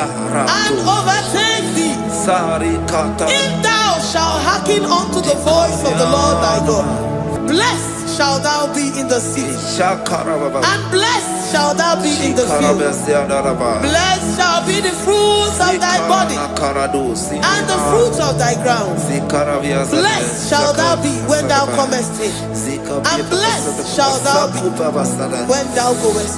and overtake thee, if thou shalt hearken unto the voice of the Lord thy God. Blessed shalt thou be in the city, and blessed shalt thou be in the field. Blessed shall be the fruits of thy body, and the fruits of thy ground. Blessed shalt thou be when thou comest in, and blessed shalt thou be when thou goest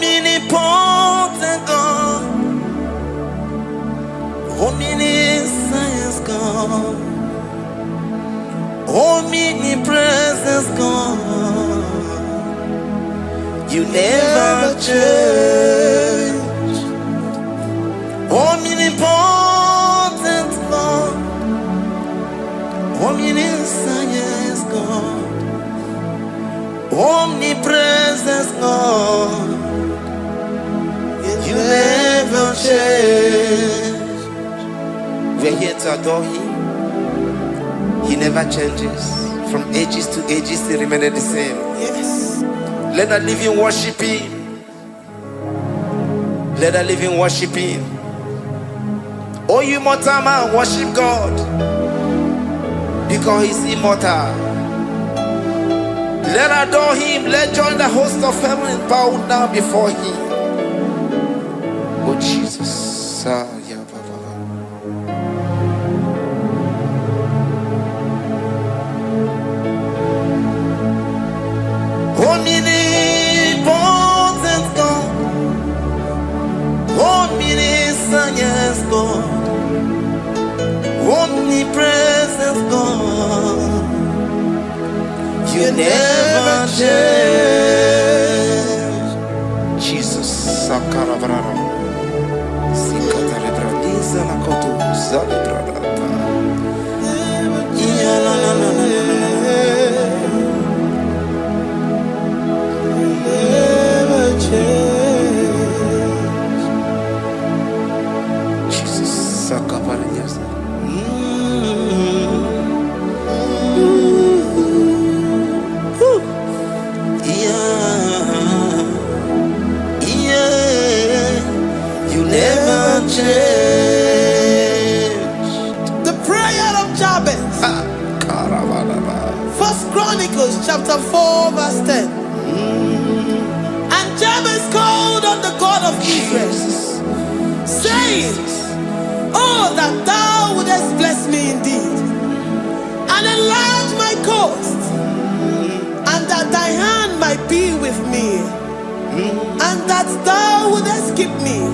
omnipotent God, omniscience God, omnipresence God, you never change. Omnipotent God, omniscience God, omnipresence God, you never change. We're here to adore Him. He never changes. From ages to ages, He remained the same. Yes. Let the living worship Him. Let the living worship Him. Oh, you mortal man, worship God, because He's immortal. Let adore Him. Let join the host of heaven and bow down before Him. Oh Jesus. Omnipotent God, omniscience God, omnipresence God, you never change. Jesus. Sakarabrara. Sikatalebradiza la kotu zalebrada. chapter 4, verse 10. And Jabez called on the God of Israel, saying, oh, that thou wouldest bless me indeed, and enlarge my coast, and that thy hand might be with me, and that thou wouldest keep me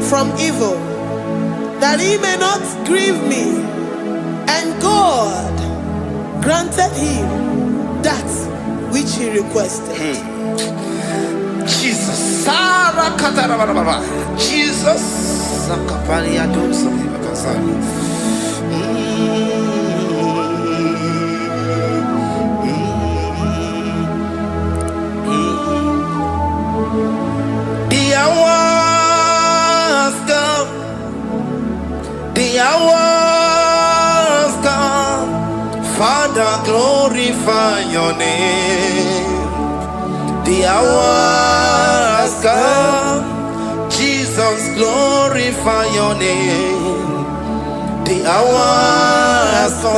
from evil, that he may not grieve me. And God granted him that which he requested. Jesus. The hour has come. The hour has come. Father, glorify your name. The hour has come. Jesus, glorify your name. The hour has come.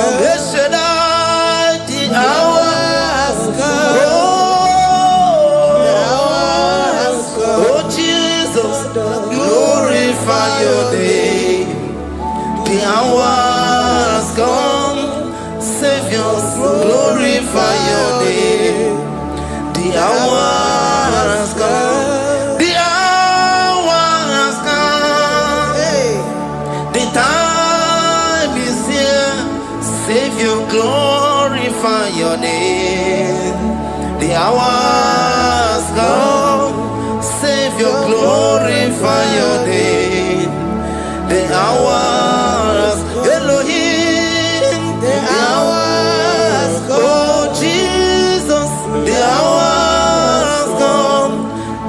The hour has come. Oh, Jesus, glorify your name. The hour has come. Savior, glorify your name. The hour has come. The hour has come. The time is here. Savior, glorify your name. The hour has come. Savior, glorify your name. The hour has Elohim. The hour has come. Oh Jesus, the hour has come.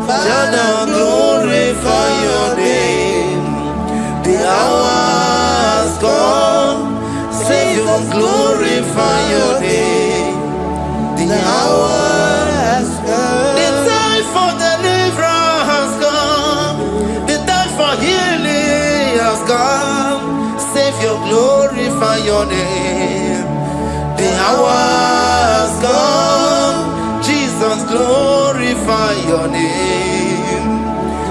Father, glorify your name. The hour has come. Savior, glorify your name. The hour has come. The time for deliverance has come. The time for healing has come. Savior, glorify your name. The hour has come. Jesus, glorify your name.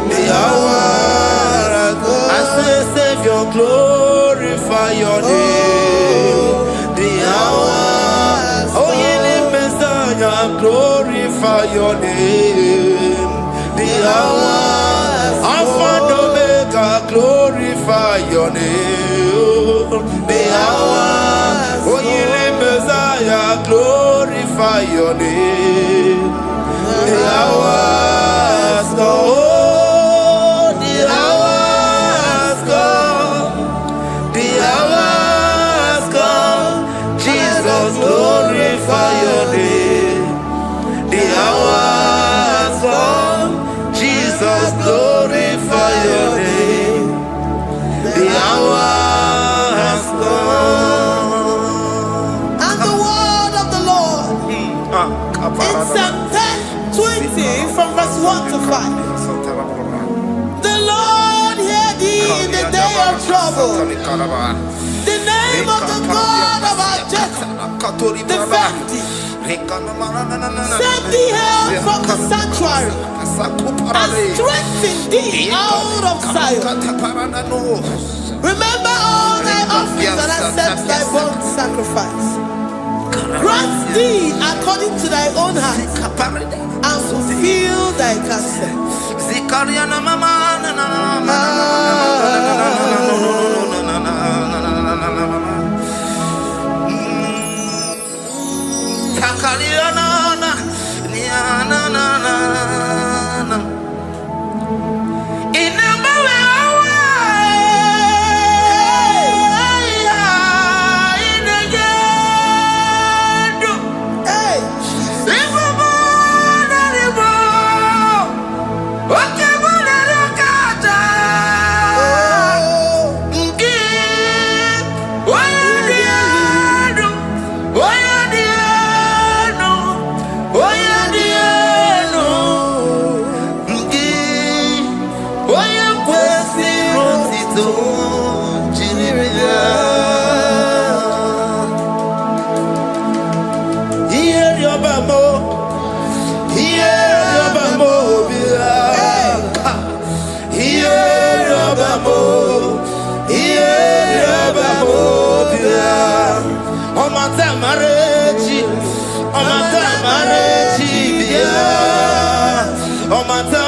The hour has come. I say, Savior, glorify your name. The hour. Oh, healing Messiah, glorify your name. The hour. Alpha and Omega, glorify your name. The hour. Oh, healing Messiah, glorify your name. The hour has come. Oh, the hour has come. The hour has come. Jesus, glorify your name. The hour has come. Jesus, glorify your name. The hour has come. And the word of the Lord in Psalm 20 from verse 1 to 5. The Lord hear thee in the day of trouble. The name of the God of our Jacob defend thee. Send thee help from the sanctuary and strengthen thee out of Zion. Remember all thy offerings and accept thy burnt sacrifice. Grant thee according to thy own heart and fulfill thy counsel.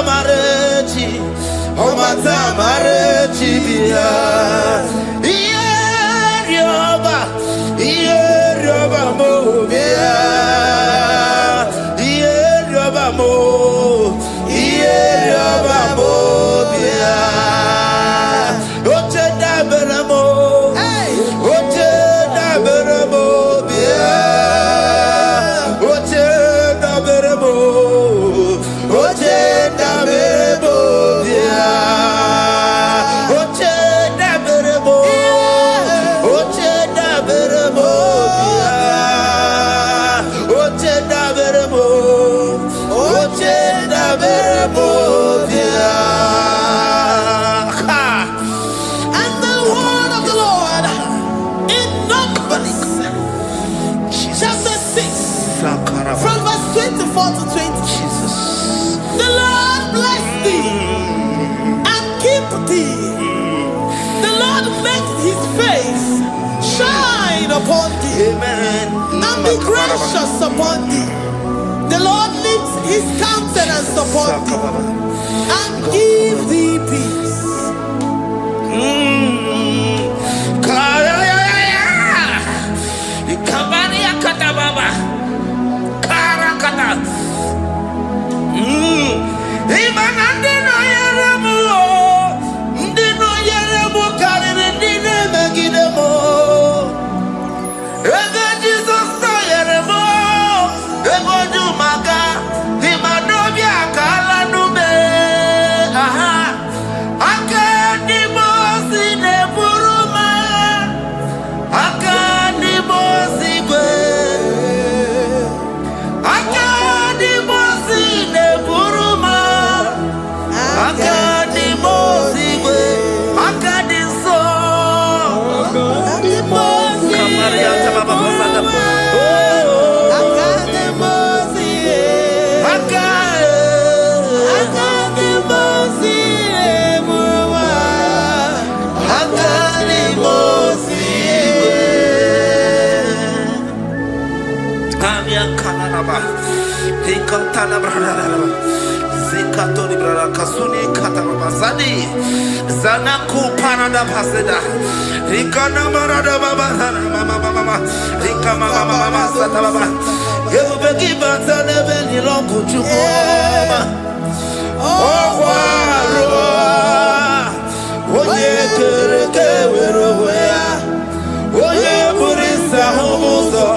marechi, omata marechi bia. Ierioba mo bia. Ierioba mo bia. Oche daberamo. Oche daberamo bia. Oche daberamo. Oche daberamo bia. Oche daberamo. Oche daberamo bia. Oche daberamo. Oche daberamo bia. And the word of the Lord in Numbers chapter 6 from verse 24 to 20. The Lord bless thee and keep thee. The Lord make his face shine upon thee. Amen. And be gracious upon thee. The Lord lifts his countenance upon thee and give thee peace. Zanaku parada paseda, Rikana marada baba, mama, Rikama mama sata baba. You begi bata nebeli longu chukoma. Oh waro, oye kereke weroya, oye burisa homoso,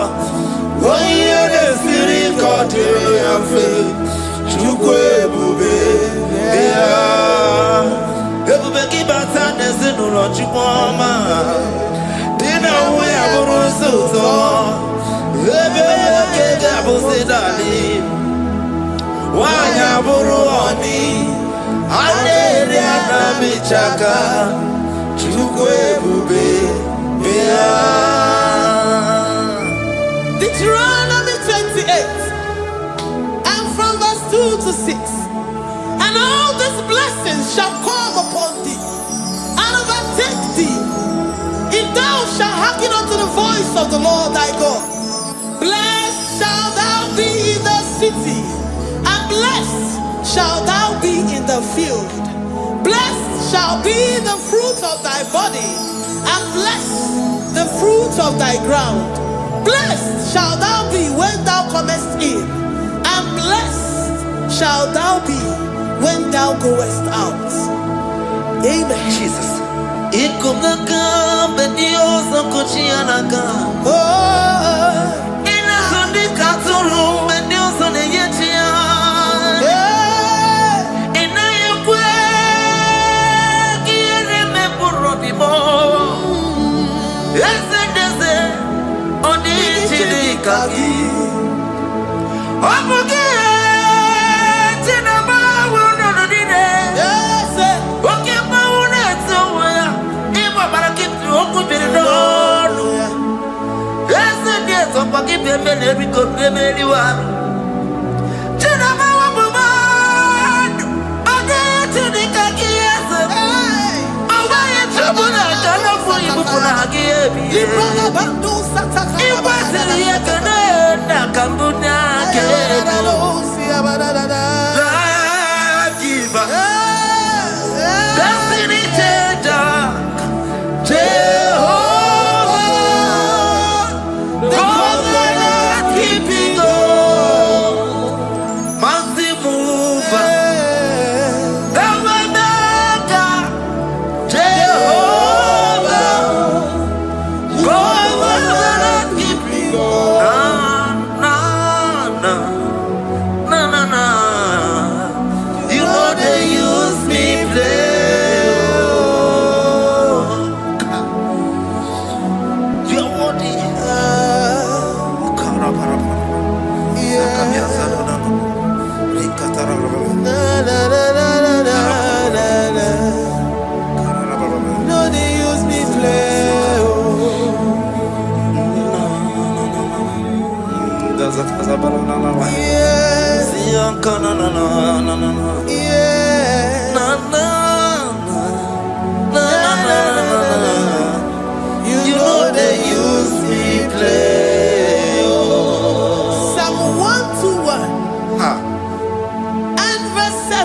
oye nesiri kote yafe, chukwe bube ya. Everybody but I no logic woman. Dinner we have a so. Everybody get a darling. Why have a ruani? I need a bichaka. Chukwe bube. Deuteronomy 28 and from verse 2 to 6. And all these blessings shall come upon thee and overtake thee, if thou shalt hearken unto the voice of the Lord thy God. Blessed shalt thou be in the city, and blessed shalt thou be in the field. Blessed shall be the fruit of thy body, and blessed the fruit of thy ground. Blessed shalt thou be when thou comest in, and blessed shalt thou be when thou goest out. Amen. Jesus.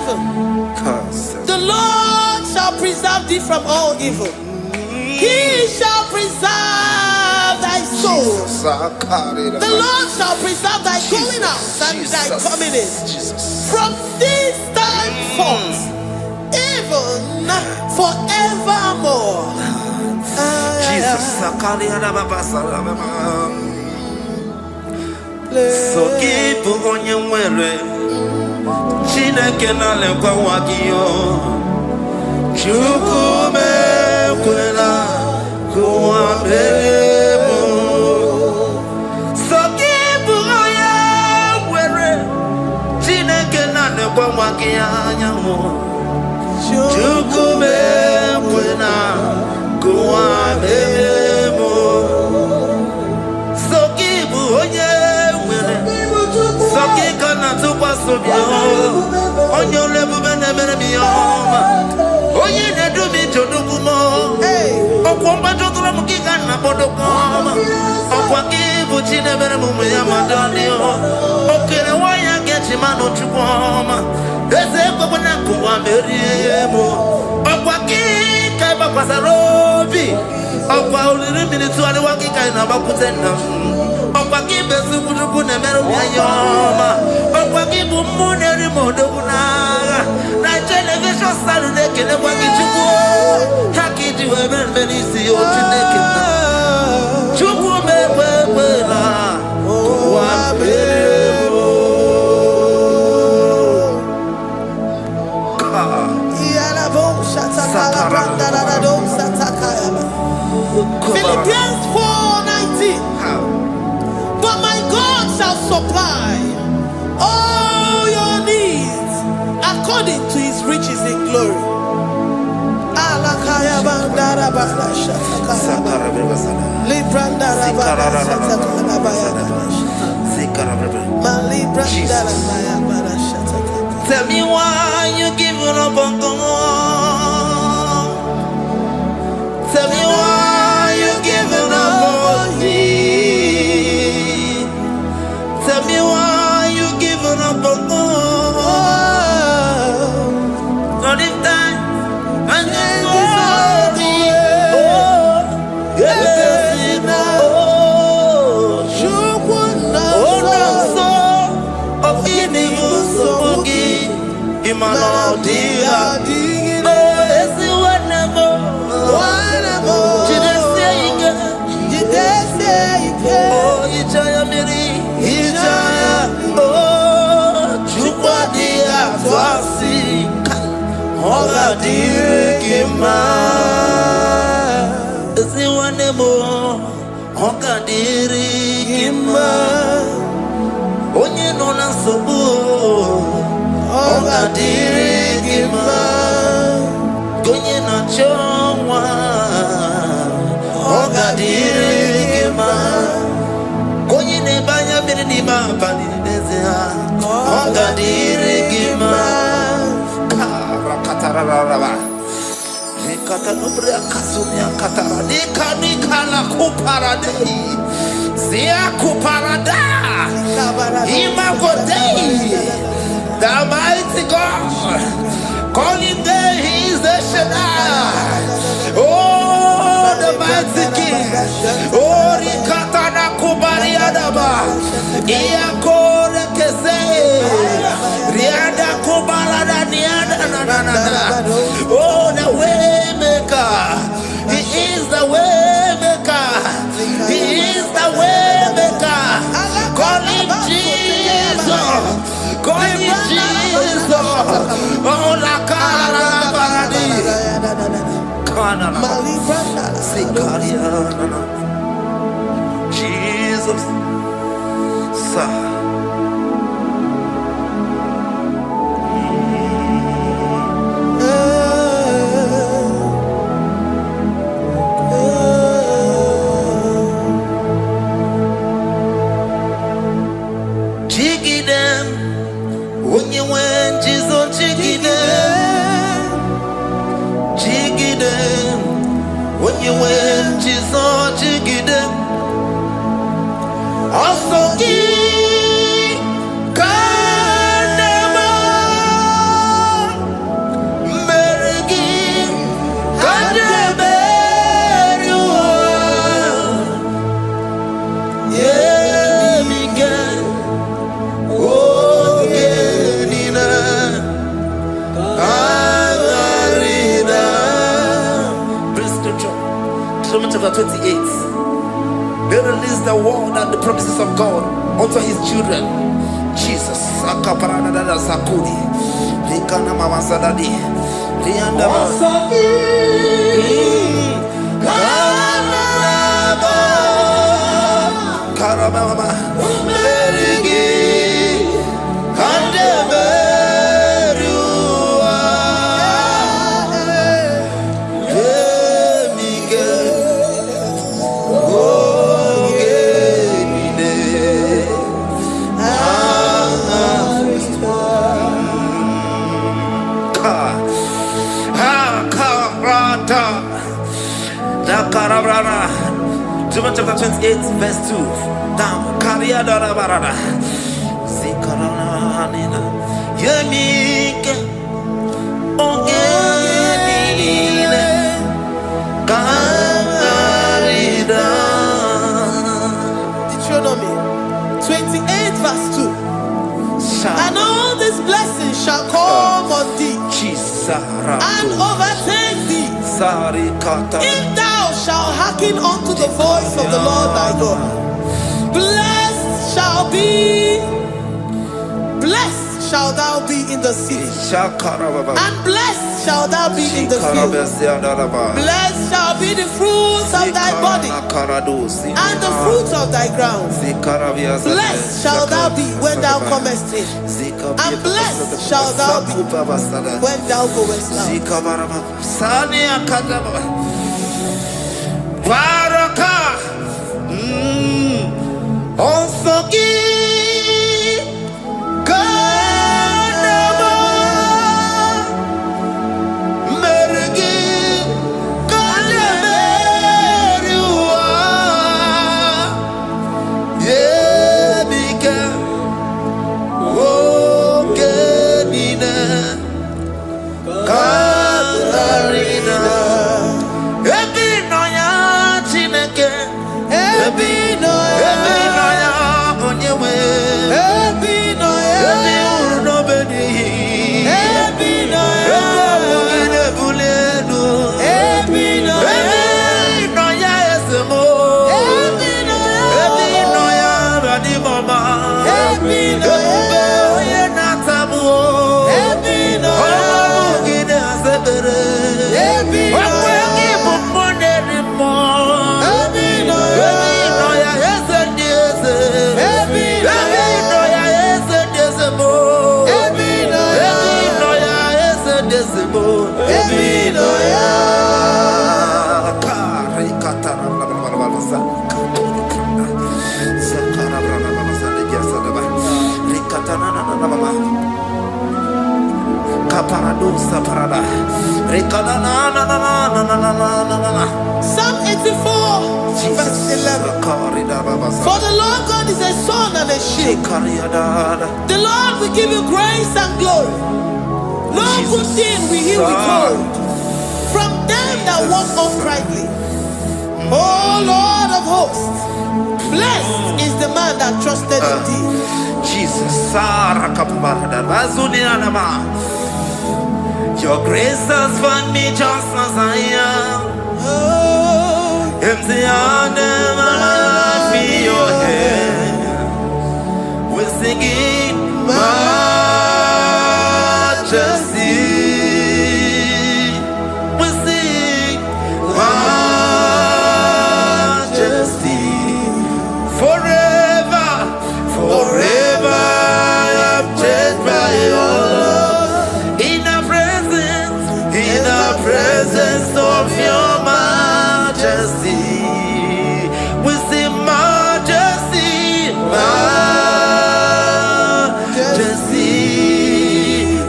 evil. The Lord shall preserve thee from all evil. He shall preserve thy soul. The Lord shall preserve thy going out and thy coming in. From this time forth, even forevermore. Jesus. So keep on your way. Chineke na lekwa wagiyo. Chukume kwela kuambemo. So keep on your way. Chineke na lekwa wagiyo. Chukume kwela kuambemo. So keep on your Sakikana to Pasubio, on your level, Benemermioma, Oye, do me to Dukumo, Okwamba to Ramukana, Bodokoma, Okwaki, Puchina Beramumia Madonio, Okay, why I get him out of Chupoma, there's a Babanaku, Meriemo, Okwaki, Kaba Pasarobi, Okwa, minutes to the Waki kind of Bakutena. Okwaki besu kudukune meru yayoma. Okwaki bumuneri modokuna. Na television Saturday kene waki chuku. Haki diwe benisi otineke na. Chuku mewewela. Wabebo. Philippians 4:19. But my God shall supply all your needs according to his riches in glory. Tell me why you giving up on God. Tell me why you giving up on me. Tell me why you giving up on God. Not in time and then glory. Oh, so of any so onye nọ na nsogbu ọ ga-adịrị gị mma onye na-achọ nwa ọ ga-adịrị gị mma onye na-ebe anya mmiri n'ime abalị n'ezie ọ ga-adịrị gị mma katarararaba Katanubria Kasunia Katara Nikala Kuparadei Zia Kuparada Imagodei the mighty God calling there he is the Shaddai oh the mighty King oh Rikatana Kubariadaba Iakore Kese Riada Kubarada Niada oh the way He is the way maker. He is the way maker. Call him Jesus. Call him Jesus. Oh, la cara baradi. Kana. Jesus. Sir. Also give Bring scripture. Deuteronomy chapter 28. They release the word and the promises of God unto his children. Jesus. Akaparadada sakudi. Likana mama sadadi. Lianda Karababa. Deuteronomy chapter 28, verse 2. Down. Kariada barada. Zikarana nina. Yemike. Ongenine. Karida. Deuteronomy 28, verse 2. And all these blessings shall come on thee and overtake thee if thou shalt hearken unto the voice of the Lord thy God. Blessed shall thou be in the city, and blessed shall thou be in the field. Blessed shall be the fruit of thy body and the fruit of thy ground. Blessed shall thou be when thou comest in, and blessed shall thou be when thou goest out. Psalm 84, verse 11. For the Lord God is a sun and a shield. The Lord will give you grace and glory. No good thing will he withhold from them that walk uprightly. O Lord of hosts, blessed is the man that trusted in thee. Jesus, your grace has found me just as I am. Empty handed, my life in your hand. We're singing majesty. We sing majesty. Forever, forever I'm changed by your love. In the presence of your majesty, we see majesty, majesty.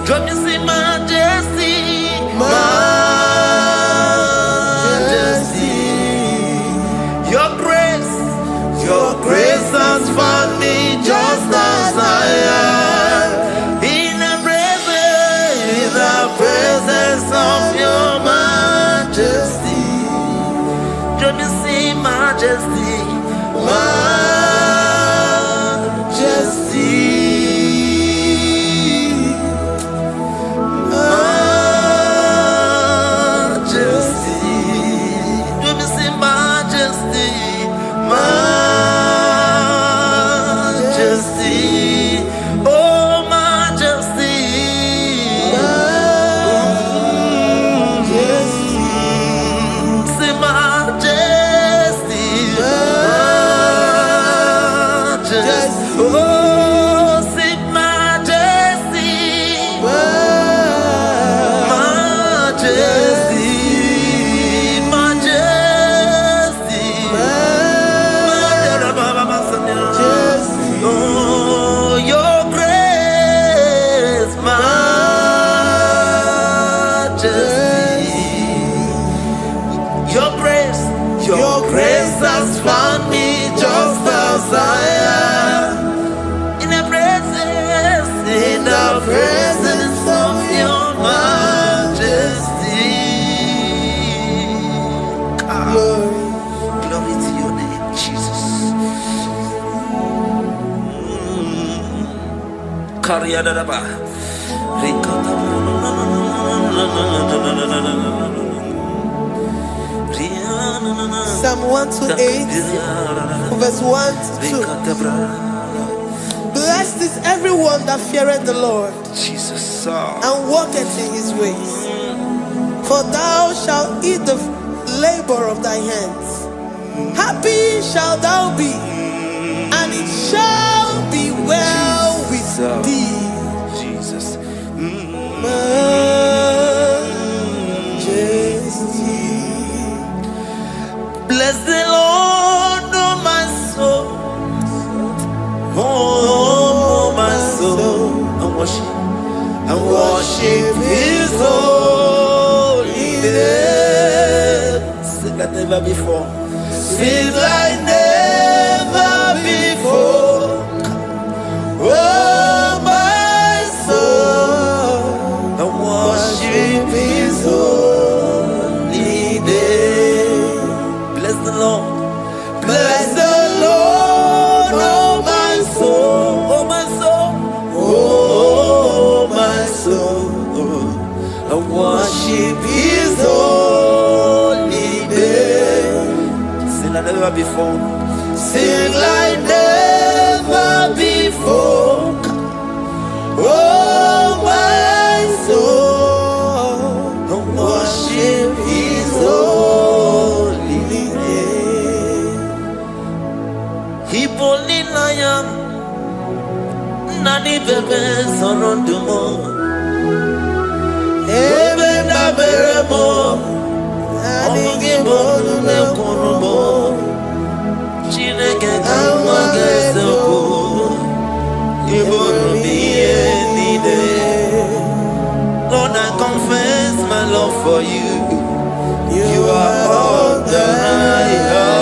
Come you see majesty, majesty. Your grace has found me just as I am. In the presence of your majesty. majesty. Your grace has found me just as I am. In the presence of your majesty. Glory to your name, Jesus. Psalm 128, verse 1 to 2. Blessed is everyone that feareth the Lord, Jesus, and walketh in his ways. For thou shalt eat the labor of thy hands. Happy shalt thou be, and it shall be well with thee. Jesus. Majesty. Bless the Lord, oh my soul. Oh, my soul. And worship his holy name. Sing like never before. Sing like never before. Oh, my soul. And worship his holy name. Bless the Lord. Bless the Lord, oh my soul, oh my soul, oh my soul, and worship his holy name. Sing like never before. Sing like never before. Oh my soul, and worship his holy name. Hipoli layam nani bebe sorondumo ebe na beremo omugi bolu ne kurumo chineke kama gesoko ibolu miye nide. Lord, I confess my love for you. You are all that I have.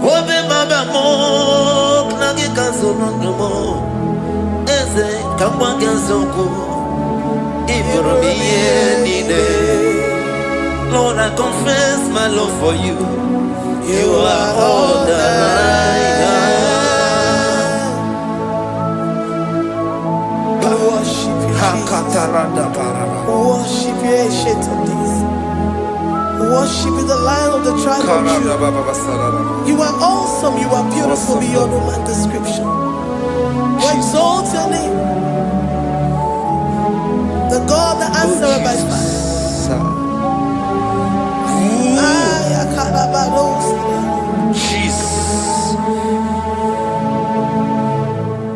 Obe baba mo knagi kazonomo eze kamwange zoko ibromiye nide. Lord, I confess my love for you. You are all that I have. Worship you, worship you, ancient of days. Worship you, the Lion of the tribe of Judah. You are awesome, you are beautiful beyond human description. We exalt your name, the God that answered by fire. Jesus,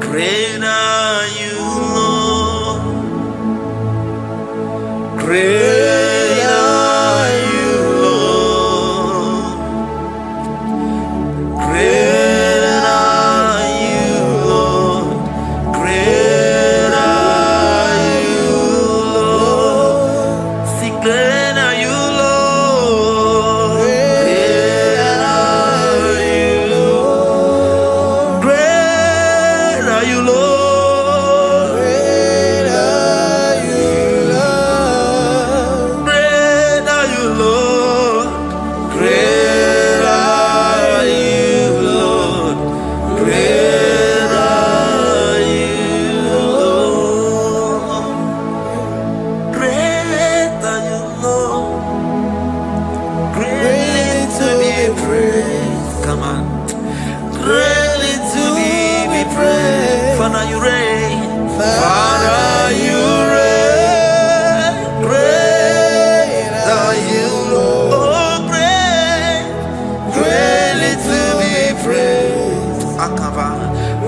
great are you, Lord. Great are you, Lord. Great are you, Lord. Great are you, Lord. See, great are you, Lord. Great are you, Lord. Great are you, Lord. Come on. Greatly to be praised. Father, you reign. Father, you reign. Great are you, Lord. Oh, great. Greatly to be praised. Akava.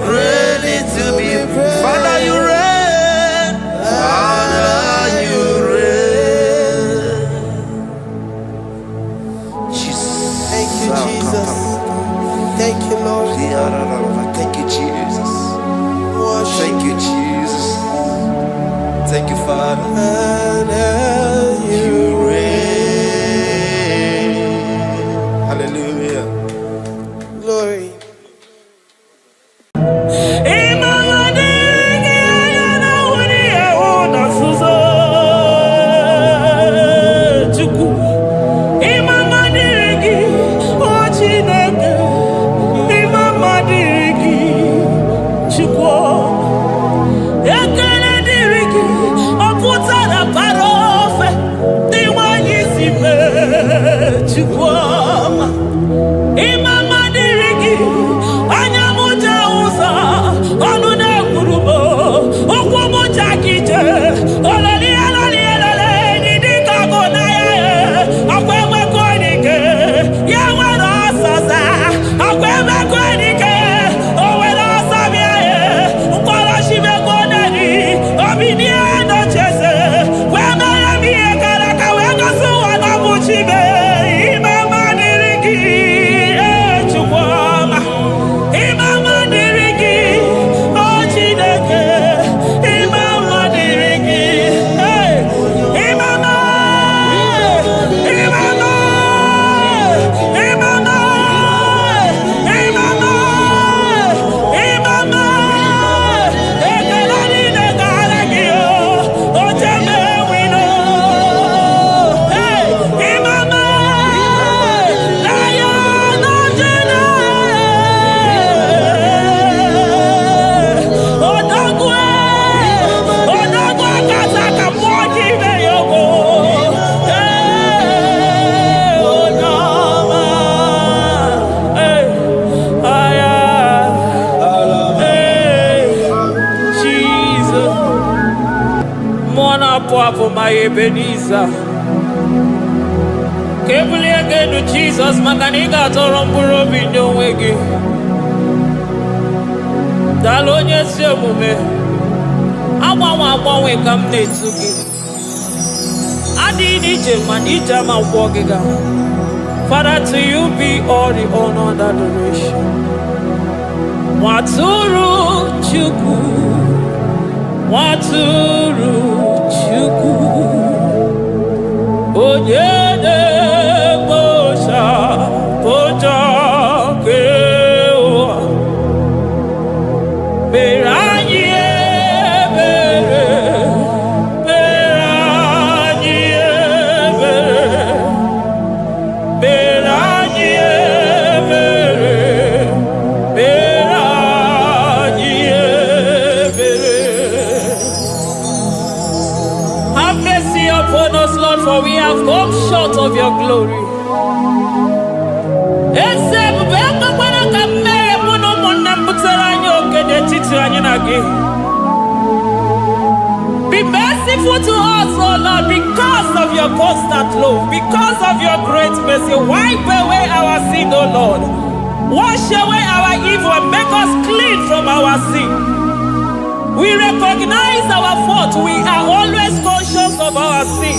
Greatly to be praised. Father, you reign. Father, you reign. Jesus. Thank you, Jesus. Thank you, Lord. Thank you, Jesus. Worship. Thank you, Jesus. Thank you, Father. And You reign. Hallelujah. glory. My Ebenezer, Kebuli again to Jesus, Makanika Toromburo Bino Wegi. Dalonia Semume, Awa we come to give. Adi Nije Manija Mawagiga. Father, to you be all the honor and adoration. Waturu Chuku, Waturu Chuku, Onyede Bosha, Boja Kewa, Beranye Bere, Beranye Bere, Beranye Bere, Beranye Bere. Have mercy upon us, Lord, for we have come short of your glory. Be merciful to us, oh Lord, because of your constant love, because of your great mercy. Wipe away our sin, oh Lord. Wash away our evil and make us clean from our sin. We recognize our fault. We are always conscious of our sin.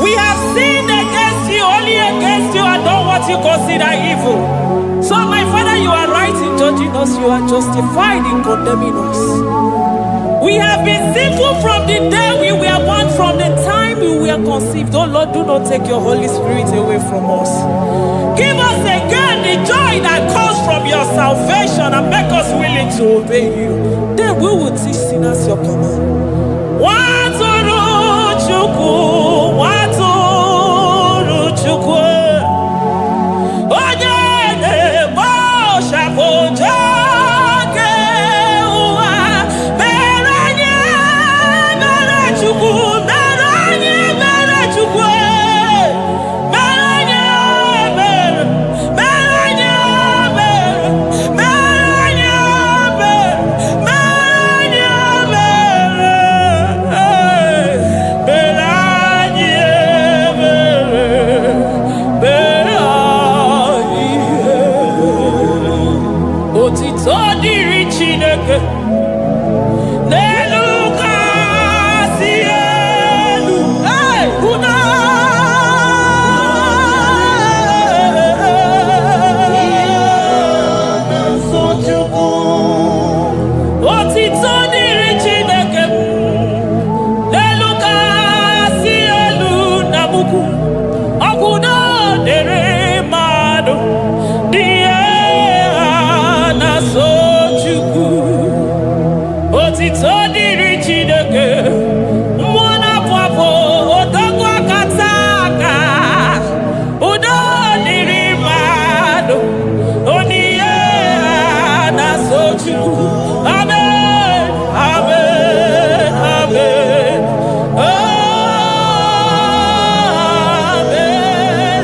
We have sinned against you, only against you, and done what you consider evil. So, my Father, you are right in judging us. You are justified in condemning us. We have been sinful from the day we were born, from the time we were conceived. Oh Lord, do not take your Holy Spirit away from us. Give us again the joy that comes from your salvation and make us willing to obey you. Then we will teach sinners your command. Waturu Chuku, Waturu Chuku, Onyede Bosha Boja Kewa, Beranye Bere Chuku, Beranye Bere Chuku, Beranye Bere, Beranye Bere, Beranye Bere, Beranye Bere, Beranye Bere, Beranye. Otito diri Chineke. Amen. Amen. Amen. Amen.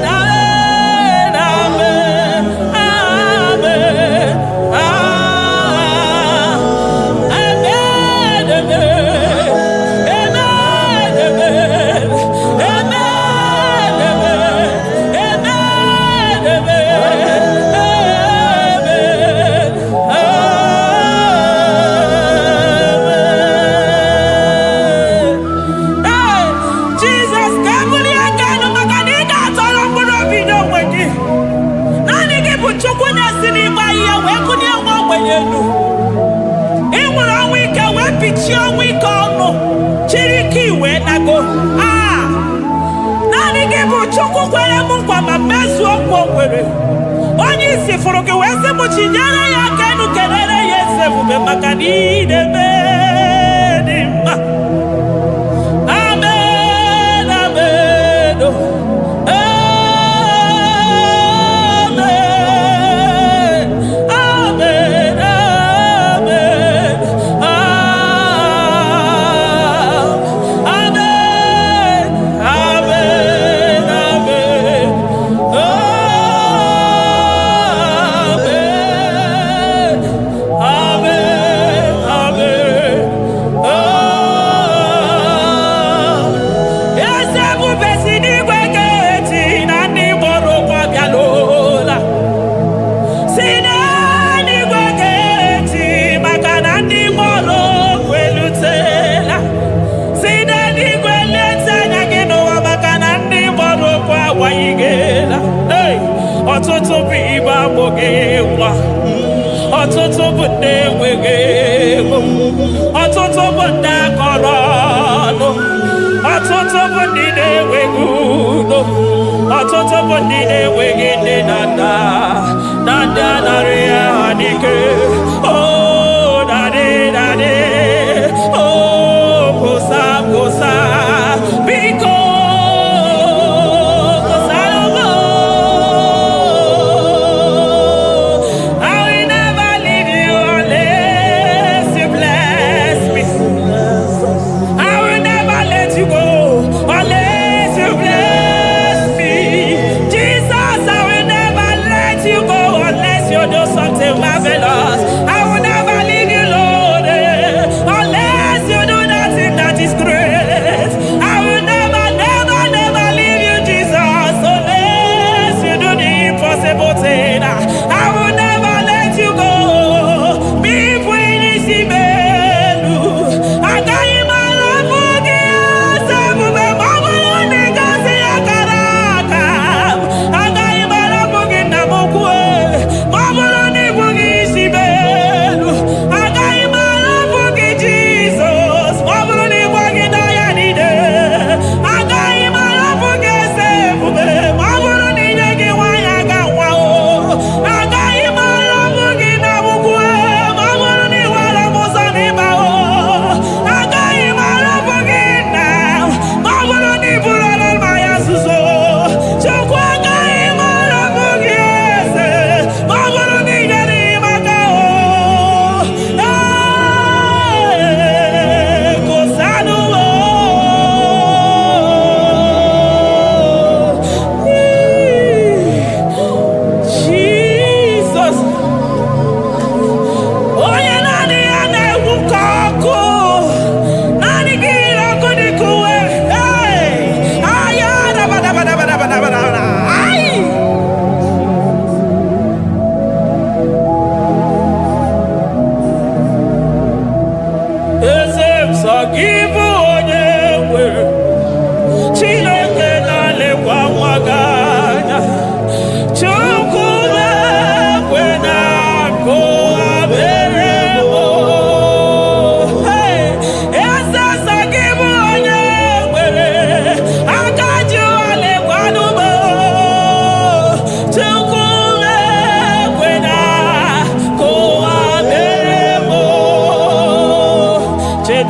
Amen. Amen. onye isi fụrụ gị wee sị m chinyere ya aka enu kelere ya eze ebube maka na ị na-eme dị mma. Amen. Amen. Amen. Ọtụtụ bụ ibe agbụghị nwa, ọtụtụ bụ ndị enweghị ego, ọtụtụ bụ ndị akọrọ ọnụ, ọtụtụ bụ ndị na-enweghị udo, ọtụtụ bụ ndị na-enweghị nne na nna, na ndị anarị ya n'ike. Oh, daddy, daddy, oh, kosa, kosa, biko.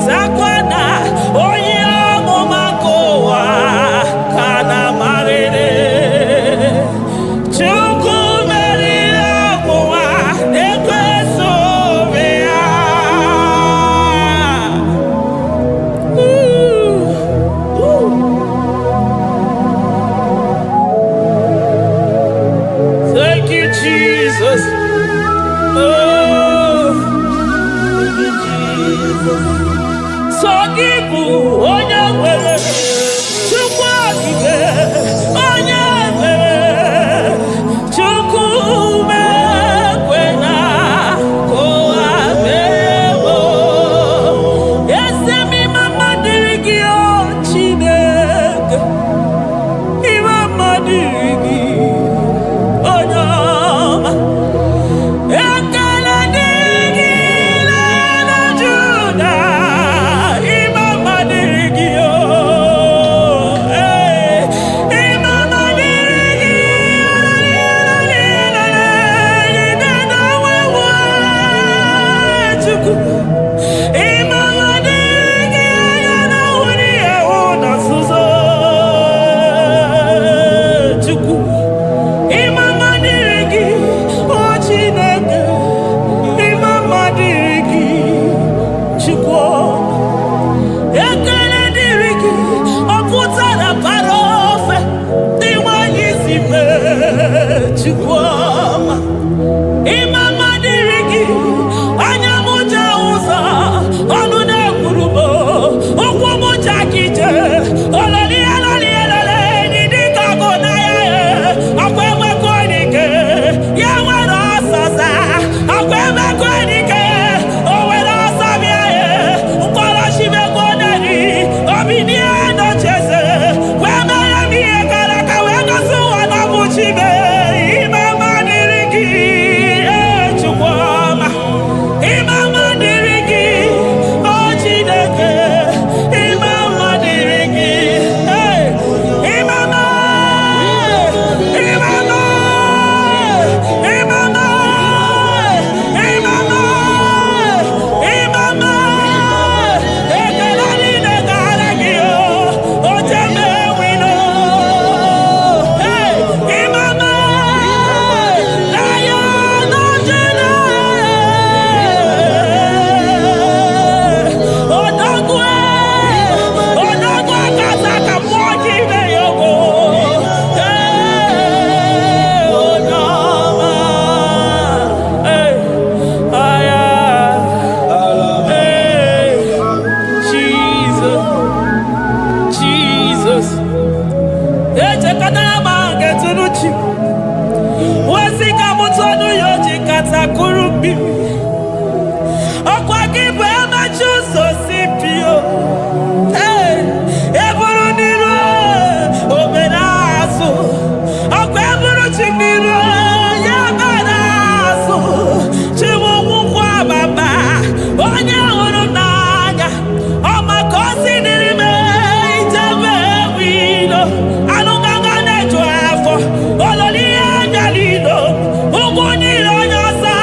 Zakwana Oh, Jesus. So give onye nwere Chukwu okike onye mere Chukwu mekwena ka ụwa mewo. Eze m mama dịrị gị o Chineke, mama dịrị gị onye ọma. Ekele dịrị gị n'ala Juda, mama dịrị gị o. Mama dịrị gị Chukwu. Mama dịrị gị anya na wuri ewu na nzuzo Chukwu. Mama dịrị gị o Chineke, mama dịrị gị Chukwu. Ekele dịrị gị ọ pụtara bara ofe dị nwanyị si mee Chukwu ọma. Mama dịrị gị anya m ja ụzọ ọnụ na-ekwuru m ụkwụ m ja kije ololi eloli elele dị dịka ọgụ na ya ọkwa emekọ dike ya nwere ọsọsa ọkwa emekọ dike o nwere ọsọ bịa ya mkpọrọchimego neri obinie nocheze wee mere m ihe gara aka wee gosi ụwa na bụ chibe. Mama dịrị gị Chukwu ọma. Mama dịrị gị o Chineke, mama dịrị gị mama ekele niile gara gị o jeme wino mama na ya nọjere odogwu akasa ka mmụọ gị ime ya ogo onye ọma aya Jesus echekọtara ma ga-eturu chi wezi ka mụtụ ọnụ ya oji kata kụrụ mmiri ọkwa gị bụ emechi ụzọ si pio eburu n'iru obere azụ ọkwa eburu chi n'iru ya bara azụ chiwụkwụkwọ ababa onye hụrụ n'anya ọma ka o si dịrị m ijebe wilo anụgaga na-eju afọ ololi ihe bịalido ụgwọ niile onye ọsọ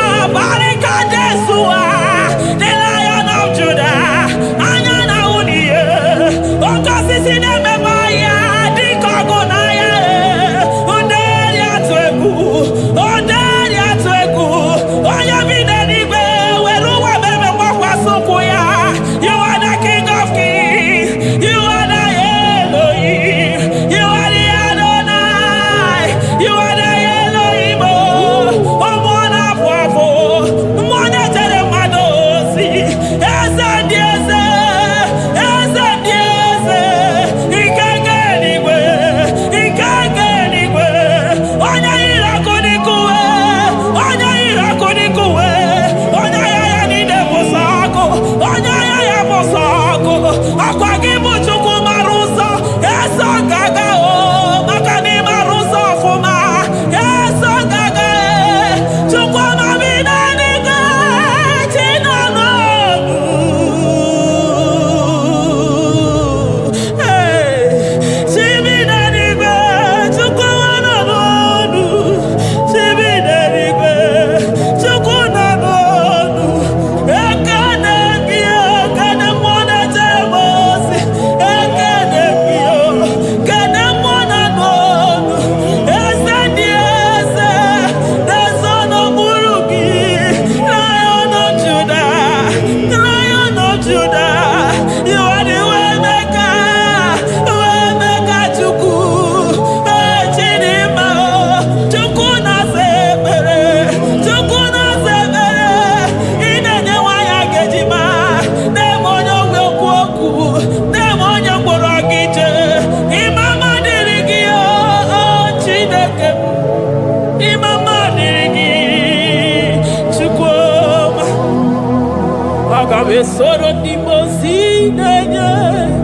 Besoro di mozine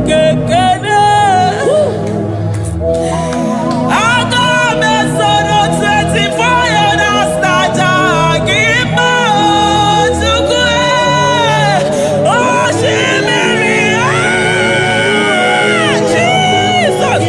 kekene. Aga besoro 24 years naja gima tukue. Oh shimiri Jesus.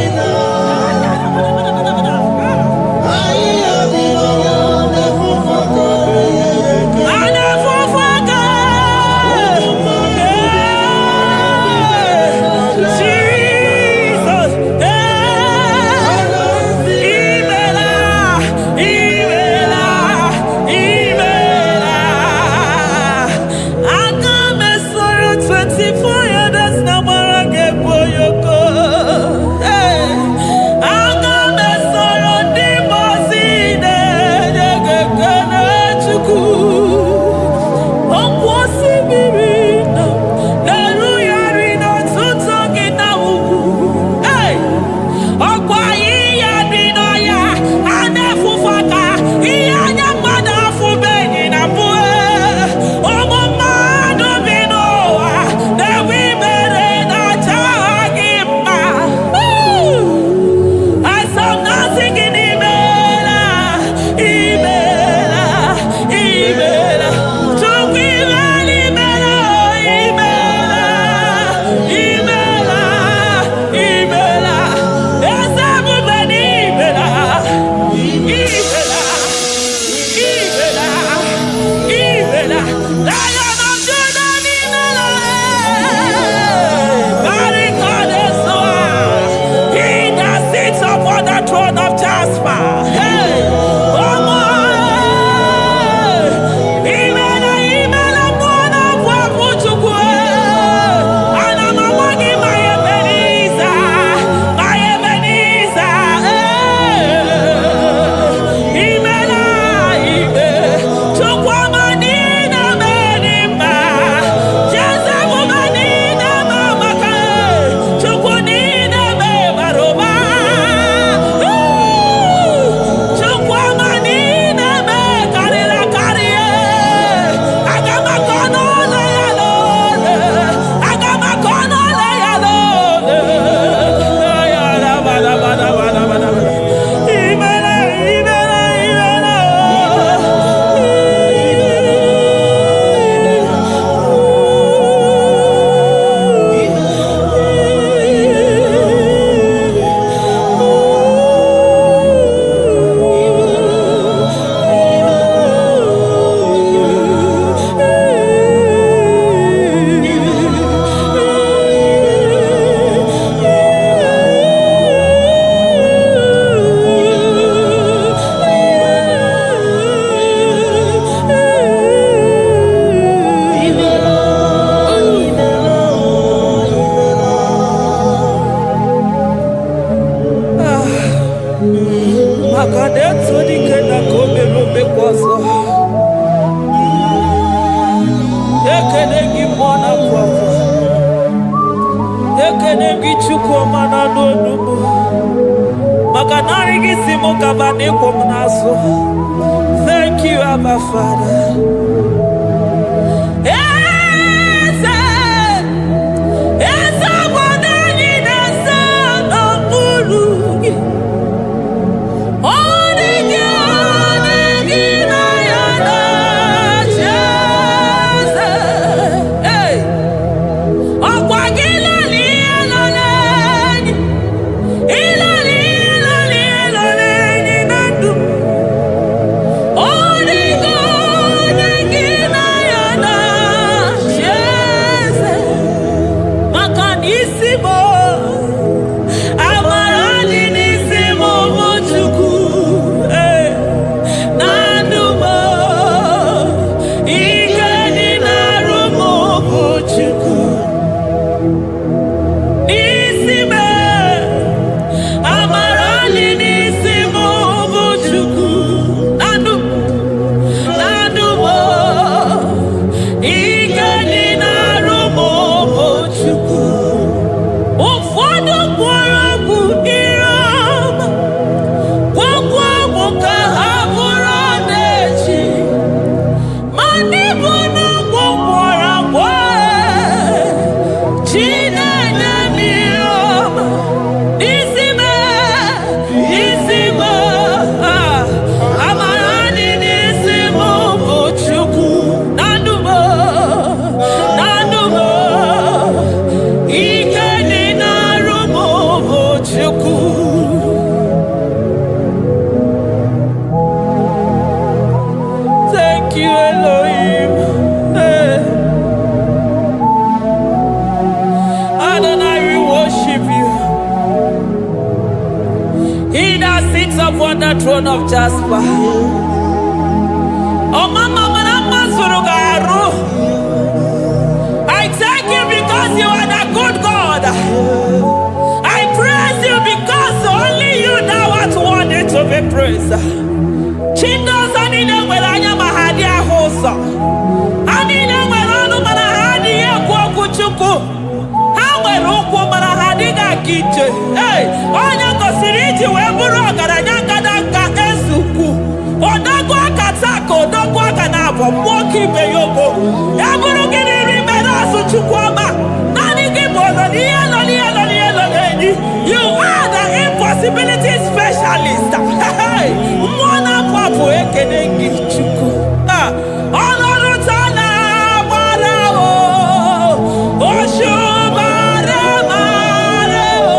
Thank you, Abba Father. Elohim. Hey. Adonai, we worship you. He that sits upon the throne of Jasper. Oh, Mama, I thank you because you are the good God. I praise you because only you now are worthy to be praised. Chindos anine welanya mahadi ahosa. Anine welanu manahadi ya kwa kuchuku. Hawe ruku manahadi ga kiche. Hey, onya kosiriji weburu agaranya kadaka esuku. Odagwa katako, odagwa kanabo, mwoki beyogo. Yaburu gini rimena suchukwama. Nani gibono, nielo. You are the impossibility specialist. Mwana papu ekenengi chuku. Olorutana marao. Oshubare marao.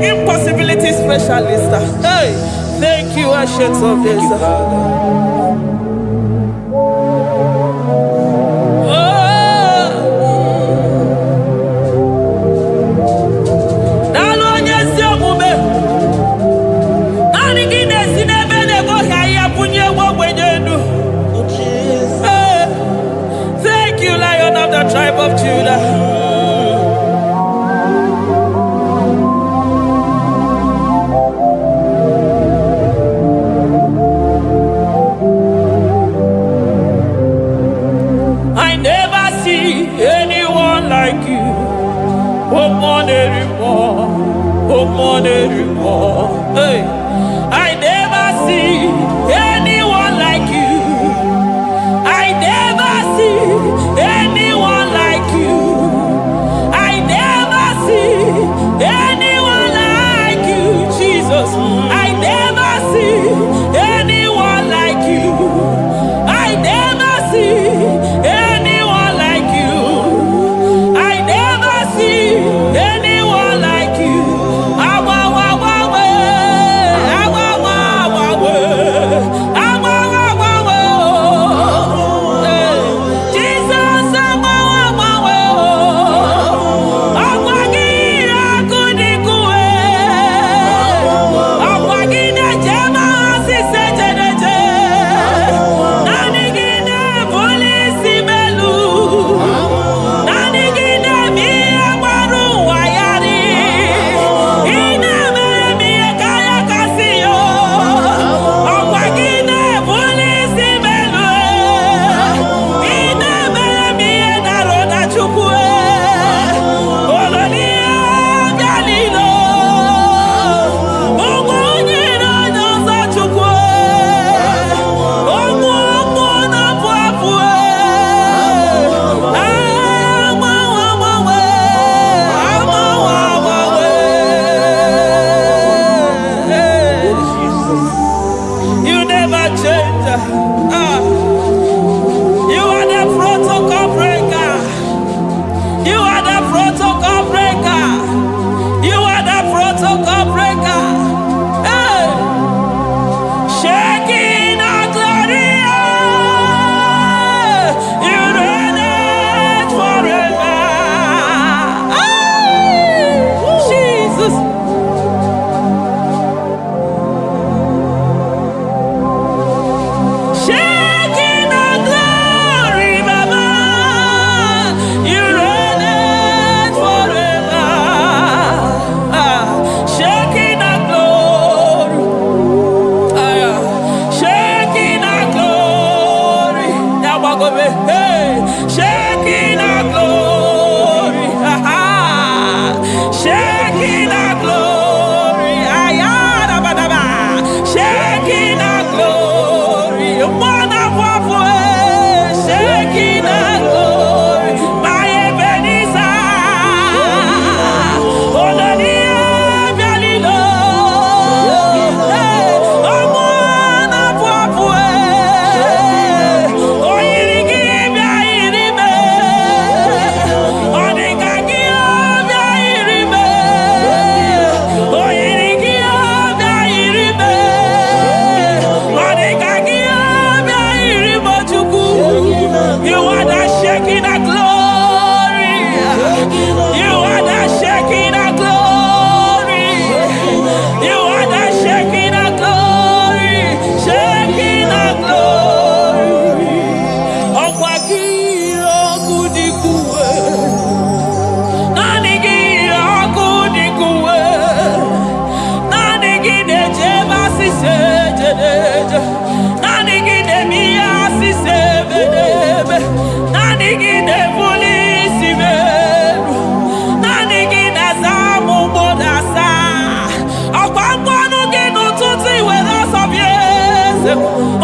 Impossibility specialist. Hey, thank you, Ancient of Days. Thank you, Lion of the tribe of Judah.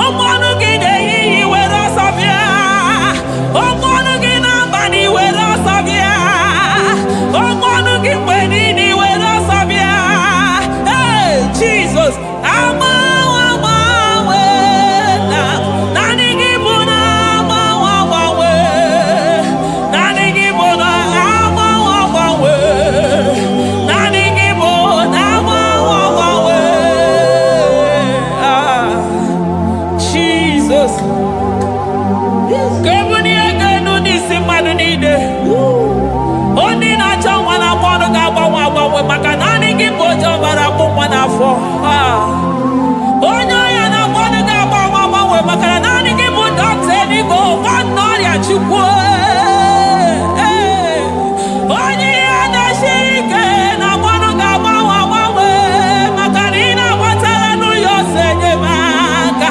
Ọmọnụ gị na-ehihie were ọsọ bịa. Ọmọnụ gị n'abalị were ọsọ bịa. Ọmọnụ gị mgbe niile were ọsọ bịa. Hey, Jesus, agbanwe na naanị gị bụ na agbanwe. Naanị gị bụ na agbanwe. Naanị gị bụ na agbanwe. Jesus. Kebuni egenu n'isi mmadụ niile. Onye na-achọ nwa na-akpọ ọnụ ga-agbanwe maka naanị gị bụ oje ọbara akpụ nwa n'afọ. Onye ọya na-akpọ ọnụ ga-agbanwe maka na naanị gị bụ dọkịta eluigwe nwanne ọrịa Chukwu. Onye ihe na-esiri ike na-akpọ ọnụ ga-agbanwe maka na ị na-agbatara n'ụyọ ose enyemaka.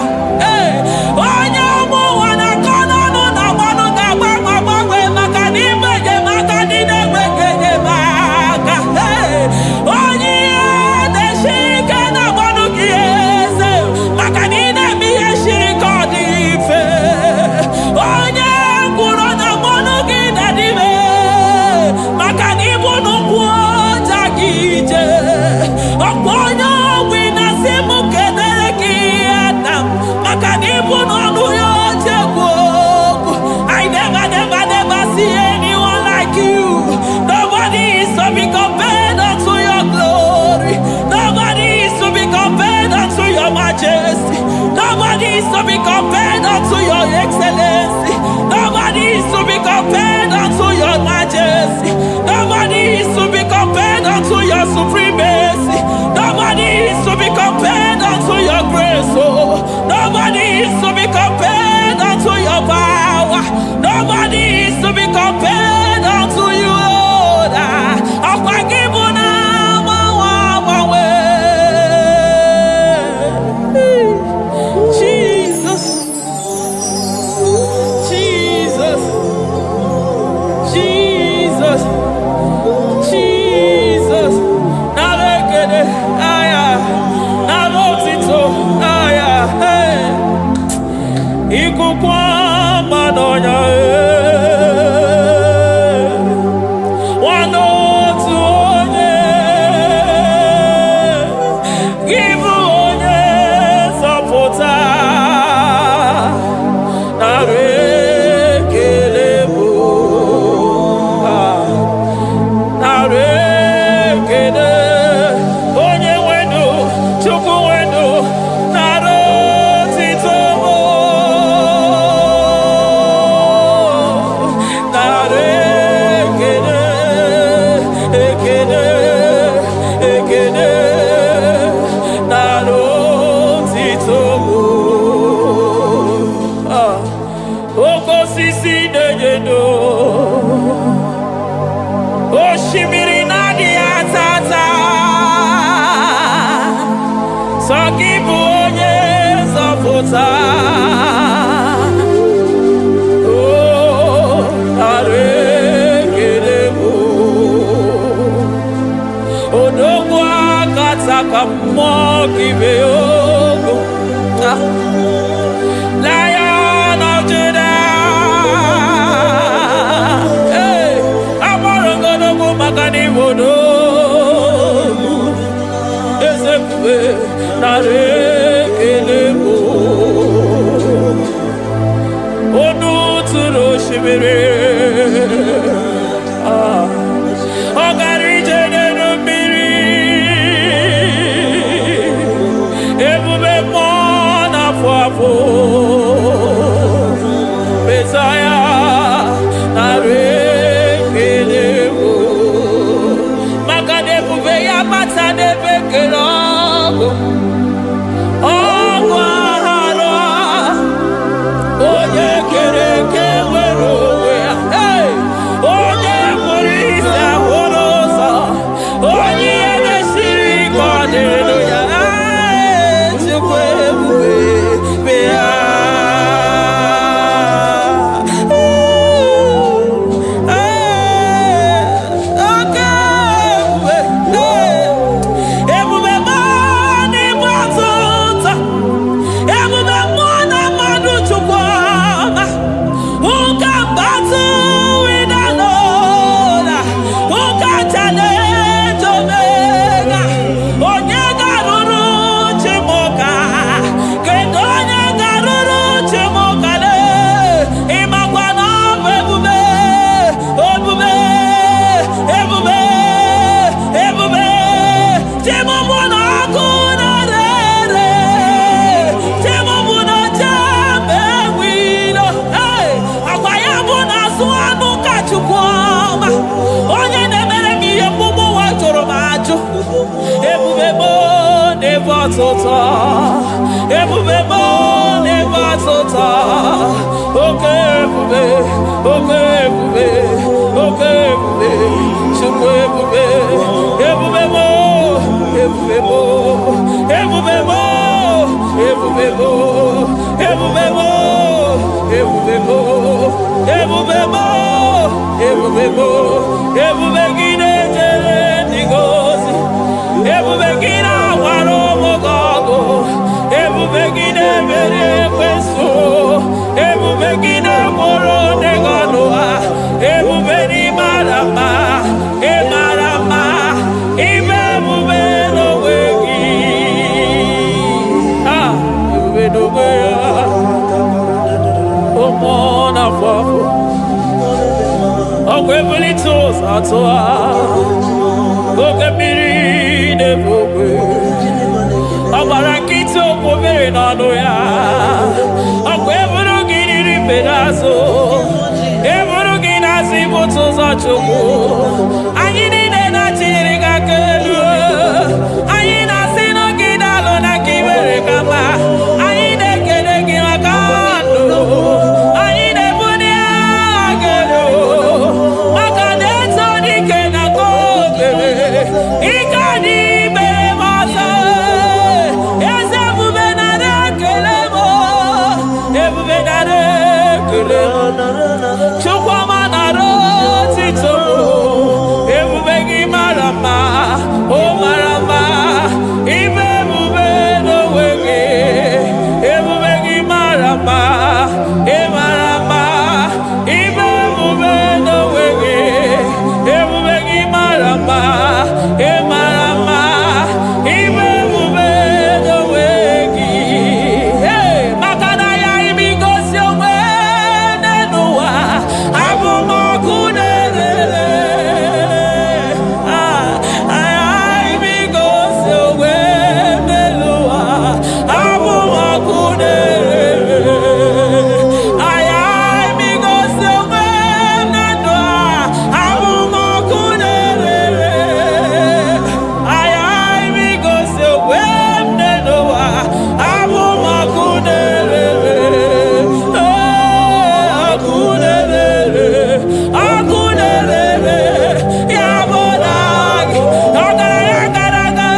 Onye ụmụ ụwa na-akọ n'ọnụ na-akpọ ọnụ ga-agbanwe maka na ime enyemaka ndị na-enweghị enyemaka. Onye ihe na-esiri ike na-akpọ ọnụ gị eze maka na ị na-eme ihe siri ike ọ dị mfe. Onye kwuru na-akpọ ọnụ gị na-adịme maka na ịbụ n'ụkwụ ọja gị ije. Ọkwa onye ogbi na-asị m kenere gị ada maka na ịbụ n'ọnụ ya oche egwu okwu. I never see anyone like you. Nobody is to be compared unto your glory. Nobody is to be compared unto your majesty. Nobody is to be compared unto your excellency. Nobody is to be compared unto your majesty. Nobody is to be compared unto your supremacy. Nobody is to be compared unto your grace. Oh, nobody is to be compared unto your power. Nobody is to be compared unto you, Lord. Jesus, Jesus, Jesus, Jesus. Narekede, aya, narotito, aya, hey. Ikukwa madonya, wanotu onye, givu onye sọpụta, narekele bụ, narekele onye nwenu, Chukwu nwenu, narotito bụ. Oshimiri na-adị atata, sọ gị bụ onye nzọpụta. Odogwu akata ka mmụọ gị bee ogo. Lion of Judah, agbọrọ ngodogwu maka n'ime odogwu. Eze ebube nara ekele bụ. Onu tụrụ osimiri, ọ gara ije n'elu mmiri. Ebube mmụọ na-afụ afụ. Mesaya nara ekele bụ. Maka na ebube ya bata n'ebe kere ọgụ. Ọgụ aghara onye kere eke nwere onwe ya. Onye kpụrụ isi ahụrụ ụzọ. Onye ihe na-esiri ike ọ dịrị ya. Chukwu ebube bịa. batota. Ebube mo ne batota. Okay, ebube. Okay, ebube. Okay, ebube. Chukwu ebube. Ebube mo. Ebube mo. Ebube mo. Ebube mo. Ebube mo. Ebube mo. Ebube mo. Ebube mo. Ebube gide jere digozi. Ebube gide waro mogogo. Ebube gide mere kweso. Ebube gide moro neganoa. Ebube ni marama. E marama. Ibe ebube no wegi. Ah, ebube no wegi. Omona fafo. Okwebuli tos atoa. Okebiri de bokwe. Abarakito kobere nano ya. Okwebulu giri pedazo. Ebulu ginasi botos achoko. Anyini de na chiriga kelu. Anyina sino gidalo na kibere kama. Anyine kede gimakando. Anyine bunia agelo. Makadeto di kena kobebe. Ikadi bere masa. Eze bubenare kelemo. Ebubenare kelemo. Chukwa manaro tito. Ebubegi marama. Oh marama. Ibe bube no wege. Ebubegi marama. E marama. Ibe bube no wege. Ebubegi marama. E marama. Ibe bube no wege. Hey, makana ya imigosi owe nenua. Abu makunere. Ay imigosi owe nenua. Abu makunere. Ay imigosi owe nenua. Abu makunere. Ay imigosi owe nenua. Abu makunere. Akunere. Yabonagi. Agaraga.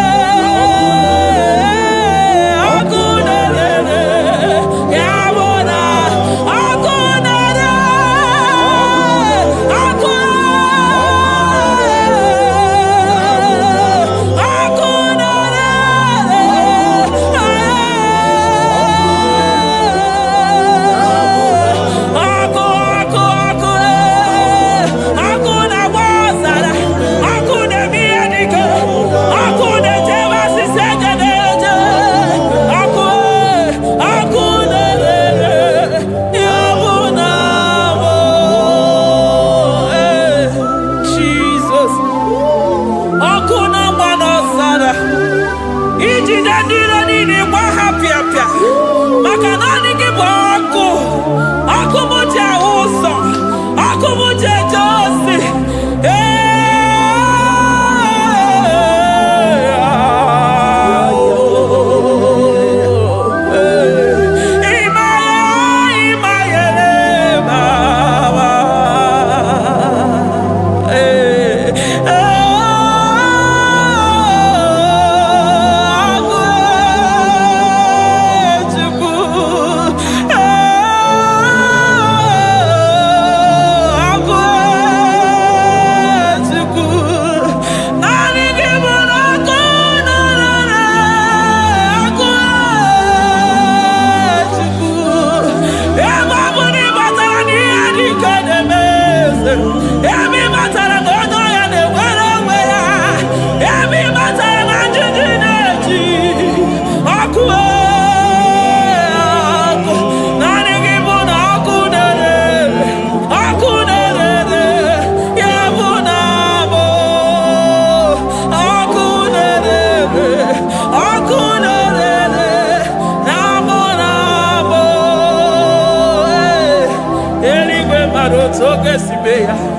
Akunere. Yabona. Akunere. Jesus. Akuna manosara. Iji dadiro nini kwa hapia. Makanani kiboko. Akumuche uso. Akumuche josi.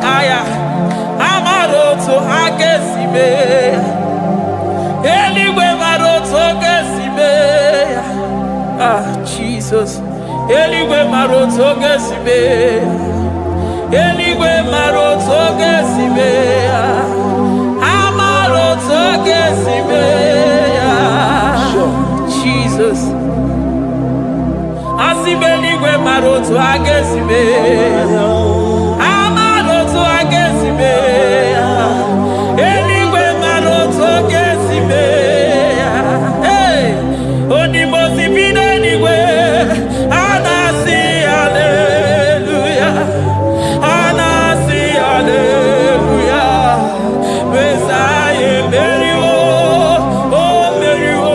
Aya, amaroto agesibe, eligwe maroto agesibe. Jesus. Eligwe maroto gesibe. Eligwe maroto gesibe. Amaroto gesibe. Jesus. Asibeligwe maroto agesibe. Amaroto agesibe. Eligwe maroto gesibe. Hey, onimosi bide eligwe. Anasi hallelujah. Anasi hallelujah. Besaye merio. Oh merio.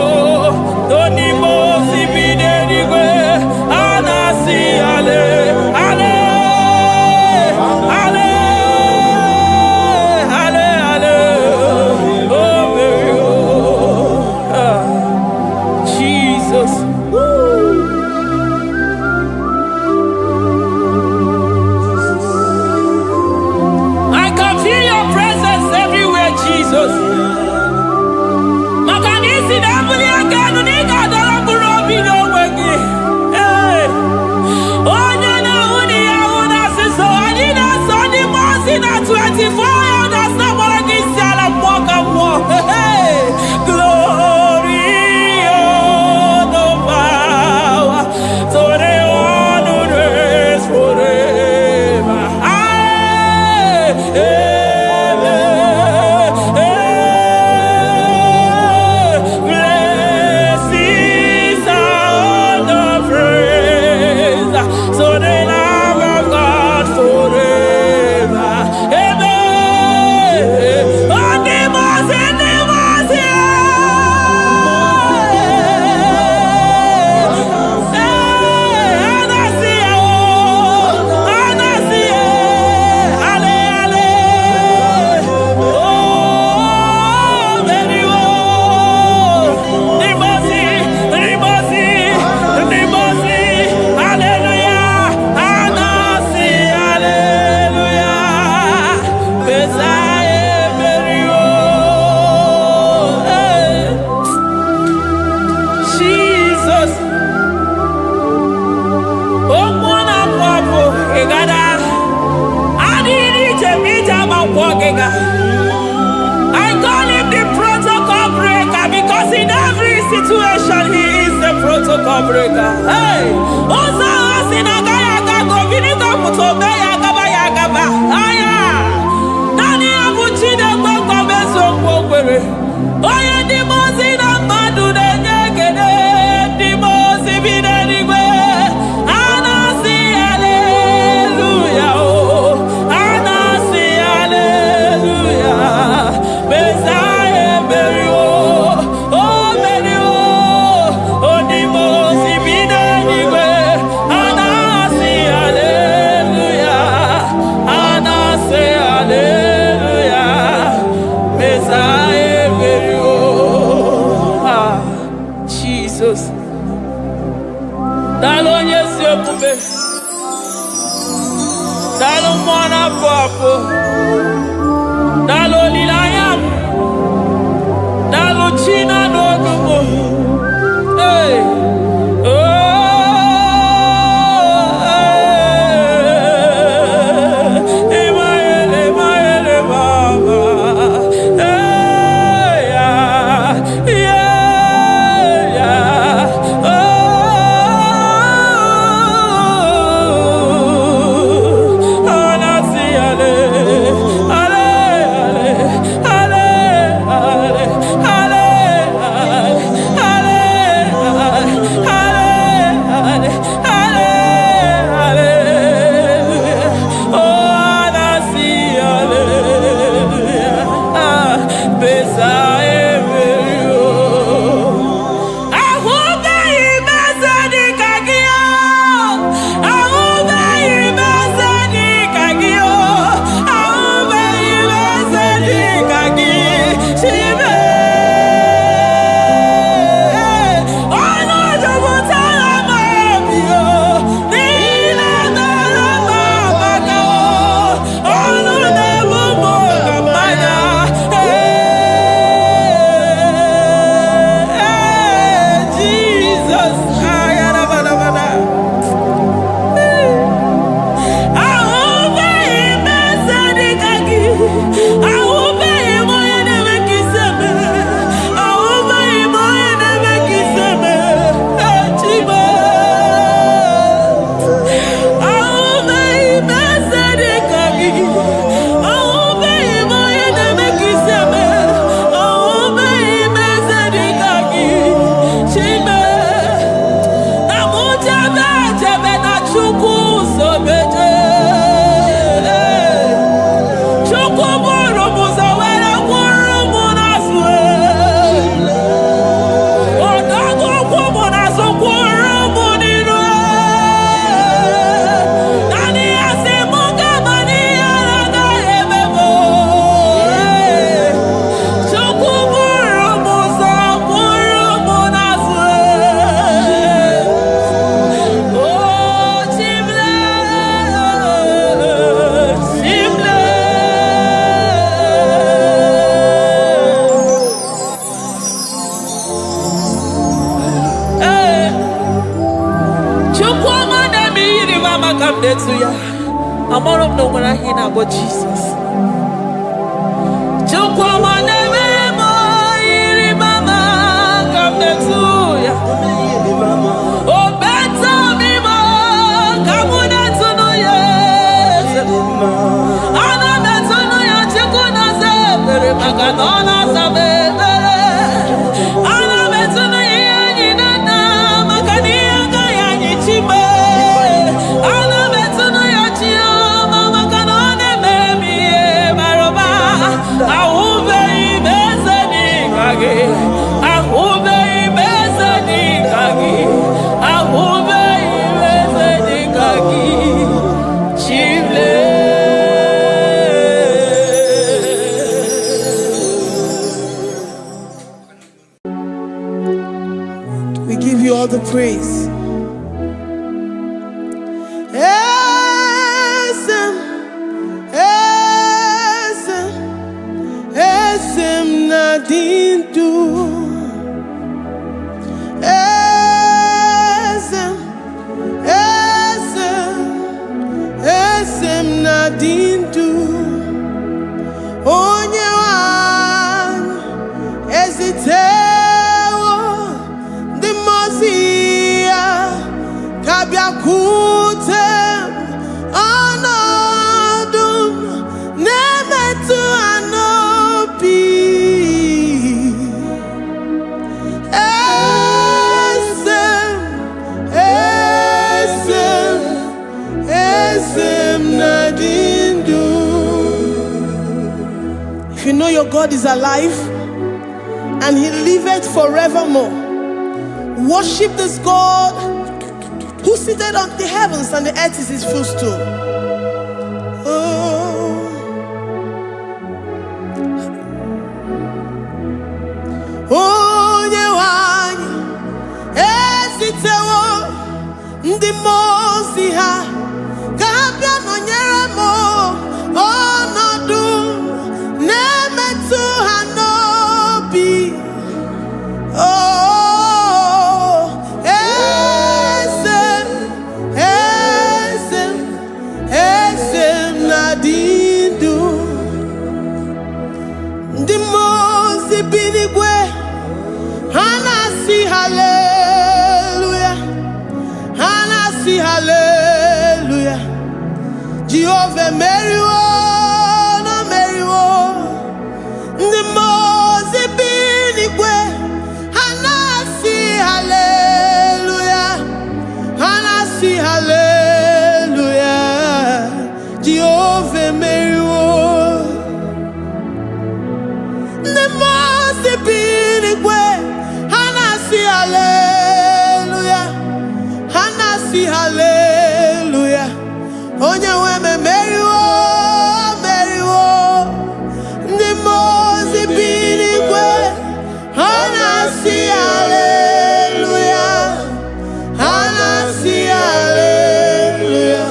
Onimosi bide eligwe. Anasi hallelujah. I call him the protocol breaker because in every situation he is the protocol breaker. Hey, Osa Asina Gaya Go Vinita Mutobe Yagaba Yagaba. Aya, Nani Abuchina Boko Beso Bokwe. Oya Dimozina Madu de Negede, Dimozi Binanigwe. Anasi hallelujah. Anasi hallelujah. Besaye Merio. Oh Merio. Oh Dimozi Binanigwe. Anasi hallelujah. Anasi hallelujah. Besaye Merio. Jesus. Dalo nyesi okube. Dalo mwana papo. Dalo lilayam. Dalo china nogumo. Hey. Oh. Emaele, emaele, baba. Hey, yeah, yeah, yeah. Oh. Anasi ale, ale, ale, ale, ale, ale, ale. Metuya. I'm all of no one I hear about Jesus. We give you all the praise. Esem nadindu. Esem nadindu. Onye wan ezitewo the mozia kabia kutem anadum nemetu anopi esem nadindu. If you know your God is alive and he liveth forevermore, worship this God who seated on the heavens and the earth is his footstool. Onye wanyi esitewo ndị mozi ha kabia nonyere mo ọnọdụ nemetu ha n'obi. Esem nadindu. Ndị mozi binigwe hanasi hallelujah, hanasi hallelujah. Jehovah meriwo no meriwo. Ndị mozi binigwe hanasi hallelujah, hanasi hallelujah. Jehovah meriwo. The most binigwe hanasi hallelujah, hanasi hallelujah. Onye weme meriwo, meriwo. The most binigwe hanasi hallelujah, hanasi hallelujah.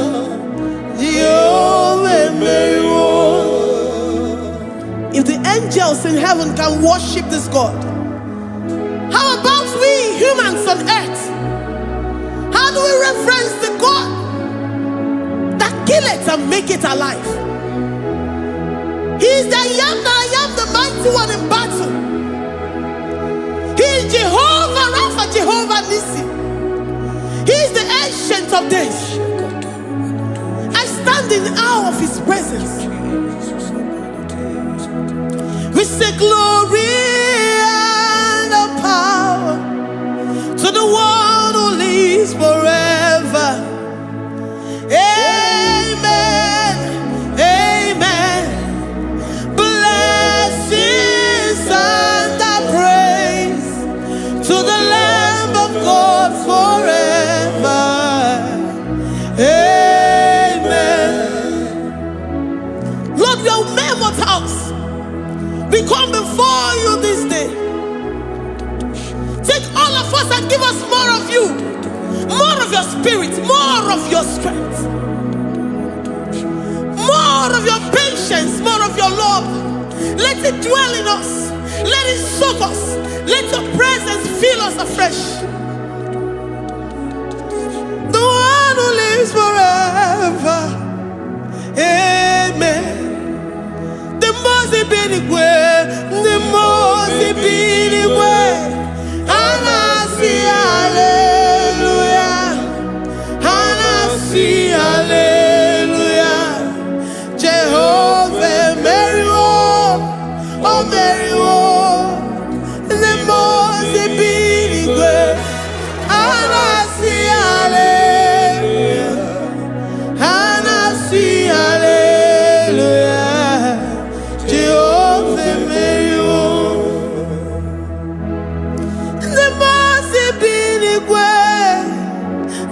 Jehovah meriwo. If the angels in heaven can worship this God, how about we humans on earth? How do we reference the God that killeth and make it alive? He is the I am, the mighty one in battle. He is Jehovah Rapha, Jehovah Nissi. He is the ancient of days. I stand in awe of his presence. We say glory and the power to the one who lives forever. Amen, amen. Blessings and the praise to the Lamb of God forever. Amen. Lord, your mammoth house, we come before you this day. Take all of us and give us more of you, more of your spirit, more of your strength, more of your patience, more of your love. Let it dwell in us. Let it soak us. Let your presence fill us afresh. The one who lives forever.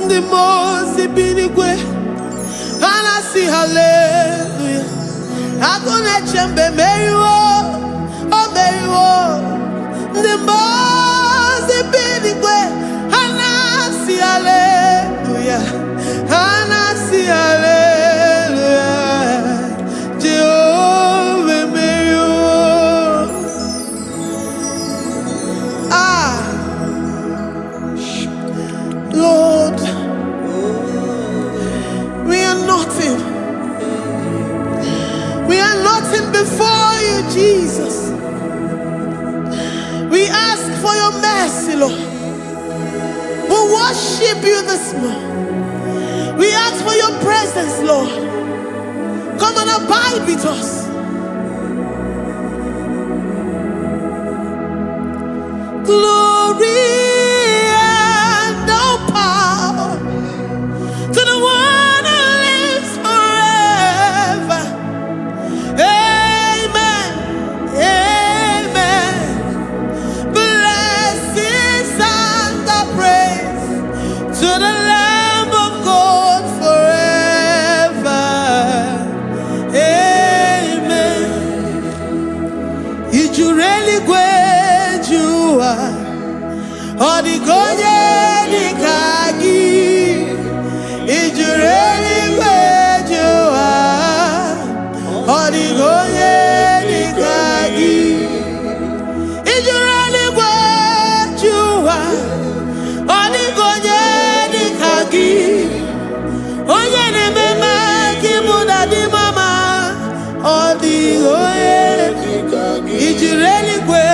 the most binigwe. And I see hallelujah. I gonna chamber Mary, oh Mary, the most binigwe. And I see hallelujah. And I see hallelujah. Jehovah Mary, Lord, we are nothing. We are nothing before you, Jesus. We ask for your mercy, Lord. We worship you this morning. We ask for your presence, Lord. Come and abide with us. Glory and no power to the one who lives forever. Amen. Amen. Blessings and the praise to the Lamb of God forever. Amen. Did you really go? Odigonye dikagi, ijureli kwejuwa. Odigonye dikagi, ijureli kwejuwa. Odigonye dikagi, onye nemema kimuda di mama. Odigonye dikagi, ijureli kwejuwa.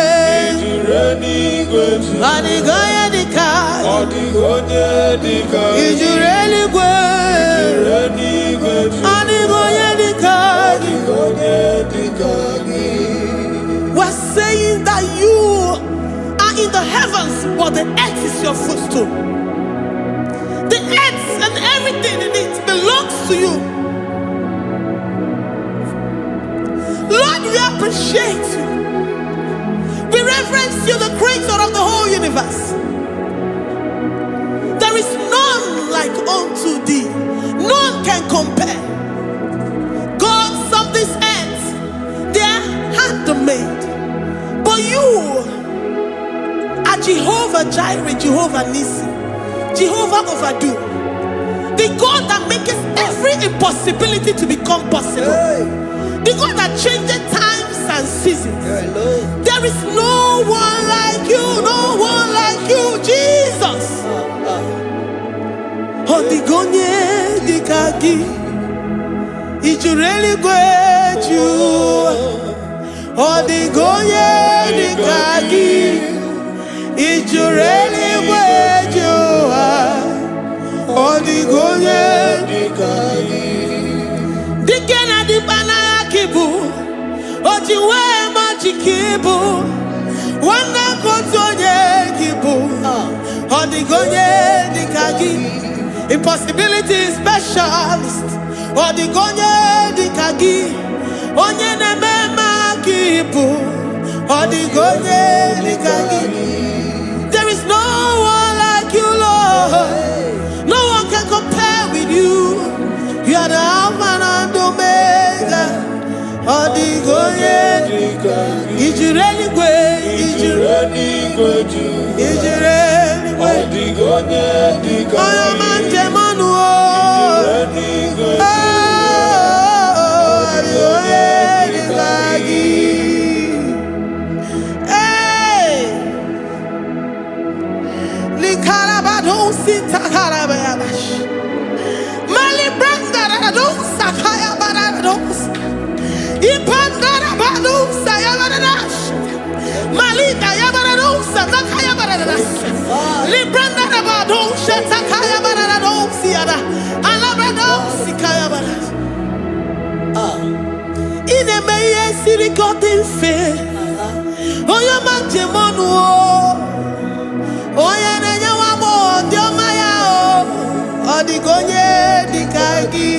Odigonye dikagi, odigonye dikagi, ijureli kwejuwa. Odigonye dikagi, odigonye dikagi. We're saying that you are in the heavens, but the earth is your footstool. The earth and everything in it belongs to you. Lord, we appreciate you. We reverence you, the creator of the whole universe. There is none like unto thee. None can compare. Gods of this earth, they are handmade. But you are Jehovah Jireh, Jehovah Nissi, Jehovah Overdo. The God that makes every impossibility to become possible. The God that changes times and seasons. There is no one like you, no one like you, Jesus. Odigonye dikagi, ijureli kweju. Odigonye dikagi, ijureli kweju. Odigonye dikagi. Dikena dibana kibu, ojiwe majikibu. Wana kotonye kibu, odigonye dikagi. Impossibility specialist, odigonye dikagi. Onye nemema kibu, odigonye dikagi. There is no one like you, Lord. No one can compare with you. You are the Alpha and Omega. Odigonye dikagi. Ijureli kwe, ijureli kwe, ijureli kwe. Odigonye dikagi. Oyo manje manu o. Ijureli kwe. Odigonye dikagi. Hey, likarabado sitakarabayabash. Mali branda radon sakaya barados. Ipandara bado sayabaradas. Malika yabarados sakaya baradas. Libranda bado shatakaya barados yada. Alabrados sikaya baradas. Ine meye sirikotin fe. Oyo manje monu o. Oya nenya wamo ndiomaya o. Odigonye dikagi.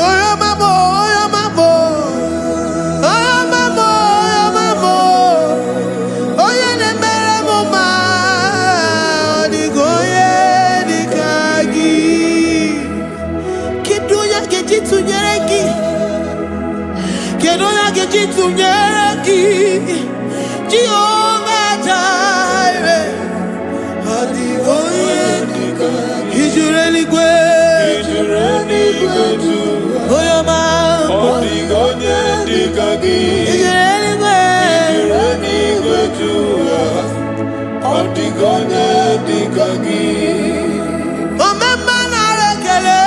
Oyo mamo, oyo mamo. Oyo mamo, oyo mamo. Oya nemere moma. Odigonye dikagi. Ojitunyeraki, Jehovah Jireh, Ijureli gwe, Oyoma, Ijureli gwe, Omema na rekele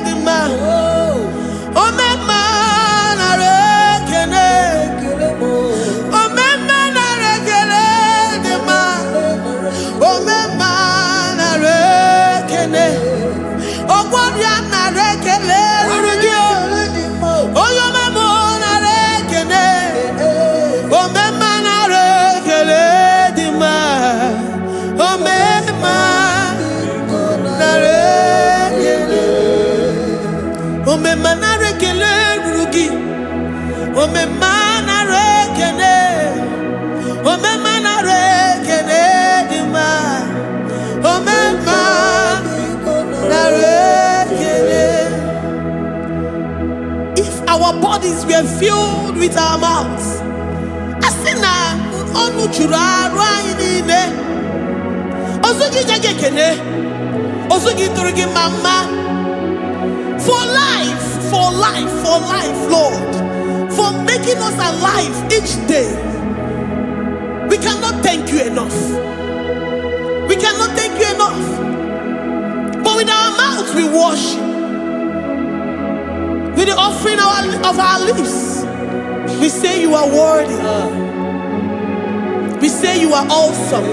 dima, Omema na rekele, Omema na rekele dima, Omema na rekele, Ogwaria na rekele rugio, Oyoma mo na rekele, Omema na rekele dima, Omema na rekele, Omema na rekele rugi, Omema na rekele, Omema na rekele dima, Omema na rekele. If our bodies were filled with our mouths, asina onu chura rainine, osugi jagekene, osugi turugi mama, for life, Lord, for making us alive each day. We cannot thank you enough. We cannot thank you enough. But with our mouths we worship. With the offering of our lips, we say you are worthy. We say you are awesome.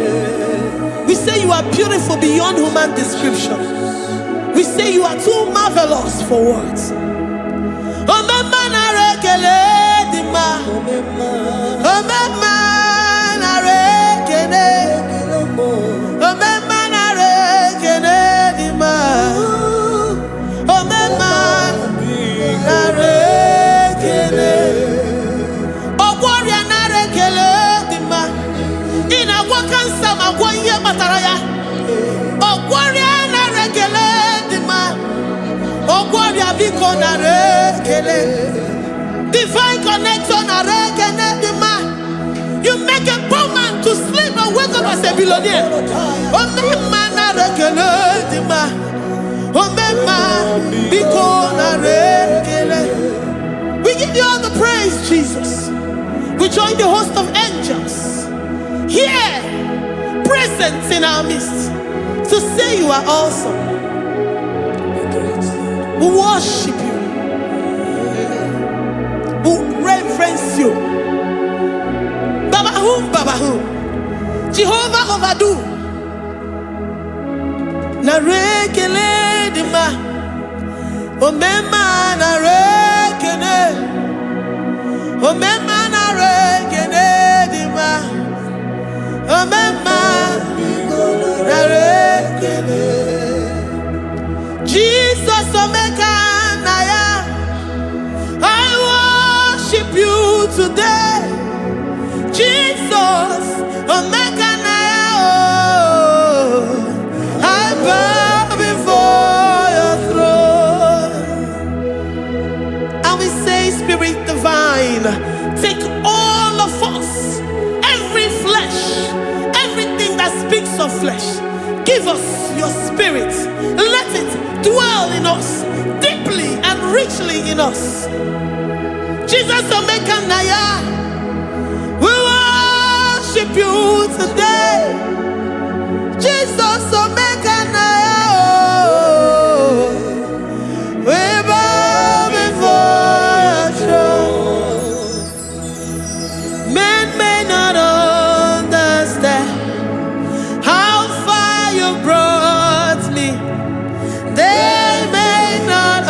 We say you are beautiful beyond human description. We say you are too marvelous for words. Omema na rekele dima, Omema na rekele, Omema na rekele dima, Omema na rekele, Ogwaria na rekele dima, ina wakansa magwanye bataraya, Ogwaria na rekele dima, Ogwaria biko na rekele, divine connection na rekele dima. You make a poor man to sleep and wake up as a billionaire. Omema na rekele dima, Omema biko na rekele. We give you all the praise, Jesus. We join the host of angels here, present in our midst, to say you are awesome. We worship you. We reverence you. Babahum, Jehovah overdo. Na rekele dima, Omema na rekele, Omema na rekele dima, Omema na rekele. Jesus Omeka naya, I worship you today. Jesus Omeka naya, oh, I bow before your throne. And we say, Spirit divine, take all of us, every flesh, everything that speaks of flesh. Give us your spirit. Let it dwell in us, deeply and richly in us. Jesus Omeka naya, we worship you today. Jesus Omeka naya, oh, we bow before your throne. Men may not understand how far you brought me. They may not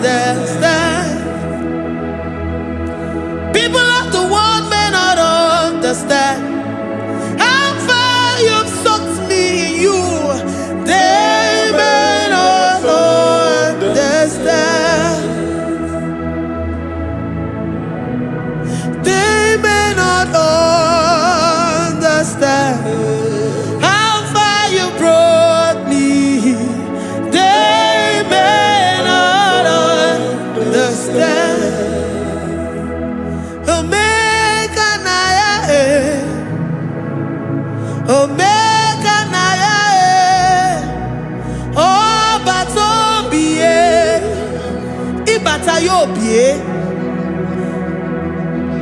understand. People of the world may not understand how far you've sucked me in you.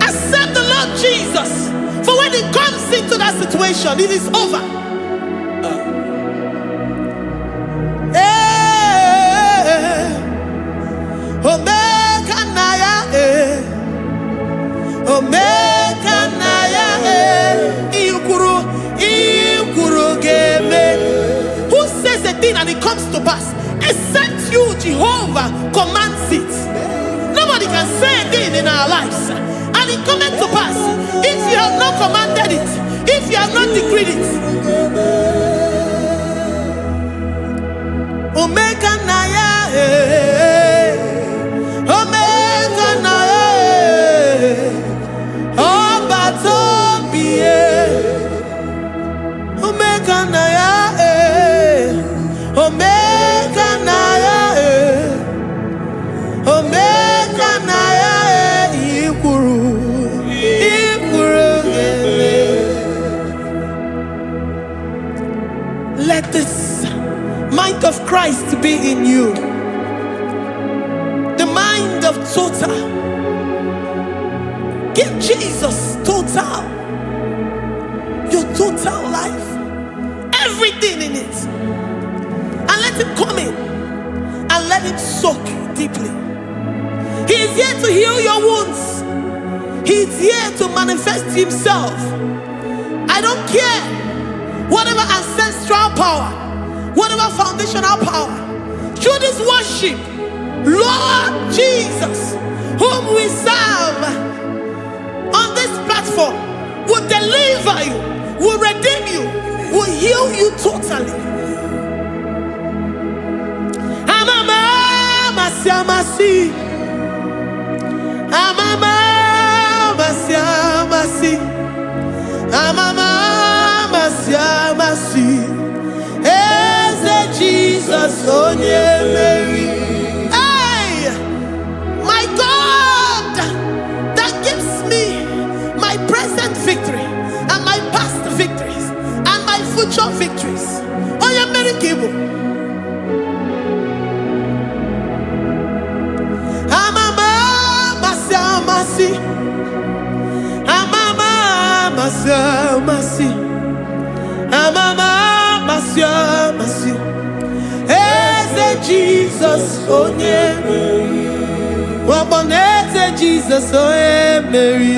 Accept the Lord Jesus. For when He comes into that situation, it is over. Who says a thing and it comes to pass? Except you, Jehovah, commands it. Nobody can say a thing in our lives and it comes to pass if you have not commanded it, if you have not decreed it. Omega Naya, Omega Naya, Obatobie, Omega Naya, Omega Naya, Omega Naya, Ikuru, let this mind of Christ be in you. The mind of total. Give Jesus total. Your total life. Everything in it. And let Him come in. And let Him soak deeply. He is here to heal your wounds. He is here to manifest Himself. I don't care. Whatever ancestral power, whatever foundational power, through this worship, Lord Jesus, whom we serve on this platform, will deliver you, will redeem you, will heal you totally. Amama masiamasi, amama masiamasi, amama masiamasi. Jesus, oh Mary. Hey, my God, that gives me my present victory and my past victories and my future victories. Oh, yeah, Mary Kibo. Amama masiamasi, amama masiamasi, amama masiamasi. Jesus, oh Mary. Waboneze Jesus, oh Mary.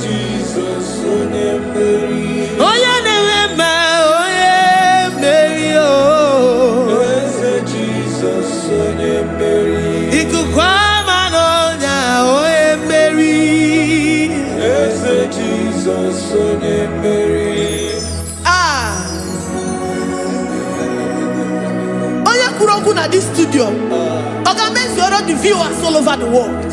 Jesus, oh Mary. Oh yeah, Mary, oh. Jesus, oh Mary. Ikukwama nonya, oh Mary. Jesus, oh Mary. At this studio, organize the viewers all over the world.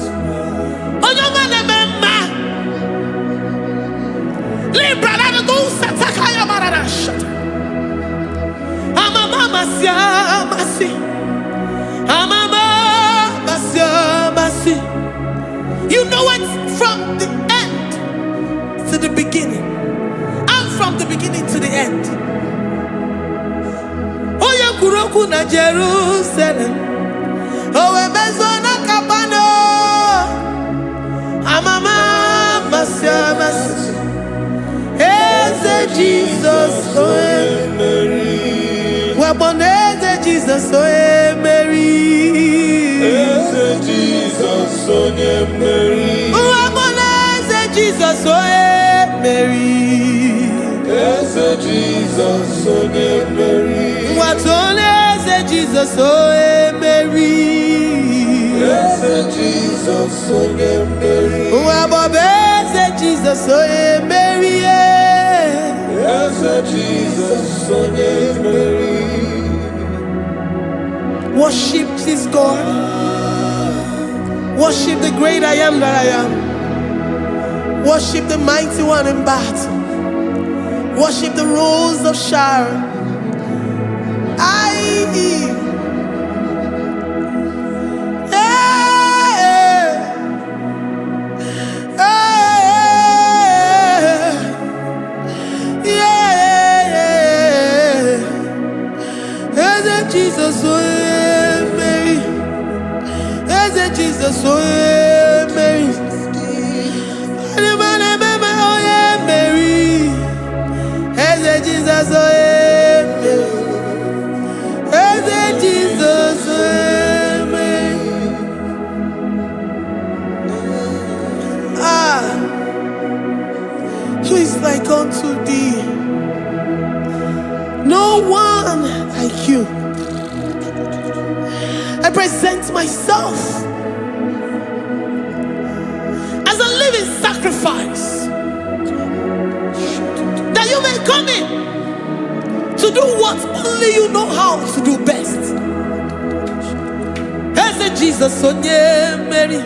You know it from the end to the beginning, and from the beginning to the end. Kuroku na Jerusalem, owe bezona kapano, amama masiamas, eze Jesus, oe Mary, waboneze Jesus, oe Mary, eze Jesus, oe Mary, waboneze Jesus, oe Mary, eze Jesus, oe Mary. Jesus, oh Mary. Yes, Jesus, oh Mary. Jesus, oh Mary. Yes, Jesus, oh Mary. Worship this God. Worship the great I am that I am. Worship the mighty one in battle. Worship the rose of Sharon. Jesus, oh Mary. Jesus, oh yeah, Mary. Oh yeah, Mary. Hey, Jesus, oh yeah, Mary. Hey, Jesus, oh yeah, Mary. Who is like unto thee? No one like you. I present myself as a living sacrifice, that you may come in to do what only you know how to do best. Hey, Jesus, oh yeah, Mary.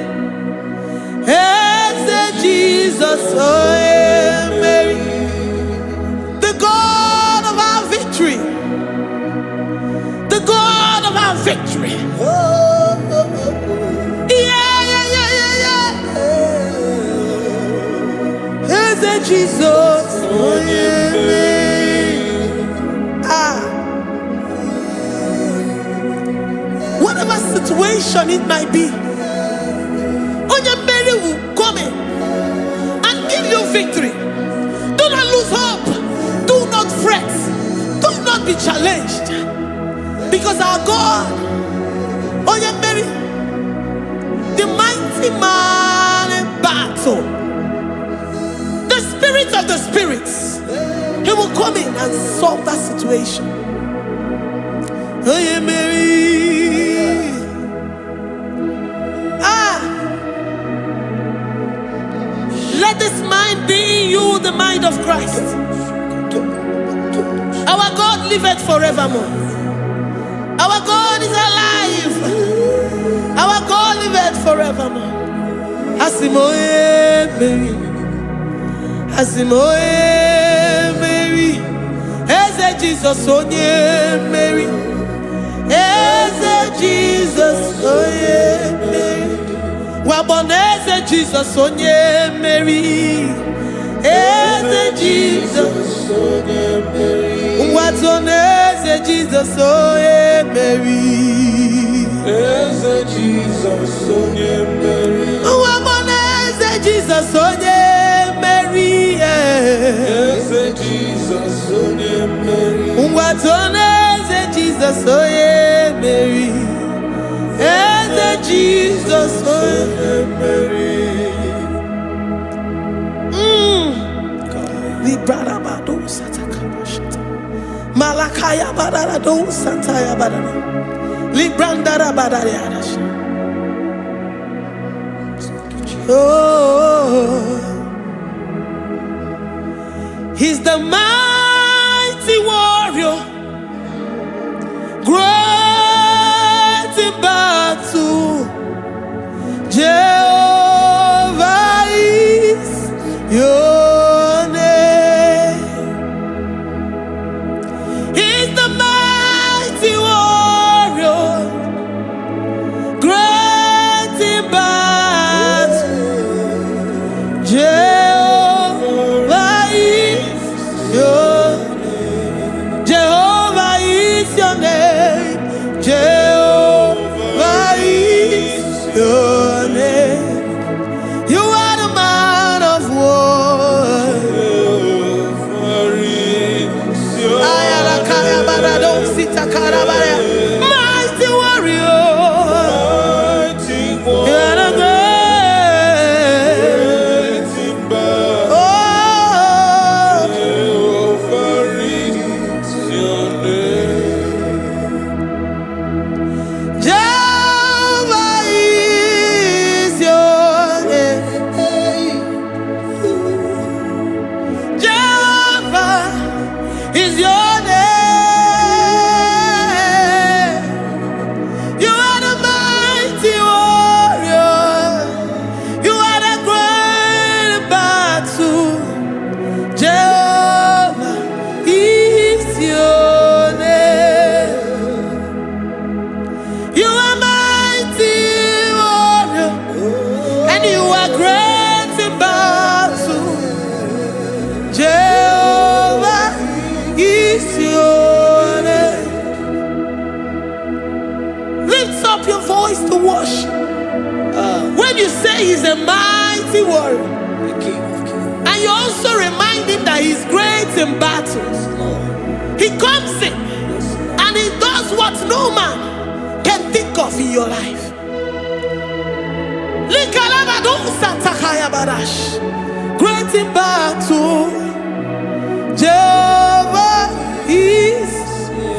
Hey, Jesus, oh yeah, Mary. The God of our victory. The God of our victory. Hey, Jesus, oh yeah, Mary. Whatever situation it might be, Mary will come in and give you victory. Do not lose hope. Do not fret. Do not be challenged. Because our God, Mary, the mighty man in battle, the spirit of the spirits, he will come in and solve that situation. Mary. Let this mind be in you, the mind of Christ. Our God liveth forevermore. Our God is alive. Our God liveth forevermore. Asimoye Mary. Asimoye Mary. Eze Jesus onye Mary. Eze Jesus onye Mary. Waboneze Jesus onye Mary. Eze Jesus onye Mary. Watoneze Jesus onye Mary. Eze Jesus onye Mary. Waboneze Jesus onye Mary. Eze Jesus onye Mary. Watoneze Jesus onye Mary. Eze Jesus onye Mary. Librada bado satakabashita. Malakaya badara do santaya badara. Librandara badara yadash. Oh, he's the mighty warrior, great in battle. Jehovah is your name. He's the mighty warrior, great in battle. Jehovah is your name. Jehovah is your name. Jehovah is your name. You are the man of war. Mighty warrior. You are the great. Oh, Jehovah is your name. Jehovah is your name. a mighty warrior. And you also remind him that he's great in battles. He comes in and he does what no man can think of in your life. Great in battle, Jehovah is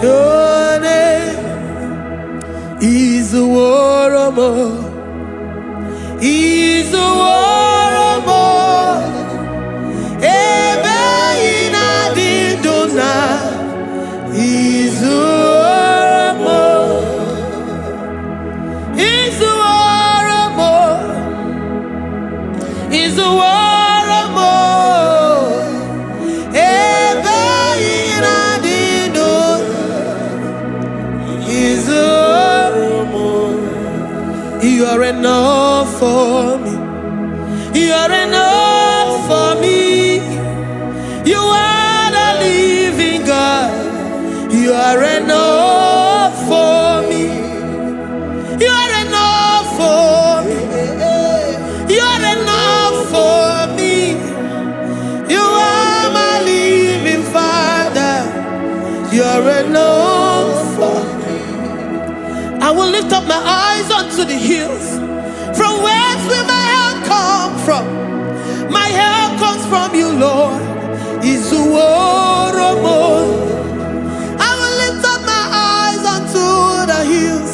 your name. He's a warrior. He's a warrior. Ebe ina didona. He's a warrior. He's a warrior. He's a warrior. Ebe ina didona. He's a warrior. You are enough for me. You are enough for me. You are the living God. You are enough for me. You are enough for me. You are enough for me. You are my living Father. You are enough for me. I will lift up my eyes unto the hills. From whence will my help come from? My help comes from you, Lord. Is the word of God. I will lift up my eyes unto the hills.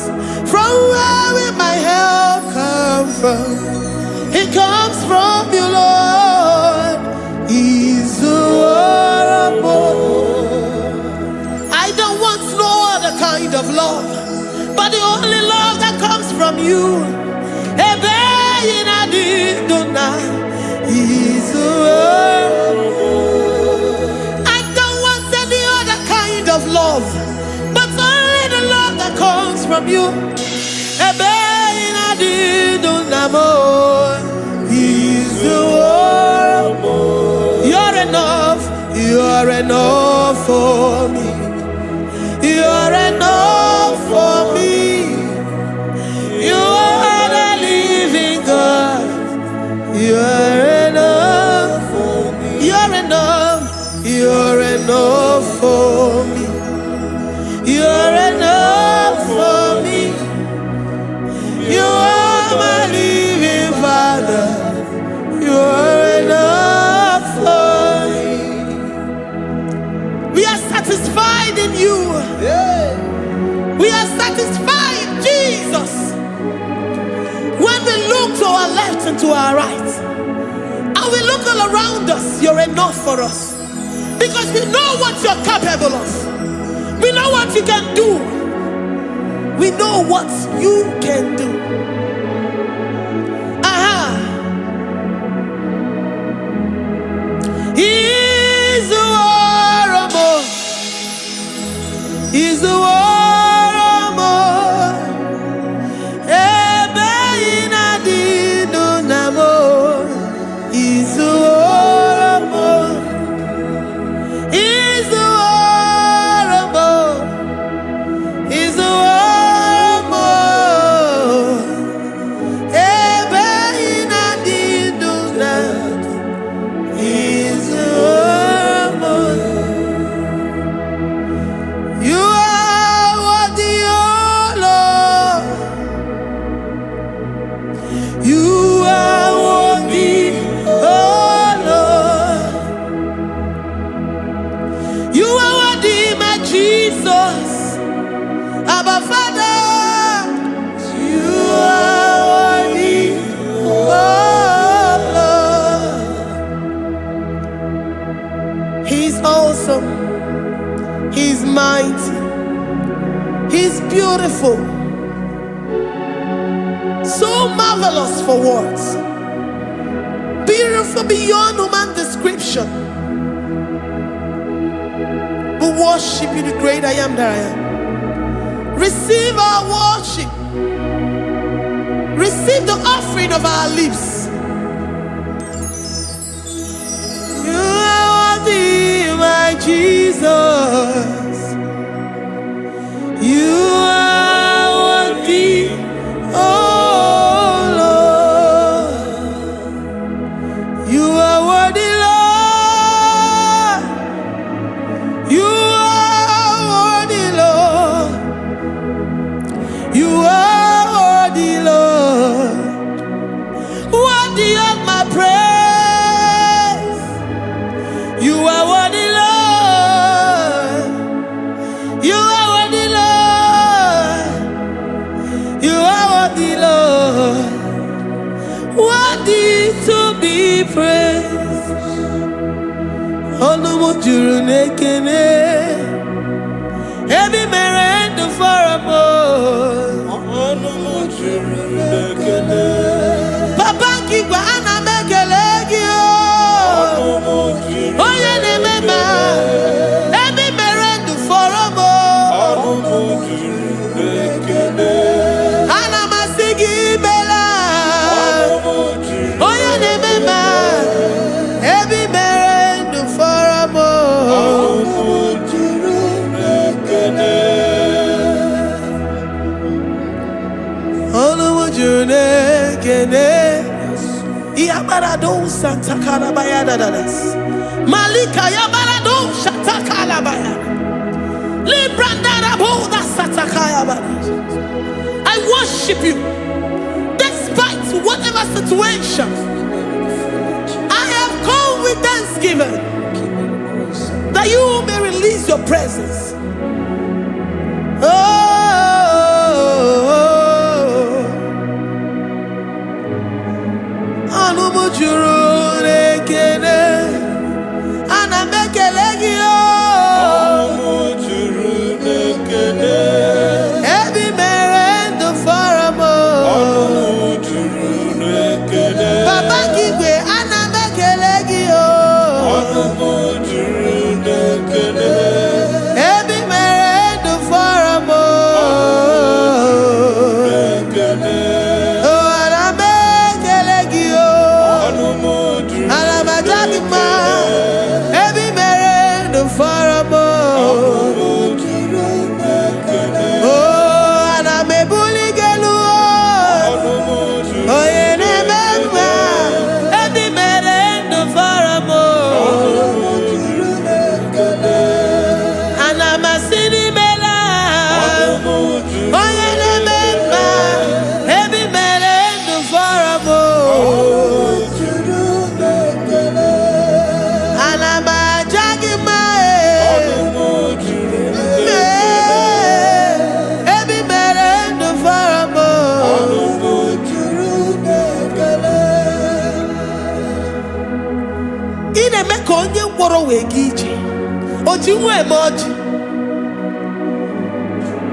From where will my help come from? It comes from you, Lord. Is the word of God. I don't want no other kind of love, but the only love that comes from you. I don't want any other kind of love, but only the love that comes from you. You're enough. You're enough for me. You're enough for me. You are the living God. You're enough for me. You're enough. You're enough for me. You're enough for me. You are my living Father. You're enough for me. We are satisfied in you. We are satisfied, Jesus. When we look to our left and to our right, and we look all around us, you're enough for us. Because we know what you're capable of. We know what you can do. We know what you can do. He's the warrior. He's the warrior. He's mighty. He's beautiful. So marvelous for words. Beautiful beyond human description. We worship you, the great I am that I am. Receive our worship. Receive the offering of our lips. You are worthy, my Jesus. You are worthy, oh Lord. You are worthy, Lord. You are worthy, Lord. Worthy to be praised. Onu mujuru nekene. Every merend for a more. Onu mujuru nekene. Papa kiwa ana mekelegi o. Onu mujuru. Oye ne mema. Every merend for a more. Onu mujuru nekene. Ana masigi bela. Onu mujuru. Oye ne mema. Every merend for a more. Onu mujuru nekene. Onu mujuru nekene. Yabarado Santa Calabaya dadas. Malika Yabarado Shata Calabaya. Libranda Raboda Satakaya. I worship you despite whatever situation. I have come with thanksgiving that you may release your presence.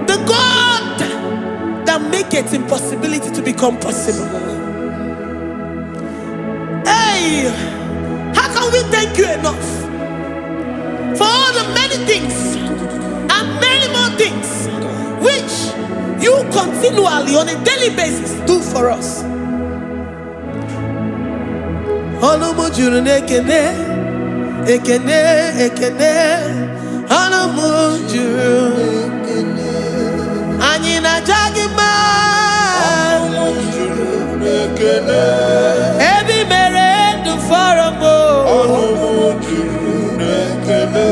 The God that maketh impossibility to become possible. Hey, how can we thank you enough for all the many things and many more things which you continually on a daily basis do for us? Ekene, ekene, anamujuru. Anyina jagima. Anamujuru ekene. Ebi mere du faramo. Anamujuru ekene.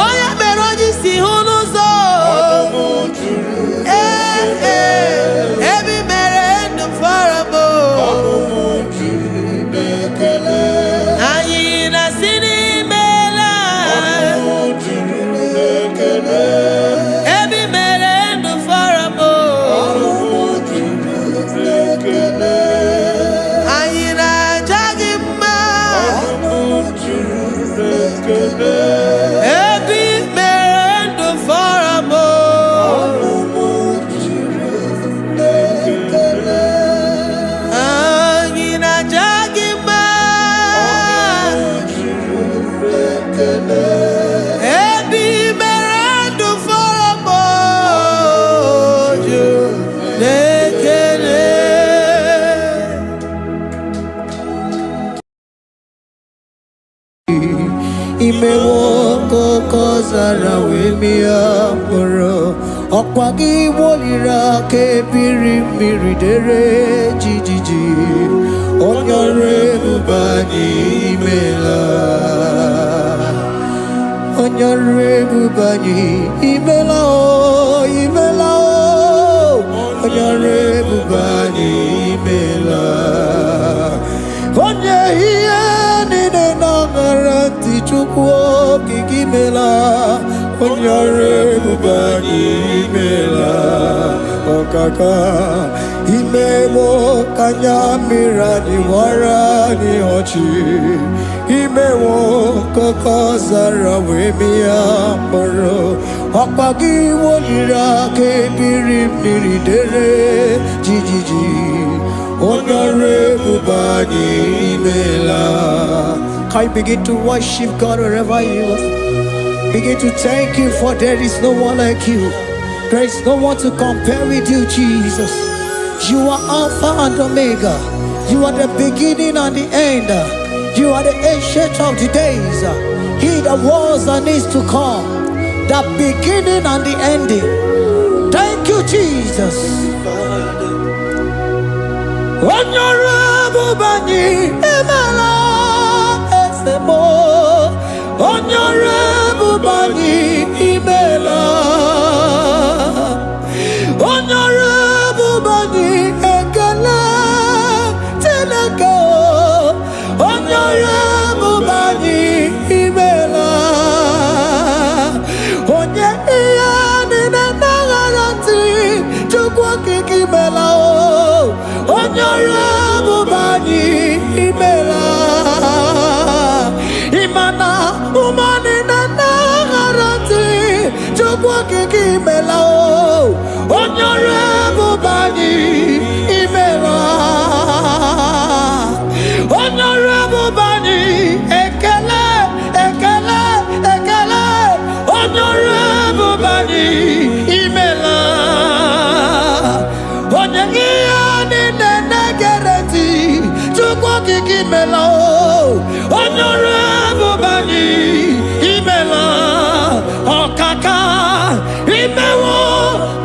Oya meroji si hunuzo. Anamujuru ekene. Ebi mere du faramo. Anamujuru ekene. Anyina sini. Imewoko kozara wemia moro Okwagi wolira ke birimiri dere jijiji Onyore bubani imela Onyore bubani imela o imela o Onyore bubani imela Onye hiye nine nangara Chukwu okike imela Onyore bubani okaka imewo kanya mirani warani ochi imewo koko zara wemia moro okpagi wolira kebiri miri dere jijiji onore bubani imela. Can you begin to worship God wherever you are? Begin to thank Him, for there is no one like you. There is no one to compare with you, Jesus. You are Alpha and Omega. You are the beginning and the end. You are the ancient of the days. He that was and is to come. The beginning and the ending. Thank you, Jesus. Honorable Bani Emala. Honorable Bani Imela, Honorable Bani Ekala Teleko, Honorable Bani Imela, Onye Iyani Nangarati Chukwaki Kimela, Honorable Bani Imela. Imana umani na nagarati chukwa kiki melao Honorable Bani Imela Honorable Bani Ekele Ekele Ekele Honorable Bani Imela Onyegiyani na nagarati chukwa kiki melao Honorable Bani Imela Okaka Imewo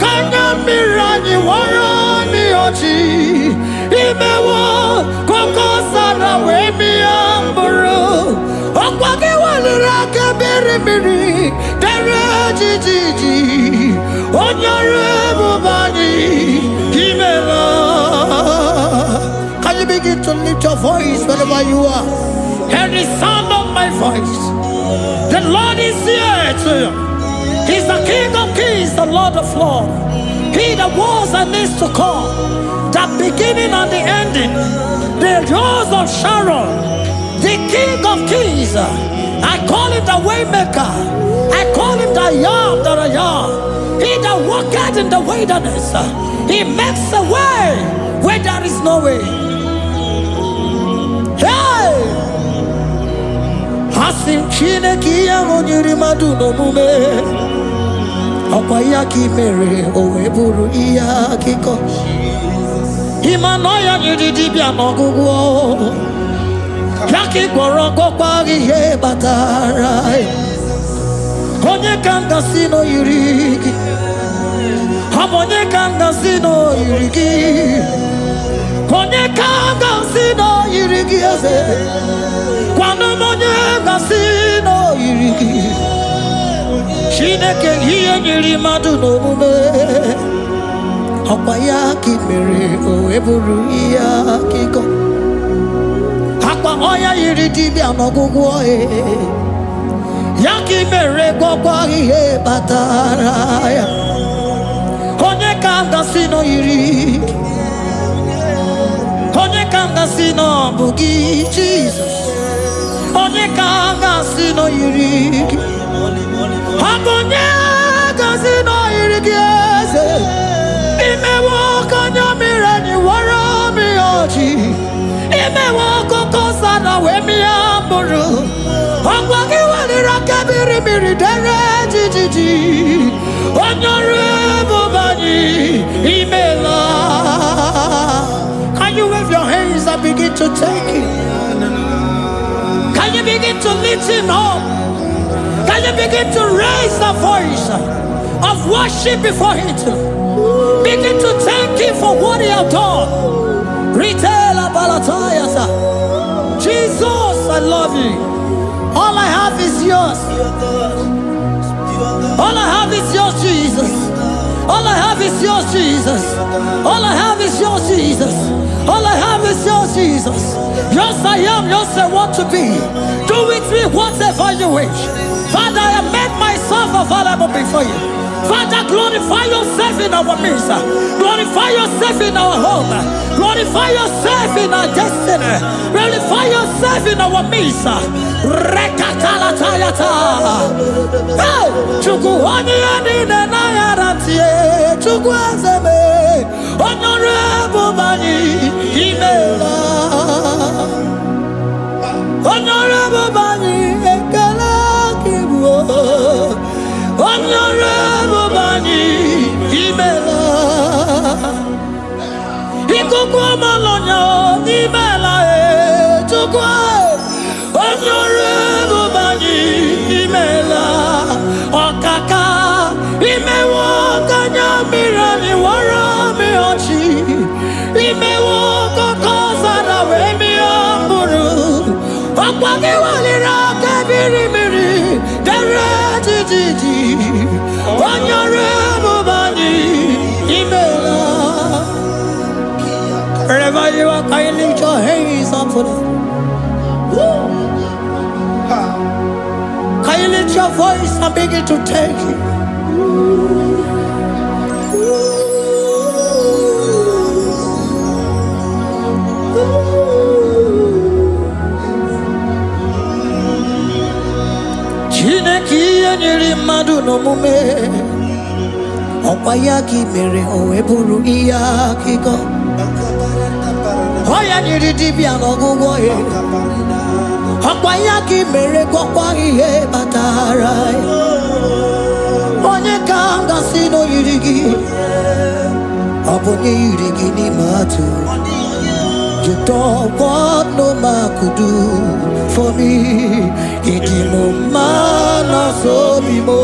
Kanya Mirani Warani Ochi Imewo Koko Sara Wemi Amburu Okwake Walira Kabiri Miri Dere Jijiji Honorable Bani Imela. Can you begin to lift your voice wherever you are? Hear the sound of my voice. The Lord is here to you. He's the King of Kings, the Lord of Lords. He that was and is to come, the beginning and the ending, the Rose of Sharon, the King of Kings. I call him the Waymaker. I call him the Yam that I am. He that walketh in the wilderness, he makes a way where there is no way. Hey! Asim Chineke ya onyiri madu no mume Akwa ya ki mere owe buru iya kiko Imano ya nyiri dibia n'ọgwụgwọ Ya ki gwọrọ gwọkwa ihe batara Onye ka ngasi no yiri gị Onye ka ngasi no yiri gị Onye ka ngasi no yiri gị eze Kwano monye ngasi no yiri gị Chineke ihe nyiri mmadụ n'omume Ọkwa ya ka i mere o eburu ihe akịkọ Akwa ọya yiri dibịa n'ọgwụgwọ Ya ka i mere gwọkwa ihe batara ya Onye ka ngasi no yiri gị Onye ka ngasi no bụ gị Jesus Onye ka ngasi no yiri gị Onye ngasi no yiri gị eze Imewo kanya mirani wara mi ochi Imewo koko sana we mi amburu Ogwa ki walira kabiri miri dere jijiji Honorable Bani Imela. Can you wave your hands and begin to take it? Can you begin to lift him up? Can you begin to raise the voice of worship before him? Begin to thank him for what he has done. Retail Balatayasa. Jesus, I love you. All I have is yours. All I have is yours, Jesus. All I have is yours, Jesus. All I have is yours, Jesus. All I have is yours, Jesus. Yours I am, yours I want to be. Do with me whatever you wish. Father, I have made myself available before you. Father, glorify yourself in our midst. Glorify yourself in our home. Glorify yourself in our destiny. Glorify yourself in our midst. Rekatalatayata. Hey, Chukwani anine na yarantie. Chukwazeme. Honorable Bani Imela. Honorable Bani Ekala Kibuo. Honorable Bani Imela. Ikukwa Malonya Imela Chukwa. Honorable Bani Imela. Okaka Imewo Kanya Mirani Warami Ochi. Imewo Kokosara Wemi Amburu. Okwake Walira Kabiri Miri. Derejiji. Honorable Bani Imela. Wherever you are, can you lift your hands up for them? Can you lift your voice and begin to take it? Chineke nyere mmadụ n'omume ọkwa ya ka mere o wee bụrụ ihe akụkọ ọ ya nyere dibịa n'ọgwụgwọ ya ọkwa ya ka mere gwọkwa ihe batara onye ka m gasị n'oyiri gị ọ bụ onye yiri gị n'ime atụ. You don't want no man could do for me. Idimo mana so bimo.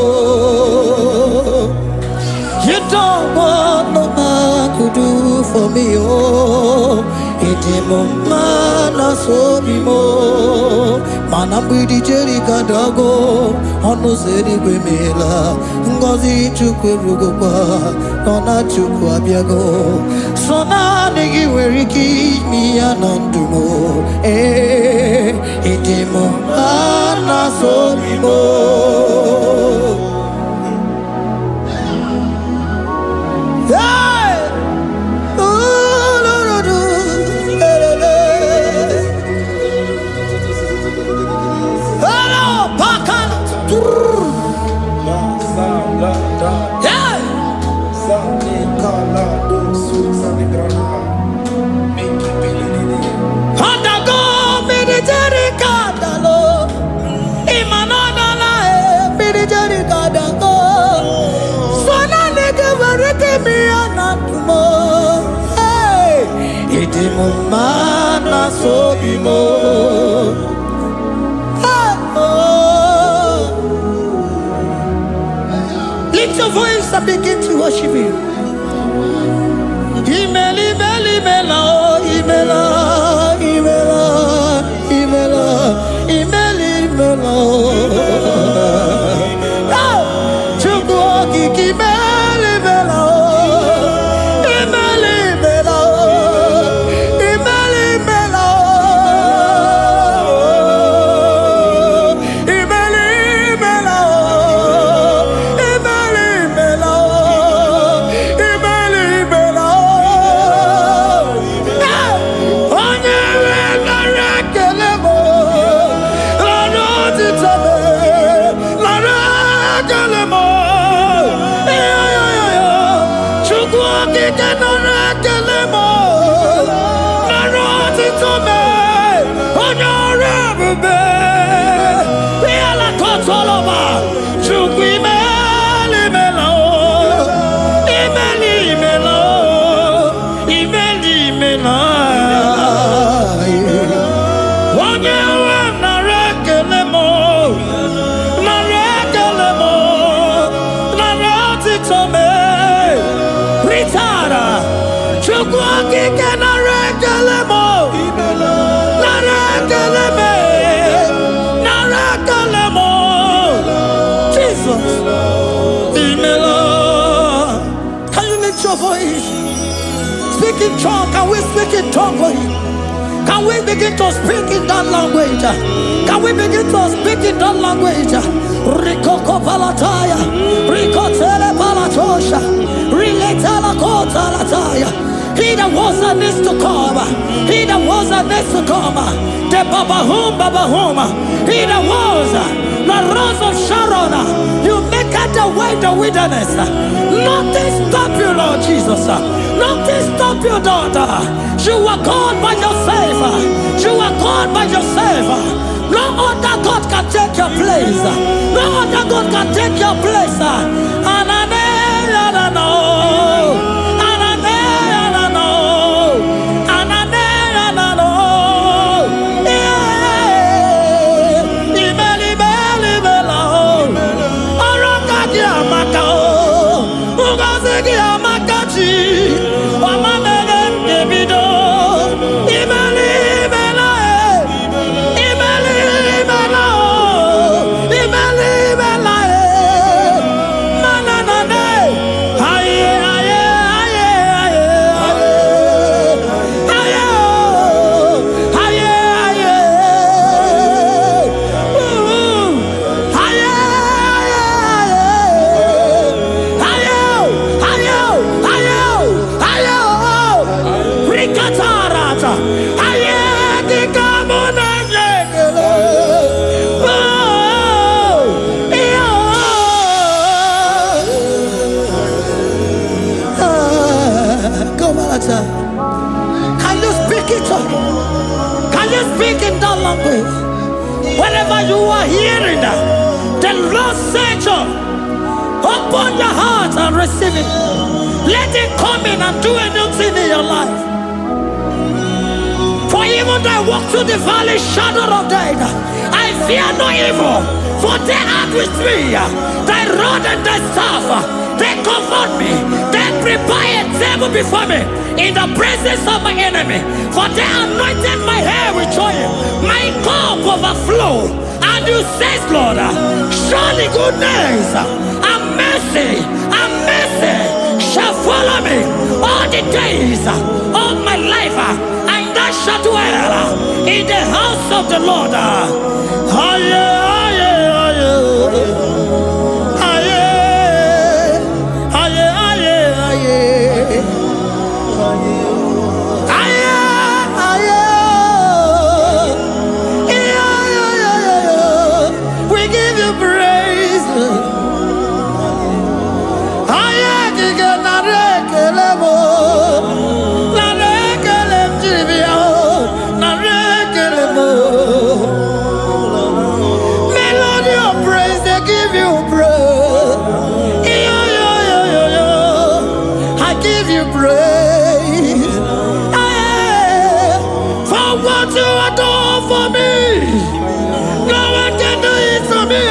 You don't want no man could do for me. Oh, idimo mana so bimo. Mana mbidi jeri kadago. Ono zeri gwemela. Ngozi chukwe rugokwa. Nona chukwa biago. Sona negi weriki mi anandumo. Idimo mana so bimo. Mana so bimo. Lift your voice and begin to worship Him. Imeli beli mela, imela, imela, imela, imeli mela. Chukwu kiki meli mela. Speak in tongue, can we speak in tongue for Him? Can we begin to speak in that language? Can we begin to speak in that language? Rikoko palataya, rikotele palatosha, riletala kota lataya. He that was and is to come. He that was and is to come. The Babahum. He that was the rose of Sharon. You make out the way in the wilderness. Nothing stop you, Lord Jesus. Nothing stop you, daughter. You are God by yourself. You are God by yourself. No other God can take your place. No other God can take your place. And I know. Can you speak it? Can you speak in that language? Whenever you are hearing that, the Lord said, open your heart and receive it. Let it come in and do a new thing in your life. For even though I walk through the valley shadow of death, I fear no evil. For they are with me. Thy rod and thy staff, they comfort me. They prepare a table before me in the presence of my enemy. For they anointed my hair with oil. My cup overflow. And you say, Lord, surely goodness and mercy shall follow me all the days of my life. And I shall dwell in the house of the Lord. We give you praise. Melody of praise, they give you praise. I give you praise. For what you have done for me, no one can do it for me.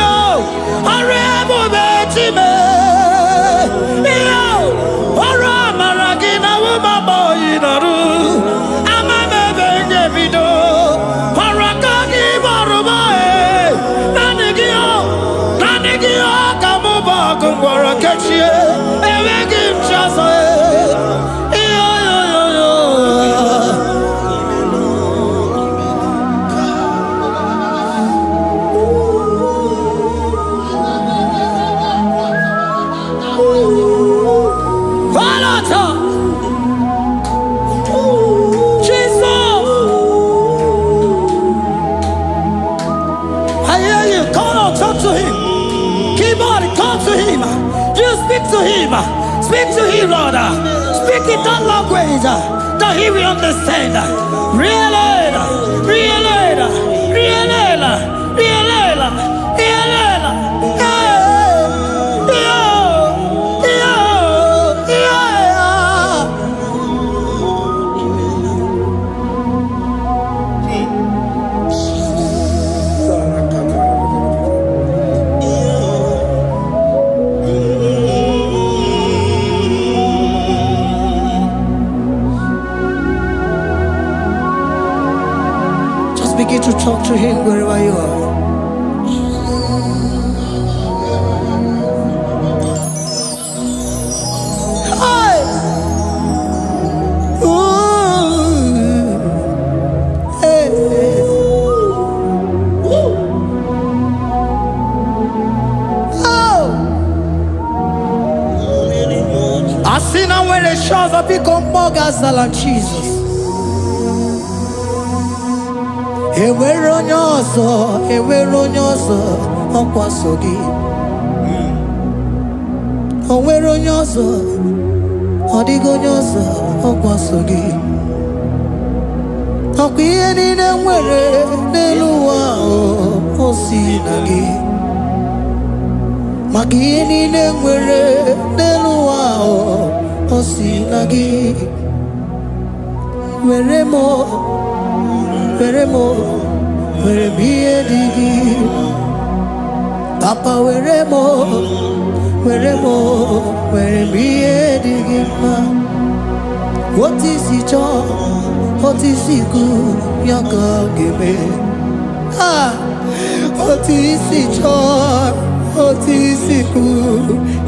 Speak to him, Lord. Speak in that language that he will understand. Begin to talk to him wherever you are. Asị na nwere shọzọ biko mmụọ ga-azala Jesus. Enwere onye ọzọ ọkwa so gị. O nwere onye ọzọ, ọ dịghị onye ọzọ ọkwa so gị. Ọkwa ihe niile nwere n'elu ụwa o si na gị. Maka ihe niile nwere n'elu ụwa o si na gị. Were m ihe dị gị. Papa were m ihe dị gị mma. Otu isi chọọ, otu isi kwu ya ka ga-eme. Otu isi chọọ, otu isi kwu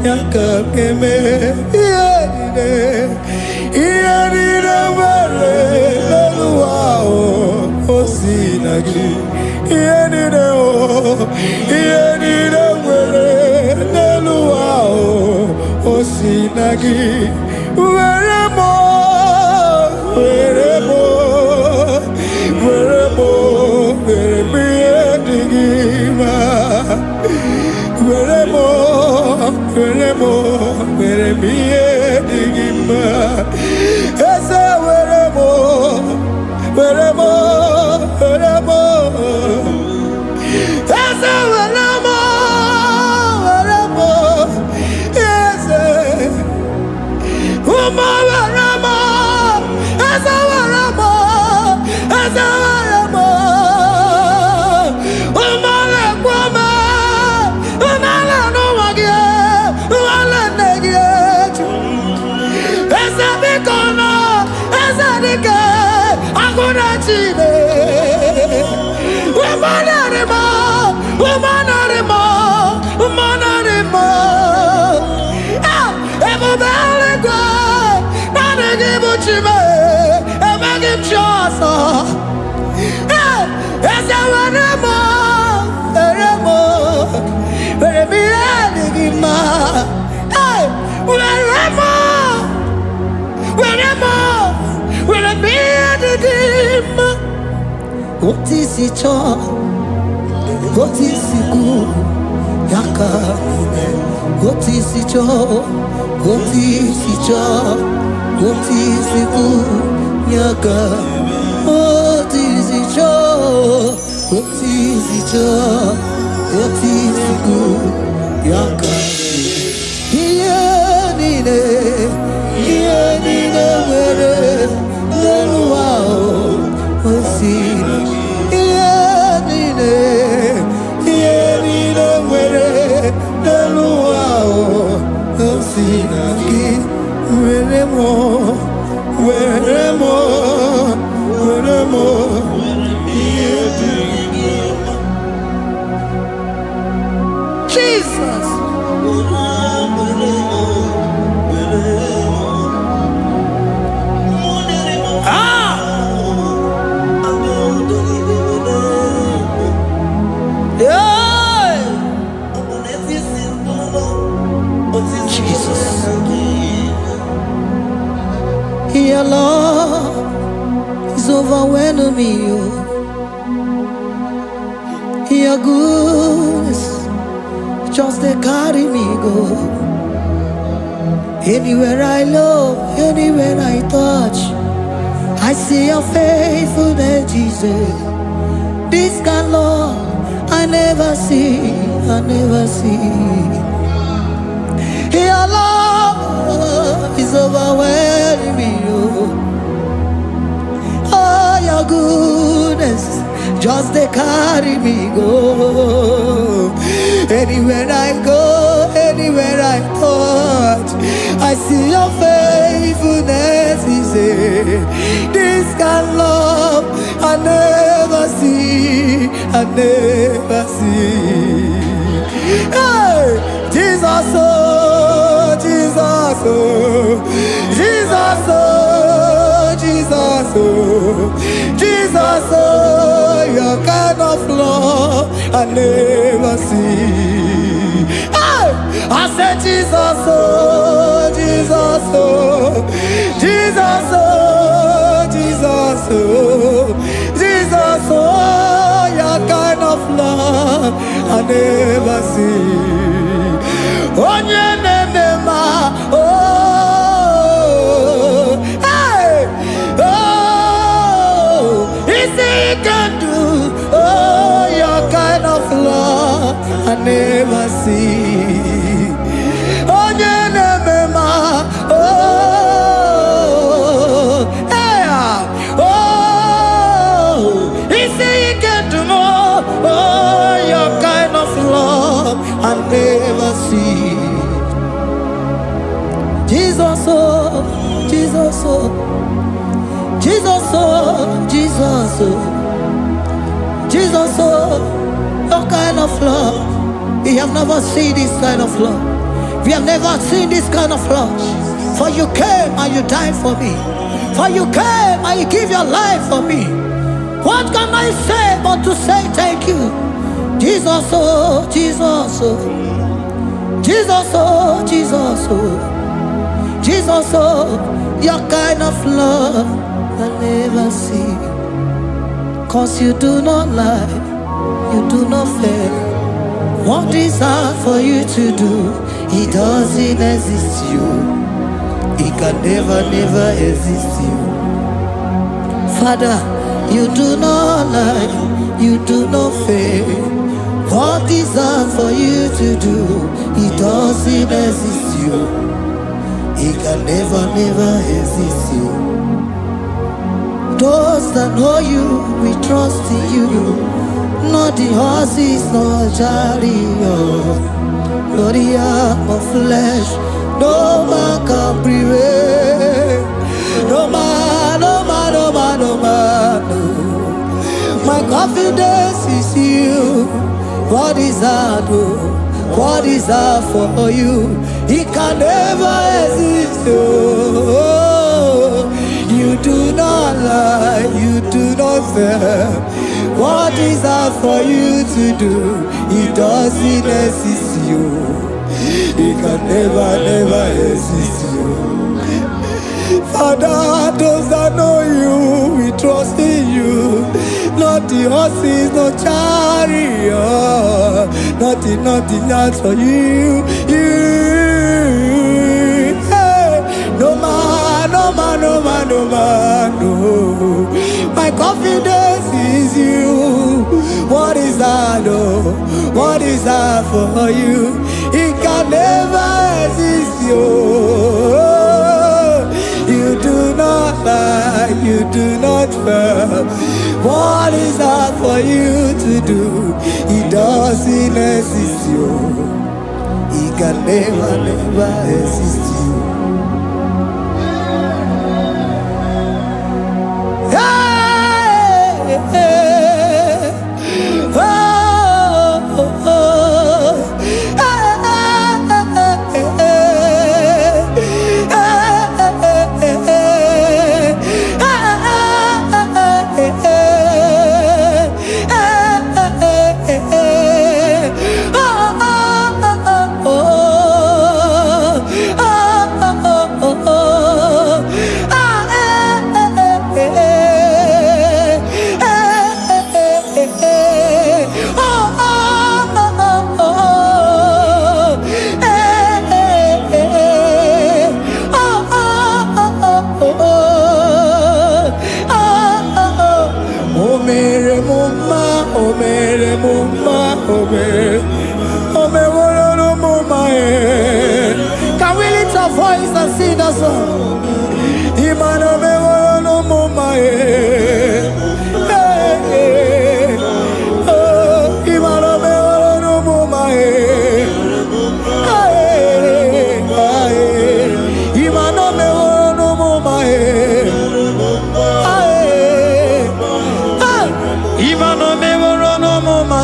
ya ka ga-eme. Ihe niile nwere n'elu ụwa o si na gị. Ihe niile nwere n'elu ụwa o si na gị. Were m ihe dị gị mma. Were m ihe dị gị mma. Eze were m Eze were m Eze ụmụ were m Eze were m ụmụ na-ekwe m ụmụala n'ụwa gị ụmụala nne gị eju. Eze biko nọ Eze dike agụ na Chine. Ebube eluigwe naanị gị bụ Chime, enweghị m chi ọzọ. Eze were m ihe dị gị mma. Were m ihe dị gị mma. Otu isi chọọ, otu isi kwu ya ka ga-eme. Otu isi chọọ, otu isi kwu ya ka. Otu isi chọọ, otu isi kwu ya ka. Ihe niile nwere n'elu ụwa o si na gị. Ihe niile nwere n'elu ụwa o si na gị. Were m ihe dị gị mma. Jesus. Your love is overwhelming me. Your goodness just they carry me go. Anywhere I look, anywhere I touch, I see your faithfulness, Jesus. This kind of love I never see. Your love is overwhelming me. Oh, your goodness just they carry me go. Anywhere I go, anywhere I touch, I see your faithfulness. This kind of love I never see. Hey, Jesus, oh, Jesus, oh, Jesus, oh, Jesus, oh, Jesus, oh, your kind of love I never see. Hey, I said Jesus, oh, Jesus, oh. never see. Onye nemema, oh, hey, oh, is he can do, oh, your kind of love I never see. Onye nemema, oh, hey, oh, is he can do more, oh, your kind of love I never see. Jesus, oh, Jesus, oh, Jesus, oh, Jesus, oh, Jesus, oh, your kind of love. We have never seen this kind of love. We have never seen this kind of love. For you came and you died for me. For you came and you give your life for me. What can I say but to say thank you? Jesus, oh, Jesus, oh, Jesus, oh, Jesus, oh, Jesus, oh, your kind of love I never see. 'Cause you do not lie, you do not fail. What is hard for you to do, it doesn't exist you. It can never, never exist you. Father, you do not lie, you do not fail. What is hard for you to do, it doesn't exist you. It can never, never exist you. Those that know you, we trust in you. Not the horses, nor chariot, nor the arm of flesh. No man can prevail. No man, no man, no man, no man, no. My confidence is you. What is hard, oh? What is hard for you? It can never exist, oh. You do not lie, you do not fail. What is hard for you to do? It doesn't exist you. It can never, never exist you. Father, those that know you, we trust in you. Not the horses, no chariot. Nothing, nothing else for you. You, hey, no man, no man, no man, no man, no. My confidence is you. What is that, oh? What is that for you? It can never exist you. You do not lie, you do not fail. What is that for you to do? It doesn't exist you. It can never, never exist you. Hey, hey, oh, oh, oh. Can we lift our voice and sing that song? Imano me no mama oh, imano me no mama imano me no mama imano me no mama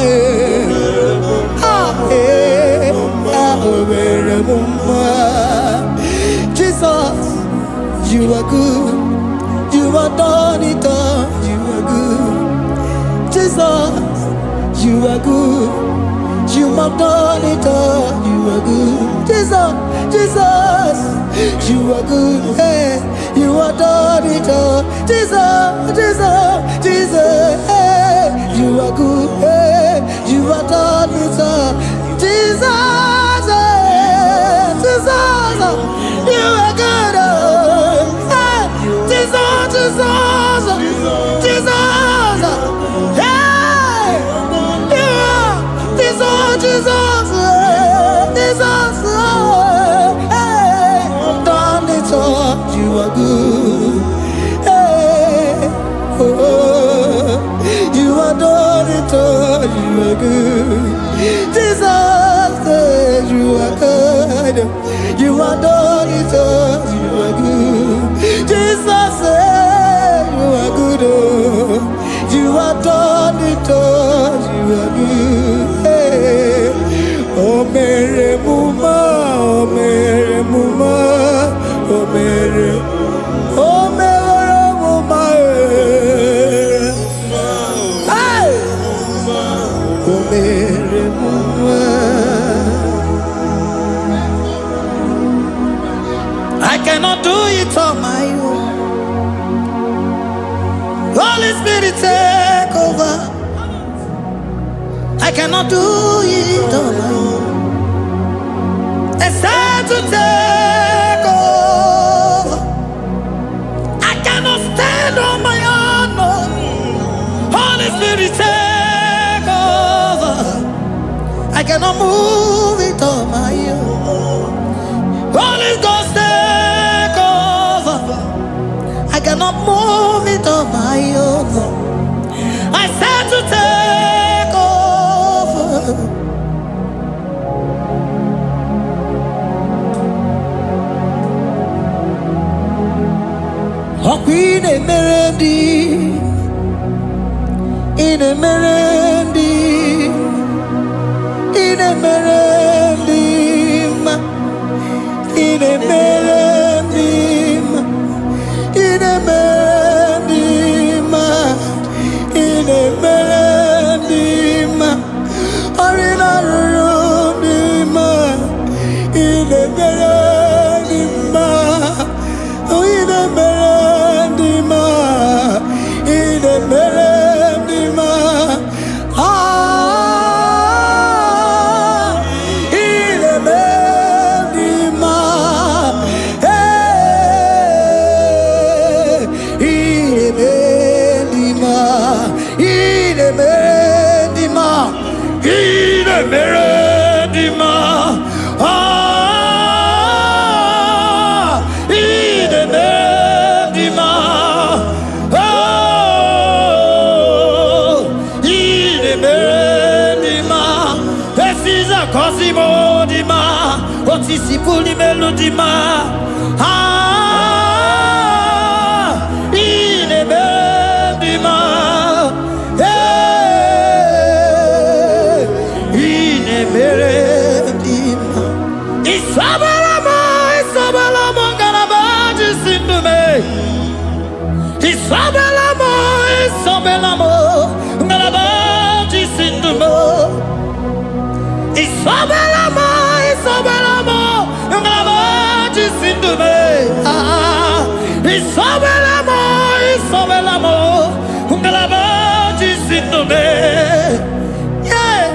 Jesus, you are good. You are done it all. You are good. Jesus, you are good. You have done it all. You are good. Jesus, Jesus, you are good. Hey, you are done it all. Jesus, Jesus, Jesus, hey, you are good. Hey, you are have done it all. Jesus, Jesus, you are good. Jesus, Jesus, Jesus, hey, you are Jesus, Jesus, Jesus, hey, done it all. You are good. Hey, oh, you are done it all. You are good. Jesus, you are good. You are done it all. You are good. Jesus, you are good. You are done it all. You are good. Hey. Oh, Mary Muma, oh, Mary Muma, oh, Mary, oh, Mary Muma, hey, oh, Mary Muma. I cannot do it on my own. Holy Spirit, take over. I cannot do it on my own. It's time to take over. I cannot stand on my own. No. Holy Spirit, take over. I cannot move it on my own. Holy Ghost, take over. I cannot move it on my own. I said to take over. Oh, Queen Emerendi, in Emerendi, in Emerendi, in Emerendi, in Emerendi, in Emerendi, Arina Rudima, in Emerendi, in Emerendi, in Emerendi, ah, in Emerendi, hey, in Emerendi, in Emerendi, in Emerendi, ah, in Emerendi, oh, in Emerendi, Precisa Cosimo Dima, Otisipuli Melodima, ah, in Emerendi, hey, in Emerendi, Isabalamo, Isabalamo, Galabaji Sindume, Isabalamo, Isabalamo, Galabaji Sindume, Isabalamo, Isabalamo, Galabaji Sindume, ah, Isabalamo, Isabalamo, Galabaji Sindume, yeah,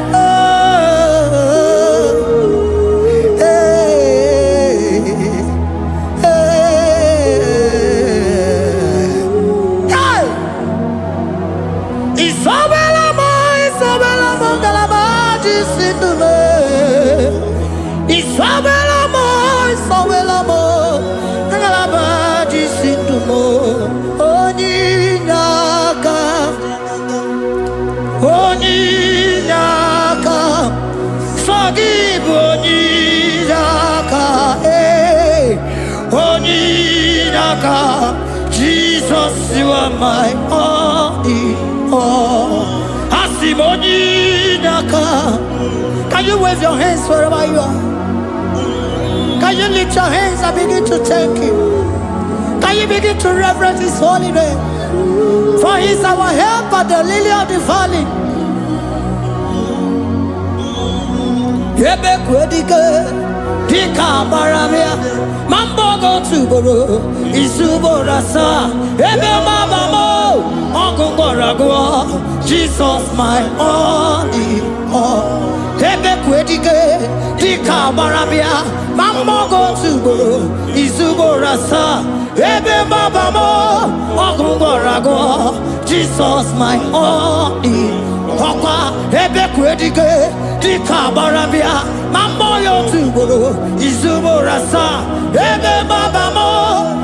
Isabelamo, Isabelamo, Galabaji Sindume. Isabelamo, Isabelamo, Galabaji Sindumo. Oninyaka, Oninyaka, Sagibu Oninyaka, eh, Oninyaka. Jesus, you are my only. Oh, Asimoni Naka. Can you wave your hands wherever you are? Can you lift your hands and begin to thank Him? Can you begin to reverence His holy name? For He is our help at the lily of the valley. Yebe kwedike, Dika Baramia, Mambogo Tuboro, Isuborasa, Ebe Mabamo, Uncle Boragua, Jesus, my only all. Ebe Quedike, Dika Baramia, Mambogo Tuboro, Isuborasa, Ebe Mabamo, Uncle Boragua, Jesus, my only Papa, Ebe Quedike, Dika Baramia, Mamboyo Tuboro, Izuborasa, Ebe Babamo,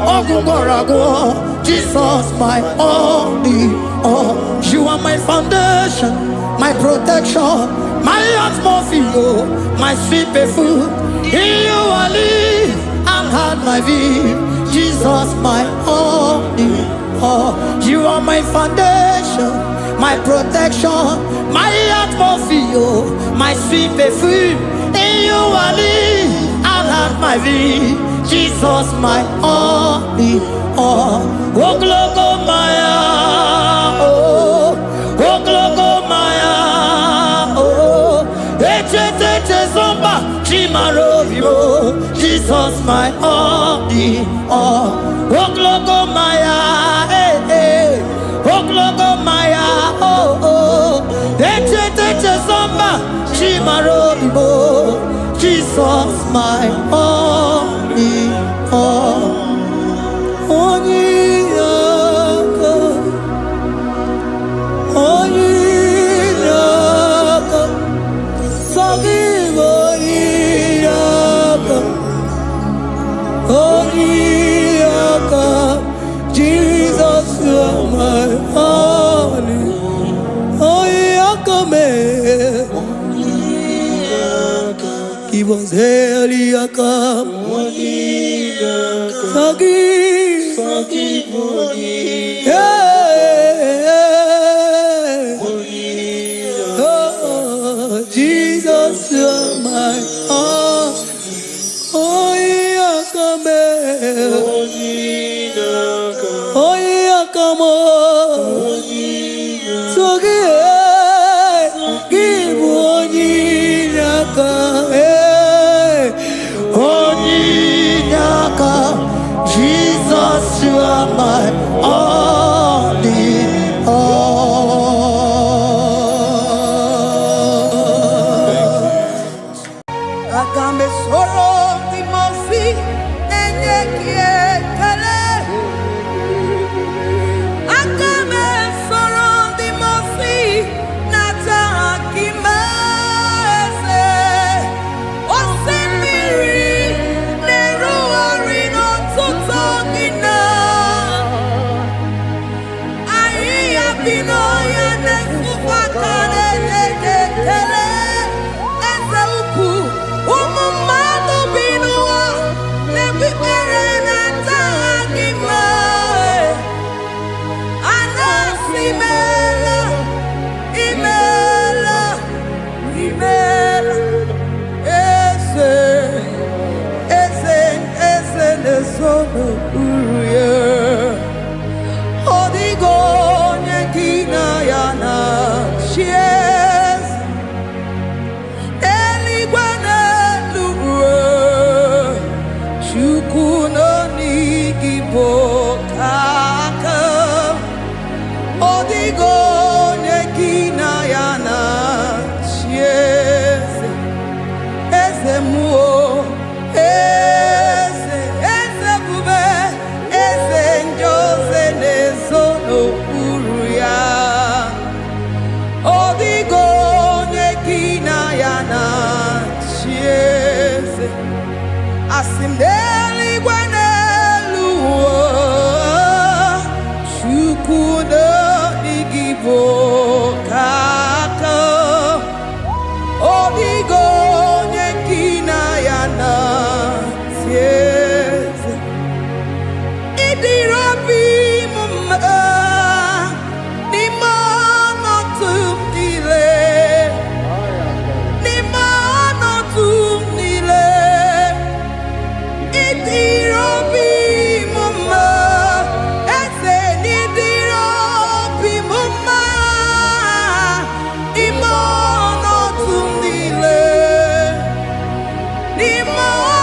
Ogugorago, Jesus, my only all. You are my foundation, my protection, my atmosphere, my sweet perfume. In you I live and had my view. Jesus, my only all. You are my foundation, my protection, my atmosphere, my sweet perfume. In you I live and have my vie. Jesus, my only all. Oh, glogo Maya, oh, glogo Maya, oh, ete zomba, chimaro vivo. Jesus, my only all. Oh, glogo Maya, oh, glogo Maya, oh, ete zomba, chimaro vivo. Jesus, my only all. Only God, only God, forgive only God, only God. Jesus, you are my only, only God. Give us Eliakam, forgive, oh, Jesus, you are my all. Oh, Eliakam, forgive, give Jesus, you are my only all. Agambe soro timosi enye kiekele. Agambe soro timosi nata kimese. Osemiri neruari no tutogina. Ayi abino ya nefufakane nekele. Eze uku umumado binua nebibere nata akima. Anasimela imela imela eze nesono uruye odigo nyekina yana shies eligwana luwe chukuno nigibo kaka odigo nyekina yana shies eze muo eze bube eze njoze nezono uru ya odigo nyekina yana chieze asimdeli gwaneluwo chukudo igibo kaka odigo nyekina yana tieze idirobi mumma ni mono tumile ni mono tumile idirobi mumma eze nidirobi mumma imono tumile ni mono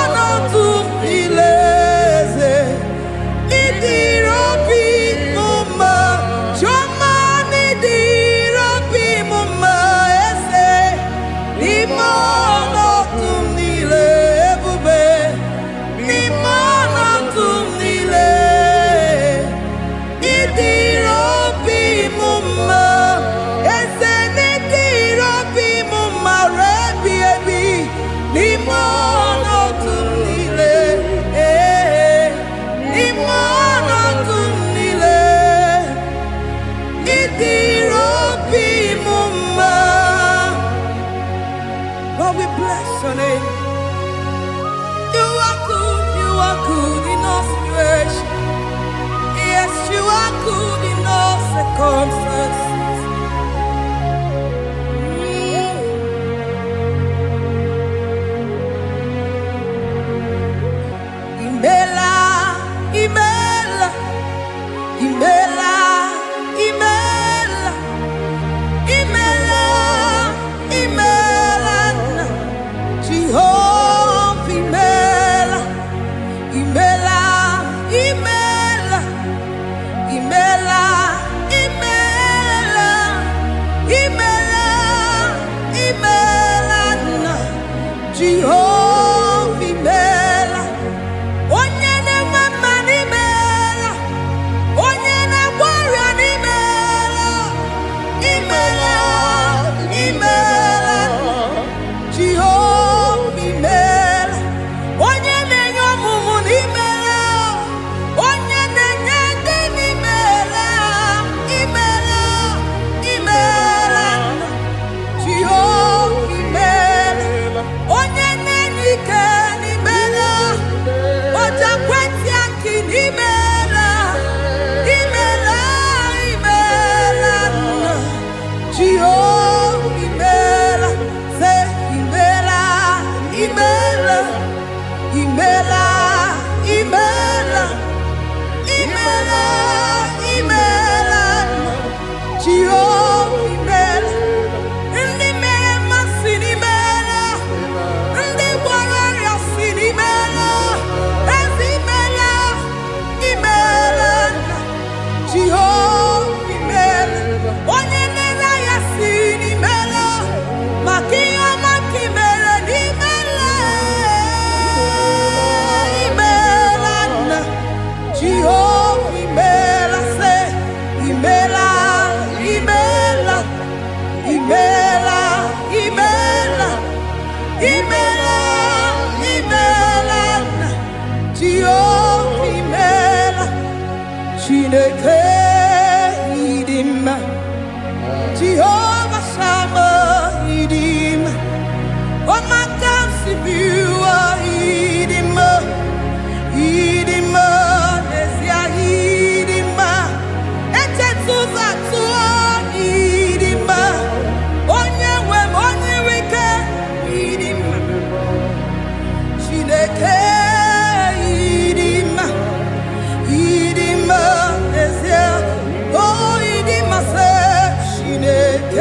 Jehovah imela se, imela, imela, imela, imela, imela, imela, Jehovah imela, Chineke idima, Jehovah Shammah idima, oh my God, Sibiwa idima, idima, Nesia idima, Echetuza tuo idima, onye wem onye wike idima, Chineke idima, idima, Nesia, oh idima se, Chineke.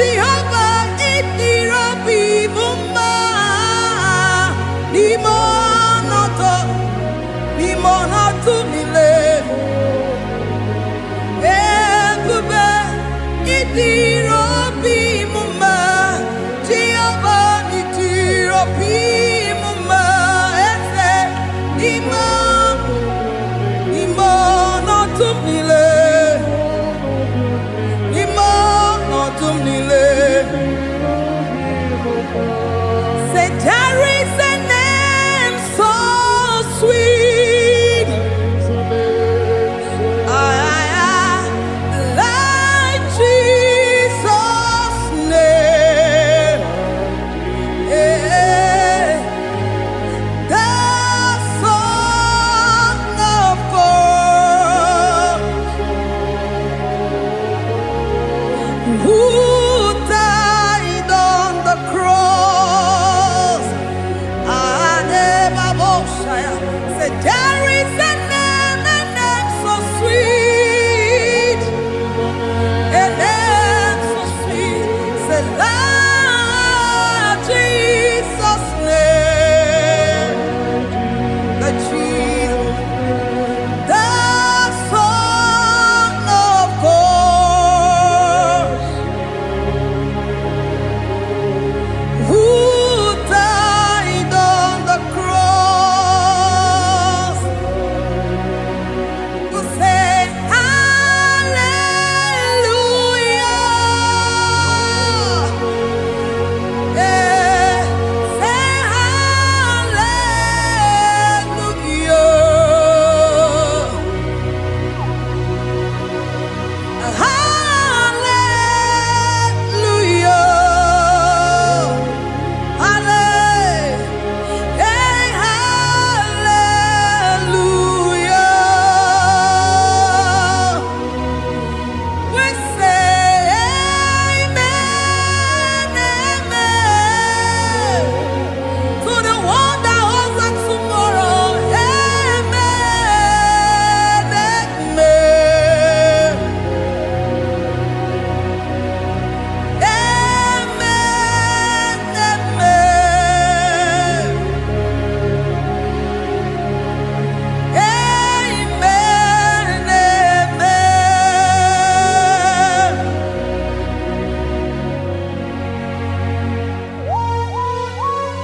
Jehovah itirobi mumma limonoto mile ebube itirobi mumma Jehovah itirobi mumma ese limonoto mile Say there is a name so sweet, like Jesus' name, the Son of God, who died on the cross. Say there is a name so sweet, a name so sweet. Say Lord Jesus' name, the Jesus, the Son of God, who died on the cross. Who say hallelujah, say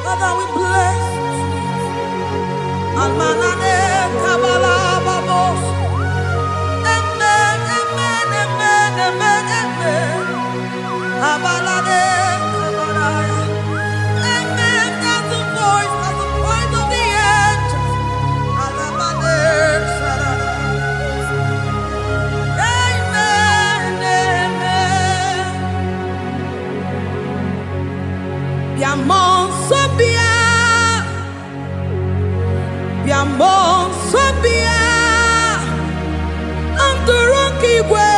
Father, we bless you. Almanane kabala babos. Amen, amen, amen, amen, amen. Abalade kabalaya. Amen. That's the voice of the angels. Alabade sarada. Amen, amen. Biamon sobia. Biamon sobia. Anturuki gwe.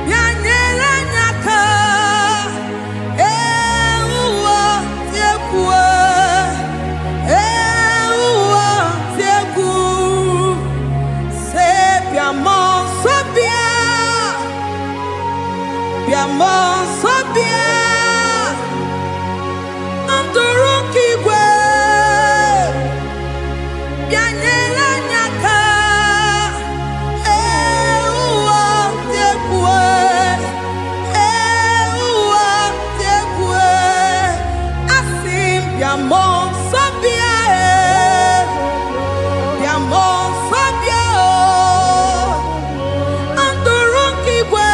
Bianyela nyaka. Ewa tiekwe. Ewa tieku. Se biamon sobia. Biamon sobia. Anturuki gwe. Bianyela nyaka. Ewa tiekwe. Ewa tiekwe. Asim biamon sobia. Biamon sobia. Anturuki gwe.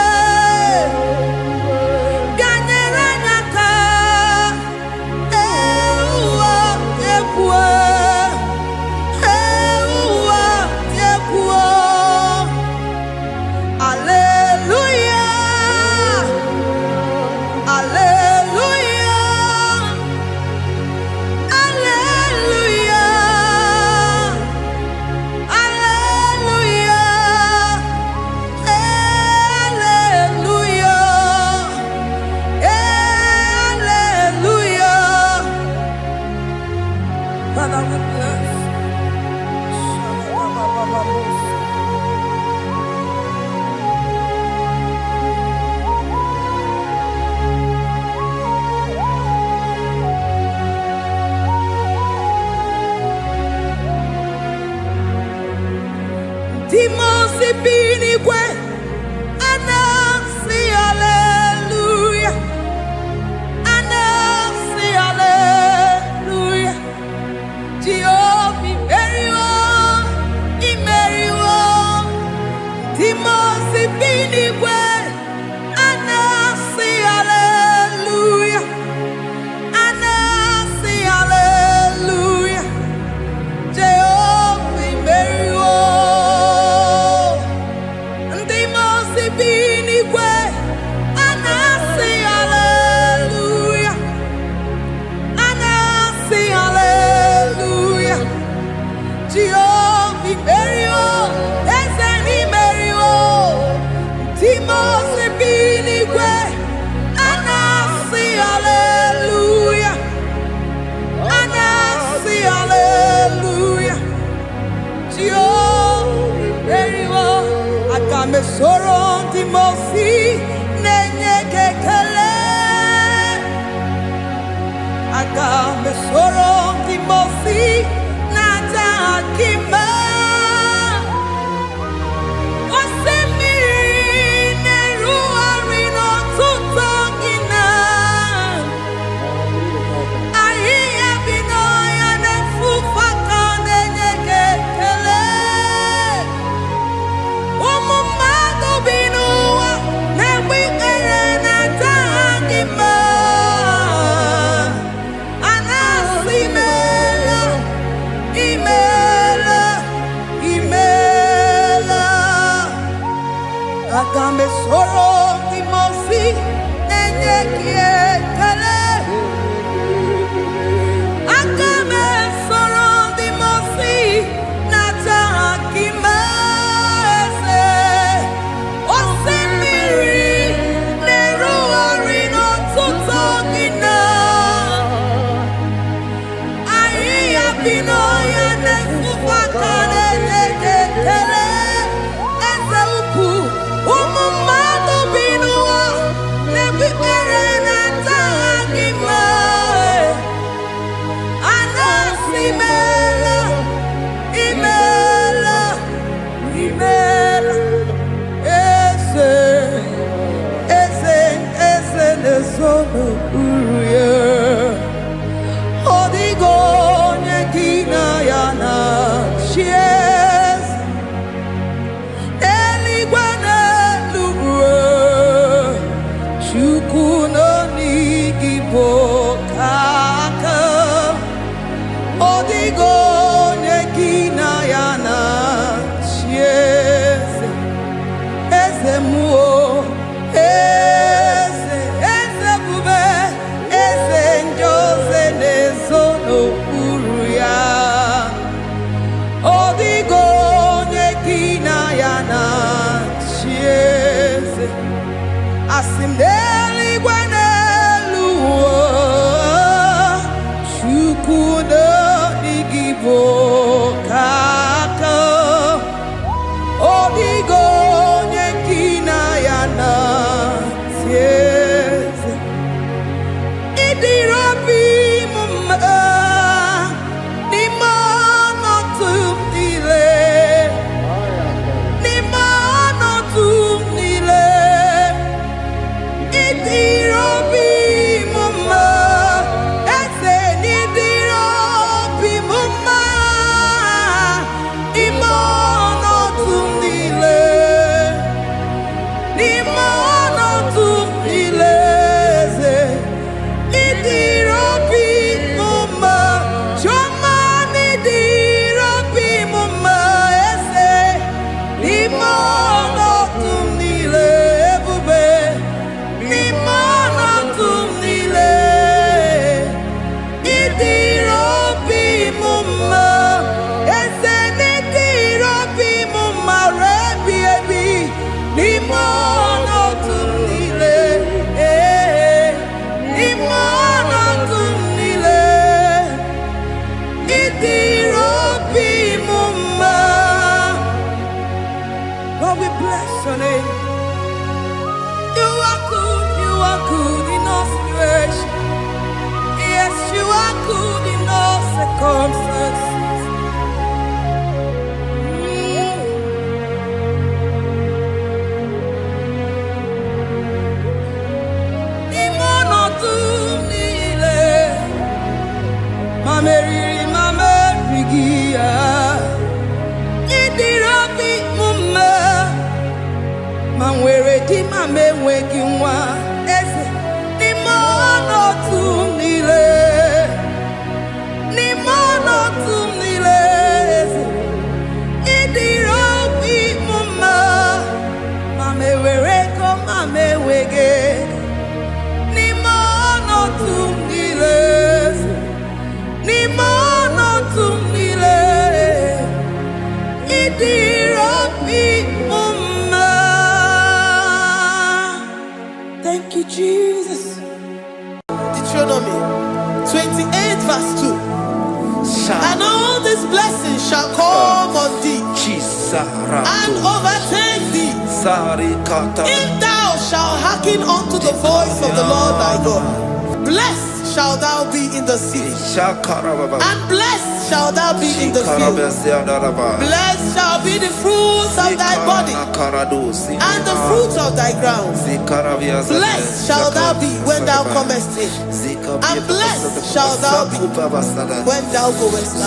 Dimosi binigwe, anasi hallelujah, anasi hallelujah. Jehovah Meriwo, Dimosi binigwe, anasi hallelujah, anasi hallelujah. Jehovah Meriwo, Ezeni Meriwo, Dimosi binigwe, anasi hallelujah, anasi hallelujah. Jehovah Meriwo, Agame soro Dimosi nenye kekele, Agame soro Dimosi nata akima. Osemiri neruari no tutongina, ahiya binoya nefufaka nenye kekele. Umumado binuwa nebikere nata akima. Anasimela, imela, imela. Agame soro Dimosi nenye kiekele. Agame soro Dimosi nata akima ese. Osemiri neruari no tutongina, ahiya binoya nefufaka nenye kekele. Eze ukwu, umumado binuwa nebikere nata akima. Anasimela, imela, imela. Eze, eze, eze nezono uruye. Odigo nyekina yana chies. Eligwe n'eluigwe, Chukwu nọ n'IGBO kaka. Odigo nyekina yana chies. Eze muo, eze, eze bube, eze njoze nezono uru ya. Odigo nyekina yana chieze. Asim n'eluigwe n'eluigwe, Chukwu nọ n'IGBO kaka. Odigo nyekina yana chieze. Idirabi mumma, nimano tumile, nimano tumile. Idirabi mumma, ese nidirabi mumma, imano tumile, nimano tumile. Idirabi mumma, choma nidirabi mumma, ese nimano tumile bube, nimano tumile. Idirabi mumma, ese nidirabi mumma, rebi ebi, nimano tumile, nimano tumile. Idirabi mumma. Lord, we bless your name. You are good in all situations. Yes, you are good in all circumstances. Nimano tumile, mameriri mamerigia. Idirabi mumma, Manwere di mame weki nwa eze ni mono tumile eze idiro bi mama mame were ko mame wege ni mono tumile idiro bi mama. Thank you, Jesus. Deuteronomy 28 verse 2. And all these blessings shall come on thee and overtake thee if thou shalt hearken unto the voice of the Lord thy God. Blessed shalt thou be in the city, and blessed shalt thou be in the field. Blessed shall be the fruits of thy body, and the fruit of thy ground. Blessed shalt thou be when thou comest in, and blessed shalt thou be when thou goest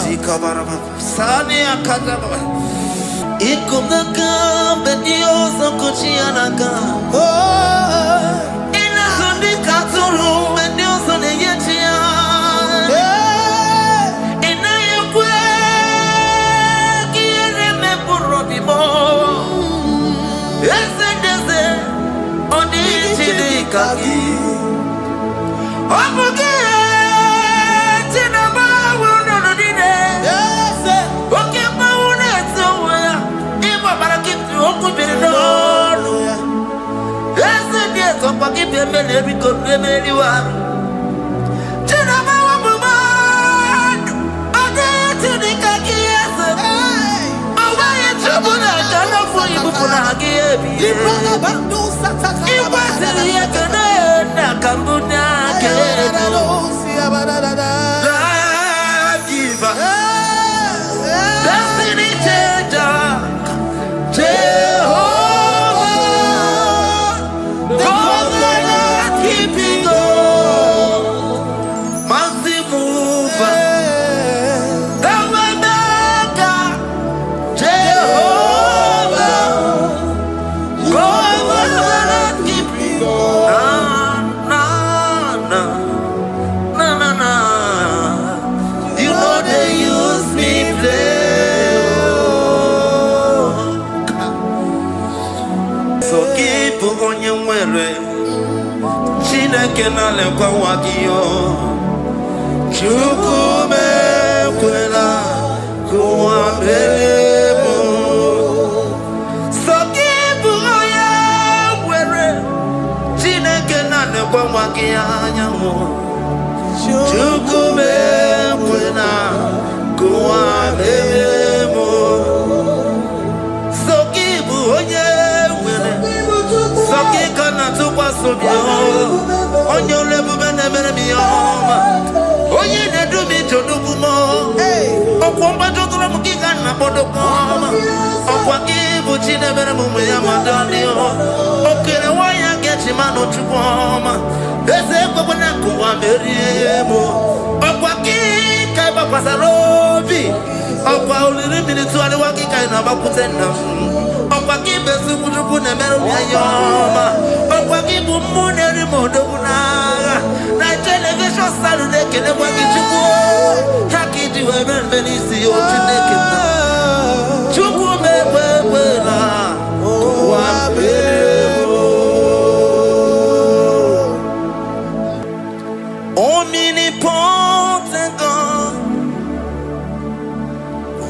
Omnipotent God,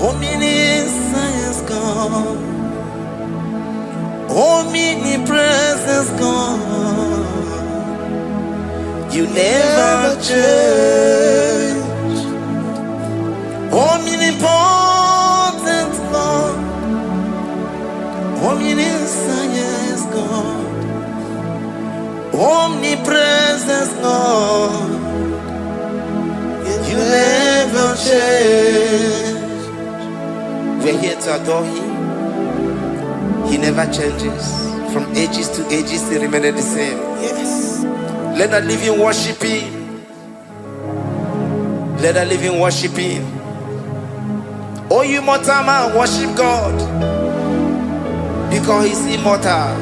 omniscience God, omnipresence God, you never change. Omnipotent God, omniscience God, omnipresence God, you never change. We're here to adore Him. He never changes. From ages to ages, He remained the same. Yes. Let that living worship Him. Let that living worship Him. Oh, you mortal man, worship God. Because He's immortal.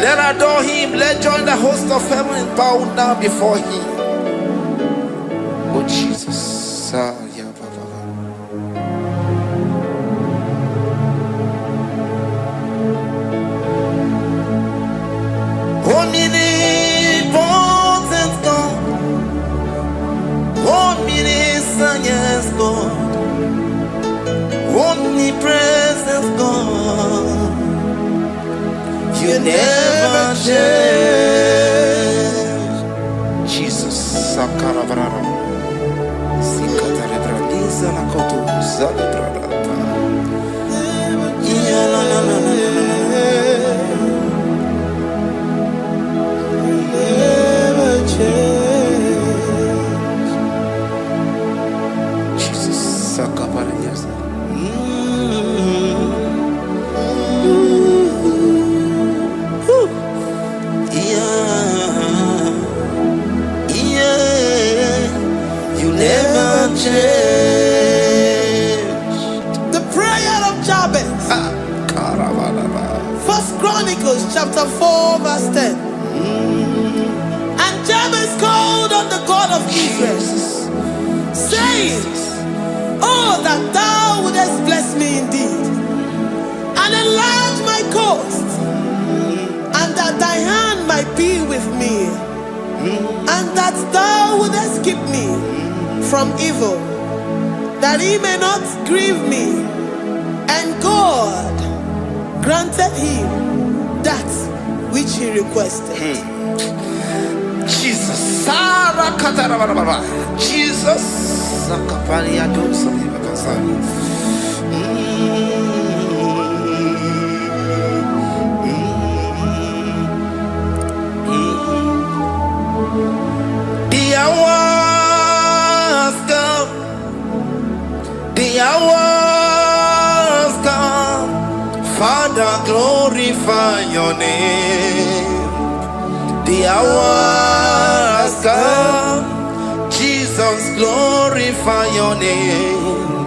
Let adore him. Let join the host of heaven and bow down before him. Oh Jesus. Omnipotent God. Omniscient God. Omnipresent God. You never change. Jesus. Sakarabrara. Sikatarebradiza la koto zalebrada. Ya la la la la. Never change. Jesus. Sakaparadiza. The prayer of Jabez. First Chronicles chapter 4 verse 10. And Jabez called on the God of Israel, saying, oh, that thou wouldest bless me indeed, and enlarge my coast, and that thy hand might be with me, and that thou wouldest keep me from evil, that he may not grieve me. And God granted him that which he requested. Jesus. Jesus. The hours come, Father, glorify your name. The hours come, Jesus, glorify your name.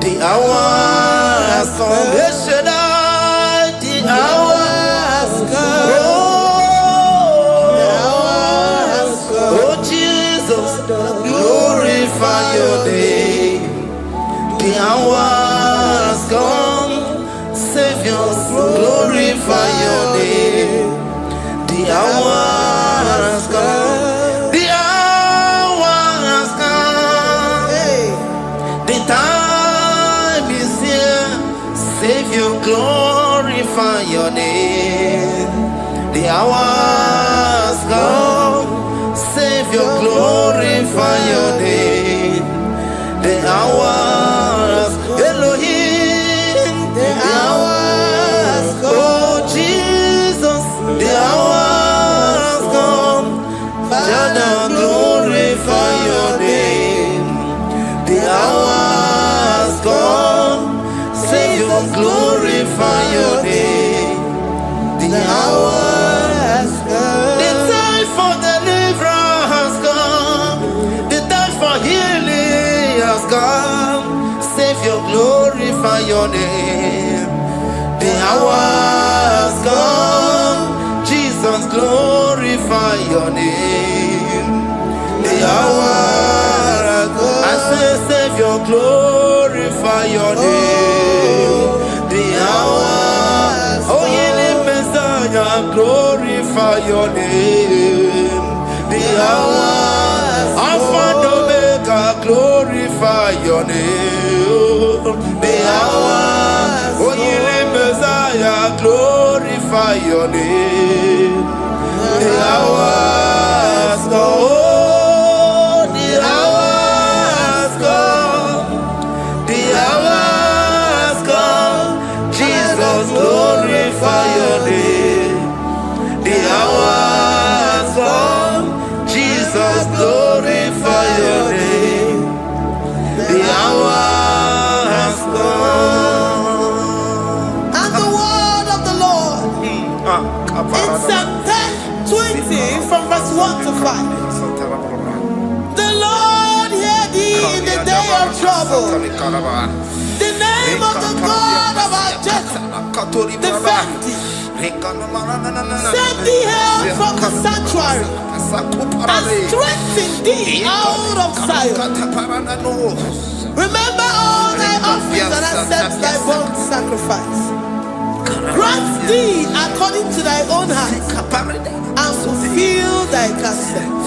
The hours come, the hours come. Oh, Jesus, glorify your name. The hours come, Savior, glorify your name. The hours come, the hours come. The time is here, Savior, glorify your name. The hours come, Savior, glorify your name. The hours, Elohim, the hours, oh Jesus, the hours come, Father, glorify your name. The hours come, Savior, glorify your name. The hours come, the time for deliverance has come, the time for healing has come. Savior, glorify your name. The hours come, Jesus, glorify your name. The hours come, I say, Savior, glorify your name. The hours, oh, healing Messiah, glorify your name. The hours, Alpha and Omega, glorify your name. The hours, oh, healing Messiah, glorify your name. The hours, oh, the hours come, the hours come, Jesus, glorify your name. The hours come, Jesus, glorify your name. The hours come. And the word of the Lord in Psalm 20 from verse 1 to 5. The Lord hear thee in the day of trouble. The name name of the God of our Jacob defend thee. Send thee help from the sanctuary and strengthen thee out of Zion. Remember all thy offerings and accept thy burnt sacrifice. Grant thee according to thy own heart and fulfill thy counsel.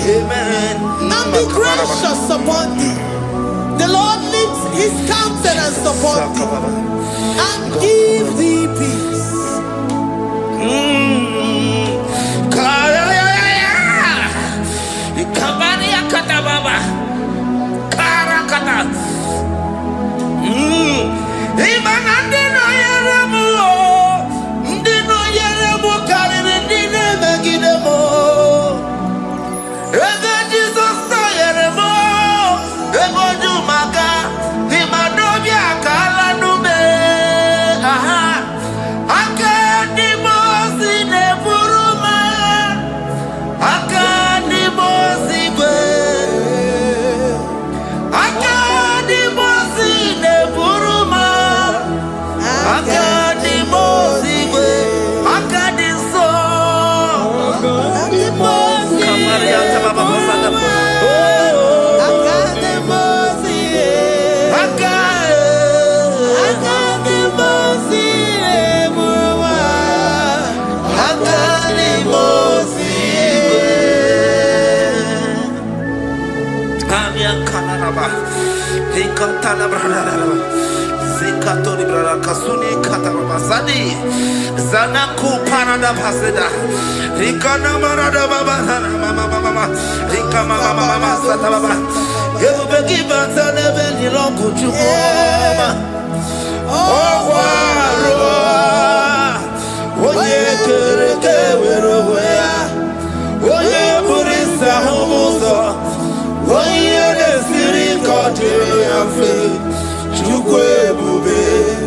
And be gracious upon thee. The Lord lifts his countenance upon thee and give thee peace. Zanaku parada paseda Rikana marada baba mama Rika mama sata baba Yebu begi bata nebeli longu chukoma Owaro Oye kereke weroya Oye burisa humuzo Oye desiri kote yafe Chukwe bube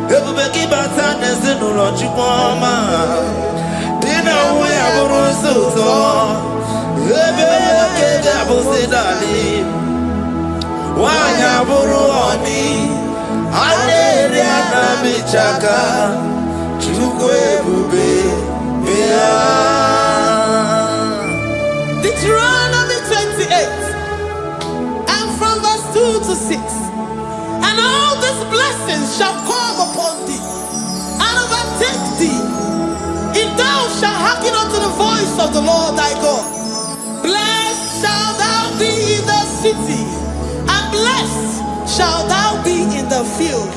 Everybody bata nezinu lo chukoma Dina uwe aburu suto Ebe kege abusidali Wanya buru oni Aleri anamichaka Chukwe bube Deuteronomy 28 and from verse 2 to 6. And all these blessings shall come upon thee and overtake thee, if thou shalt hearken unto the voice of the Lord thy God. Blessed shalt thou be in the city, and blessed shalt thou be in the field.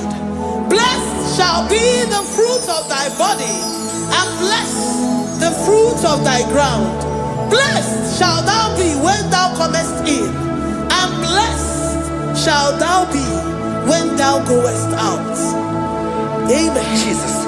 Blessed shall be the fruit of thy body, and blessed the fruit of thy ground. Blessed shalt thou be when thou comest in, and blessed shalt thou be when thou goest out. Amen. Jesus.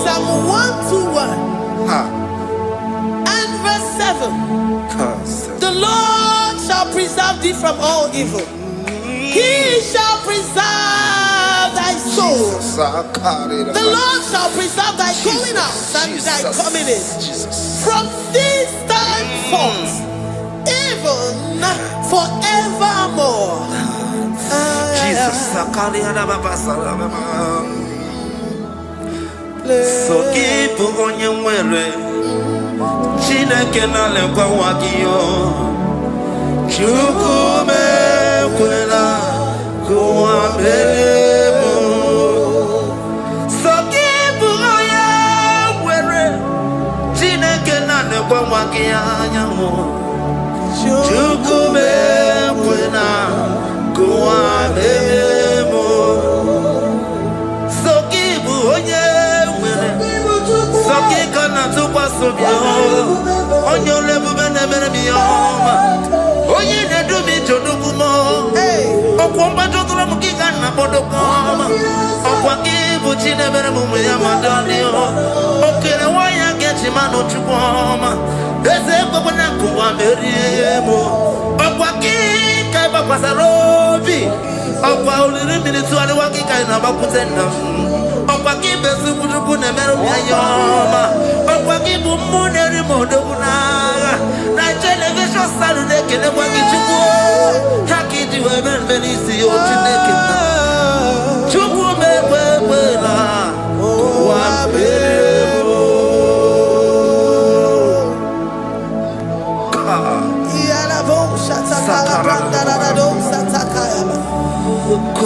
Psalm 121 and verse 7. The Lord shall preserve thee from all evil. He shall preserve thy soul. The Lord shall preserve thy going out and thy coming in from this time forth, even forevermore. Jesus. So keep on your way. Chineke na lekwa wagiyo. Chukume kwela kuambelemo. So keep on your way. Chineke na lekwa wagiyo. Chukume kwela kuambelemo. So keep on your Sakikana tupa sobio onyo lebu bene bene miyoma oye ne dumi jodugumo okwomba jodura mukika na bodokoma okwa kibu chine bene mumu ya madani okere waya gechi mano chukwoma eze kwabona kuwa meriemo okwa kika iba kwa sarobi okwa uliri minituwani wakika inabakutenda okwa kibesu kujuku nemeru miyayoma okwa kibu muneri modokunaga na television salu nekele kwa kichuku hakiti webenbenisi yotinekina chuku mekwela wapelemo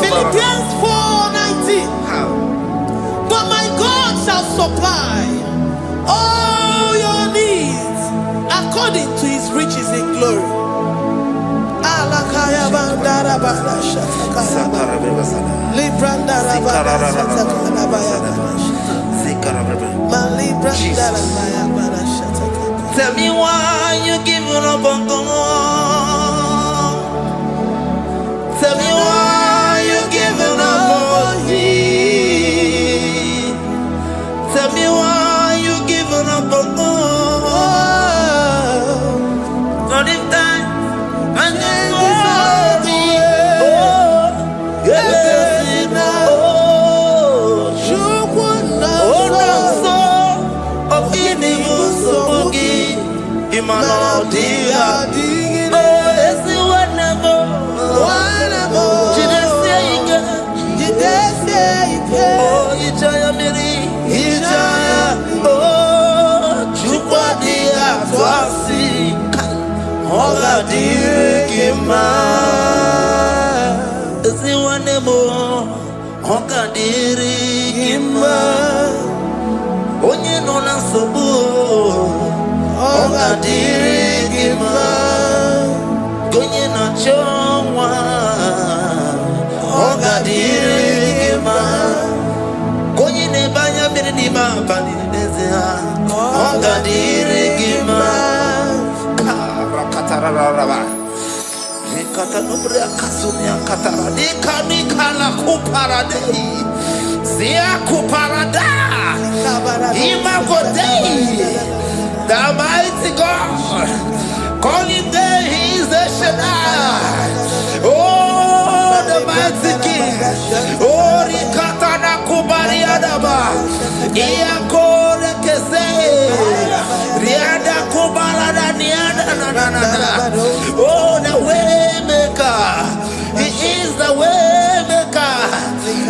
Philippians 4:19. But my God shall supply all your needs according to his riches in glory. Tell me why you giving up on God. Tell me why you giving up on me. Tell me why you giving up on God. Not in time and then worry. Oh, onye nọ na nsogbu ọ ga-adịrị gị mma, onye na-achọ nwa ọ ga-adịrị gị mma, onye na-ebe anya mmiri n'ime abalị n'ezie ọ ga-adịrị gị mma. The mighty God, calling there, He is the Shaddai. Oh, the mighty King. Oh, Rikatana Kubariadaba. Iakore Kese. Riada Kubarada Niada. Oh, the way maker. He is the way maker.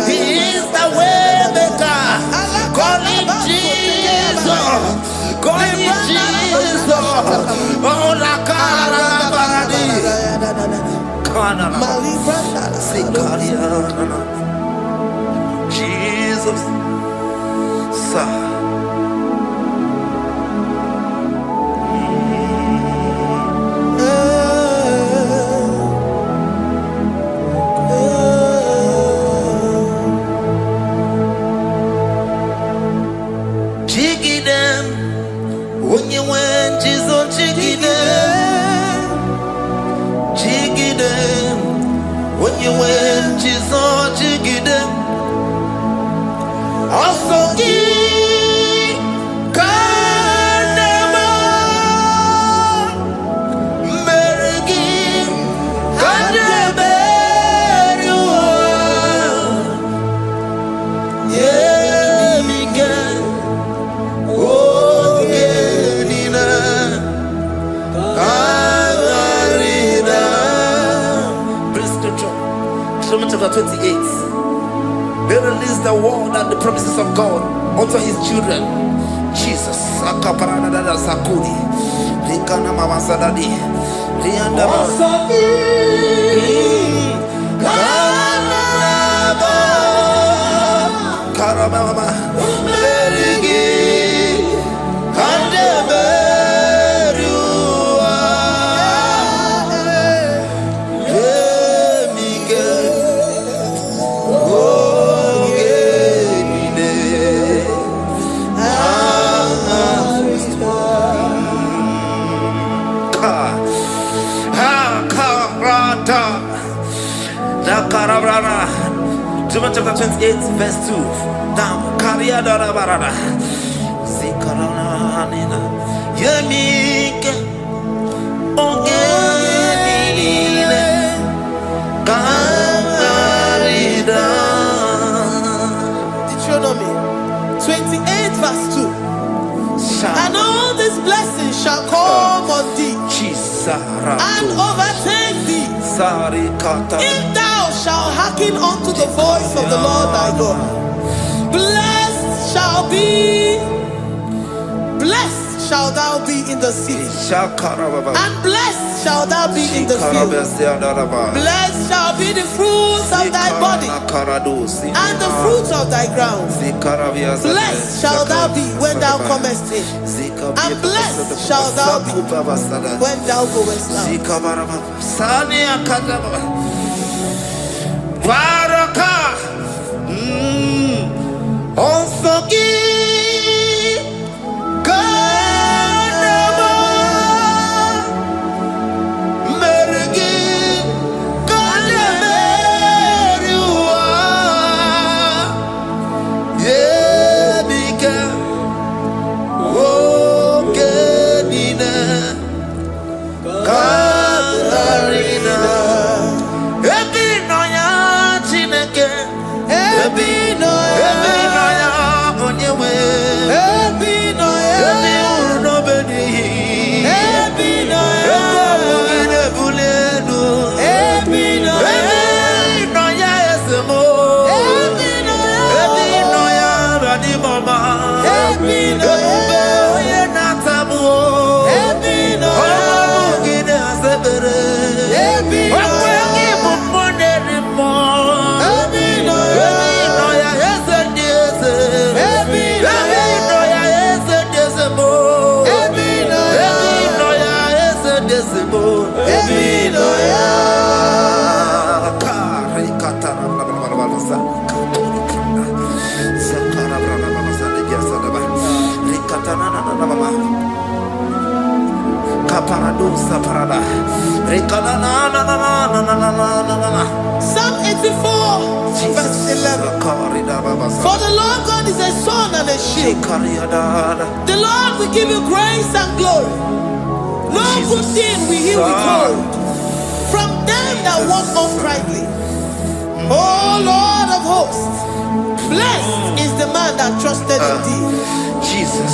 He is the way maker. Calling Jesus. Calling Jesus. Oh, la cara baradi. Jesus. Sir. Chapter 28. They release the word and the promises of God unto His children. Jesus. Sakuri. Rikana Mama Sadadi. Rianda Karabama. John chapter 28 verse 2. Down. Kariada Barada. Zikarana Nina. Yemike. Ongenile. Karida. Deuteronomy 28 verse 2. And all these blessings shall come on thee and overtake thee if thou shalt hearken unto the voice of the Lord thy God. Blessed shall thou be in the city, and blessed shall thou be in the field. Blessed shall be the fruits of thy body and the fruits of thy ground. Blessed shall thou be when thou comest in, and blessed shall thou be when thou goest out. Baraka. Onsogi. Kanama. Mergi. Kanameriwa. Yebika. Okenina. Katarina. Ebinoya Chineke. Ebinoya Onyewe. Ebinoya Urunobeni. Ebinoya Ebumine Bulenu. Ebinoya Esemo. Ebinoya Radimama. Ebinoya Oyenatamu. Omugine Asebere. Okwegi Mumonderimo. Ebinoya Esediese. Ebinoya Esediesemo. Ebinoya Esediesemo. Ebinoya Kari Katara Blablabla. Sakara Blablabla. Diasadaba. Rikatana Mama. Kaparadosa Parada. Rikana. Psalm 84, verse 11. For the Lord God is a sun and a shield. The Lord will give you grace and glory. No good thing will he withhold from them that walk uprightly. Oh Lord of hosts, blessed is the man that trusted in thee. Jesus,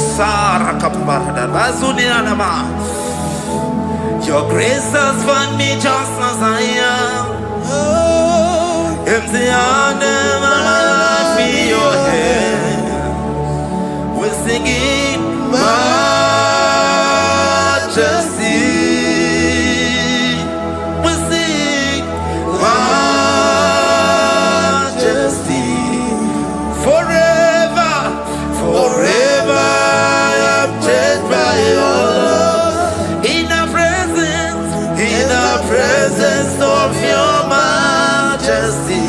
your grace has found me just as I am. Oh, Empty handed, my life in your hand. We're singing majesty. We sing majesty. Forever, forever I'm changed by your love. In the presence of your majesty.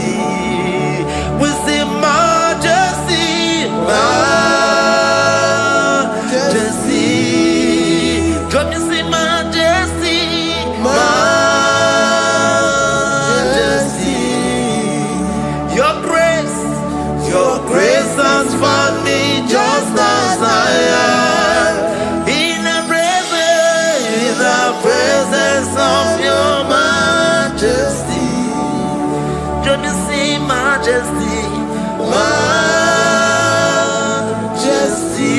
We see majesty, majesty. Come you see majesty, majesty. Your grace has found me just as I am. In the presence of your majesty. Don't you see majesty, majesty,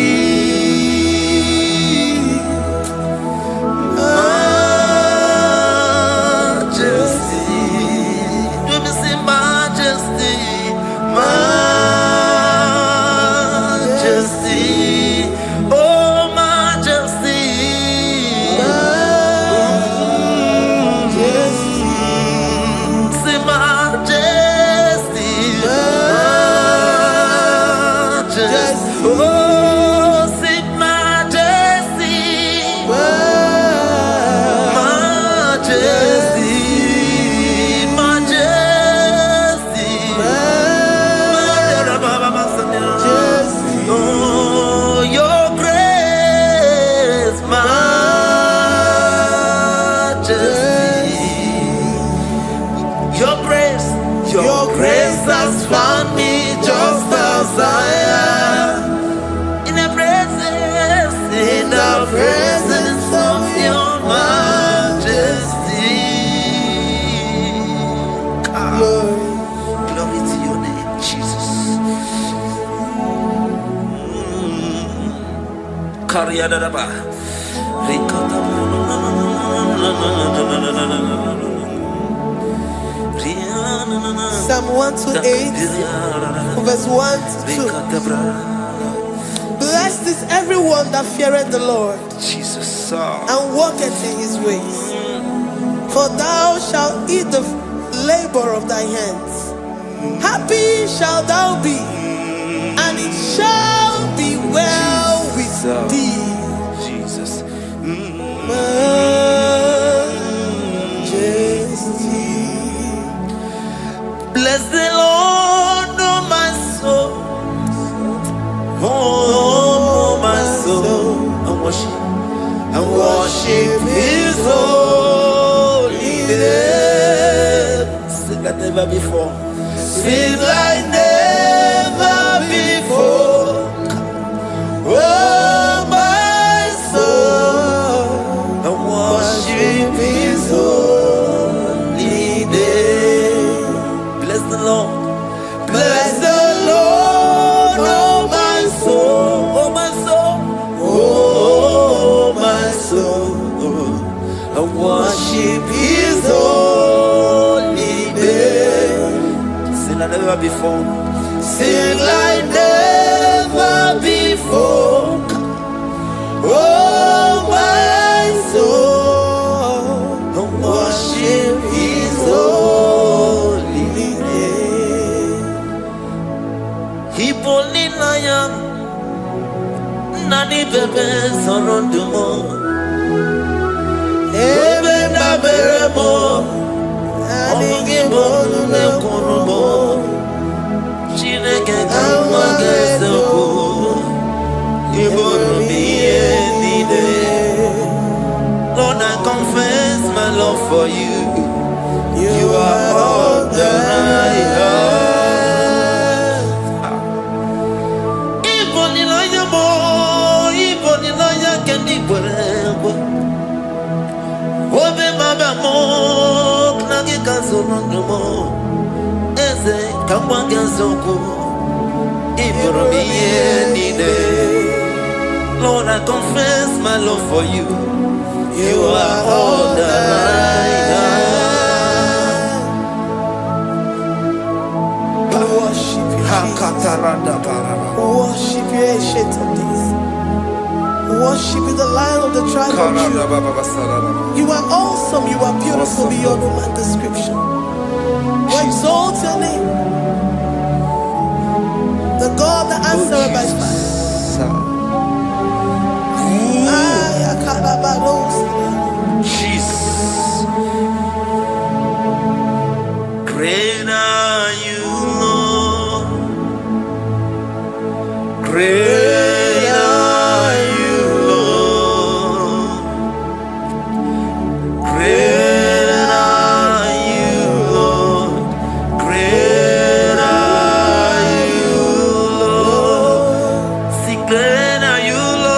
majesty. Don't you see majesty, majesty. Oh majesty. Your grace has found me just as I am. In the presence of your majesty. Glory to your name, Jesus. Psalm 128, verse 1 to 2. Blessed is everyone that feareth the Lord, Jesus, and walketh in his ways. For thou shalt eat the labor of thy hands. Happy shalt thou be, and it shall be well with thee. Jesus. Majesty. Blessed never before. Sing like never before. Oh, my soul, I worship His holy name. Bless the Lord. Bless the Lord, oh my soul, oh my soul, oh my soul. I worship His holy name. Sing like never before. Sing like never before. Oh my soul, I worship His holy name. Hipoli na ya, nani bebe sorondumo. Ebe na beremo, IGBO me konumo. Chineke kama gesoko, iboro miye nide. Lord, I confess my love for you. You are all that I have. Iboni na yamo, iboni na ya kendi kwerewa. Obe maba mo, knagi kazonondo mo. Eze kama gesoko, iboro miye nide. Lord, I confess my love for you. You are all that I have. We worship you, Jesus. We worship you, Ancient of Days. We worship you, the Lion of the tribe of Judah. You are awesome. You are beautiful beyond human description. We exalt your name, the God that answered by fire. Jesus, great are you, Lord. Great are you, Lord. Great are you, Lord. Great are you, Lord. See, great are you, Lord.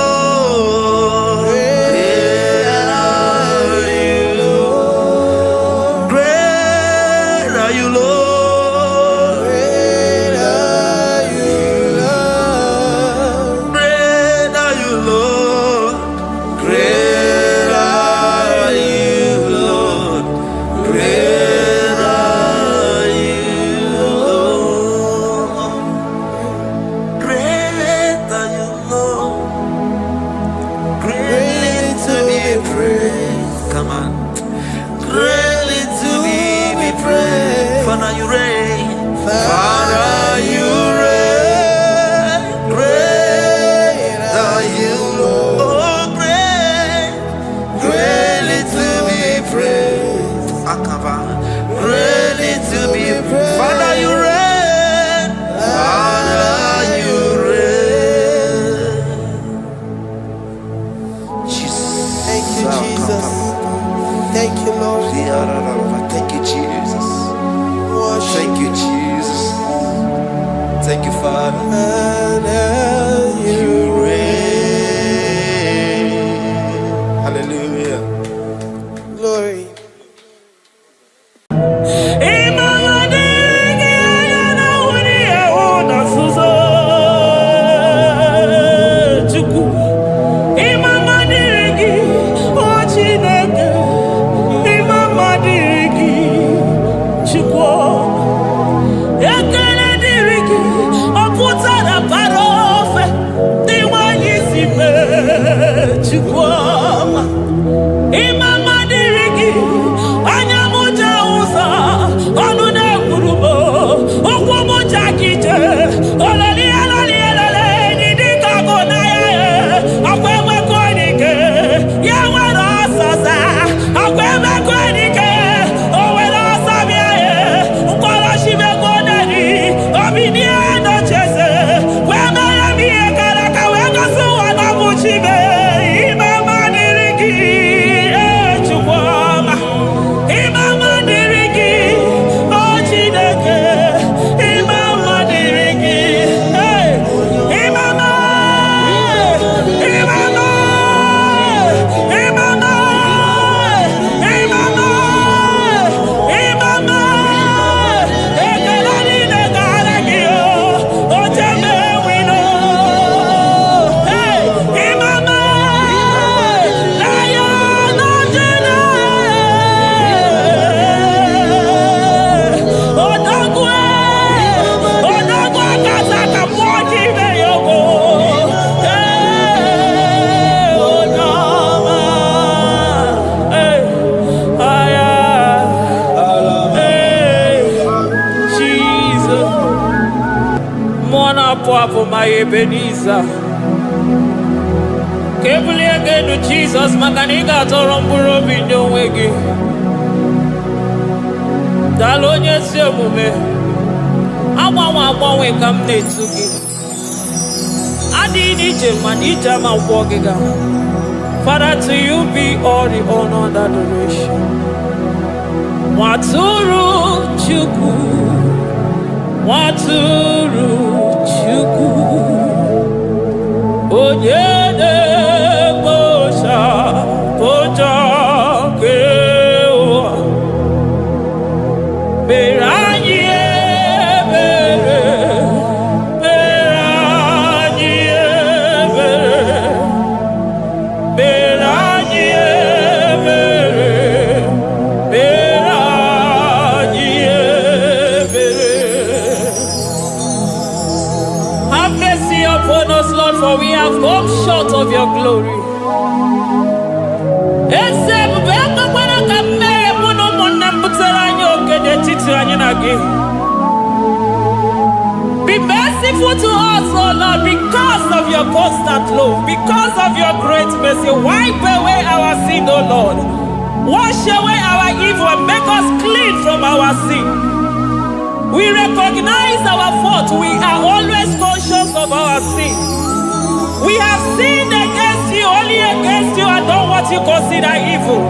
Ebenezer. Kebuli again to Jesus, Makaniga Toromburo Bindo Wegi. Dalonya Semume. Awa come to give. Adi Nija ma Wogiga. Father, to you be all the honor and adoration. Waturu Chuku. Waturu Chuku. Onyene Bosha Boja Kewa Beranye Bere Beranye Bere Beranye Bere Beranye Bere. Have mercy upon us, Lord, for we have come short of your glory. Be merciful to us, oh Lord, because of your constant love, because of your great mercy. Wipe away our sin, oh Lord. Wash away our evil and make us clean from our sin. We recognize our fault. We are always conscious of our sin. We have sinned against you, only against you, and done what you consider evil.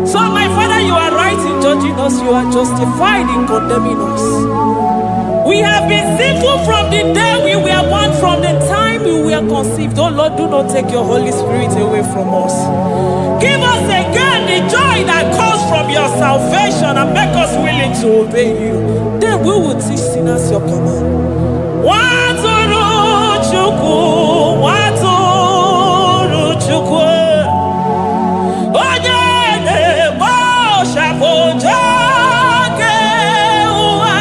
So, my Father, you are right in judging us. You are justified in condemning us. We have been sinful from the day we were born, from the time we were conceived. Oh Lord, do not take your Holy Spirit away from us. Give us again the joy that comes from your salvation and make us willing to obey you. Then we will teach sinners your command. Waturu Chuku, Waturu Chuku. Onyene Bosha Boja Kewa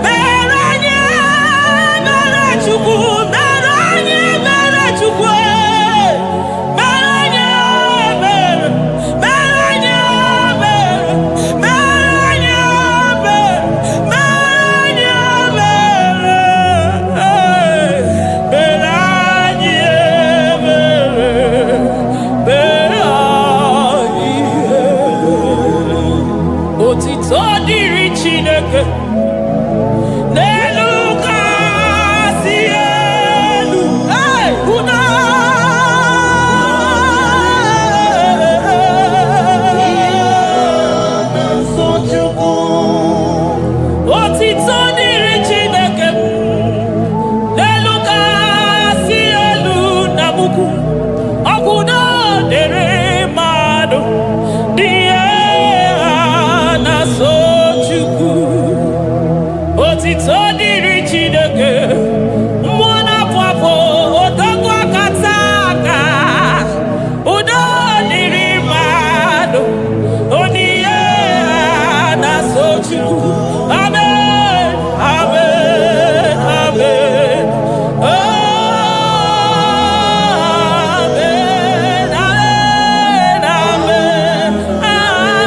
Beranye Bere Chuku Beranye Bere Chuku Beranye Bere Beranye Bere Beranye Bere Beranye Bere Otito diri Chineke n'elu kasị elu. Una otito diri Chineke n'elu kasị elu na buku ọgwụdo dere mmadụ dị na so Chukwu. Otito dịrị Chineke mmụọ na-apụ apụ odogwu akata aka udo dịrị mmadụ oniye na so Chukwu. Amen, amen, amen. Amen, amen, amen, amen.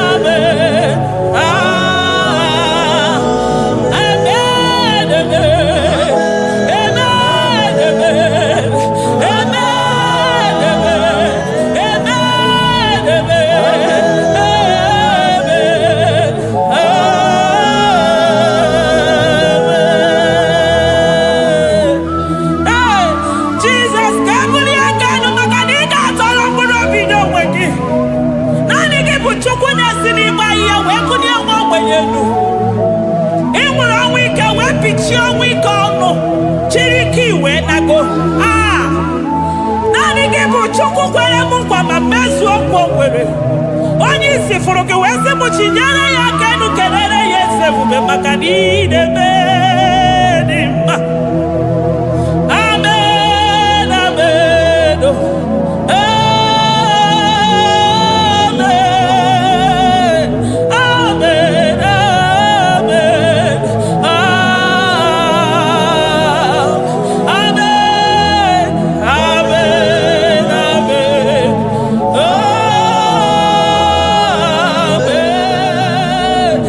Chukwu kwere m nkwa ma mezuo nkwa o kwere. Onye isi fụrụ gị wee sị m chinyere ya aka enu kelere ya eze ebube maka na ị na-eme dị mma. Amen, amen, amen, amen, amen, amen,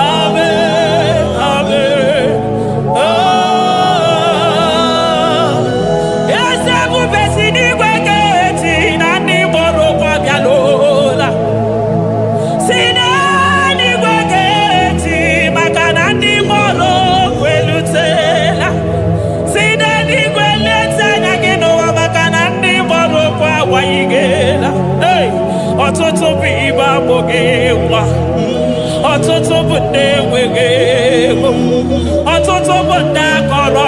amen, amen. bogewa. Ọtụtụ bụ ndị enweghị ego. Ọtụtụ bụ ndị akọrọ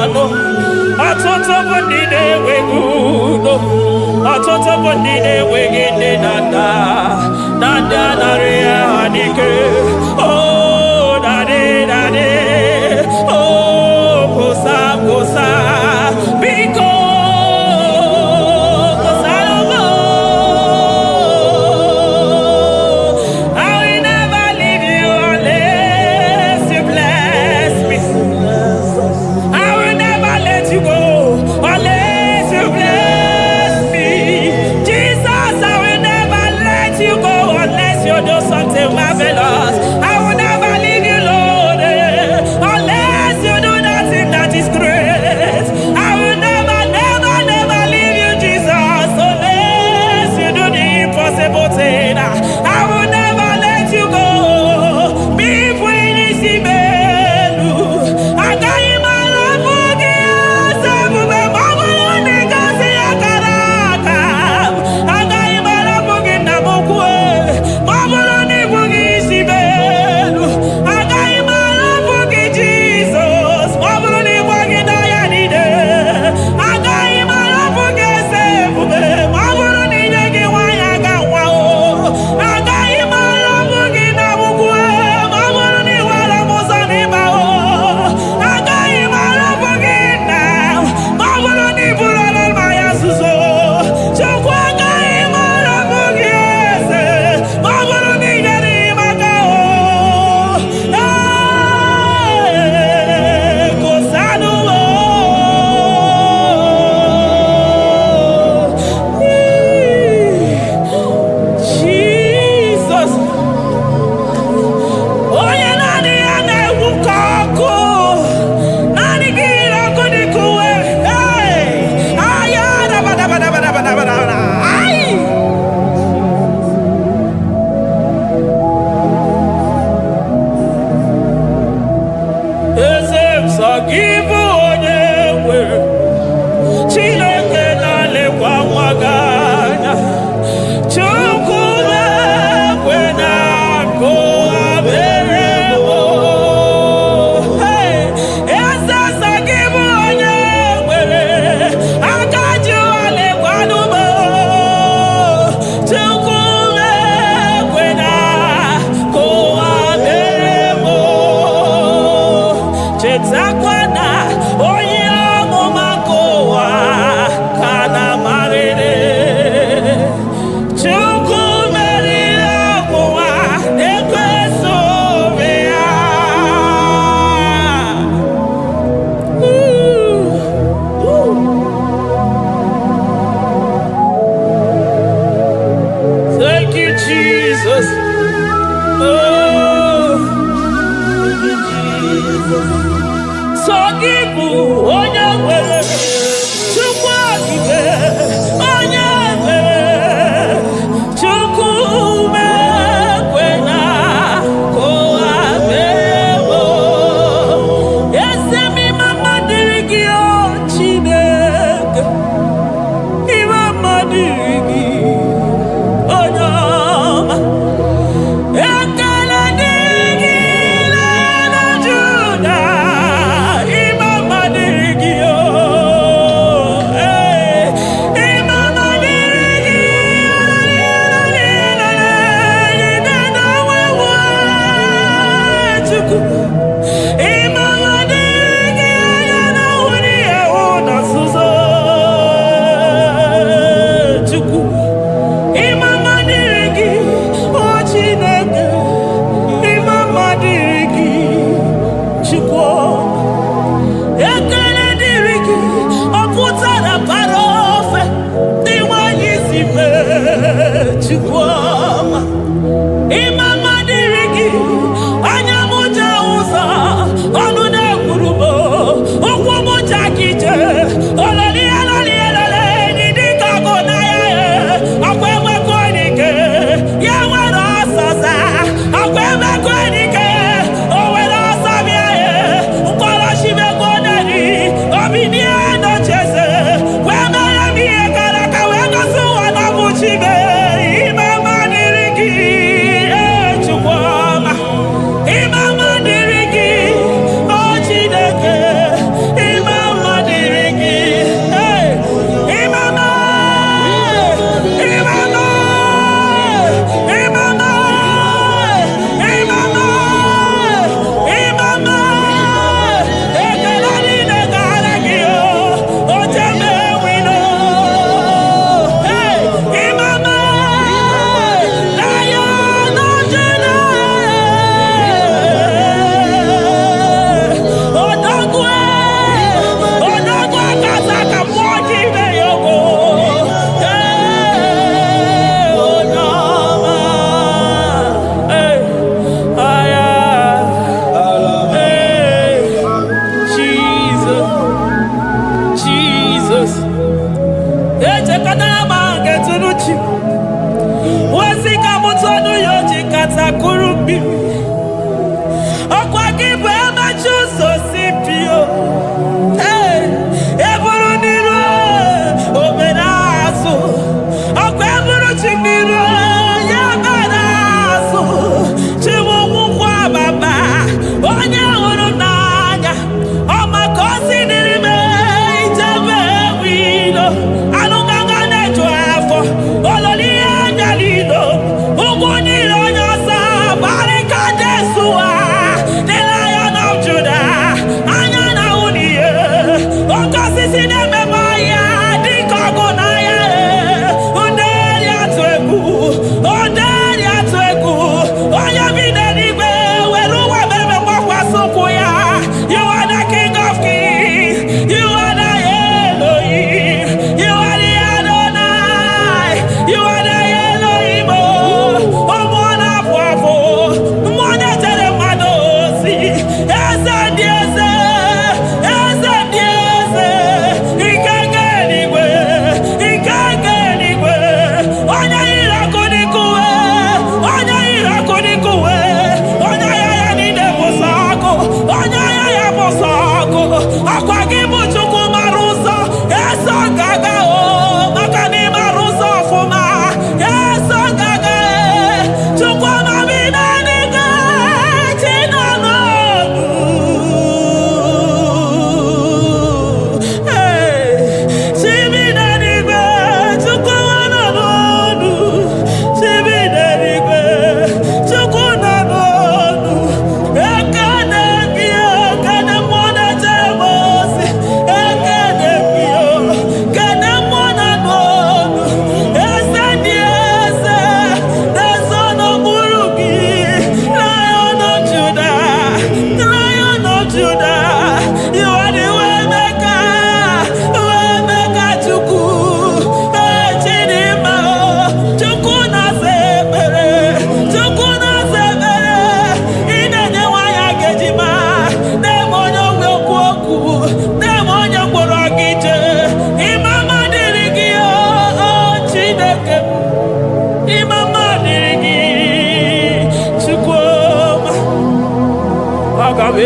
ọnụ. Ọtụtụ bụ ndị na-enweghị udo. Ọtụtụ bụ ndị na-enweghị nne na nna. Na ndị anarị ya n'ike. Oh, daddy, daddy. Oh, gosa, gosa. Biko. Chukwu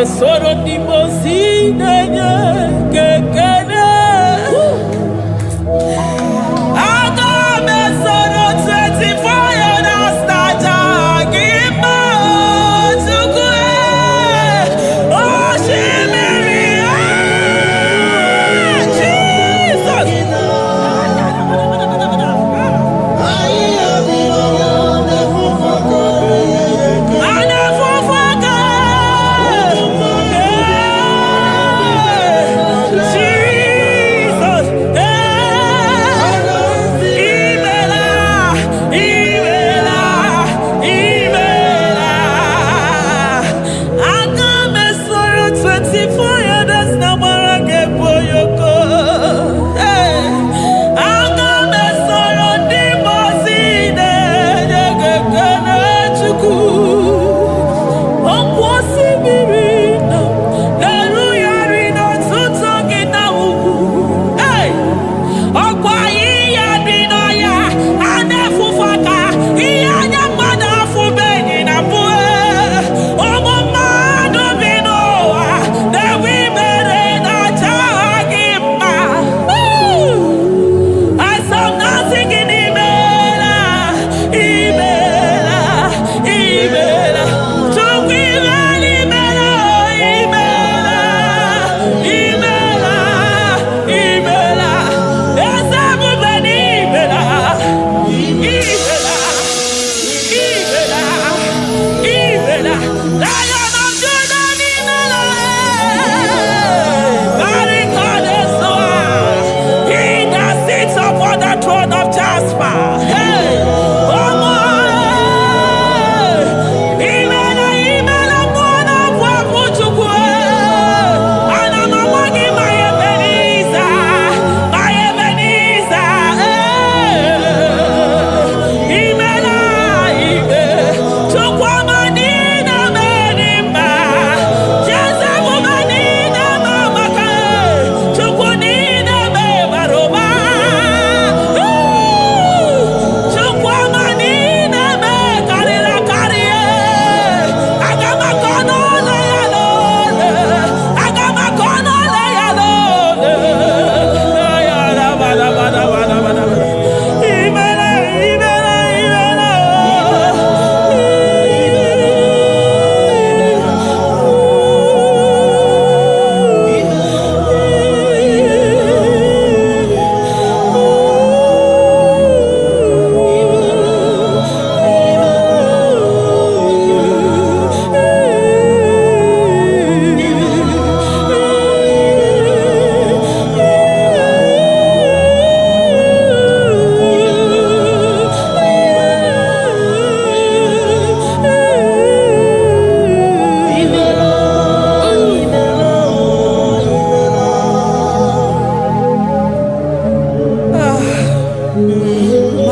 Soro di mosine che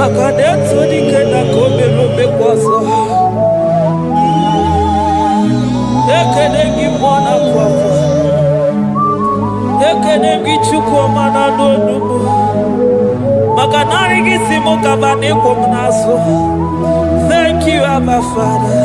Makadeto di kena kome lobe kwaso. Ekene gimona kwaso. Ekene gichuko mana dodubu. Makanari gisimo kabane komnaso. Thank you, Abba Father.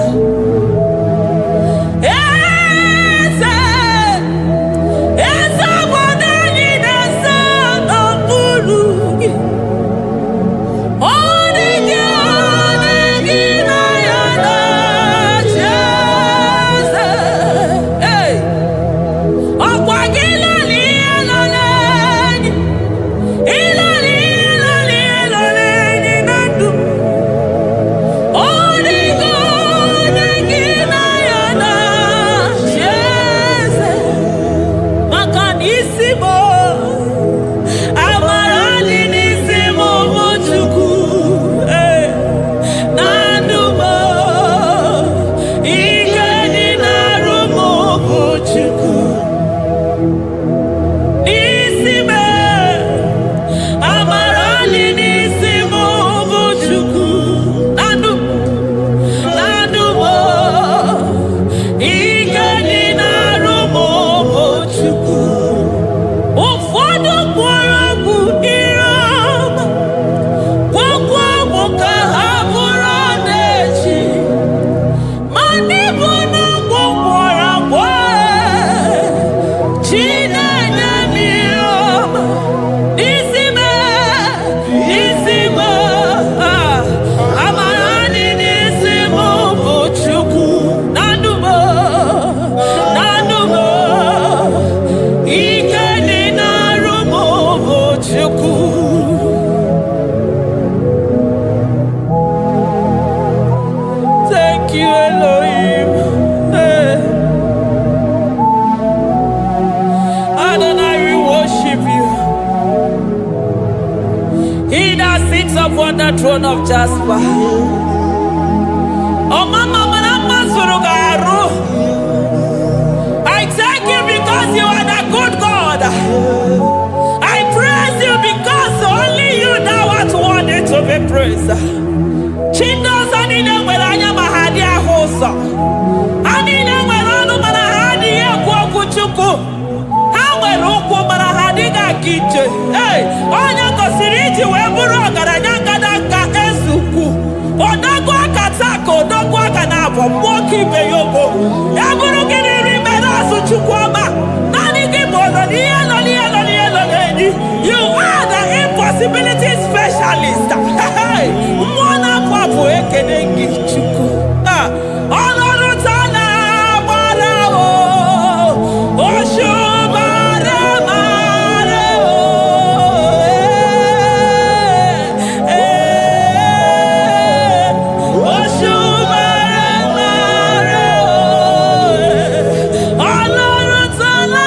Upon the throne of Jasper. Oh, Mama, I thank you because you are the good God. I praise you because only you know what worthy to be praised. Chindos anine welanya mahadia hosa. Anine welanu manahadia kwa kuchuku. Hawe ruku manahadiga kiche. Hey, onya kosiriti weburu garanyanga daka esuku. Odagwa katako, odagwa kanabo, mwoki beyobo. Yaburu gini rimena suchukwama. Nani gibono, nielo. You are the impossibility specialist. Hey, mwana papu ekenengi chuku. Olorutana marao, oshubara marao. Oshubara marao. Olorutana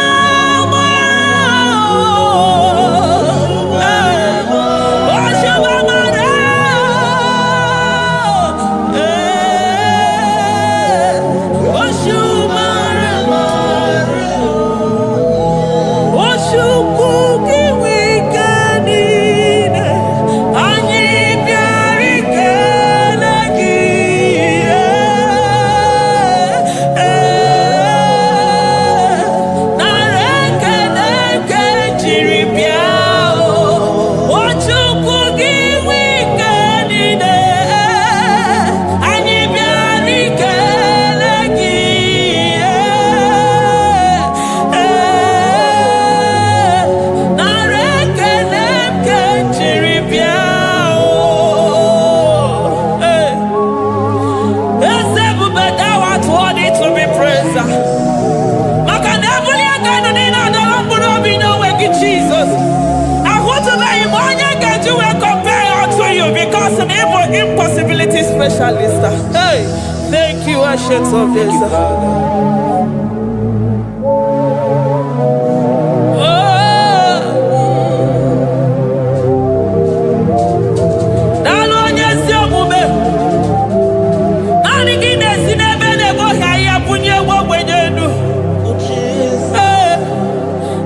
impossibility specialist. Hey, thank you, Ancient of Days.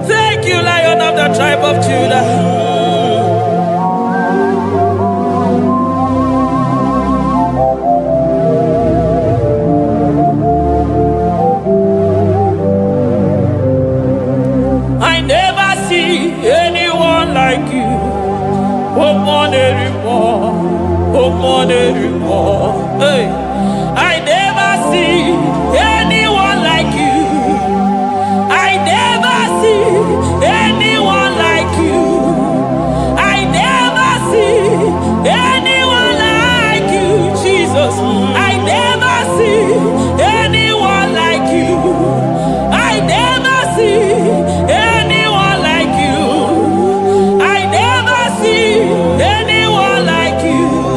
Thank you, Lion of the tribe of Judah. Hey, I never see anyone like you. I never see anyone like you. I never see anyone like you, Jesus. I never see anyone like you. I never see anyone like you. I never see anyone like you.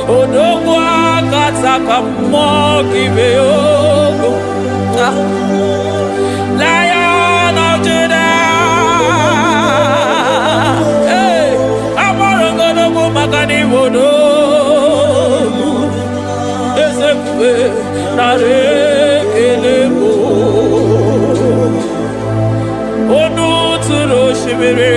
Odogwa kataka mokibe ogo. Lion of Judah. Hey, Amarongodogo makani wodo. Esekwe narekelebo. Onu turo shibere.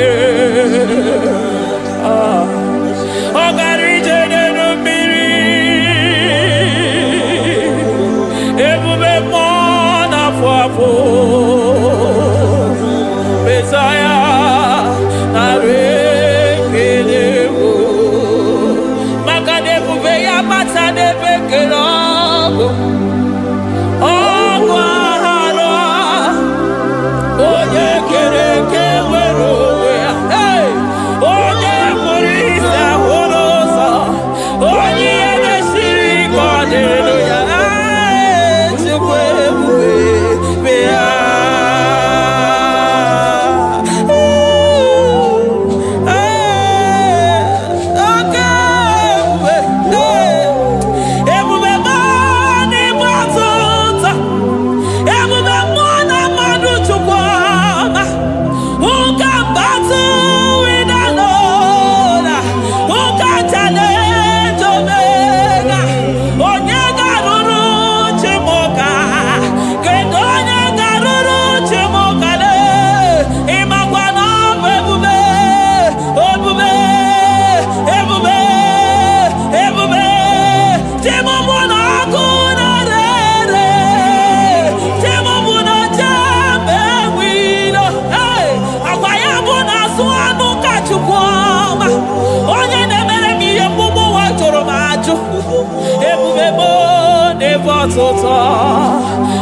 Messiah, narekelebo. Makade buveya matade bekerogo. Ogwahara, oye kereke werowe. Hey, oye murisa horosa, oye neshiri kwaderoya. Chukwe buve beya.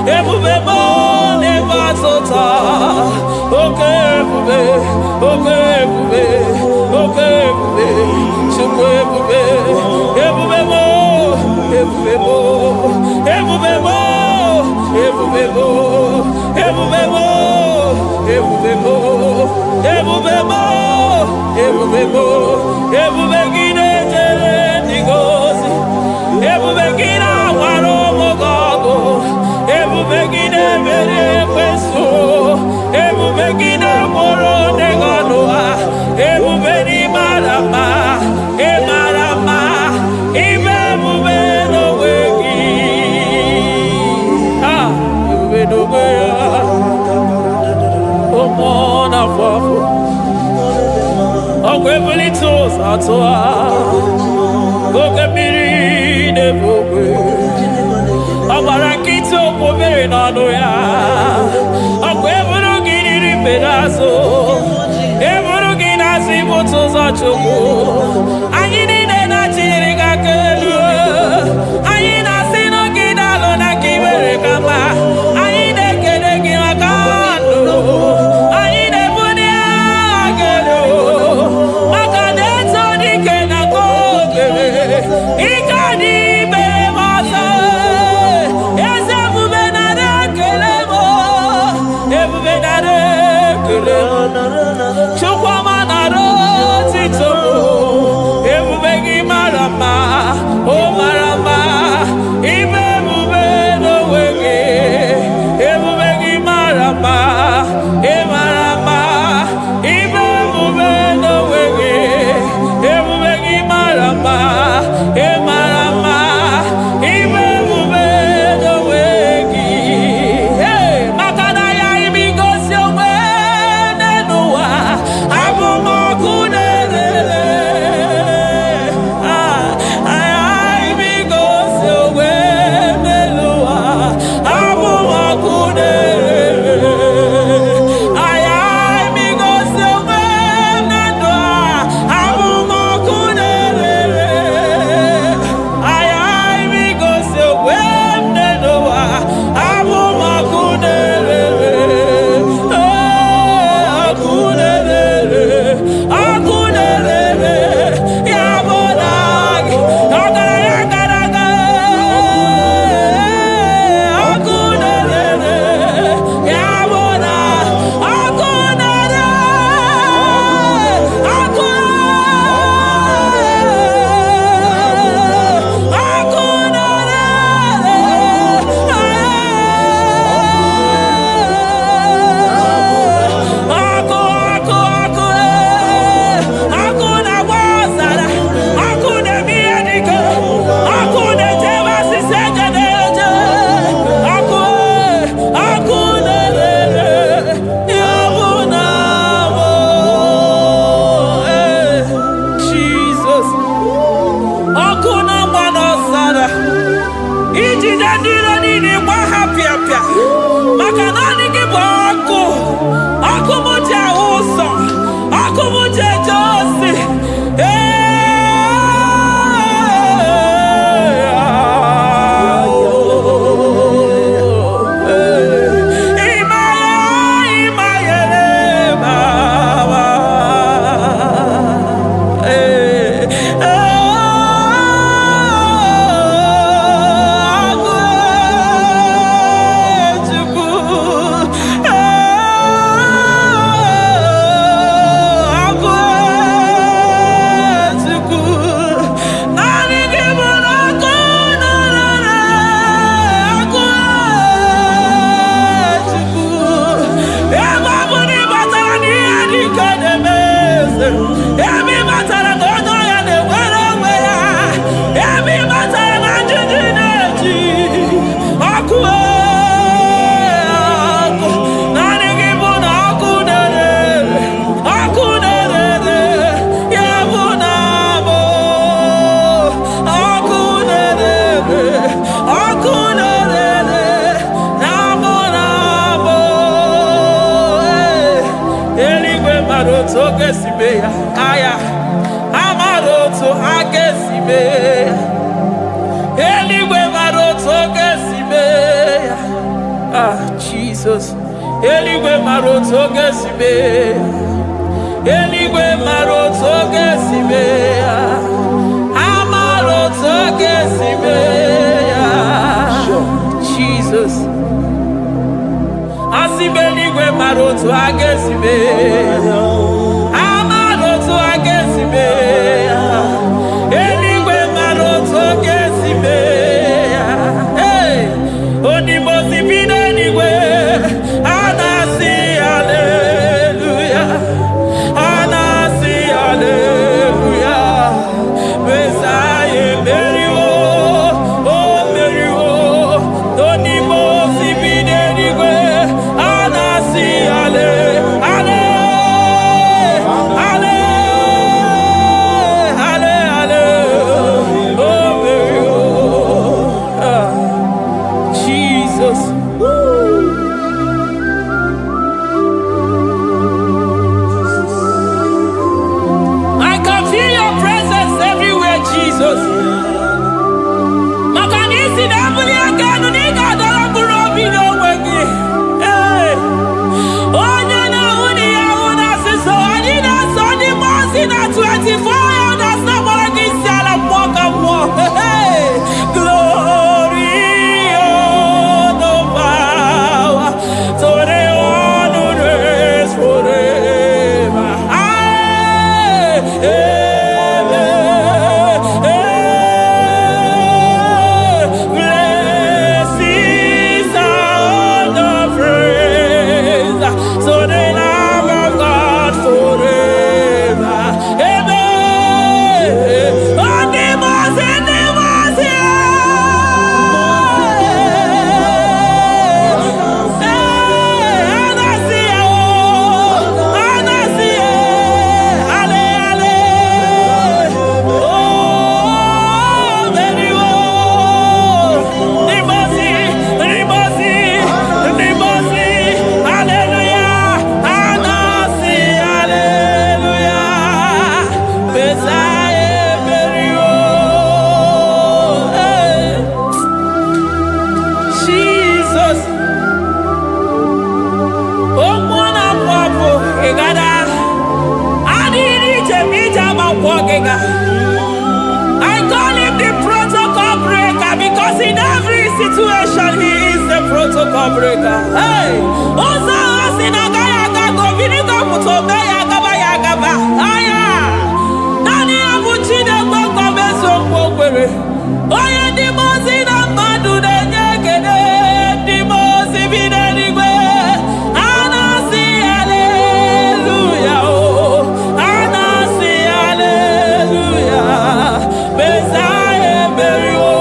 Ebubebo never tota. Okay, bube, okay, bube, okay, bube. Chukwe bube, ebubebo, ebubebo, ebubebo, ebubebo, ebubebo, ebubebo, ebubebo, ebubebo, ebubegine jere nigozi, ebubegina waro. Ebubegine mere kweso, ebubegine moro neganoa, ebubeni marama, emarama, ibebube no wegi. Ah, ebube no wegi. Omona fafo, okwebuli tosa toa, okebiri nebube. Abarakito povere nano ya. Akwe evuru gini pedazo. Evuru gina si boto za choko. Ayini nena chiriga kelu. Ayina sino gina lona kibere kama. Ayine kene gina kando. Ayine bunia agelo. Makade toni kena kogele. Ikadi bere masa. Chukwamanaro titomo, ebubegi marama, oh marama, ibebube no wege, ebubegi marama, e marama, ibebube no wege, ebubegi marama, e marama. Jesus. Eligwe maroto gesibe. Eligwe maroto gesibe. Amaroto gesibe. Jesus. Asibeligwe maroto agesibe. Amaroto agesibe. Eligwe maroto gesibe. Hey, onimosi bide eligwe. Anasi hallelujah. Anasi hallelujah. Messiah Merio. Oh Merio. Onimosi bide eligwe. Anasi hallelujah. I call him the protocol breaker because in every situation he is the protocol breaker. Hey, Osa Asinaga Yaga Vinika Mutobe Yagaba Yagaba. Aya, Nani Abuchina Bokomeso Pogwere. Oya Dimosina Madu de Negede, Dimosi Vidanigwe. Anasi hallelujah. Anasi hallelujah. Messiah Merio.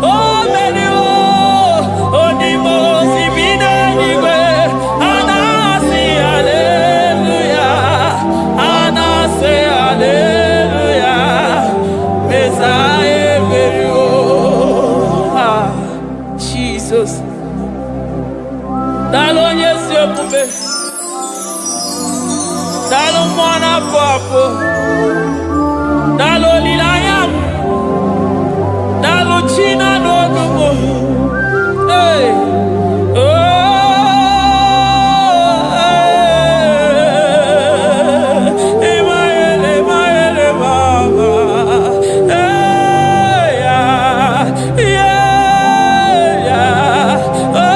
Oh Merio. Oh Dimosi Vidanigwe. Anasi hallelujah. Anasi hallelujah. Messiah Merio. Jesus. Dalo nyesi okube. Dalo mwana papo. Dalo lilayam. Dalo china no dumo. Hey. Oh. Emaele baba. Hey yeah. Yeah. Oh.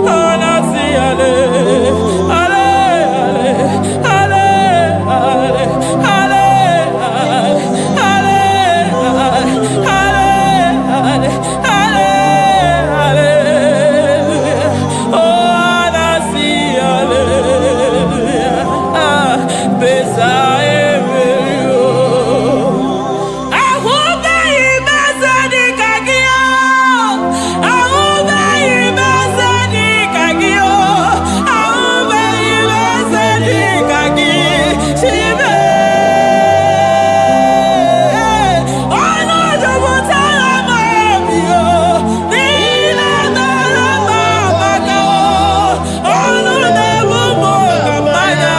Anasi ale. Ale ale ale ale ale ale ale. Oh anasi ale. Messiah Merio. Ahuba imazadi kagio. Ahuba imazadi kagio. Ahuba imazadi kagi. Shibe. Ono jobuta amabio. Nila nala mabakao. Ono nebumo kamaya.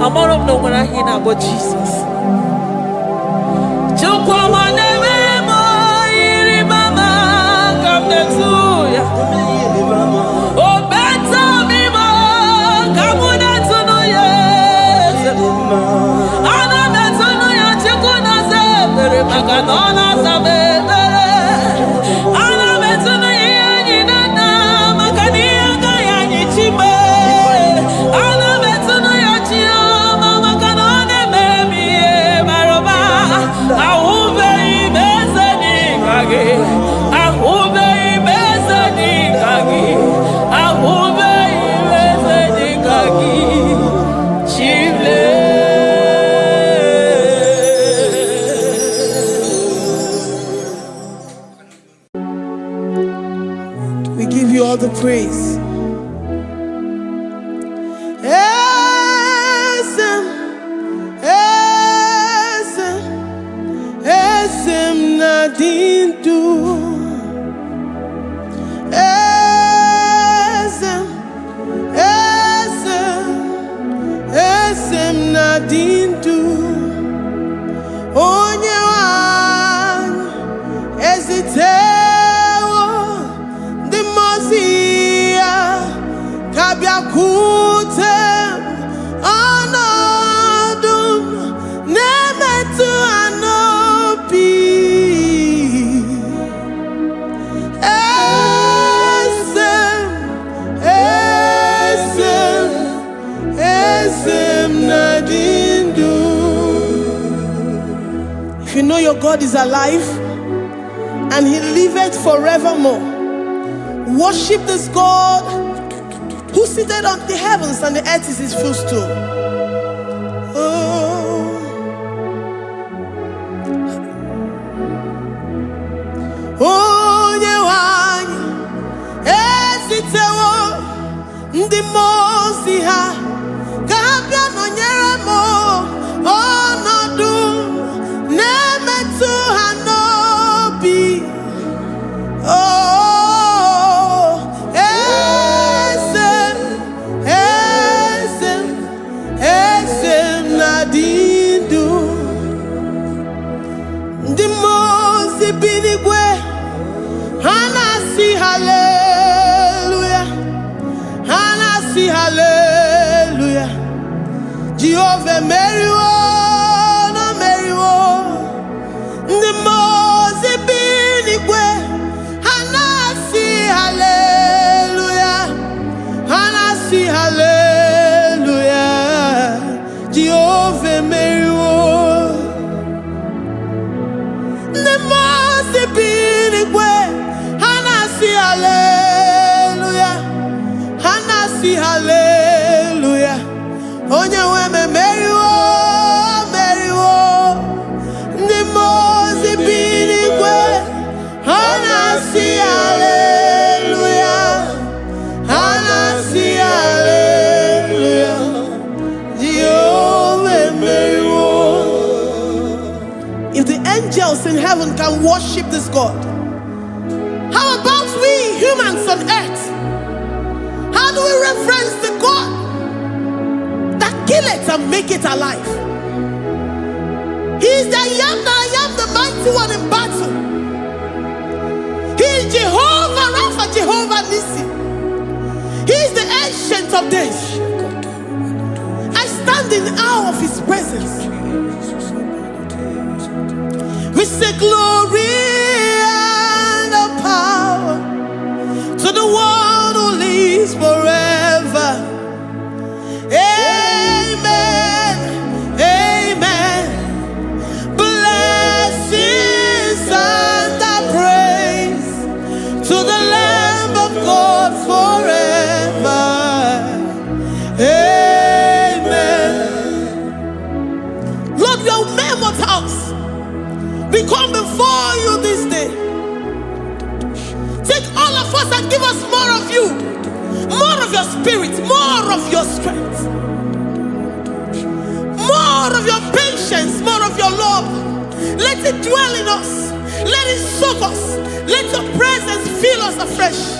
Amarom no when I hear about Jesus. Chukwama neme mo iri mama kamne tuya. O beta mi mo kamuna tunu yes. Ana betunu ya chukuna se pere maganona sabe pere. Ana betunu ya nyinana makani aga ya nyichime. Ana betunu ya chiyama maganone memi maroba. Ahube ibezeni kage. Ahube ibezeni kage. Ahube ibezeni kage. Chile. We give you all the praise. Esem, esem, esem nadindu. Esem, esem, esem nadindu. Onye wanyu ezitewo ndi mozia kabia kutem anodum nemetu anopi esem esem esem nadindu. If you know your God is alive and he liveth forevermore, worship this God who seated on the heavens and the earth is his footstool. Oh. Onye wanyu ezitewo ndị mozi ha ka ha bịa nọnyere m ọnọdụ na-emetụ ha n'obi. Oh, esem, esem, esem nadindu. Ndị mozi bi n'igwe ha na-asị haleluya, ha na-asị haleluya. Jehova meriwo na meriwo. Ndị mozi bi n'igwe ha na-asị haleluya, ha na-asị haleluya. Jehova meriwo. Ndị mozi bi n'igwe ha na-asị haleluya, ha na-asị haleluya. Onye nwe m emeriwo, meriwo. Ndị mozi bi n'igwe ha na-asị haleluya, ha na-asị haleluya. Jehova emeriwo. If the angels in heaven can worship this God, how about we humans on earth? How do we reverence the God that kill it and make it alive? He is the I am, the mighty one in battle. He is Jehovah Rapha, Jehovah Nissi. He is the ancient of days. I stand in awe of his presence. We say glory and the power to the one who lives forever. Amen, amen. Blessings and the praise to the Lamb of God forever. Amen. Lord, we are mere mortals. We come before you this day. Take all of us and give us more of you, more of your spirit, more of your strength, more of your patience, more of your love. Let it dwell in us. Let it soak us. Let your presence fill us afresh.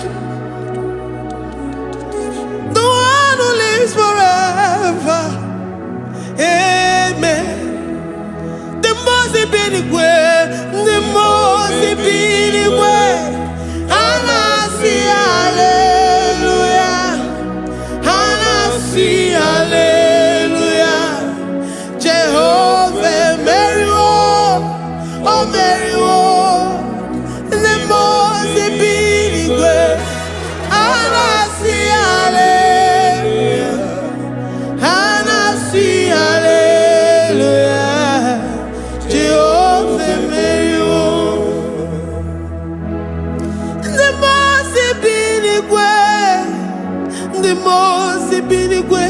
The one who lives forever. mozi binigwe, the mozi binigwe, anasi hallelujah, anasi hallelujah, Jehovah Mary, oh Mary, the mozi binigwe, anasi hallelujah, anasi hallelujah, Jehovah Mary, the mozi binigwe, the mozi binigwe,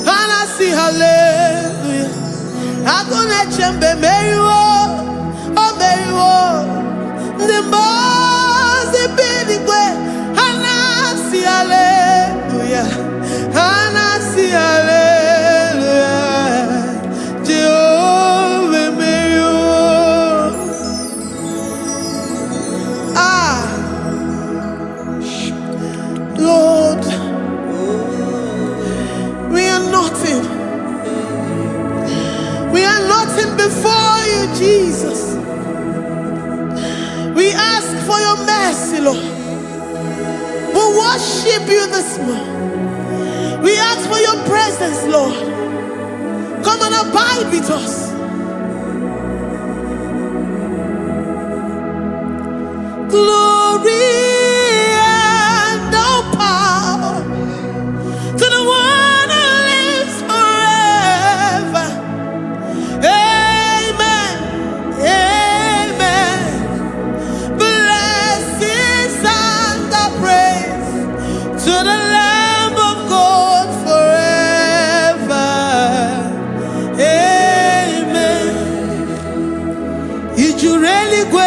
anasi hallelujah, agone chembe Mary, oh Mary, the mozi binigwe, anasi hallelujah, anasi hallelujah, Jehovah Mary, Lord, we are nothing. We are nothing before you, Jesus. We ask for your mercy, Lord. We worship you this morning. We ask for your presence, Lord. Come and abide with us. Glory and all power to the one who lives forever. Amen. Amen. Blessings and the praise to the Lamb of God forever. Amen. Did you really go?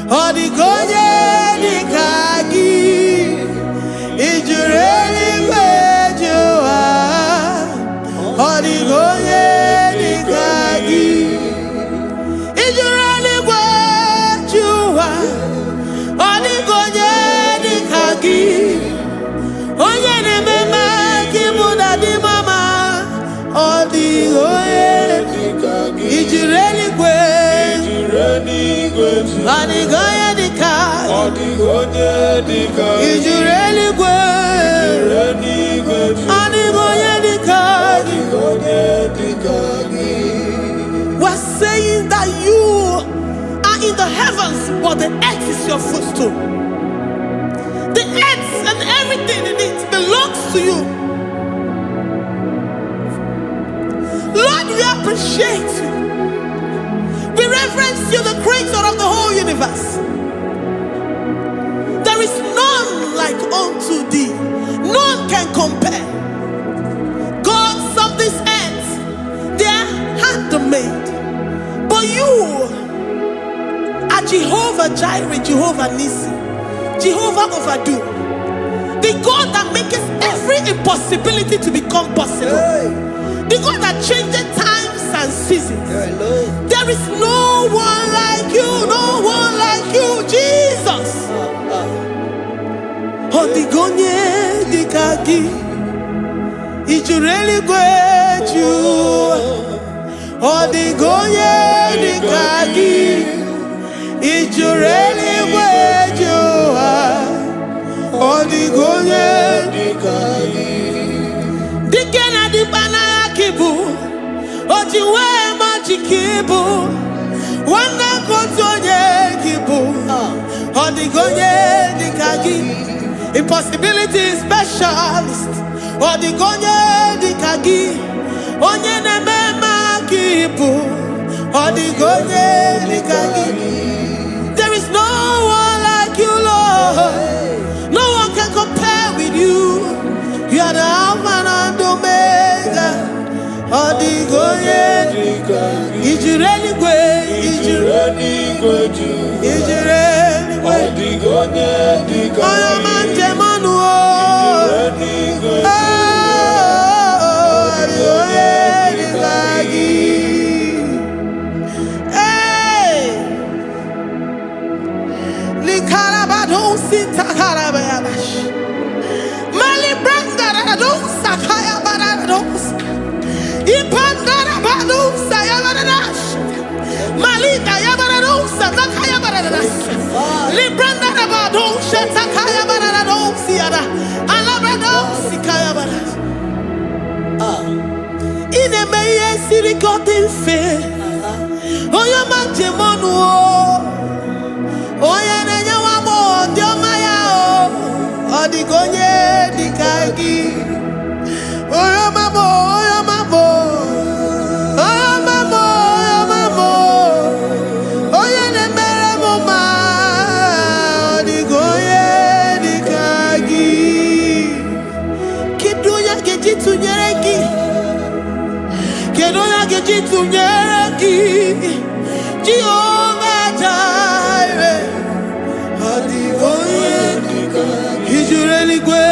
Odigonye nikagi, ijureli wejoa. Odigonye nikagi, ijureli wejoa. Odigonye nikagi, onye nemema kimuda di mama. Odigonye nikagi, ijureli wejoa. Anigoye dika, Ijureli gwe, Anigoye dika. We're saying that you are in the heavens, but the earth is your footstool. The earth and everything in it belongs to you. Lord, we appreciate you. We reverence you, the creator of the whole universe. There is none like unto thee. None can compare. Gods of this earth, they are handmade. But you are Jehovah Jireh, Jehovah Nissi, Jehovah Overdo. The God that makes every impossibility to become possible. The God that changes times and seasons. There is no one like you, no one like you, Jesus. Odigonye dikagi, Ijureli gweju. Odigonye dikagi, Ijureli gweju. Odigonye dikagi. Dikena dibana kibu, ojiwe majikibu, wana kotonye kibu, odigonye dikagi, impossibility specialist, odigonye dikagi, onye nemema kibu, odigonye dikagi. There is no one like you, Lord. No one can compare with you. You are the Alpha and Omega. Odigonye, Ijureli gwe, Ijureli gwe, Odigonye, Oyomanje manu, Odigonye dikagi. Hey, likarabado sita karabayabash. Mali branda don't sakaya barados. Ipandara badu Nakaya barada. Libranda rabado shetakaya barada do siada. Alabrado sikaya barada. Ine meye sirikote fe. Oya manjemonu o. Oya nenya wamo diomaya o. Odigonye dikagi. Oya mamo, oya mamo. Oya mamo, oya mamo. Oya nemere moma. Odigonye dikagi. Kiduya gejitu nyereki. Kedoya gejitu nyereki. Jehovah Jireh. Odigonye dikagi. Ijureli gwe.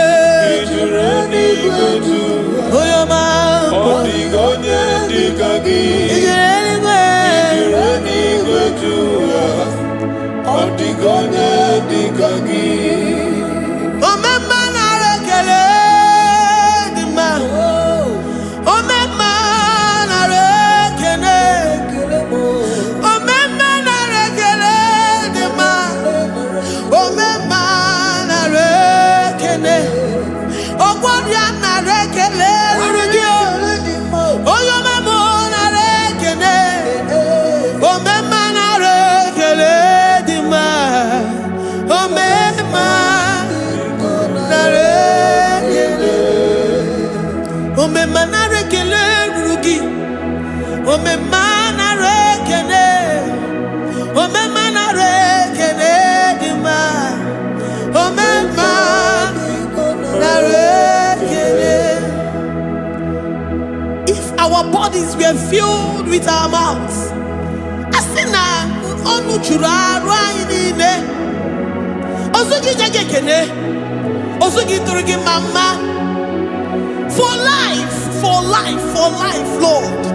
Oya mamo. Odigonye dikagi. Ijureli gwe. Odigonye dikagi. Omema na rekele dima. Omema na rekele. Omema na rekele dima. Omema na rekele. Ogwaria na rekele rugio. Oyomemo na rekele. Omema na rekele dima. Omema na rekele. Omema na rekele rugi. Omema na rekele. Omema na rekele dima. Omema na rekele. If our bodies were filled with our mouths, asina onu chura rainine. Osugi jagekene. Osugi turigi mama. For life, Lord.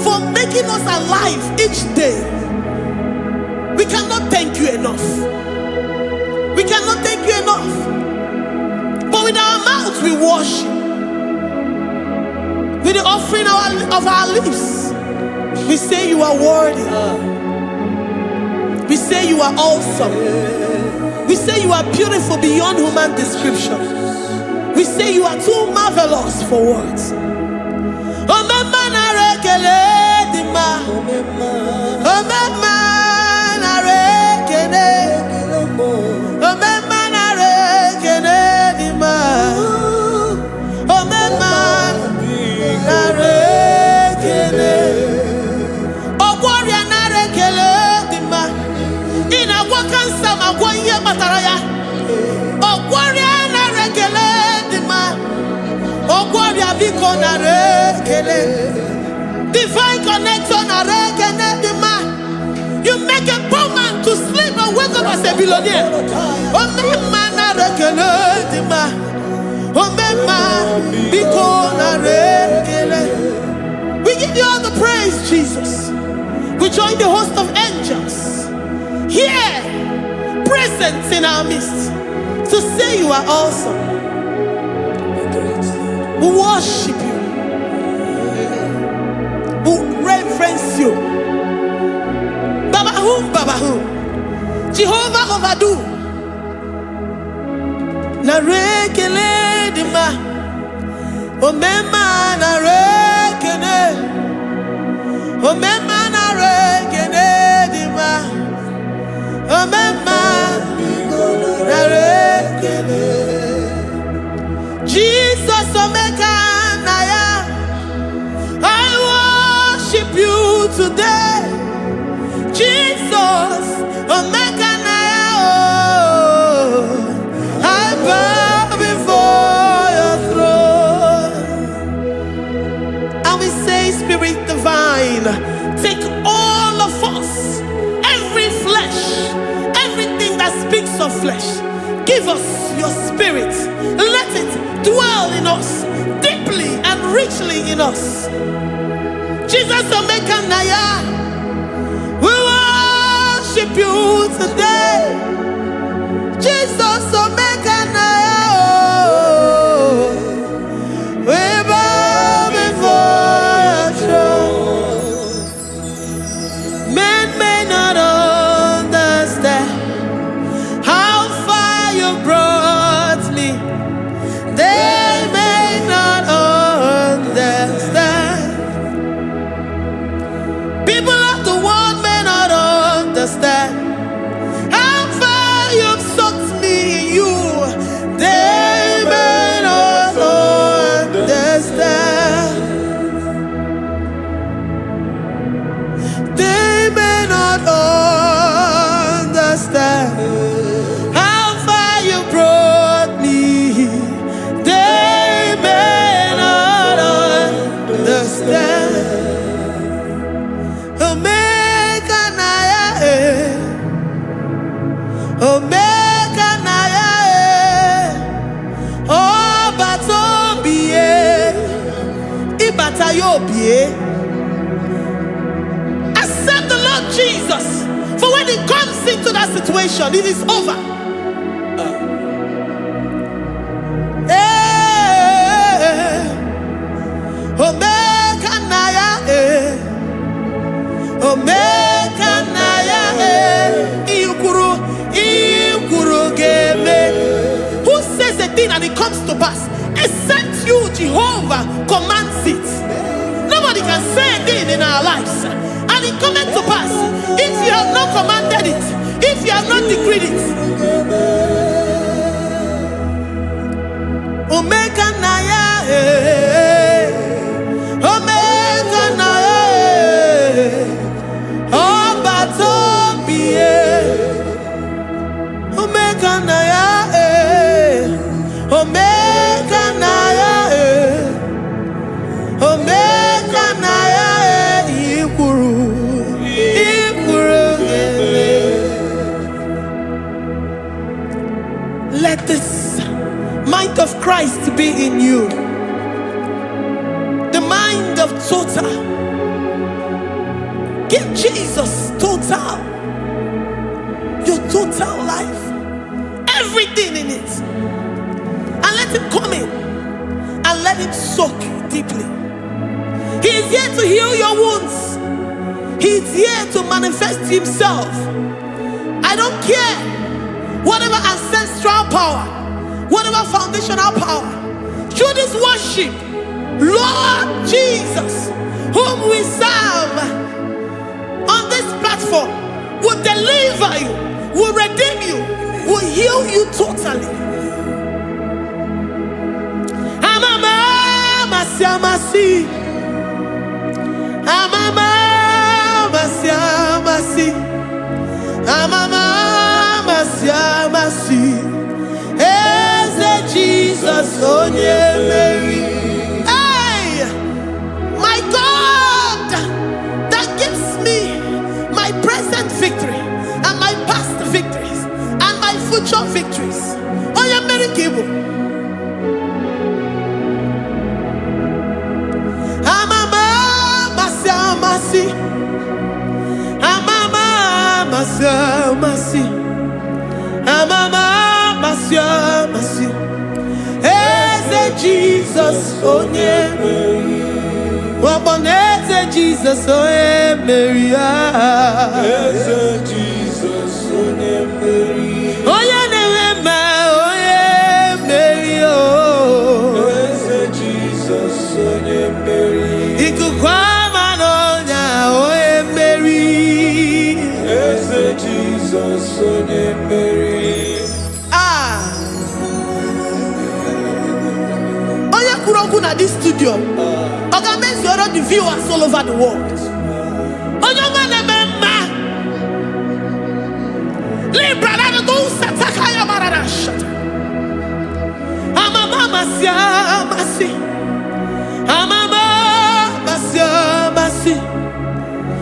For making us alive each day. We cannot thank you enough. We cannot thank you enough. But with our mouths we worship. With the offering of our lips, we say you are worthy. We say you are awesome. We say you are beautiful beyond human description. We say you are too marvelous for words. Omema na rekele dima. Omema na rekele. Omema na rekele dima. Omema na rekele. Ogwaria na rekele dima. Ina wakansa magwanye mataraya. Ogwaria na rekele dima. Ogwaria biko na rekele. Divine connection na rekele dima. You make a poor man to sleep and wake up as a billionaire. Omema na rekele dima. Omema biko na rekele. We give you all the praise, Jesus. We join the host of angels here, present in our midst, to say you are awesome. We worship you. We reverence you. Baba who? Jehovah overdo. Na rekele dima. Omema na rekele. Omema na rekele dima. Omema na rekele. Jesus omeka na ya. I worship you today. Jesus omeka na ya. Oh, I bow before your throne. And we say, Spirit divine, take all of us, every flesh, everything that speaks of flesh. Give us your spirit. Let it dwell in us, deeply and richly in us. Jesus omeka na ya. We worship you today. Jesus omeka na ya. Oh, we bow before your throne. Men may not Accept the Lord Jesus. For when He comes into that situation, it is over. Omega Naya, Omega Naya, Ikuru Game. Who says a thing and it comes to pass? Except you, Jehovah, commands it. Nobody can say a thing in our lives and it comes to pass. If you have not commanded it, if you have not decreed it. Omega Naya, Omega Naya, Obatobie, Omega Naya, Omega Naya, Omega Naya, Ikuru. Let this mind of Christ be in you. The mind of total. Give Jesus total. Your total life. Everything in it. And let Him come in. And let Him soak deeply. He is here to heal your wounds. He is here to manifest Himself. I don't care. Whatever ancestral power, whatever foundational power, through this worship, Lord Jesus, whom we serve on this platform, will deliver you, will redeem you, will heal you totally. Amama Masiamasi, Amama Masiamasi, Amama Masiamasi. Jesus, on Mary. Hey, my God, that gives me my present victory and my past victories and my future victories. On your Mary Kibu. Amama Masiamasi. Amama Masiamasi. Amama Masiamasi. Jesus, oh yeah, Mary. Jesus, oh yeah, Mary. Jesus, oh yeah, Mary. Oh yeah, Mary. Oh, Jesus, oh yeah, Mary. Ikukwamanonya, oh yeah, Mary. Jesus, oh yeah, Mary. At this studio, organize all the viewers all over the world.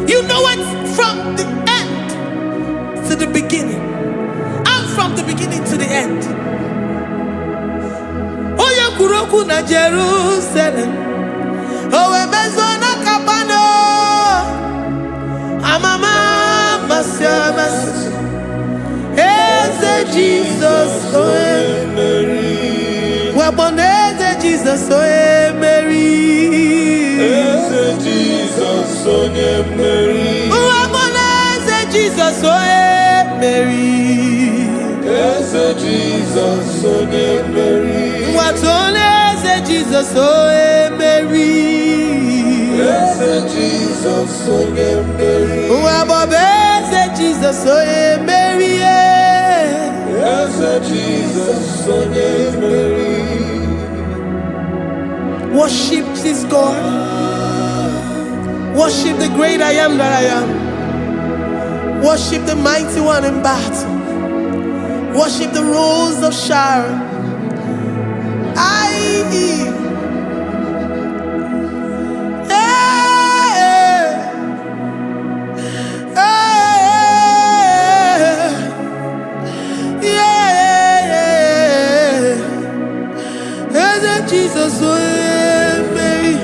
You know it from the end to the beginning, and from the beginning to the end. Kuroku na Jerusalem, owe bezona kapano, amama masiamas, eze Jesus oe Mary, waboneze Jesus oe Mary, eze Jesus oe Mary, waboneze Jesus oe Mary, eze Jesus oe Mary. Jesus, oh Mary. Yes, Jesus, oh Mary. Yes, Jesus, oh Mary. Yes, Jesus, oh Mary. Worship this God. Worship the great I am that I am. Worship the mighty one in battle. Worship the rose of Sharon. Jesus, oh Mary,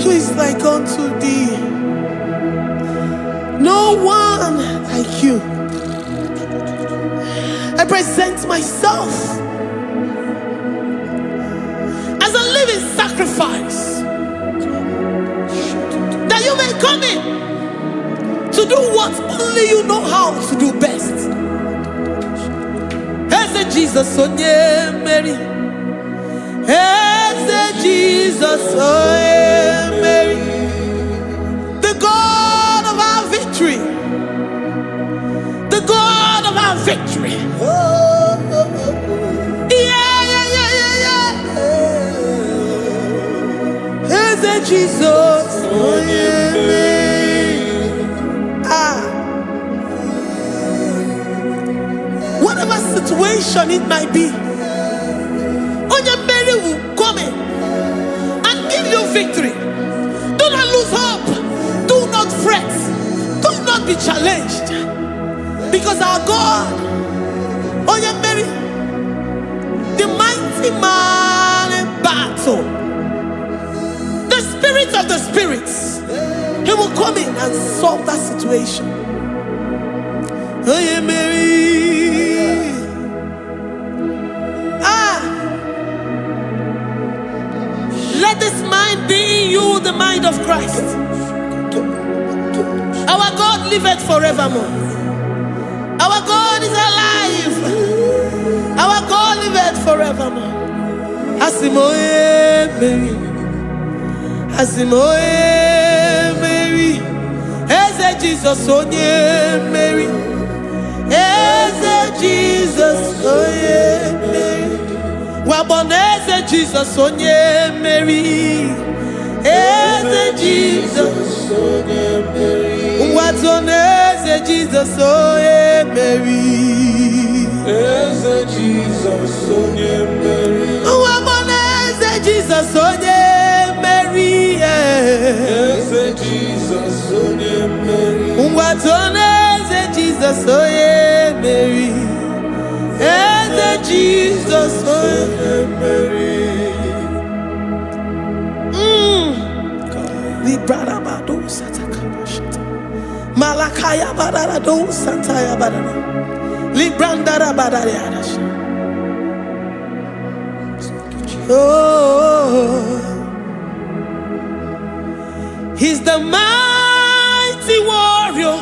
who is like unto thee? No one like you. I present myself as a living sacrifice, that you may come in to do what only you know how to do best. Eze Jesus, oh yeah, Mary. Eze Jesus, oh yeah, Mary. The God of our victory. The God of our victory. Eze Jesus, oh yeah, Mary. Whatever situation it might be, Onya Mary will come in and give you victory. Do not lose hope. Do not fret. Do not be challenged. Because our God, Onya Mary, the mighty man in battle, the spirit of the spirits, he will come in and solve that situation. Onya Mary. Let this mind be in you, the mind of Christ. Our God liveth forevermore. Our God is alive. Our God liveth forevermore. Asimoye Mary. Asimoye Mary. Eze Jesus, onye Mary. Eze Jesus, onye Mary. Waboneze Jesus, onye Mary. Eze Jesus, onye Mary. Watoneze Jesus, onye Mary. Eze Jesus, onye Mary. Waboneze Jesus, onye Mary. Eze Jesus, onye Mary. Watoneze Jesus, onye Mary. Eze Jesus, onye Mary. Librada bado satakaba shata. Malakaya badara do sataya badara. Librandara badara yadash. Oh, he's the mighty warrior,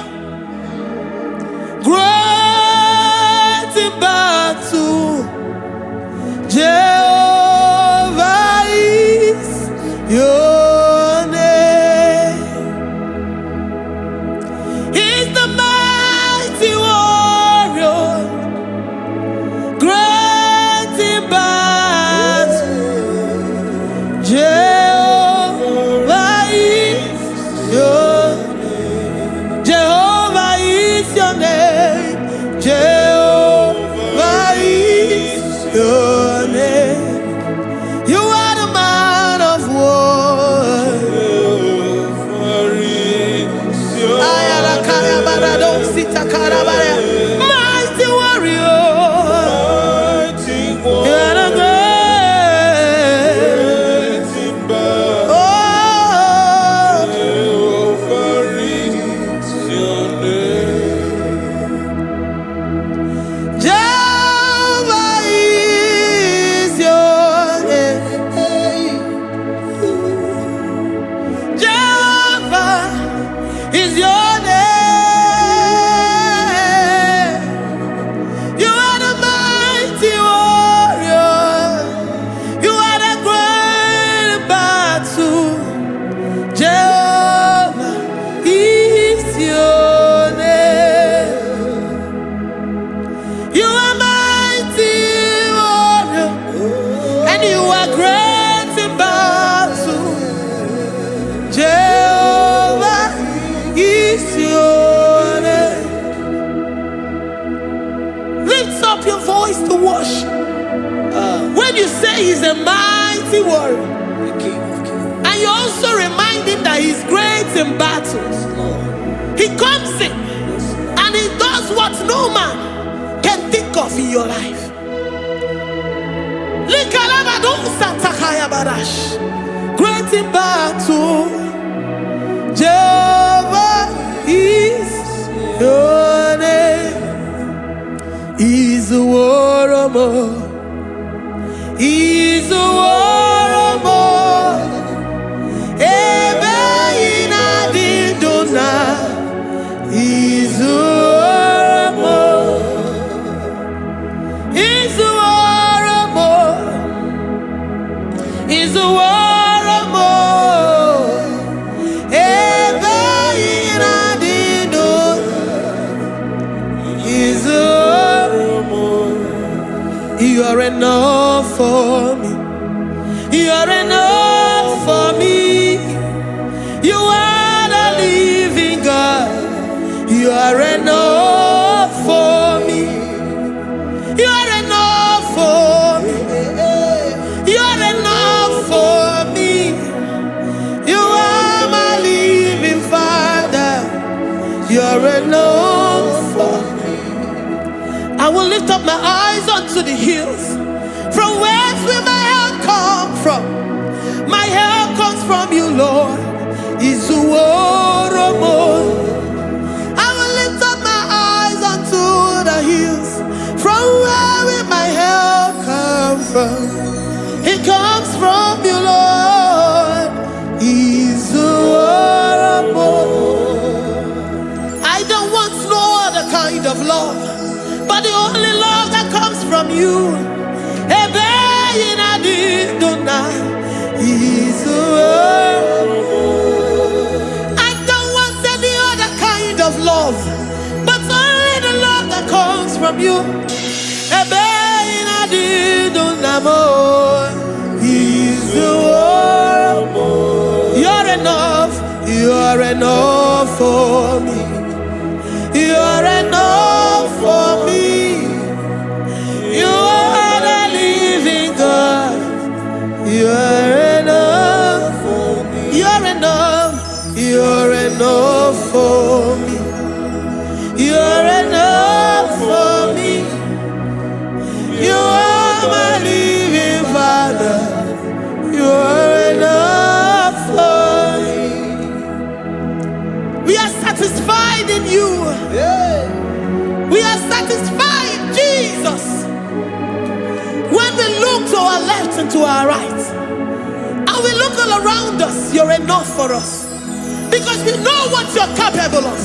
great in battle. Jehovah is your name. He's the mighty warrior, great in battle. Jehovah is your name. Jehovah is your name. Jehovah is your name. You are the man of war. Ayalakaya barado sitakarabaya. Mighty warrior. You are the great. Oh, Jehovah is your name. Jehovah is your name. You are the mighty warrior. You are the great battle. Jehovah is your name. You are mighty warrior, and you are great in battle. Jehovah is your name. Lift up your voice to worship. When you say he's a mighty warrior, and you also remind him that he's great in battles, he comes in and he does what no man can think of in your life. Great in battle. Izuoromo, ebe inadidona. Izuoromo, Izuoromo, Izuoromo, ebe inadidona. Izuoromo, you are enough for me. You are enough for me. You are the living God. You are enough for me. You are enough for me. You are enough for me. You are my living Father. You are enough for me. I will lift up my eyes unto the hills. From whence will my help come from? My help comes from you, Lord. Izuoromo. I will lift up my eyes unto the hills. From where will my help come from? It comes from you, Lord. Izuoromo. I don't want no other kind of love, but the only love that comes from you. Ebe inadidona. Izuoromo. I don't want any other kind of love, but only the love that comes from you. Ebe inadidona mo. Izuoromo. You're enough. You're enough for me. You're enough for me. You are the living God. You're enough for me. You're enough. You're enough for me. You're enough for me. You are my living Father. You're enough for me. We are satisfied in you. We are satisfied, Jesus. When we look to our left and to our right, and we look all around us, you're enough for us. Because we know what you're capable of.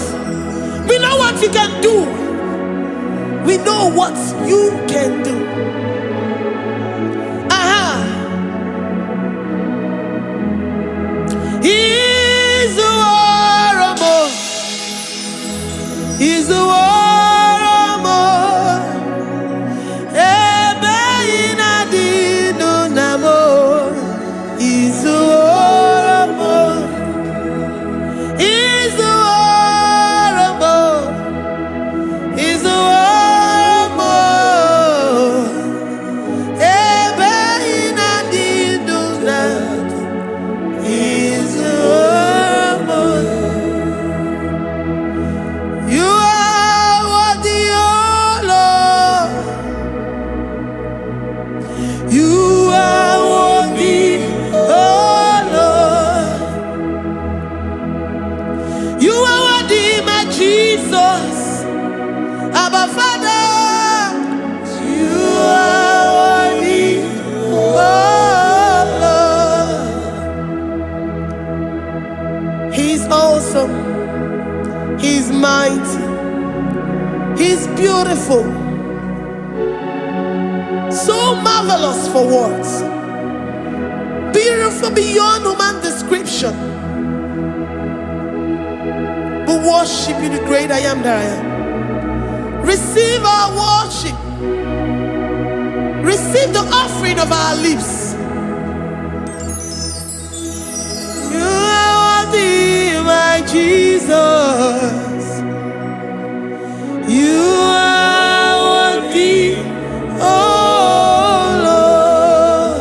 We know what you can do. We know what you can do. Izuoromo. Izuoromo. Ebe inadidona mo. Izuoromo. Izuoromo. Izuoromo. Ebe inadidona. Izuoromo. You are worthy, oh Lord. You are worthy, oh Lord. You are worthy, my Jesus. Abba Father, you are worthy, oh Lord. He's awesome. He's mighty. He's beautiful. So marvelous for words. Beautiful beyond human description. We worship you, the great I am that I am. Receive our worship. Receive the offering of our lips. You are worthy, my Jesus. You are worthy, oh Lord.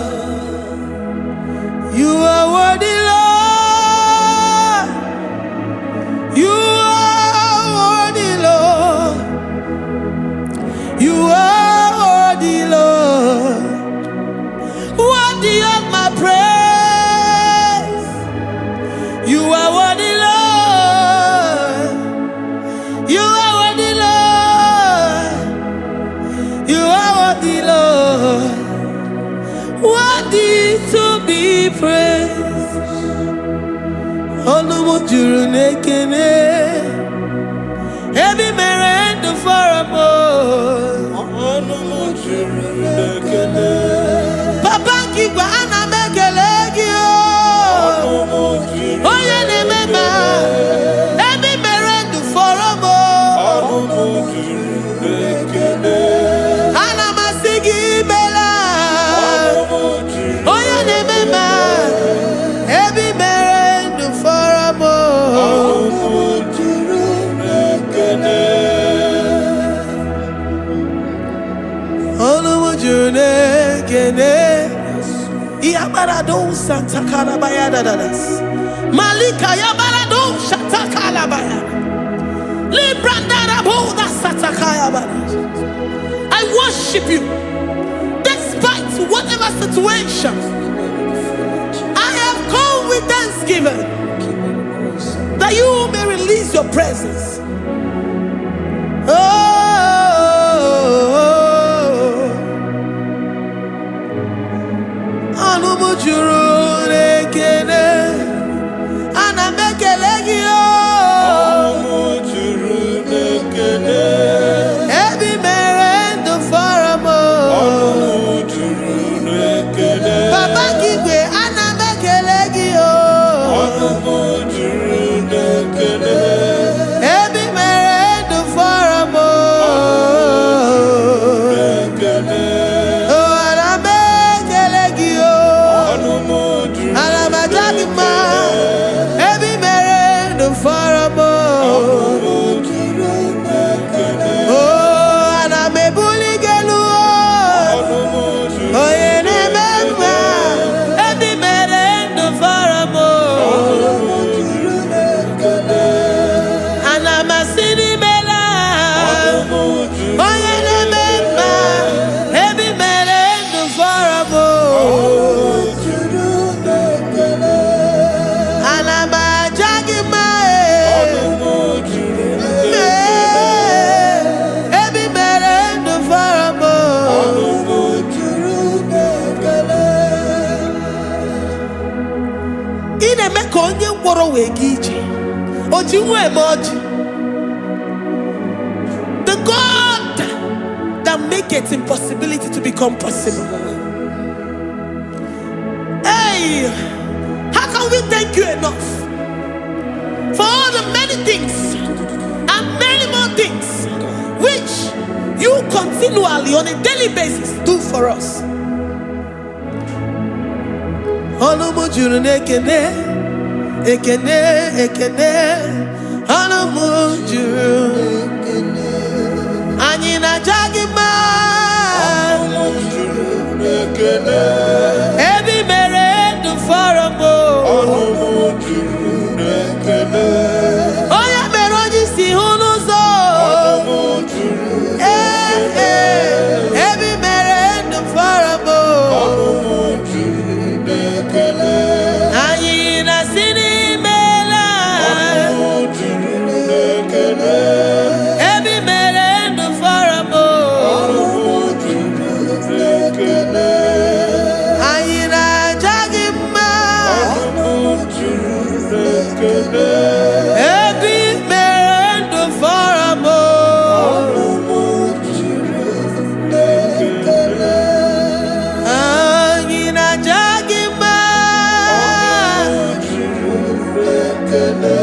You are worthy, Lord. You are worthy, Lord. You are worthy, Lord. Worthy of my praise. You are worthy, Lord. Ọnụmụ juru n'ekele ebe mere ndụ fọrọ m. Ọnụmụ juru n'ekele. Papa gị gwa ana m ekele gị o. Ọnụmụ juru Onye na-eme ma ebe mere ndụ fọrọ m. Ọnụmụ juru n'ekele. Ana m asị gị imela. Ọnụmụ juru Onye na-eme ma ebe mere ndụ fọrọ m. Ọnụmụ juru n'ekele. Ọnụmụ juru n'ekele. Iyabarado Santakalabaya Dadadas. Malika Yabarado Shatakalabaya. Librandarabo Satakayabadash. I worship you despite whatever situation. I have come with thanksgiving that you may release your presence. Ọnụmụ juru n'ekele, ana m ekele gị o. Ọnụmụ juru n'ekele. Ebe mere ndụ fọrọ m. Ọnụmụ juru n'ekele. Papa gị gwe, ana m ekele gị o. Ọnụmụ juru n'ekele. Ebe mere ndụ fọrọ m. N'ekele. Oh, ana m ekele gị o. Ọnụmụ juru Ana m aja gị mma. Ebe mere ndụ fọrọ m. Ọnụmụ juru n'ekele. Oh, ana m ebuli gị elu o. Ọnụmụ juru Onye na-eme mma, ebe mere ndụ fọrọ m. Ọnụmụ juru n'ekele. Ana m asị n'imela. Ọnụmụ juru Onye na-eme mma, ebe mere ndụ fọrọ m. juru n'ekele. Ana m aja gị mma. Ọnụmụ juru Ebe mere ndụ fọrọ m. Ọnụmụ juru n'ekele. Ị na-eme ka onye ngwọrọ wee gaa ije. O ji nwa eme ọjị. The God that maketh impossibility to become possible. Hey, how can we thank you enough for all the many things and many more things which you continually on a daily basis do for us? Ọnụmụ juru n'ekele, ekele, ekele. Ọnụmụ juru. Anyị na-aja gị mma. Ọnụmụ juru n'ekele. Ebe mere ndụ fọrọ m. Ọnụmụ juru n'ekele. Onye mere onye isi hụ n'ụzọ. Ọnụmụ juru Ebe mere ndụ fọrọ m. Ọnụmụ juru n'ekele. Anyị na-asị n'imela. Ọnụmụ juru n'ekele. Ebe mere ndụ fọrọ m. Ọnụmụ juru n'ekele. Anyị na-aja gị mma. Ọnụmụ juru n'ekele. Ebe mere ndụ fọrọ m. Ọnụmụ juru n'ekele. Anyị na-aja gị mma. Juru n'ekele.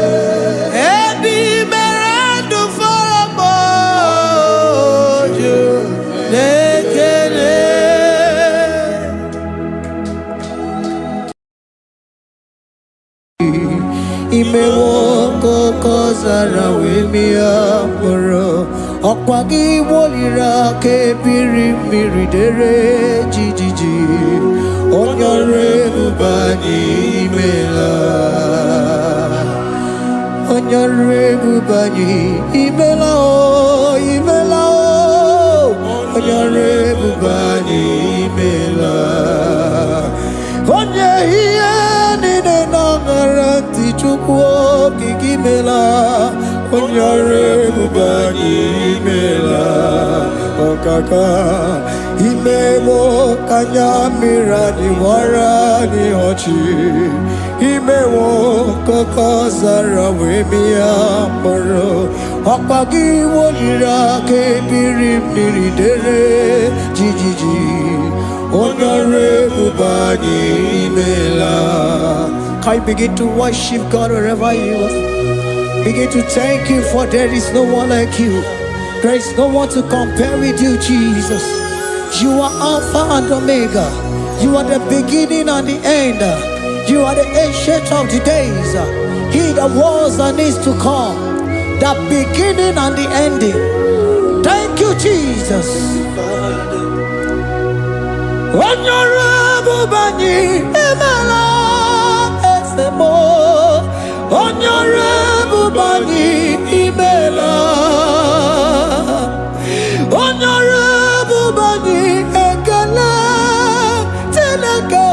Ebe mere ndụ fọrọ m. Juru n'ekele. imewo koko zara wee mịa mkpụrụ ọkwa gị woliri aka ebiri mmiri dere jijiji onye ọrụ ebube anyị imela onye ọrụ ebube anyị imela o imela o onye ọrụ ebube anyị imela onye ihe niile na-aṅara ntị Chukwu okike imela onye ọrụ ebube anyị imela ọkaka imewo ka anya mmiri anyị gbara anyị ọchị imewo koko zara webia moro Okpagi wolira ke biri dere jijiji Onore bubani mela. Can you begin to worship God wherever you are? Begin to thank Him, for there is no one like you. There is no one to compare with you, Jesus. You are Alpha and Omega. You are the beginning and the end. You are the ancient of the days. He that was and is to come. The beginning and the ending. Thank you, Jesus. Honorable Bani Emala Esemo. Honorable Bani Emala. Honorable Bani Ekala Tenaka.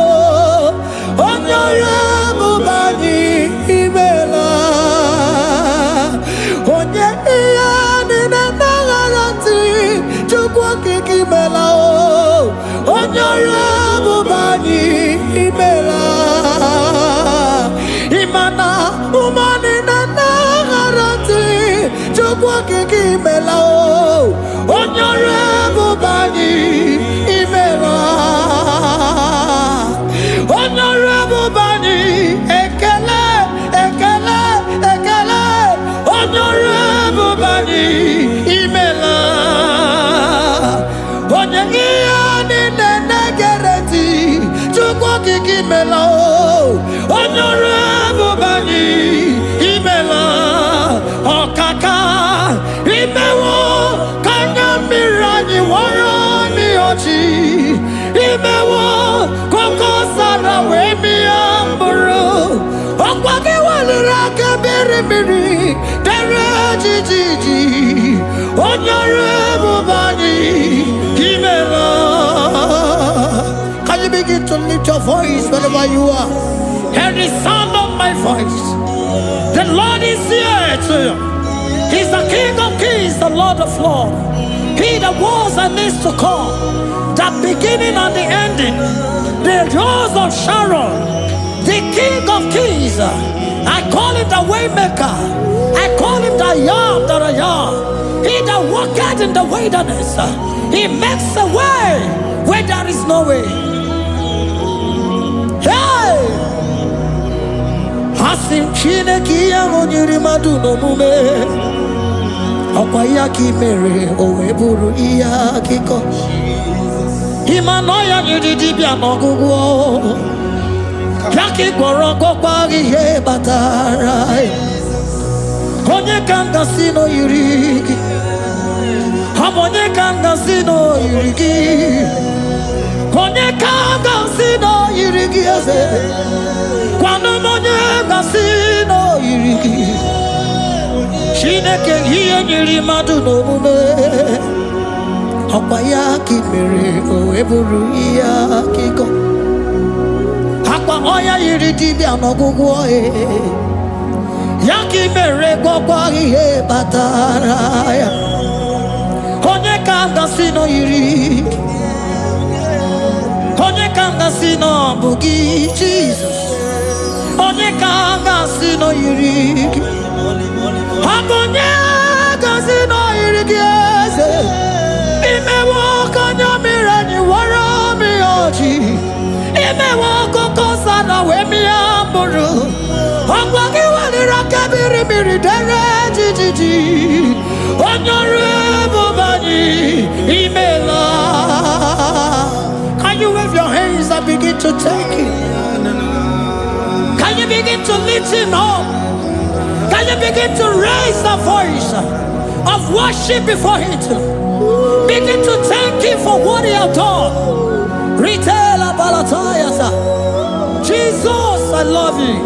Honorable Bani Emala. Onye iyani na nagarati chukwa kiki mela. Honorable Bani Imela. Imana umani na nagarati chukwa kiki mela. Honorable Bani Imela. Honorable Bani Ekele Ekele Ekele. Honorable Bani Imela. Honorable Bani Imela. Okaka Imewo Kanya Mirani Warani Ochi Imewo Koko Sara Wemi Amburu Okwagi Waliraka Biri Dere Jiji. Honorable Bani Imela. Can you begin to lift your voice wherever you are? Hear the sound of my voice. The Lord is here too. He's the King of Kings, the Lord of Lords. He that was and is to come. The beginning and the ending. The Rose of Sharon. The King of Kings. I call him the Waymaker. I call him the Yam that I am. He that walketh in the wilderness. He makes a way where there is no way. Hey! Hasim Chineki Yamonyiri Maduno Mume. Okwayaki mere oweburu iya kiko. Imanoya nyidibia nogugo. Yaki gorogo kwagi he batara. Onye kanga sino yurigi. Onye kanga sino yurigi. Onye kanga sino yurigi eze. Kwano monye kasino yurigi. Chineke hiye nyiri madu no mume. Okwayaki mere oweburu iya kiko. Akwa oya yiri dibia nogugo e. Yaki mere gwagwa ihe batara ya. Onye kanga sino yiri. Onye kanga sino bugi Jesus. Onye kanga sino yiri. Akonye kanga sino yiri kieze. Imewo kanya mirani wara mi oji. Imewo koko sana we mi amburu. Okwagi walira kebiri dere jijiji. Honorable Bani Imela. Can you wave your hands and begin to thank Him? Can you begin to lift Him up? Can you begin to raise the voice of worship before Him? Begin to thank Him for what He has done. Retail Balatayasa. Jesus, I love you.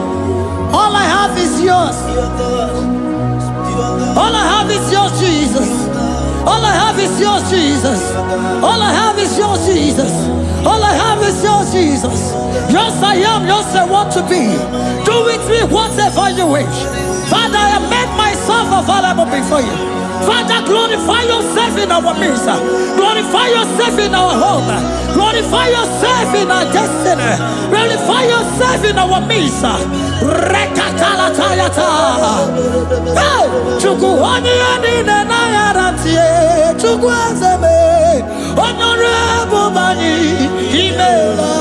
All I have is yours. All I have is yours, Jesus. All I have is yours, Jesus. All I have is yours, Jesus. All I have is yours, Jesus. Yours I am, yours I want to be. Do with me whatever you wish. Father, I have made myself available before you. Father, glorify yourself in our midst. Glorify yourself in our home. Glorify yourself in our destiny. Glorify yourself in our midst. Rekatala kata. Chuku wani ani na yaratie. Chuku azeme. Honorable bani imela.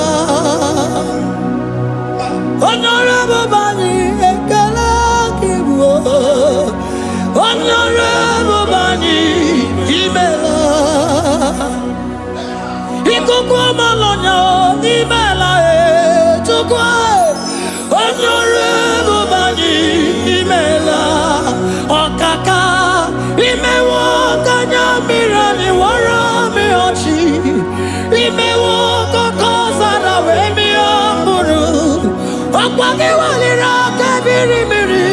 Honorable bani ekala kibuo. Honorable bani imela. Ikukwa malonya imela chukwa. Honorable bani imela. Okaka imewo kanya mirani warami ochi. Imewo kokosa na wemi amburu. Okwage walira kabiri miri.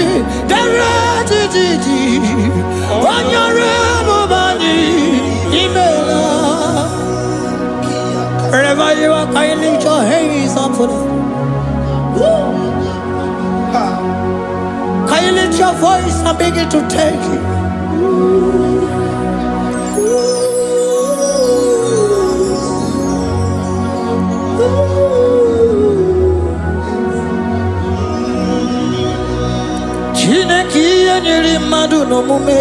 Dere jiji. Honorable bani imela. Wherever you are, can you lift your hands up for them? Can you lift your voice and begin to take it? Chineke nyere mmadụ n'omume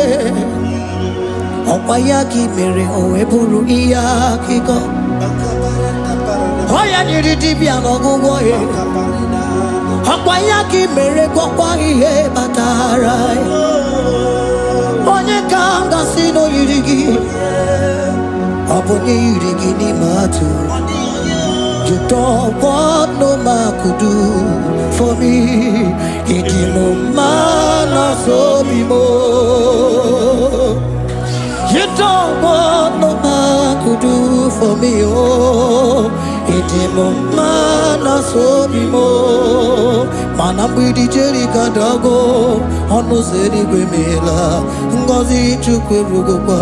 ọkwa ya ka mere o wee bụrụ ihe akụkọ. Oya nyiri dibịa n'ọgwụgwọ ya ọkwa ya ka mere gwọkwa ihe batara ya. Onye ka m gasị n'oyiri gị ọ bụ onye yiri gị n'ime atụ. You don't want no man could do for me. Ịdị m mma n'ọsọ obi m. You don't want no man could do for me, oh. Iti mo mana sobi mo, mana mbidi jeri kadago, onu seri gwemela, ngozi chukwe rugokwa,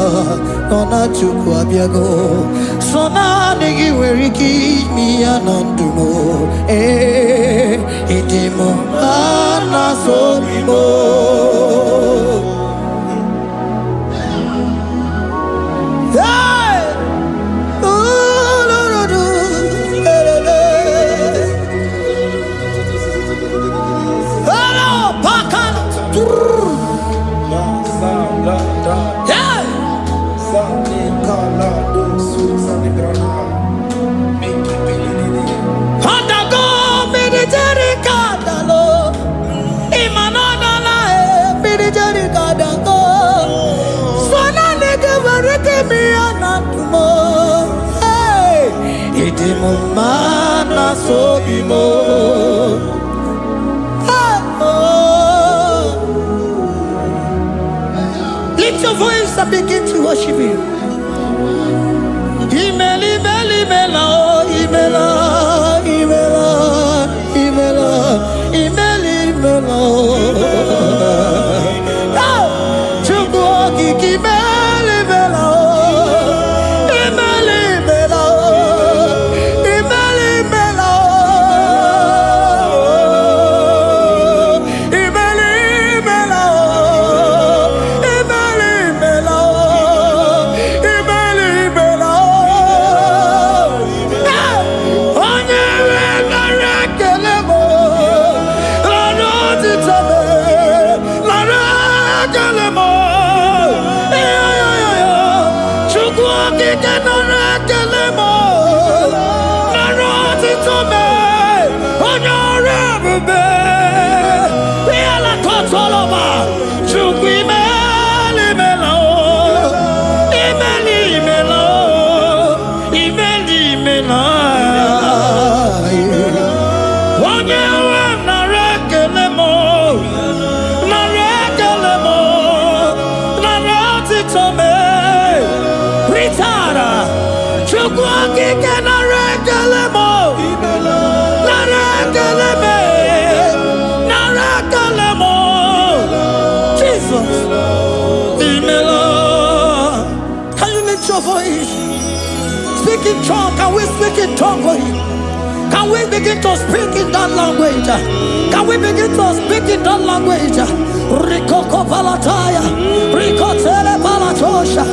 ona chukwa biago, sona negi weriki mi anandumo, iti mo mana sobi mo. Mana sobimo. Lift your voice and begin to worship Him. Imela, imela, imela, imela, imela, imela, imela, imela. Chukwu okike imela, imela. Speak in tongue. Can we speak in tongue for Him? Can we begin to speak in that language? Can we begin to speak in that language? Rikoko palataya, rikotele palatosha,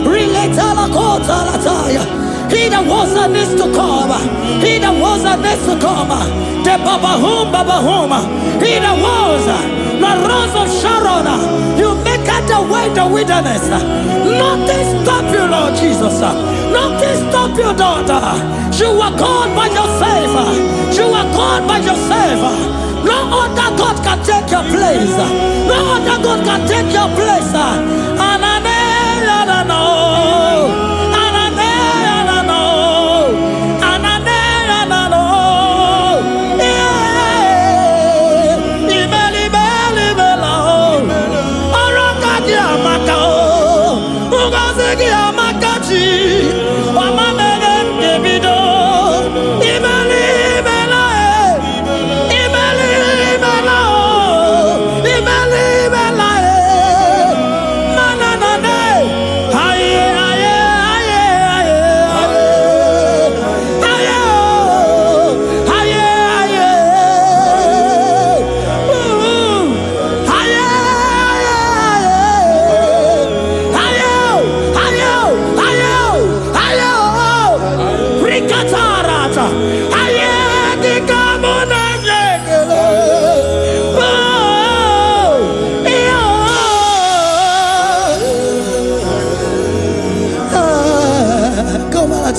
riletala kota lataya. He that was and is to come. He that was and is to come. The babahum babahum. He that was. river in the wilderness. Nothing stop you, Lord Jesus. Nothing stop your daughter. You are God by yourself. You are God by yourself. No other God can take your place. No other God can take your place. And I know.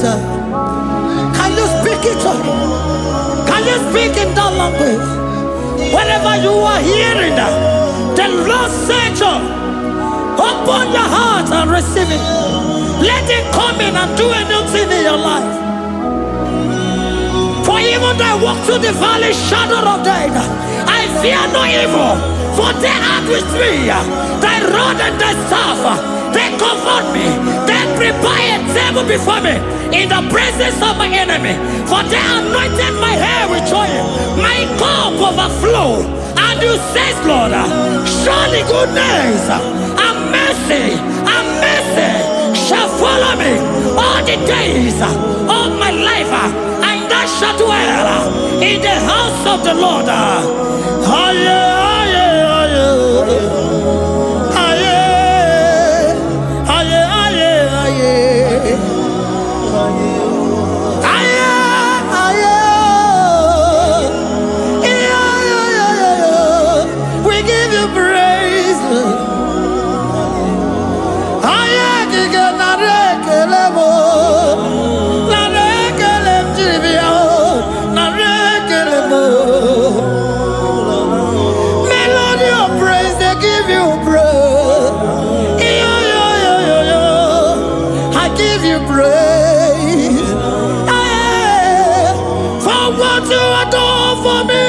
Can you speak it to him? Can you speak in that language? Wherever you are hearing that, the Lord said to open your heart and receive it. Let it come in and do a new thing in your life. For even though I walk through the valley shadow of death, I fear no evil, for they are with me. Thy rod and thy staff, they comfort me. They prepare a table before me in the presence of my enemy. For they anointed my hair with oil. My cup overflow. And you say, Lord, surely goodness and mercy shall follow me all the days of my life. And I shall dwell in the house of the Lord. We give you praise. Melody of praise, they give you praise. I give you praise. For what you have done for me,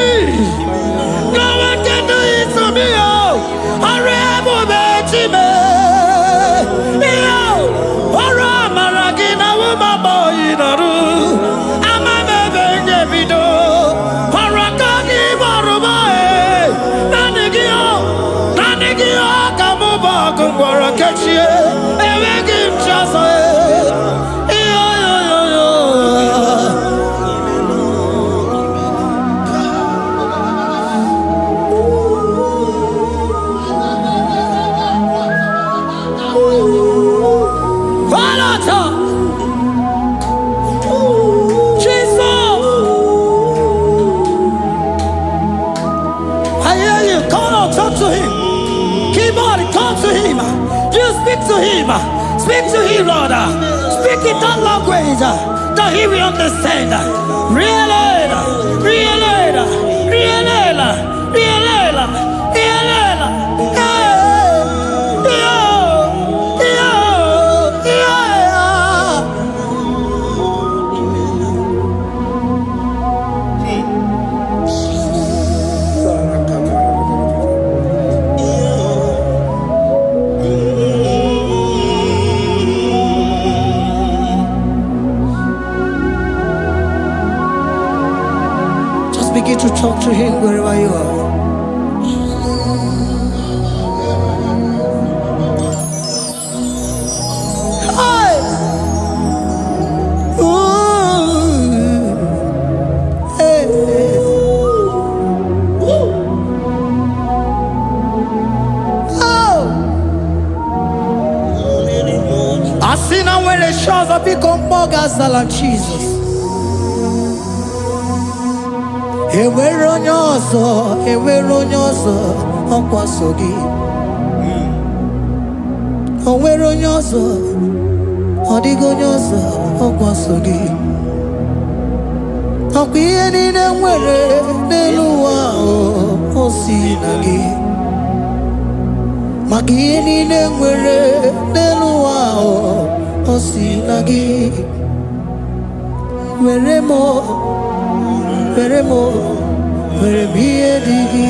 no one can do it for me. Speak to him, Lord. Speak in that language that he will understand. Begin to talk to him wherever you are. Hey. Ooh. Hey. Oh. I see now where the shores have become more than Jesus. Enwere onye ọzọ ọkwa so gị. onwere onye ọzọ, ọ dịghị onye ọzọ ọkwa so gị. Ọkwa ihe niile nwere n'elu ụwa o si na gị. Maka ihe niile nwere n'elu ụwa o si na gị. Were m ihe dị gị.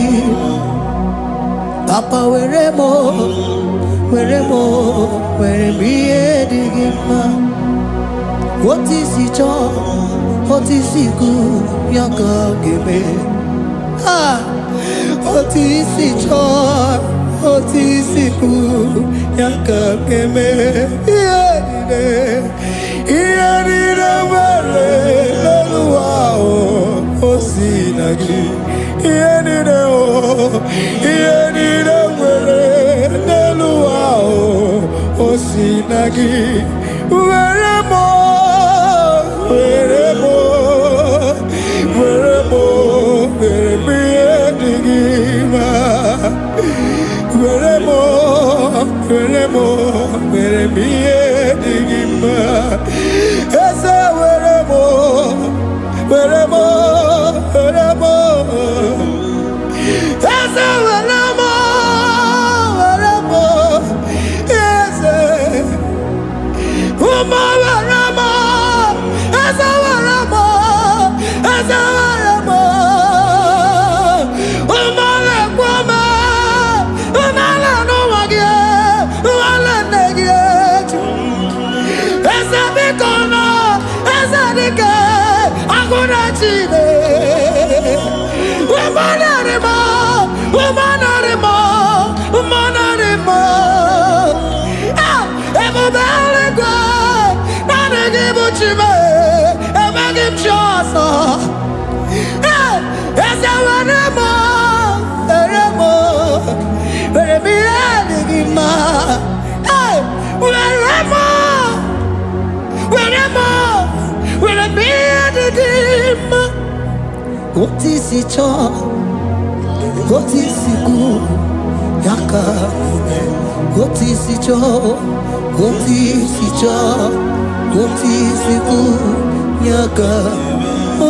Papa were m ihe dị gị mma. Otu isi chọọ, otu isi kwu ya ka ọ ga-eme. Otu isi chọọ, otu isi kwu ya ka ọ ga-eme. Ihe niile nwere n'elu ụwa o si na gị. Ihe niile nwere n'elu ụwa o si na gị. Were m ihe dị gị mma. Were m ihe dị gị mma. Eze were m eze were m eze ụmụ were m eze were m ụmụ na-ekwu m ụmụala n'ụwa gị ụmụala nne gị eju. Eze biko nọ eze dike agụ na chine. Ebube eluigwe naanị gị bụ Chime, emeghị m chi ọzọ. Eze were m ihe dị gị mma. Were m ihe dị gị mma. Otu isi chọọ, otu isi kwu ya ka otu isi chọọ, otu isi chọọ, otu isi kwu ya ka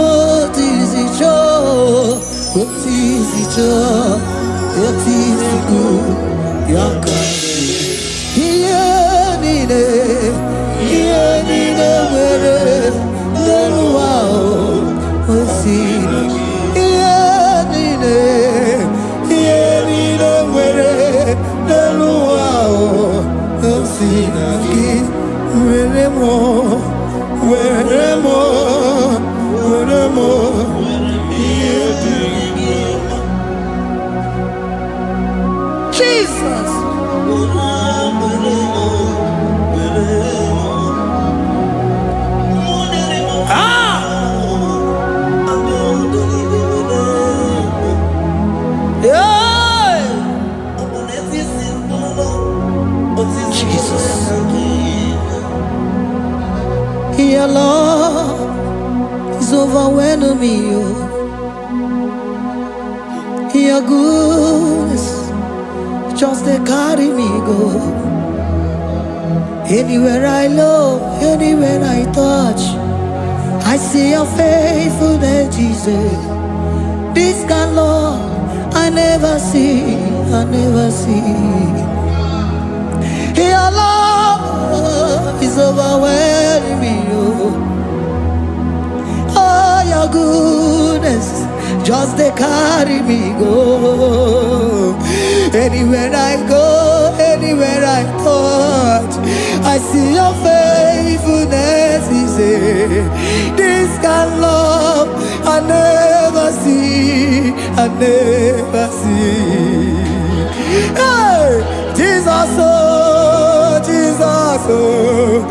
otu isi chọọ, otu isi chọọ, otu isi kwu ya ka. Ihe niile nwere n'elu ụwa o si na gị. Ihe niile nwere n'elu ụwa o si na gị. Were m ihe dị gị mma. Jesus. Your love is overwhelming me. Your goodness just they carry me go. Anywhere I look, anywhere I touch, I see your faithfulness, Jesus. This kind of love I never see. Your love is overwhelming me. Oh, your goodness just they carry me go. Anywhere I go, anywhere I touch, I see your faithfulness. This kind of love I never see. Hey, Jesus, oh, Jesus, oh,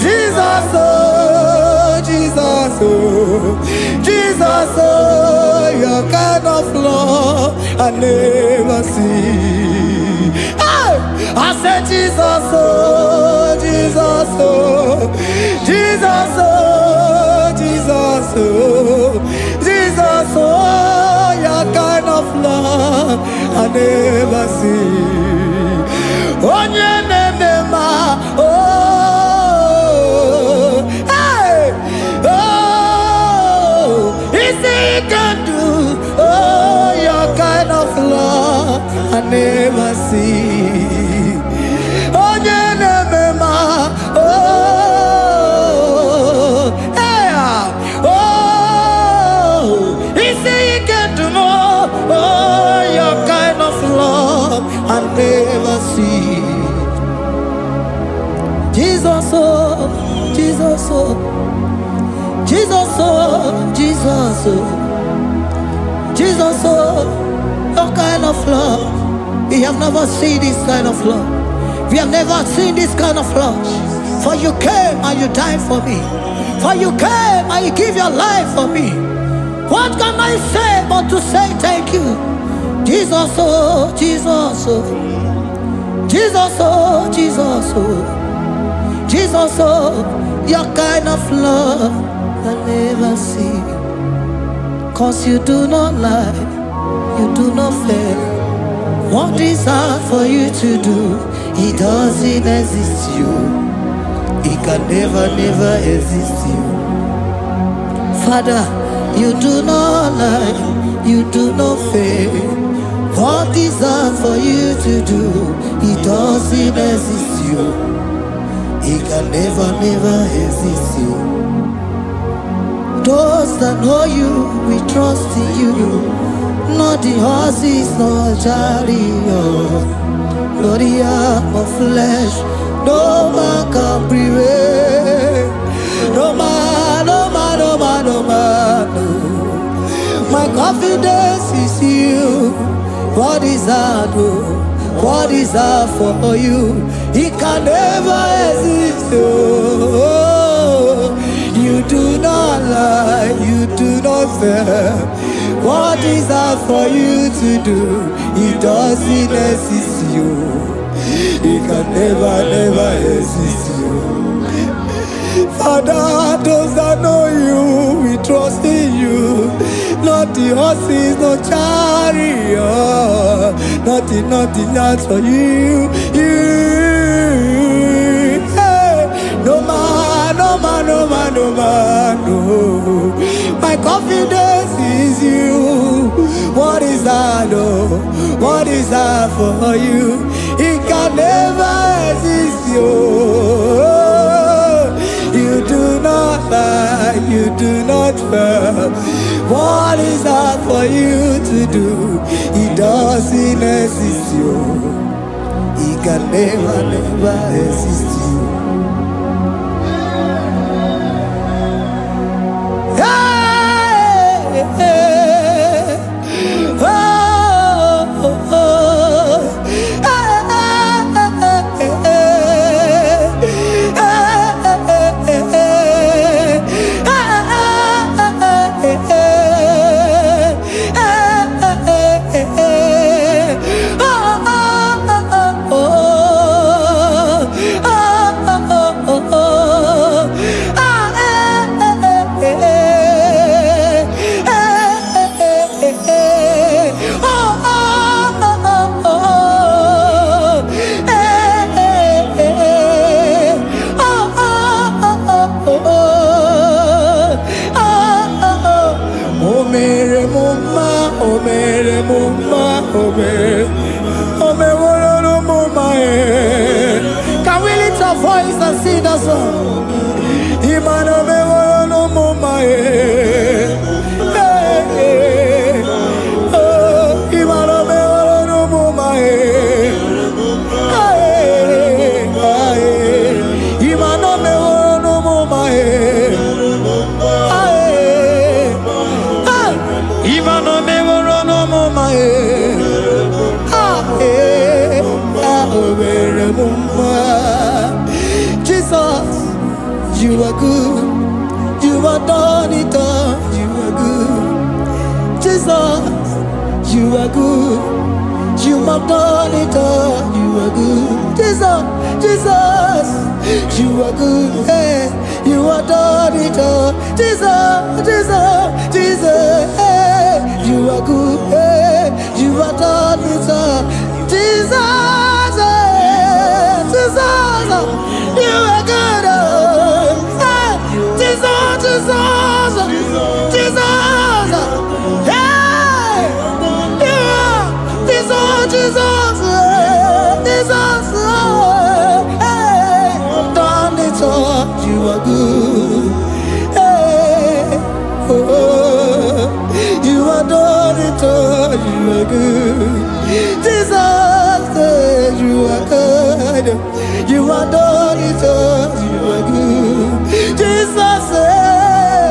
Jesus, oh, Jesus, oh, Jesus, oh, your kind of love I never see. Hey, I said Jesus, oh, Jesus, oh, Jesus, oh, Jesus, oh, Jesus, oh, your kind of love I never see. Onye neme ma see. Oh, oh, he say he can do more. Oh, your kind of love I never see. Jesus, oh, Jesus, oh, Jesus, oh, Jesus, oh, Jesus, oh, your kind of love. We have never seen this kind of love. We have never seen this kind of love. For you came and you died for me. For you came and you give your life for me. What can I say but to say thank you? Jesus, oh, Jesus, oh, Jesus, oh, Jesus, oh, Jesus, oh, your kind of love I never see. 'Cause you do not lie, you do not fail. What is hard for you to do, it doesn't exist you. It can never, never exist you. Father, you do not lie, you do not fail. What is hard for you to do, it doesn't exist you. It can never, never exist you. Those that know you, we trust in you. Not the horses, not chariot, not the arm of flesh. No man can prevail. No man, no man, no man, no man, no. My confidence is you. What is hard, oh? What is hard for you? It can never exist, oh. You do not lie, you do not fail. What is hard for you to do? It doesn't exist you. It can never, never exist you. Father, those that know you, we trust in you. Not the horses, no chariot, nothing else for you. Hey, no man, no man, no man, no man, no. My confidence is you. What is that, oh? What is that for you? It can never exist, you. You do not lie, you do not fail. What is that for you to do? It doesn't exist, you. It can never, never exist, you. Can we lift our voice and sing that song? Imano me wolo no mama oh, imano me wolo no mama imano me wolo no mama imano me wolo no mama Jesus, you are good. You are done it all. You are good. Jesus, you are good. You have done it all. You are good. Jesus, Jesus, you are good. Hey, you have done it all. Jesus, Jesus, Jesus, hey, you are good. Hey, you have done it all. Jesus, Jesus, you are good. Hey, Jesus, Jesus, Jesus, hey, yeah, Jesus, Jesus, hey. Jesus, hey, done it all. You are good. Hey, oh, you are done it all. You are good. Jesus, you are good. You are done it all. You are good. Jesus,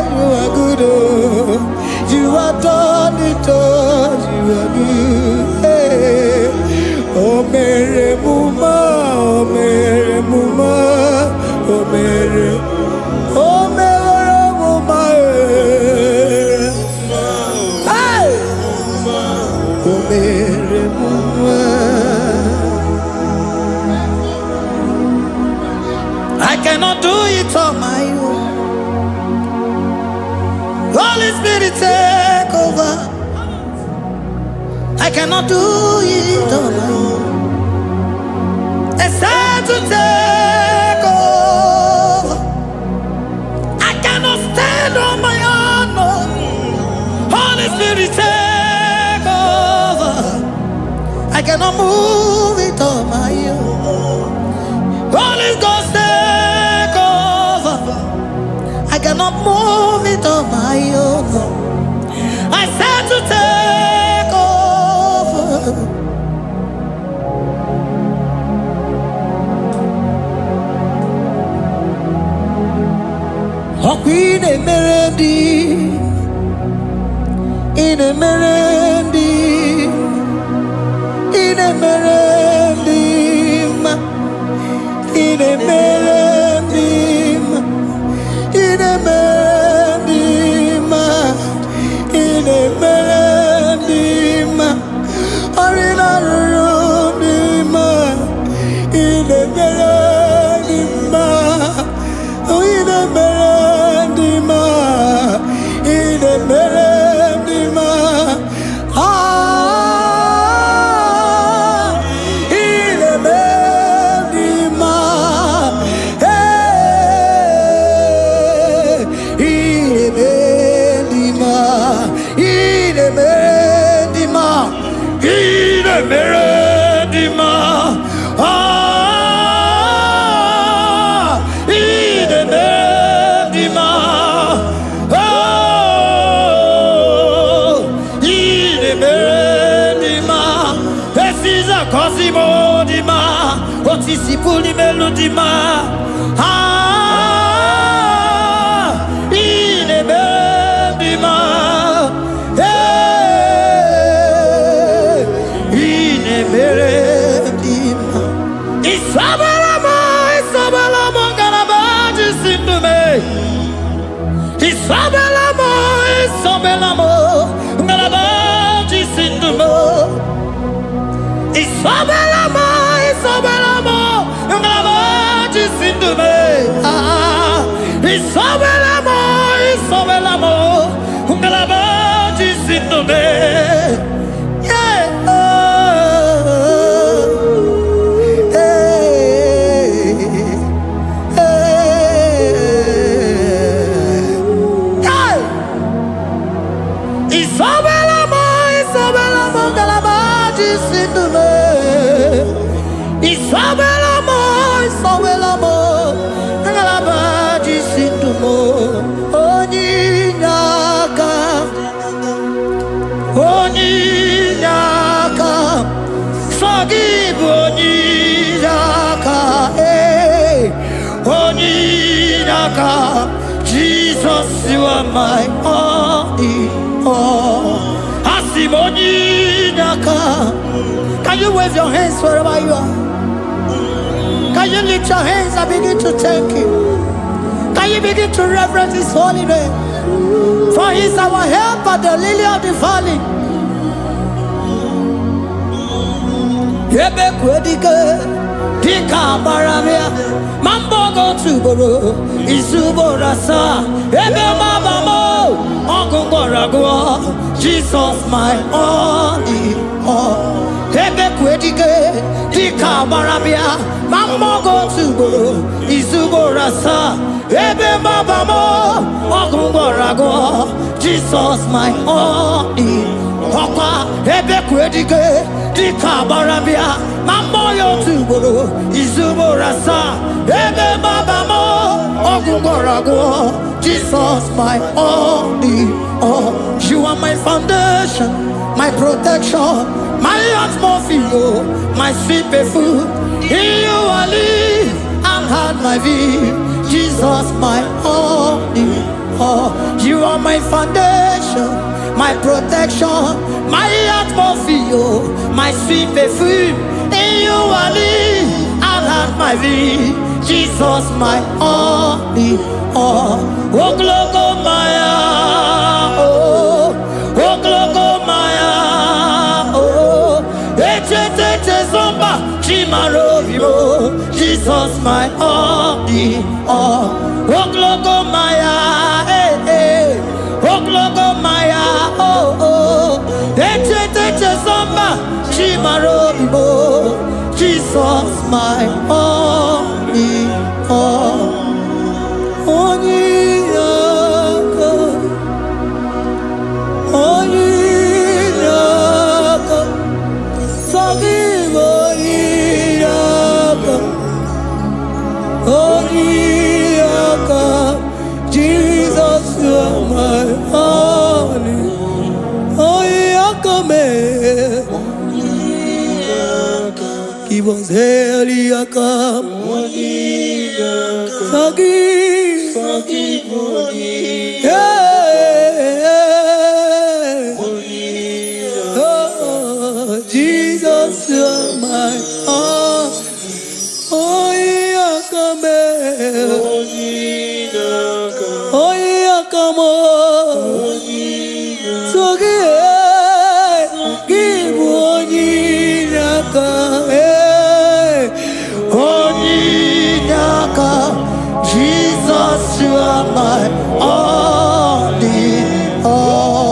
you are good. Oh, you are done it all. You are good. Hey. Oh mere muma, oh mere muma, oh mere muma, hey, oh mere muma. I cannot do it on my own. Holy Spirit, take over. I cannot do it on my own. It's time to take over. I cannot stand on my own. No. Holy Spirit, take over. I cannot move it on my own. Holy Ghost, take over. I cannot move it on my own. I said to take over. In a melody, in a melody, in a melody, in a melody, in a melody, in a melody, or in a room, in a melody, in a melody, in a melody, in a melody, hey, in a melody, in a melody, in a melody, Cosimo di ma, otisipu di melodima, in a melodima, in a melodima. Isabelamo, garabaji sindume. Isabelamo, garabaji sindume. Isabelamo, ngalabaji sindume. Isabelamo, ngalabaji sindume. Yeah. Isabelamo, ngalabaji sindume. Isabelamo, ngalabaji sindumo. Onyinaka, forgive Onyinaka, hey, Onyinaka. Jesus, you are my only all. Asim Onyinaka. Can you wave your hands wherever you are? Can you lift your hands and begin to thank Him? Can you begin to reverence His holy name? For He is our helper, the lily of the valley. Ebe kwedike, dika maramia, mambo go tuboro, isubora sa, ebe mabamo, okungora go, Jesus my only all. Ebe kwedike, dika maramia, mambo go tuboro, isubora sa, ebe mabamo, okungora go, Jesus my only. Okwa ebe kwedike dika barabia mambo yo tubo boro izumorasa ebe babamo ogugorago. Jesus, my only all. You are my foundation, my protection, my atmosphere, my sweet food. In you I live and had my vie. Jesus, my only all. You are my foundation, my protection, my atmosphere, my sweet food. In you I live and had my vie. Jesus, my only all. Oh, glogo maya, oh, glogo maya, oh, eche zomba, chimaro vivo. Jesus, my only all. Oh, glogo maya, oh, glogo maya, oh, eche zomba, chimaro vivo. Jesus, my only all. Jesus, you are my only. Give us Eliakam. Forgive. Oh, Jesus, you are my all. Jesus, you are my only all.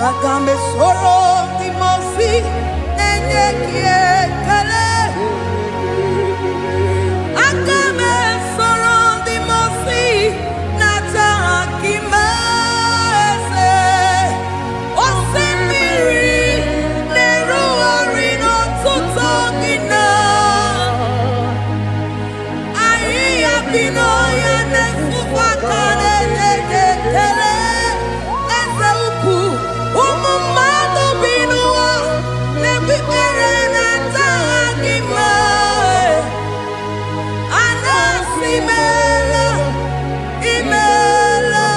Agambe soro di mosi enye kiekele. Agambe soro di mosi nata akimese. Osimiri neruari no tutogina. Ayi abino ya nesufakane ekele. Eze uku umumado binua nebibere nata akima. Anasimela imela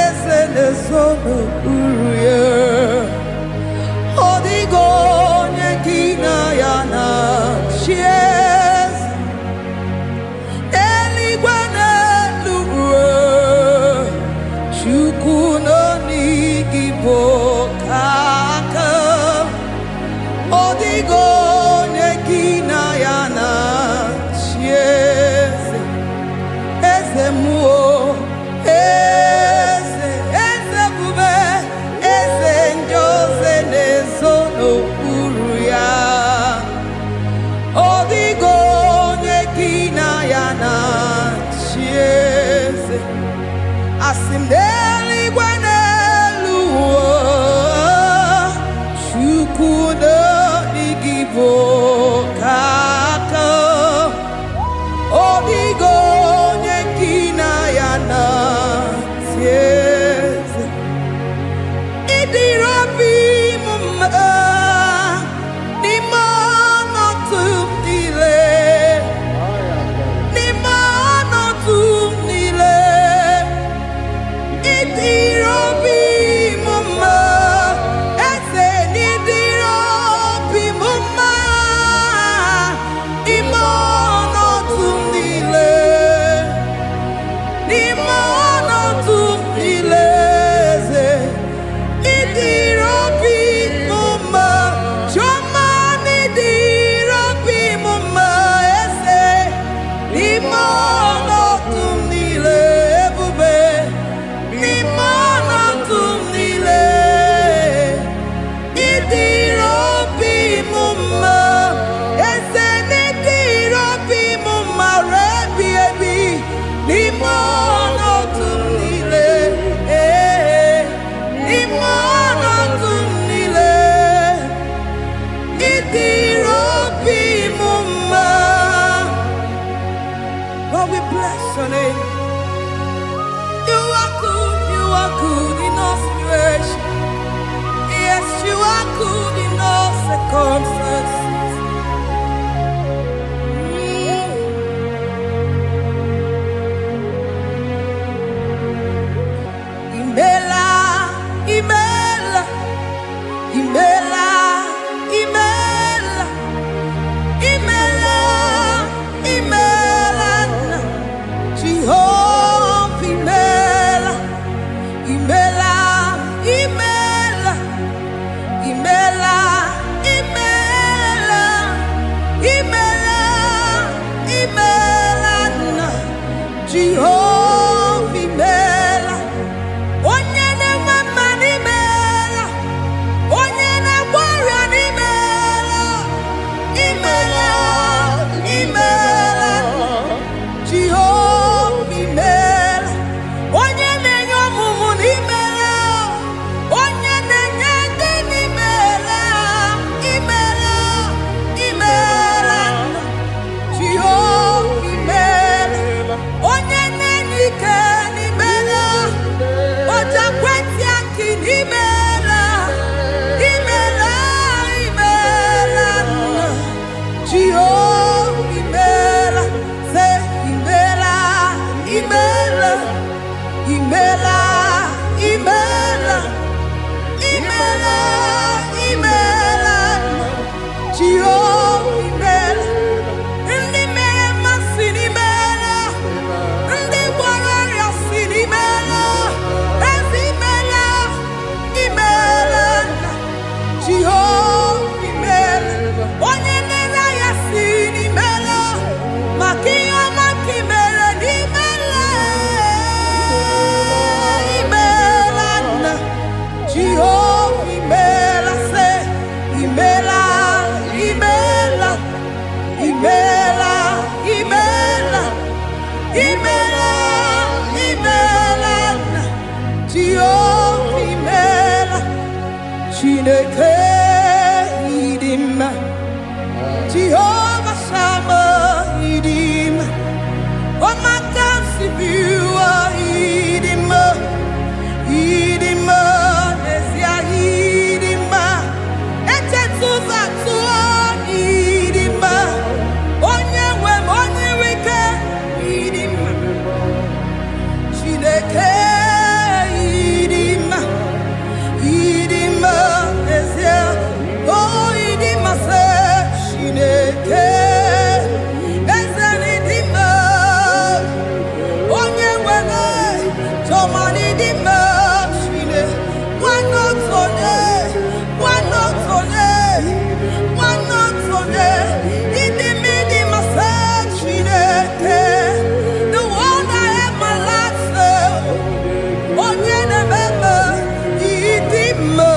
eze nesono uruye. Odigo nyekina yana chies eligwane luwe chukuno nigibo kaka. Odigo nyekina yana chies eze muo eze bube eze njoze nezono uruya. Odigo nyekina yana chies asimdeli gwaneluwo chukuno nigibo kaka. Odigo nyekina yana tieze idirabi mumma ni mono tumdile ni mono tumdile bless your name. You are good in all situations. Yes, you are good in all circumstances. Imela, Imela, Imela, Imela, Imela, Imela, Jehovah, Imela, Imela, Imela, Imela, Imela, Imela, Imela, Jehovah, Imela. Onye na-eme n'imela, onye na-agwara n'imela, imela, imela, Jehova imela. Onye na-enye ọmụmụ n'imela, onye na-enye ndị n'imela, imela, imela, Jehova imela. Onye na-enye ike n'imela, Oja kweti aki n'imela, imela, imela, Jehovah imela, say imela, imela, imela, imela, imela, imela, Jehovah imela. Ndị mere mmasị n'imela, ndị gwara ọrịa si n'imela. Jehovah imela, onye nere ya si n'imela, maka ihe ọma ka imere n'imela, imela nna. Jehovah imela, say imela, imela, imela, imela, imela, imela nna. Jehovah imela. Chineke idima, Jehovah Shammah idima, Omakansi biwa idima, idima, Nesia idima, Echetuza tuwa idima, Onyewe Onirike idima, Chineke idima. Idima, Nesia, oh Idima, say Shineke, Ezen Idima, Onye wene, Toman Idima, Shine, one not on Idima, Idima, say Shineke, the one I have my life, say, Onye Nebebe, Idima.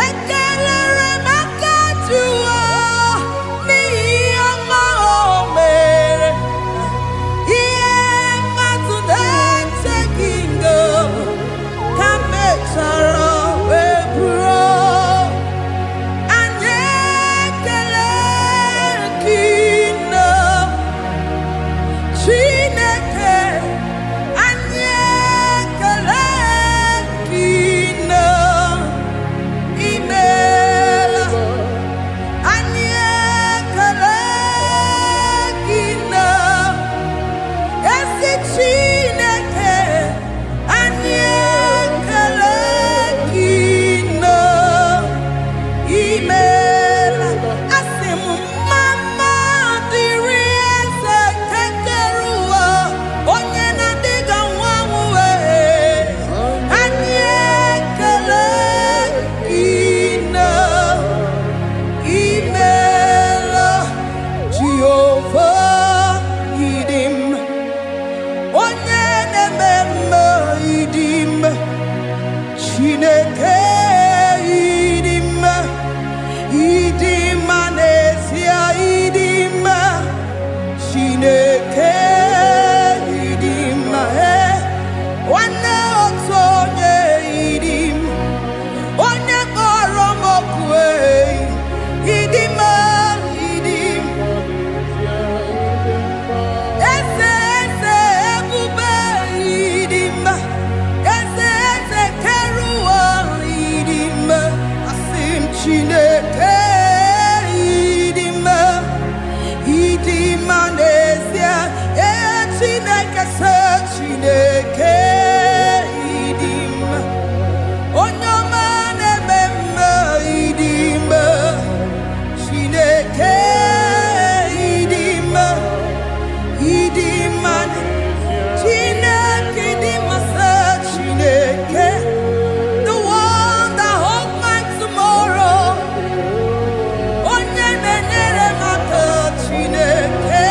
Ekelere maka jụọ n'ihi ọma o mere. Chineke idima wana otonye idim onye kpọrọ m okwu idima idim eze eze ebube idima eze eze keruwa idima asim Chineke Chineke idim onyoma nememme idim Chineke idim idim Chineke idim Chineke the one that holds my tomorrow onye na-enyere m aka Chineke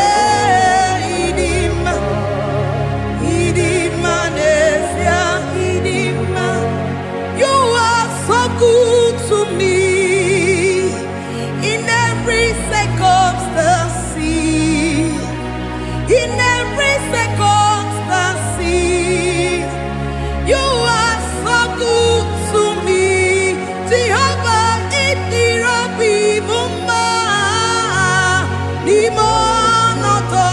good to me in every circumstance. In every circumstance, you are so good to me. Jehovah, it be mumma, limonato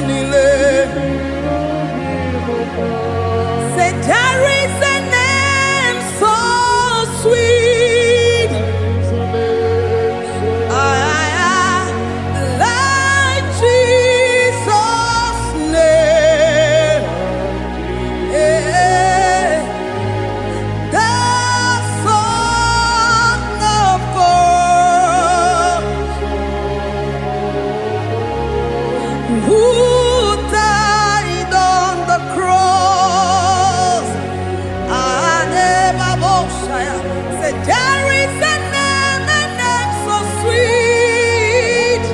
mile. Say there is a name so sweet, like Jesus' name, the Son of God, who died on the cross. Say there is a name so sweet,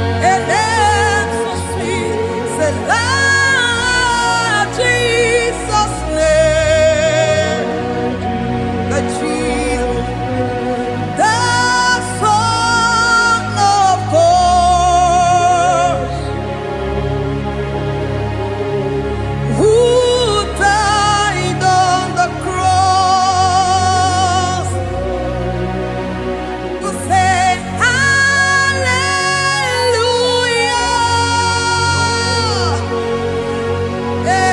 a name so sweet. Say Lord Jesus' name, the Jesus, the Son of God, who died on the cross. To say hallelujah, say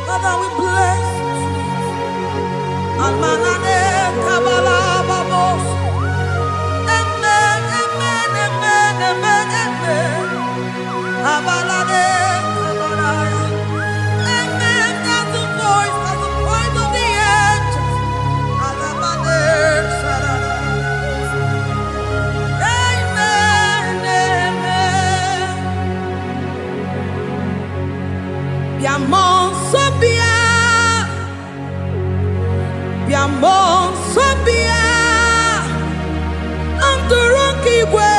Father, we bless you. Almanane kabala babos. Amen, amen, amen, amen, amen. Abalane kabalaya. Amen. That's the voice of the angels. Alabane sarara. Amen, amen. Biamon sobia. Biamon sobia. Anturuki we.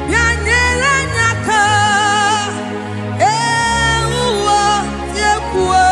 Bianyera nyaka. Ewa yekwe.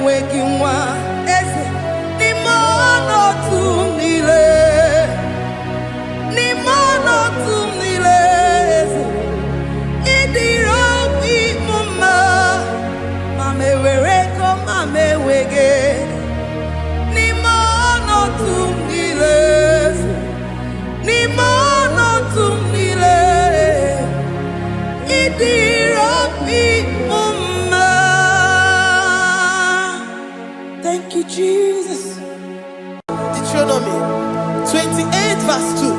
enweghị nwa eze n'ime ọnọdụ niile n'ime ọnọdụ niile eze ịdịrị obi m mma ma m ewere ego ma m enweghị n'ime ọnọdụ niile eze n'ime ọnọdụ niile ịdịrị obi m mma. Thank you, Jesus. Deuteronomy 28 verse 2.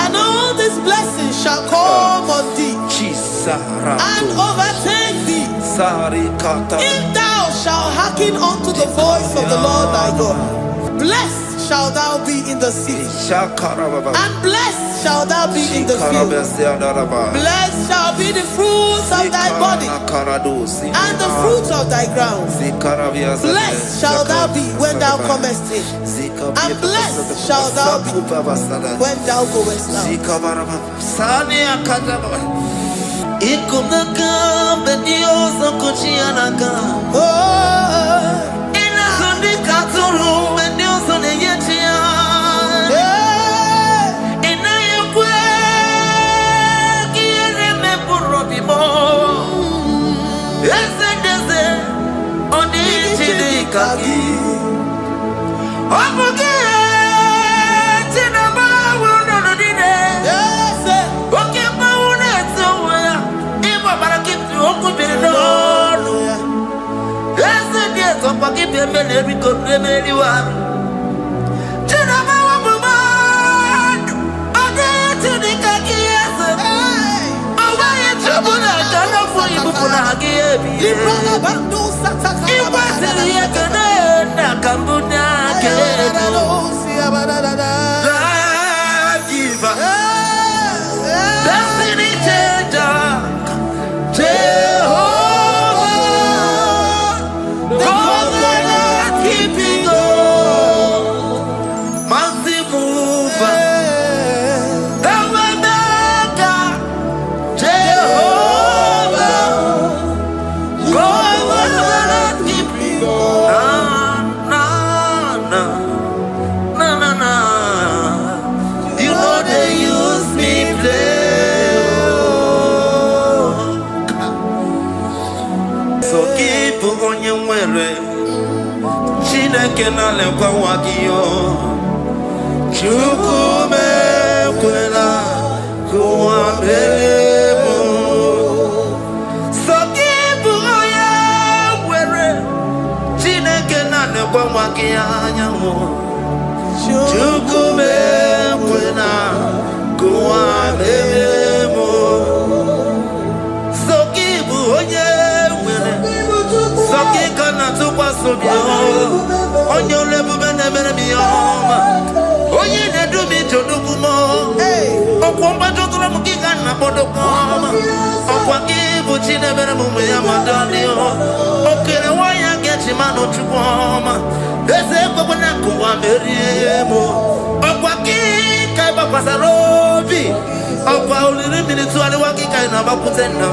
And all these blessings shall come on thee and overtake thee if thou shalt hearken unto the voice of the Lord thy God. Blessed shalt thou be in the city, and blessed shalt thou be in the field. Blessed shall be the fruit of thy body, and the fruit of thy ground. Blessed shalt thou be when thou comest in, and blessed shalt thou be when thou goest out. Chineke na lekwa wagio Chukume kwela kuwa belemo Sokibu oya were Chineke na lekwa wagia nyango Chukume kwela kuwa belemo Sokibu oya were Sokika na tukwa sobio Onyo lebu bene bene miyoma Onye ne dumi jodukumo Okwamba jodura mukika na bodo kwama Okwa kibu chine bene mume ya madani Okere waya gechi mano chukwama Eze kwa kuna kuwa meriemo Okwa kika iba kwa sarobi Okwa uliri minituali wakika inabakutena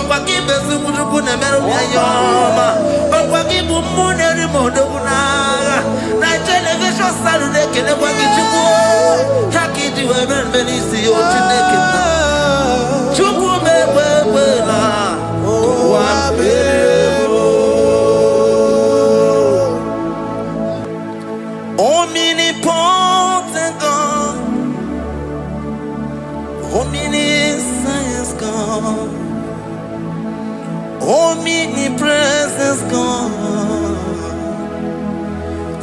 Okwa kibesu kujukune meru ya yoma Okwa kibu mune rimodo kunaga Na television salude kene kwa kichuku Hakiti webe mbelisi yote nekina Chuku mewewela Kwa mbelemo Omnipotent God Omniscience God Omnipresence God,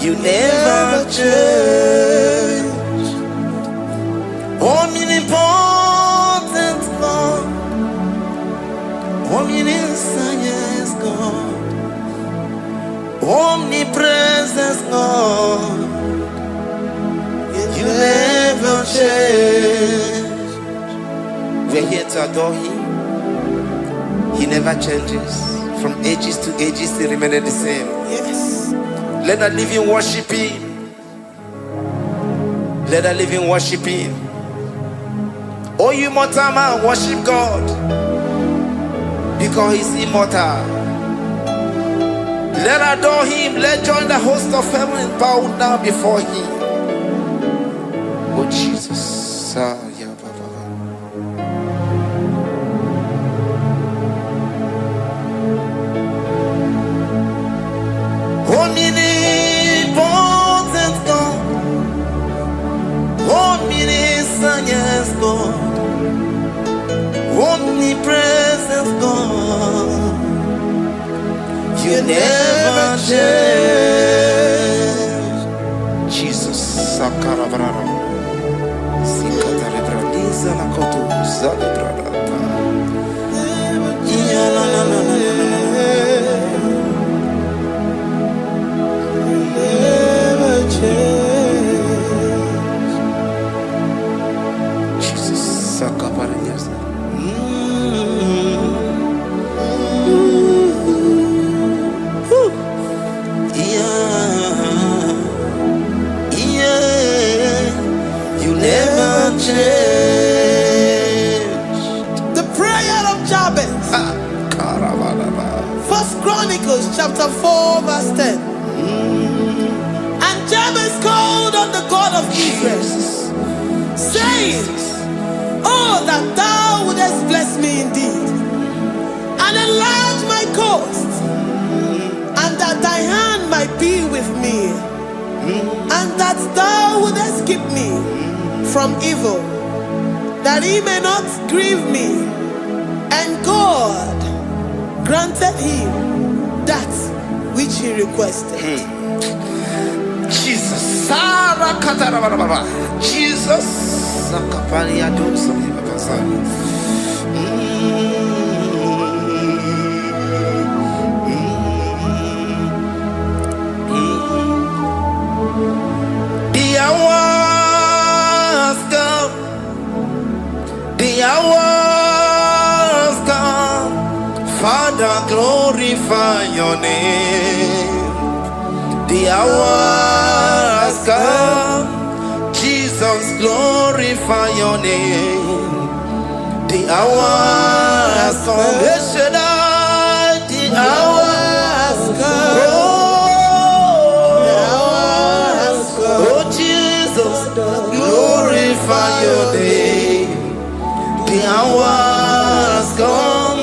you never change. Omnipotent God, omniscience God, omnipresence God, you never change. We're here to adore Him. He never changes. From ages to ages, He remains the same. Yes. Let the living worship Him. Let the living worship Him. Oh, you mortal man, worship God. Because He's immortal. Let adore him. Let join the host of heaven and bow down before him. Oh Jesus. Yeah, Baba. Omnipotent God. Omniscient God. Omnipresent God. You never change. Jesus. Sakarabrara. Sikatalebradiza la kotu zalebradata. Ya la la la la la. Never change. Jesus. Sakaparadiasa. The prayer of Jabez. First Chronicles chapter 4 verse 10. And Jabez called on the God of Israel, saying, oh, that thou wouldest bless me indeed, and enlarge my coast, and that thy hand might be with me, and that thou wouldest keep me from evil, that he may not grieve me. And God granted him that which he requested. Jesus. Jesus. The hours come, Father, glorify your name. The hours come, Jesus, glorify your name. The hours come, the hours come. Oh, Jesus, glorify your name. The hours come,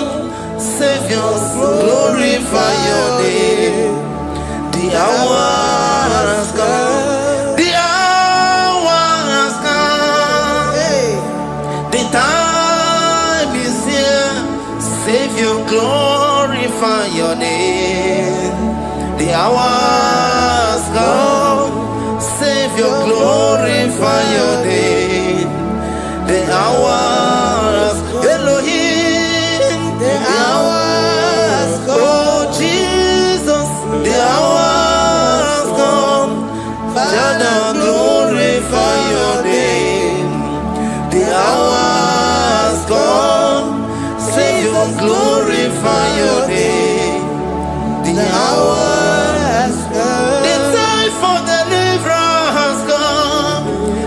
Savior, glorify your name. The hours come, the hours come. The time is here, Savior, glorify your name. The hours come, Savior, glorify your name. The hours, Elohim, the hours come. Oh Jesus, the hours come. Father, glorify your name. The hours come. Savior, glorify your name. The hours come. The time for deliverance has come.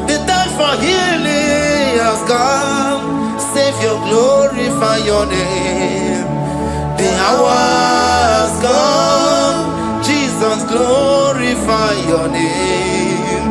The time for healing has come. Savior, glorify your name. The hours come. Jesus, glorify your name.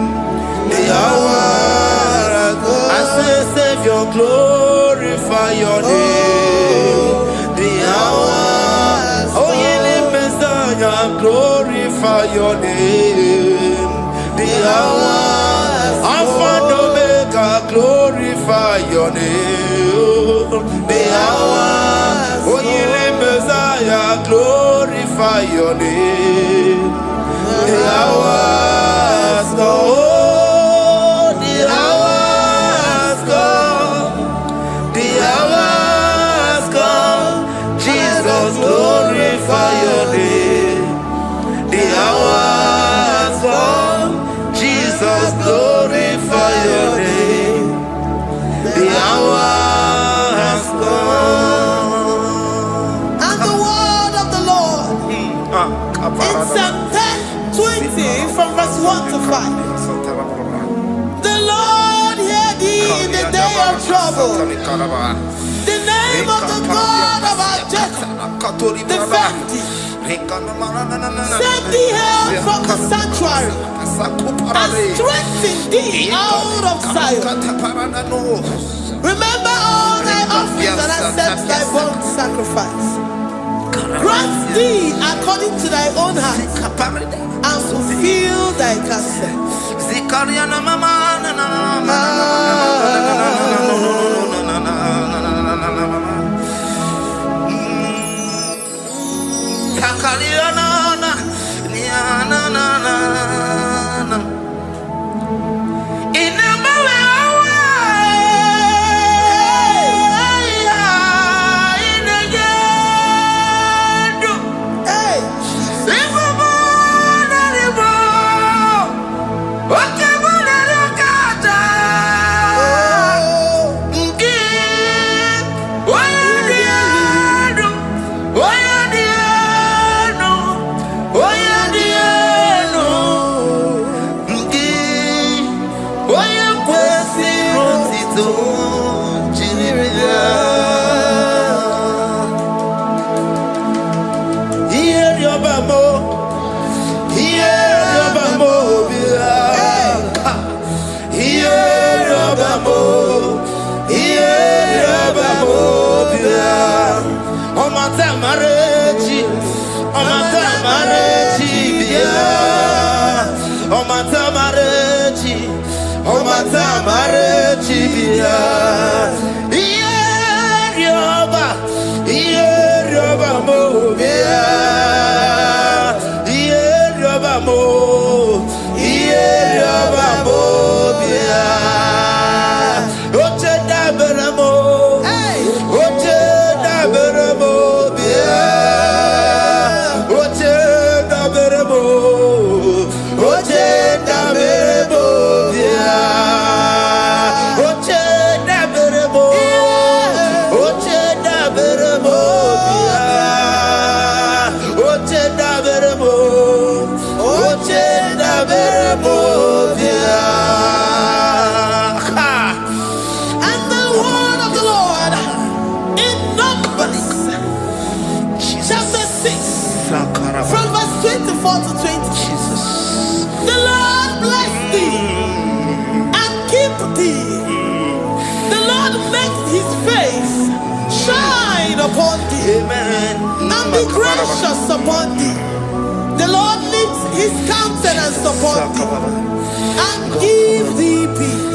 The hours come. I say, Savior, glorify your name. The hours, oh, healing Messiah, glorify your name. The hours, Alpha and Omega, glorify your name. The hours, oh, healing Messiah, glorify your name. The hours come, oh, the hours come. The hours come, Jesus, glorify your name. The hours come, Jesus, glorify your name. The hours come. And the word of the Lord in Psalm 10:20 from verse 1 to 5. The Lord hear thee in the day of trouble. The name of the God of our Jacob, defend thee. Send thee help from the sanctuary and strengthen thee out of Zion. Remember all thy offerings and accept thy burnt sacrifice. Grant thee according to thy own heart and fulfill thy counsel. Gracious upon thee. The Lord lifts his countenance upon thee and give thee peace.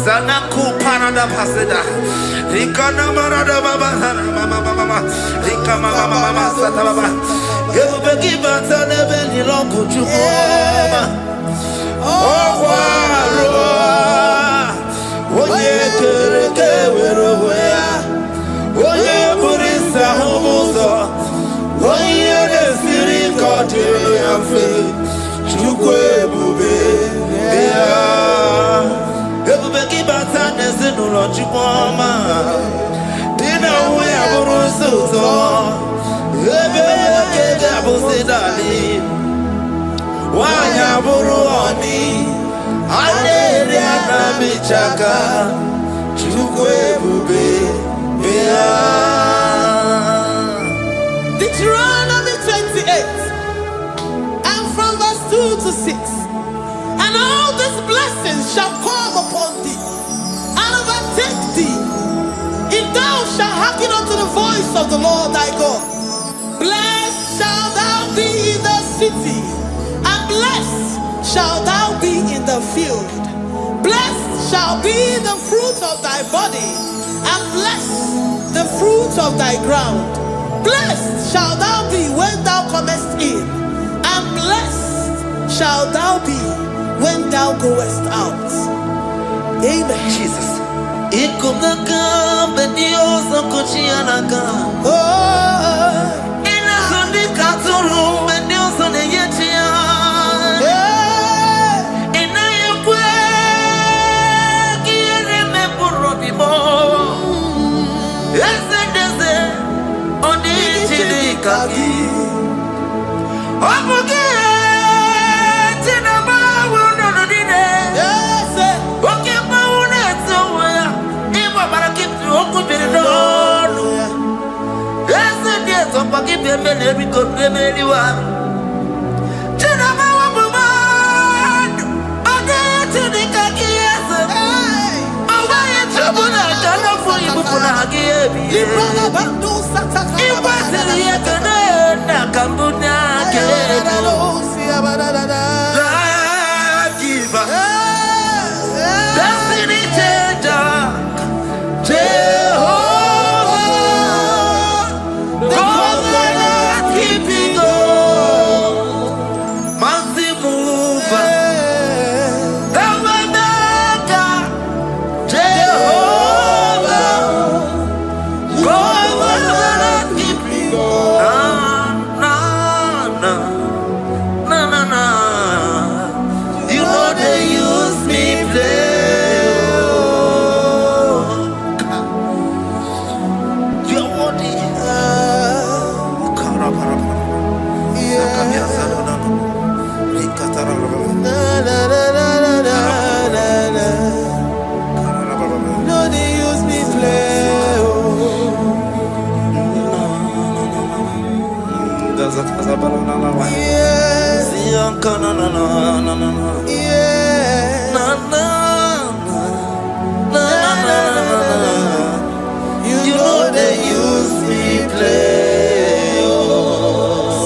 Zanaku parada paseda, Rikana marada baba, mama, Rikama mama sata baba. You begi bata nebeli longu chukoma. Oh waro, oye kereke weroya, oye burisa humuso, oye nesiri kote yafe, chukwe bube ya. Everybody bata nezinu lo chukoma. Dina we aburuso to, ebe kege abusidali. Wanya buru oni, ane riana bichaka, chukwe bube ya. of the Lord thy God. Blessed shall thou be in the city, and blessed shall thou be in the field. Blessed shall be the fruit of thy body, and blessed the fruit of thy ground. Blessed shall thou be when thou comest in, and blessed shall thou be when thou goest out. Amen. Jesus.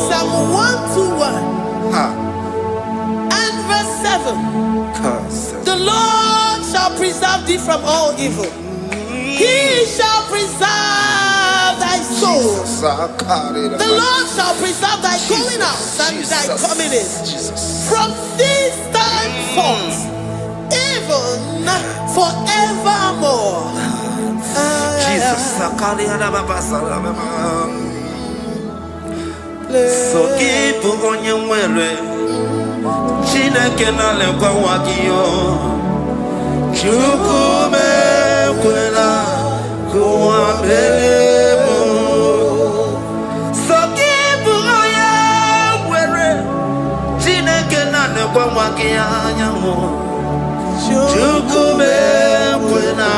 Psalm 121 and verse 7. The Lord shall preserve thee from all evil. He shall preserve thy soul. The Lord shall preserve thy going out and thy coming in from this time forth, even forevermore. So keep on your way. Chineke na lekwa wakio. Chukume kwela kuambelemo. So keep on your way. Chineke na lekwa wakianyamo. Chukume kwela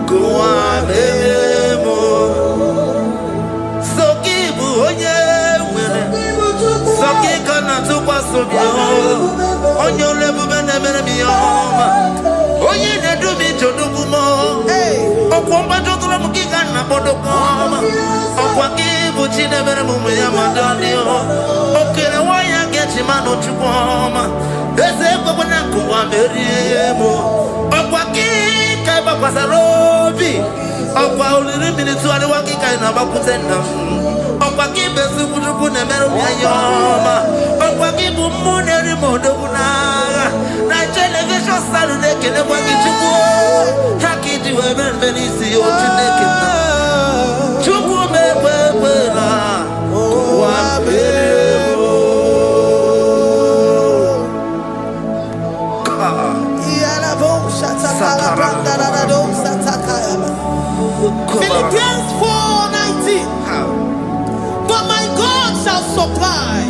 kuambelemo. So keep on your way. So keep on to pass on your level and me oh, you need to be to do more. Oh, Papa, don't let me get an abodocom. Oh, what give what you never move with your madonna. Okay, why I get him out of Chupoma? There's a woman who I'm very able. Oh, what give Kabasarobi? Oh, while little minutes to the walking kind of a putenda. Oh, what give us to put a Yoma? Oh, what give Moon every Modona? Television Saturday can never get to go. Hacky to a man, Venice, or to naked. To go, Philippians 4:19. But my God shall supply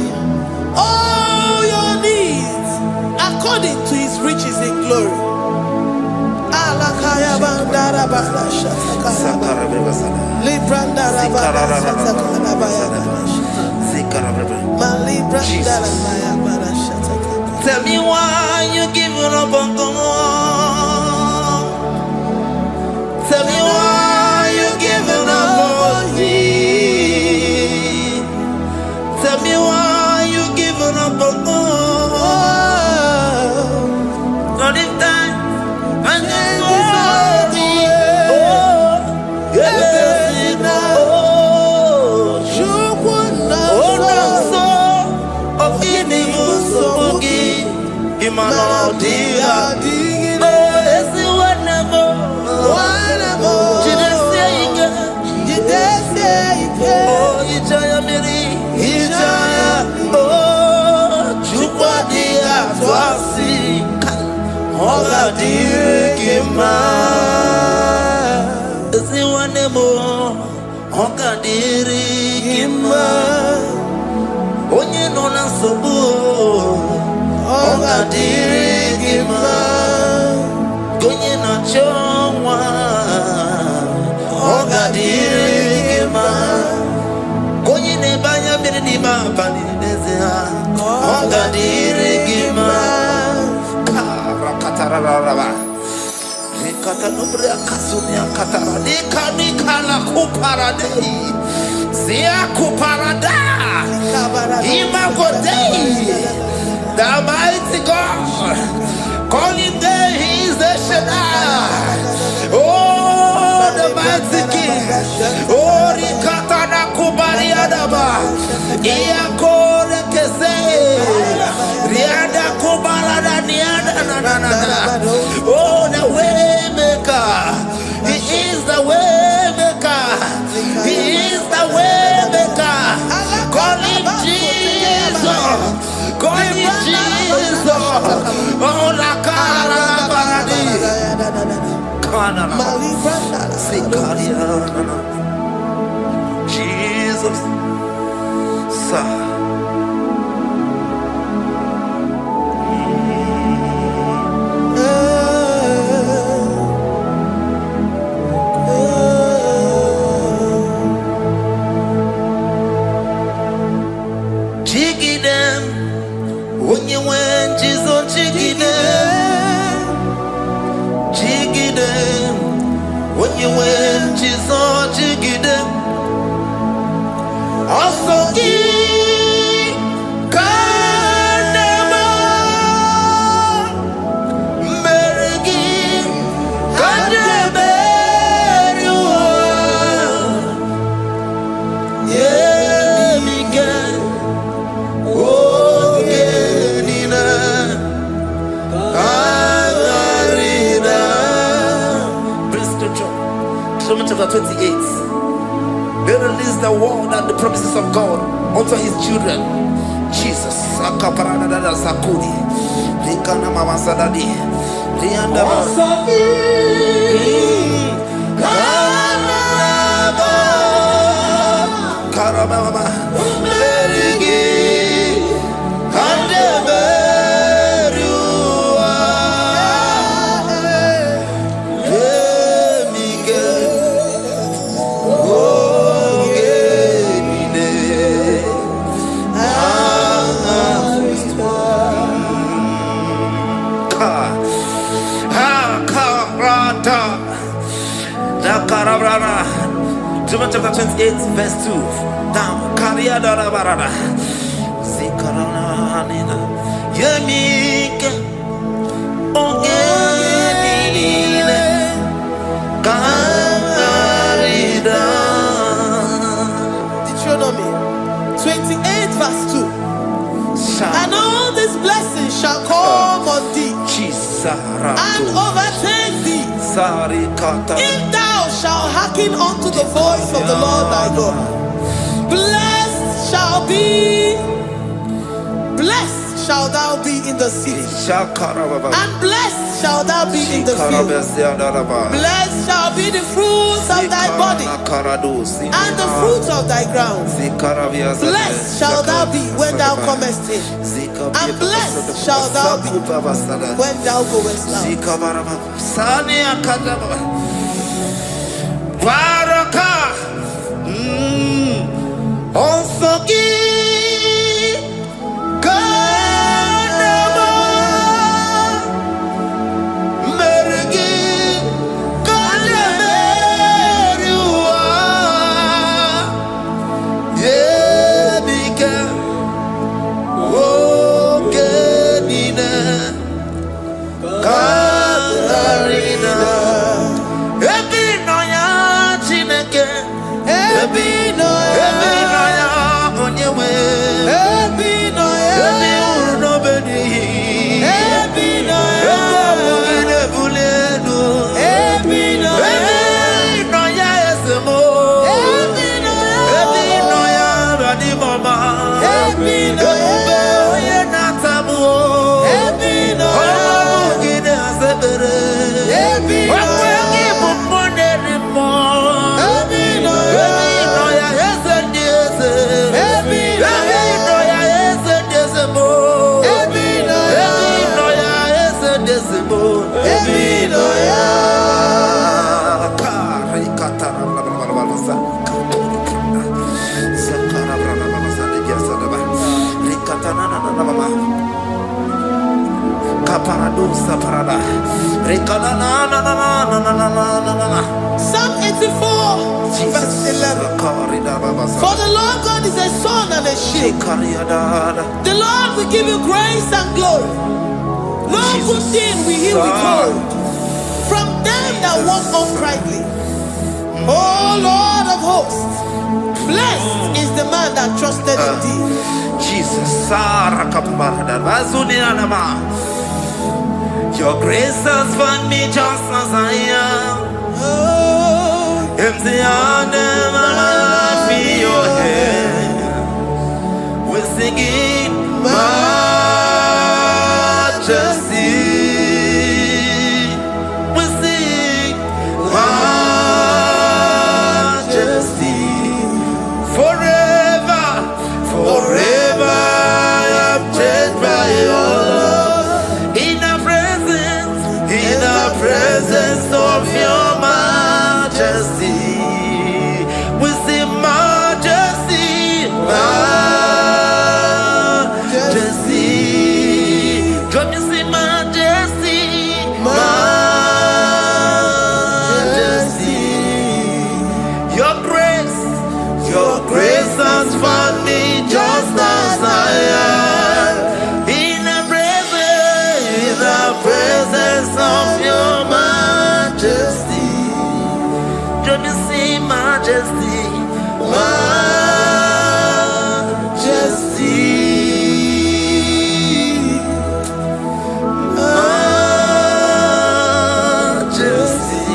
all your needs according to his riches in glory. Tell me why you giving up on God. Tell me why you giving up on me. gima. Ziwanemo ogadiri gima. Onye no na sobu ogadiri gima. Gonye na chonwa ogadiri gima. Gonye ne banya biri ni ma bani nezea ogadiri gima. Karakatara Nikata nubria kasunia katara nika la kuparadei zia kuparada imagodei. The mighty God, calling day, He is the Shaddai. Oh, the mighty King. Oh, Rikata na kubariadaba iakore kese riada kubarada niada na. Oh, the way maker. He is the way maker. He is the way maker. Call him Jesus. Call him Jesus. Oh, la cara baradi. Kana sikaria. Jesus. Sa. Chapter 28. They release the word and the promises of God unto His children. Jesus. Akaparadada sakudi. Likana mama sadadi. Lianda Karababa. Merigi. Chapter 28, verse 2. Down. Kariada barada. Zikarana nina. Yemika. Ogenine. Karida. Deuteronomy 28, verse 2. And all these blessings shall come on thee and overtake thee if thou shalt hearken unto the voice of the Lord thy God. Blessed shall thou be in the city, and blessed shall thou be in the field. Blessed shall be the fruit of thy body and the fruit of thy ground. Blessed shall thou be when thou comest in, and blessed shall thou be when thou goest out. Psalm 84, verse 11. For the Lord God is a sun and a shield. The Lord will give you grace and glory. No good thing will he withhold from them that walk uprightly. O Lord of hosts, blessed is the man that trusted in thee. Jesus, your grace has found me just as I am. Oh, Empty handed, I feel your hand. We're singing majesty. We sing majesty. Forever, forever I'm changed by your love. In the presence of your majesty, we see majesty, majesty. Come you see majesty, majesty. Your grace has found me just as I am. In the presence of your majesty, don't you see majesty, majesty, majesty,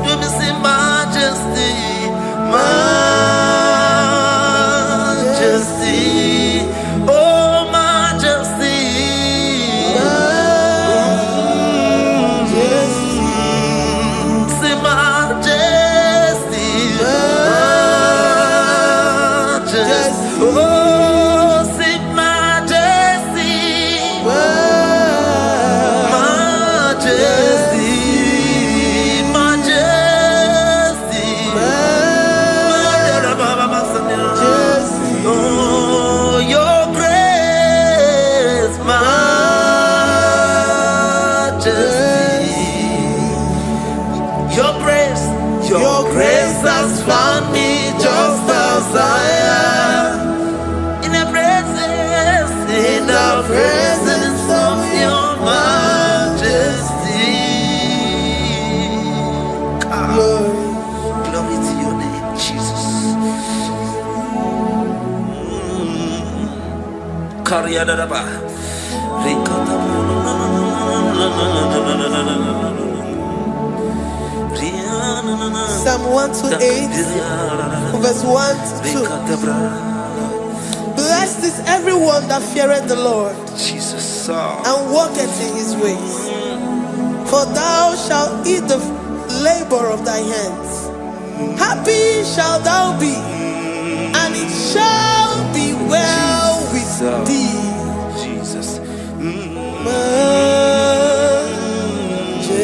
don't you see majesty, majesty, oh majesty. Your grace has found me just as I am. In the presence of your majesty. Glory to your name, Jesus. Psalm 128, verse 1 to 2. Blessed is everyone that feareth the Lord, Jesus, and walketh in his ways. For thou shalt eat the labor of thy hands. Happy shalt thou be, and it shall be well with thee. Jesus.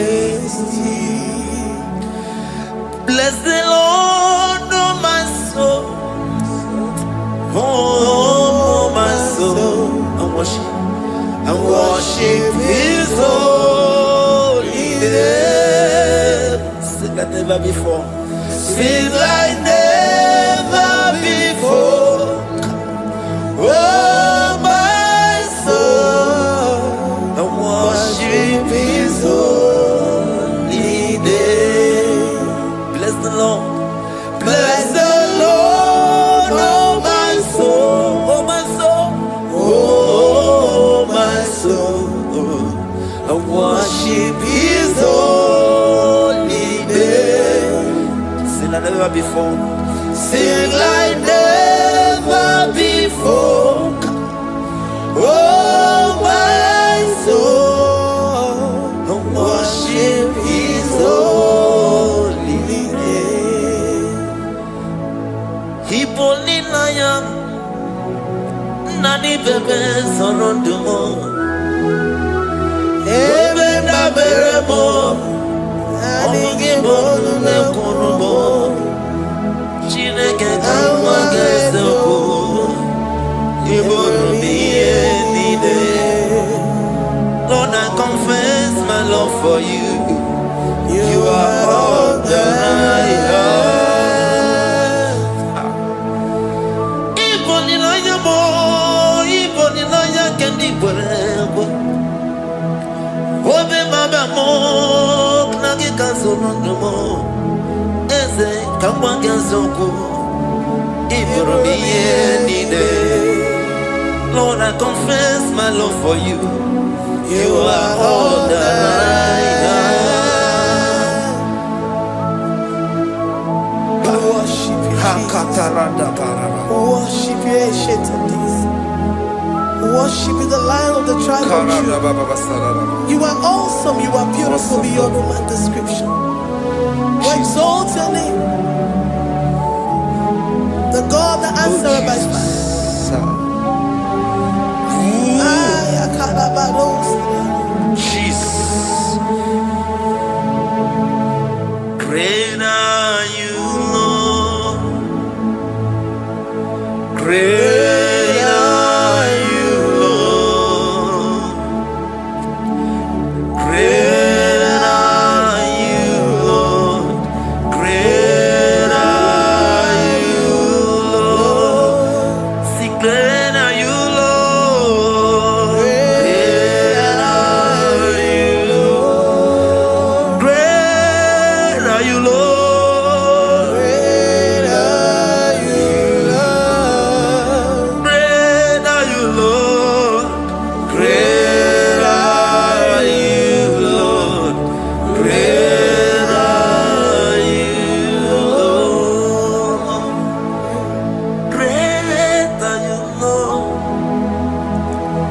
Majesty. Bless the Lord, oh my soul. Oh, my soul. And worship his holy name. Sing like never before. Sing like never before. Oh, my soul. And worship his holy name. Bless the Lord. Bless the Lord, oh my soul, oh my soul, oh my soul. I worship his holy name. Sing like never before. Sing like never before. Oh my soul, I worship his holy name. Hipoli nayam nani bebe sorondumo ebe na beremo omugi bonu ne kurumo for you. You are all that I have. Even in your more, even in your candy, whatever. Obe mama mo, nagi kanso no more. Eze kangwa kanso. Lord, I confess my love for you. You are all that I have. Worship you, worship you, ancient of days. Worship you, the Lion of the tribe of Judah. You are awesome, you are beautiful beyond human description. We exalt your name, the God that answered by fire. Jesus. Great are you, Lord. Great are you, Lord. Great are you, Lord. Great are you, Lord. See, great are you, Lord. Great are you, Lord. Great are you, Lord. Great are you, Lord. Great are you, Lord. Great are you, Lord. Great are you, Lord. Great are you, Lord.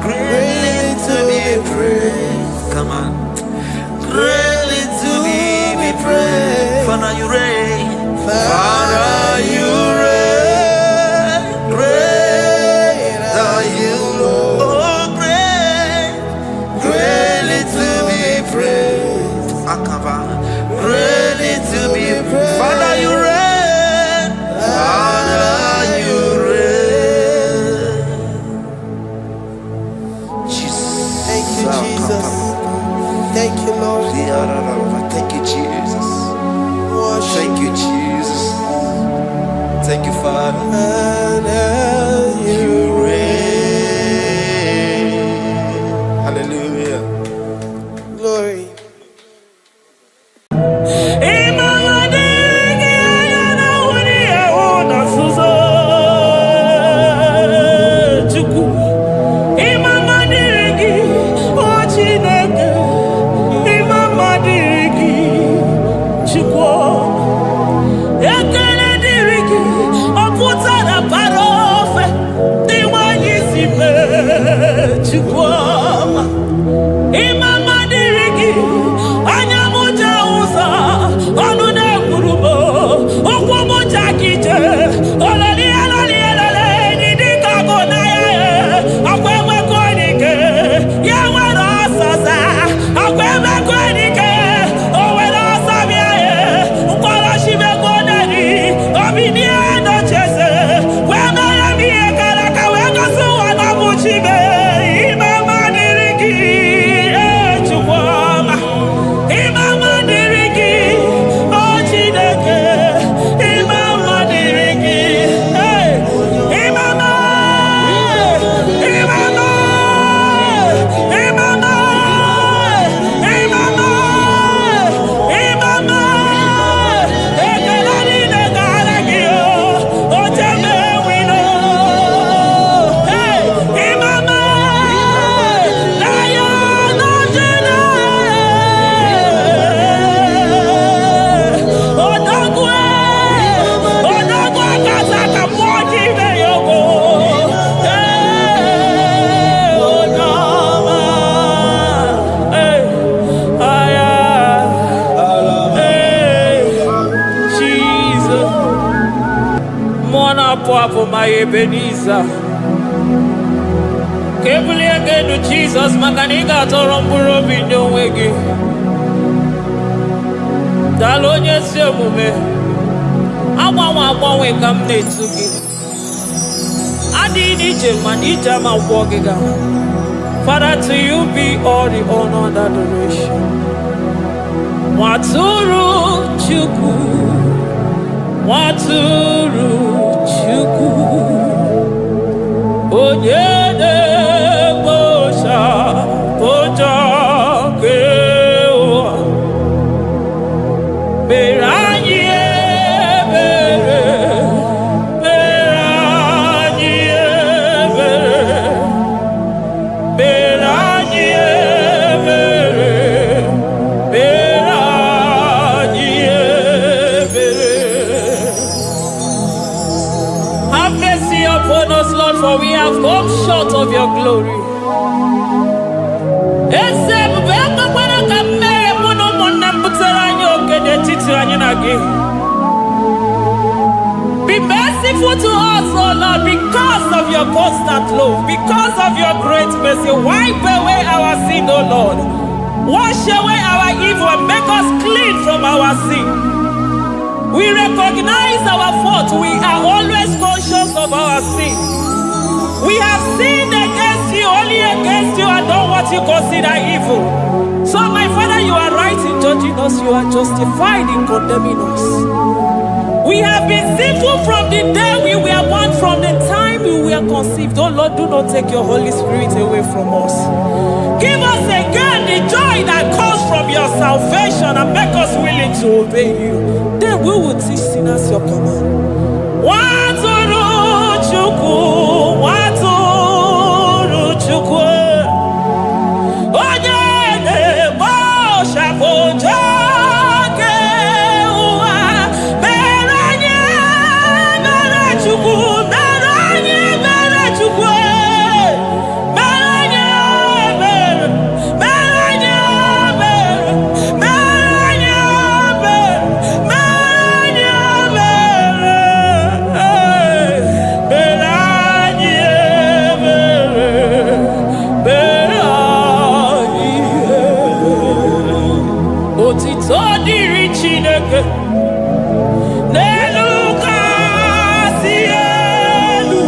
Greatly to be praised. Come on. Greatly to be praised. Father, you reign. Father, you reign. Great are you, Lord. Oh, great. Greatly to be praised. Akaba. Greatly to be praised. Father, you reign. Father, you reign. Jesus. Thank you, Jesus. Thank you, Lord. Thank you, Jesus. Worship Thank you, Jesus. Thank you, Father. and You reign. Hallelujah. glory. Hapo my Ebenezer. Kebuli agenu Jesus makanika toro mburo binyo wegi. Dalonye se mume. Agbanwe ka m na-etu gị. Adị n'ije ma n'ije ma gwọ gị ga. Father, to you be all the honor and adoration. Waturu Chukwu, Waturu Chukwu, Onyene Bosha, Boja Kewa, Beranye Bere, Beranye Bere, Beranye upon us, Lord, for we have come short of your glory. Be merciful to us, oh Lord, because of your constant love, because of your great mercy. Wipe away our sin, oh Lord. Wash away our evil and make us clean from our sin. We recognize our fault. We are always conscious of our sin. We have sinned against you, only against you, and done what you consider evil. So, my Father, you are right in judging us. You are justified in condemning us. We have been sinful from the day we were born, from the time we were conceived. Oh Lord, do not take your Holy Spirit away from us. Give us again the joy that comes from your salvation and make us willing to obey you. Then we will teach sinners your command. Waturu Chukwu, Waturu Chukwu, Onyene Bosha Boja Kewa, Beranye Bere Chukwu, Beranye Bere Chukwu, Beranye Bere, Beranye Bere, Beranye Bere, Beranye Bere, Otito diri Chineke n'elu kasị elu.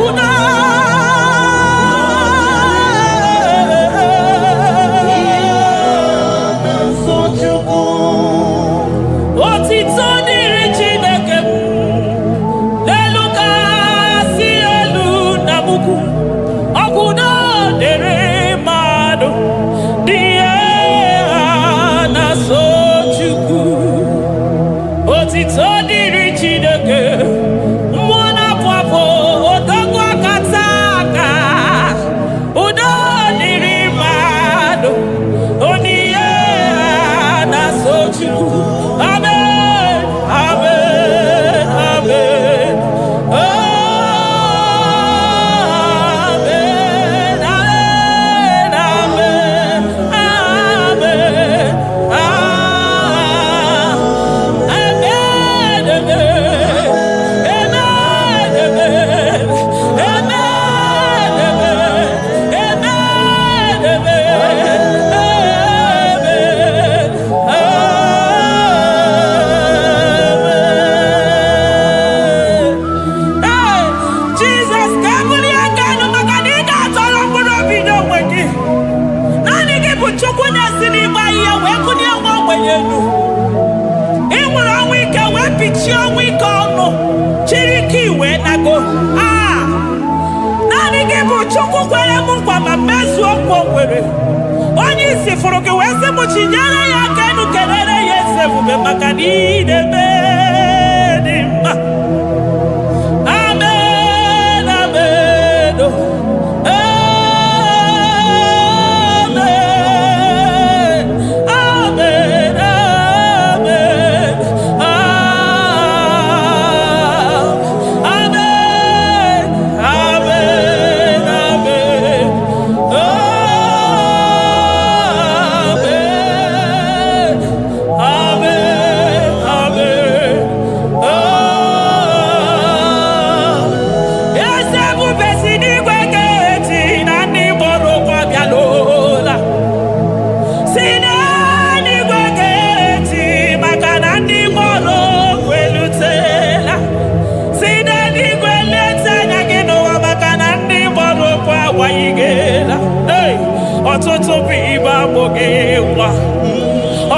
Una otito diri Chineke n'elu kasị elu na buku ọgwụdo dere mmadụ dị na so Chukwu. Otito diri Chineke mmụọ na-apụ apụ odogwu akata aka udo dịrị mmadụ oniye na so Chukwu. Amen, amen, amen. Amen, amen, amen, Jesus, kabuli agano makanida tolo mbuno bido mweki. Nani kipu chukwu nesi n'ime ihe wee kunye nwa ogbenye elu. Ị nwere ọnwụ ike wee pichie ọnwụ ike ọnụ chiri ike iwe nago. Naanị gị bụ Chukwu kwere m nkwa ma mezuo nkwa o kwere. Onye isi fụrụ gị wee sị m chinyere ya aka enu kelere ya eze ebube maka na ị na-eme dị mma. Amen, amen, oh. Amen, amen, amen, amen, amen, amen, amen, amen, amen.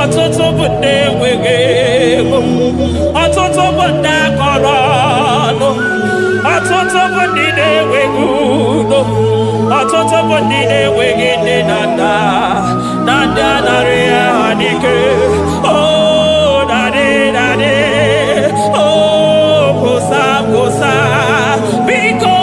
ọtụtụ bụ ndị enweghị ego, ọtụtụ bụ ndị akọrọ ọnụ, ọtụtụ bụ ndị na-enweghị udo, ọtụtụ bụ ndị na-enweghị nne na nna, na ndị anarị ya n'ike. Oh, daddy, daddy, oh, kosa, kosa, biko.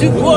Chibe,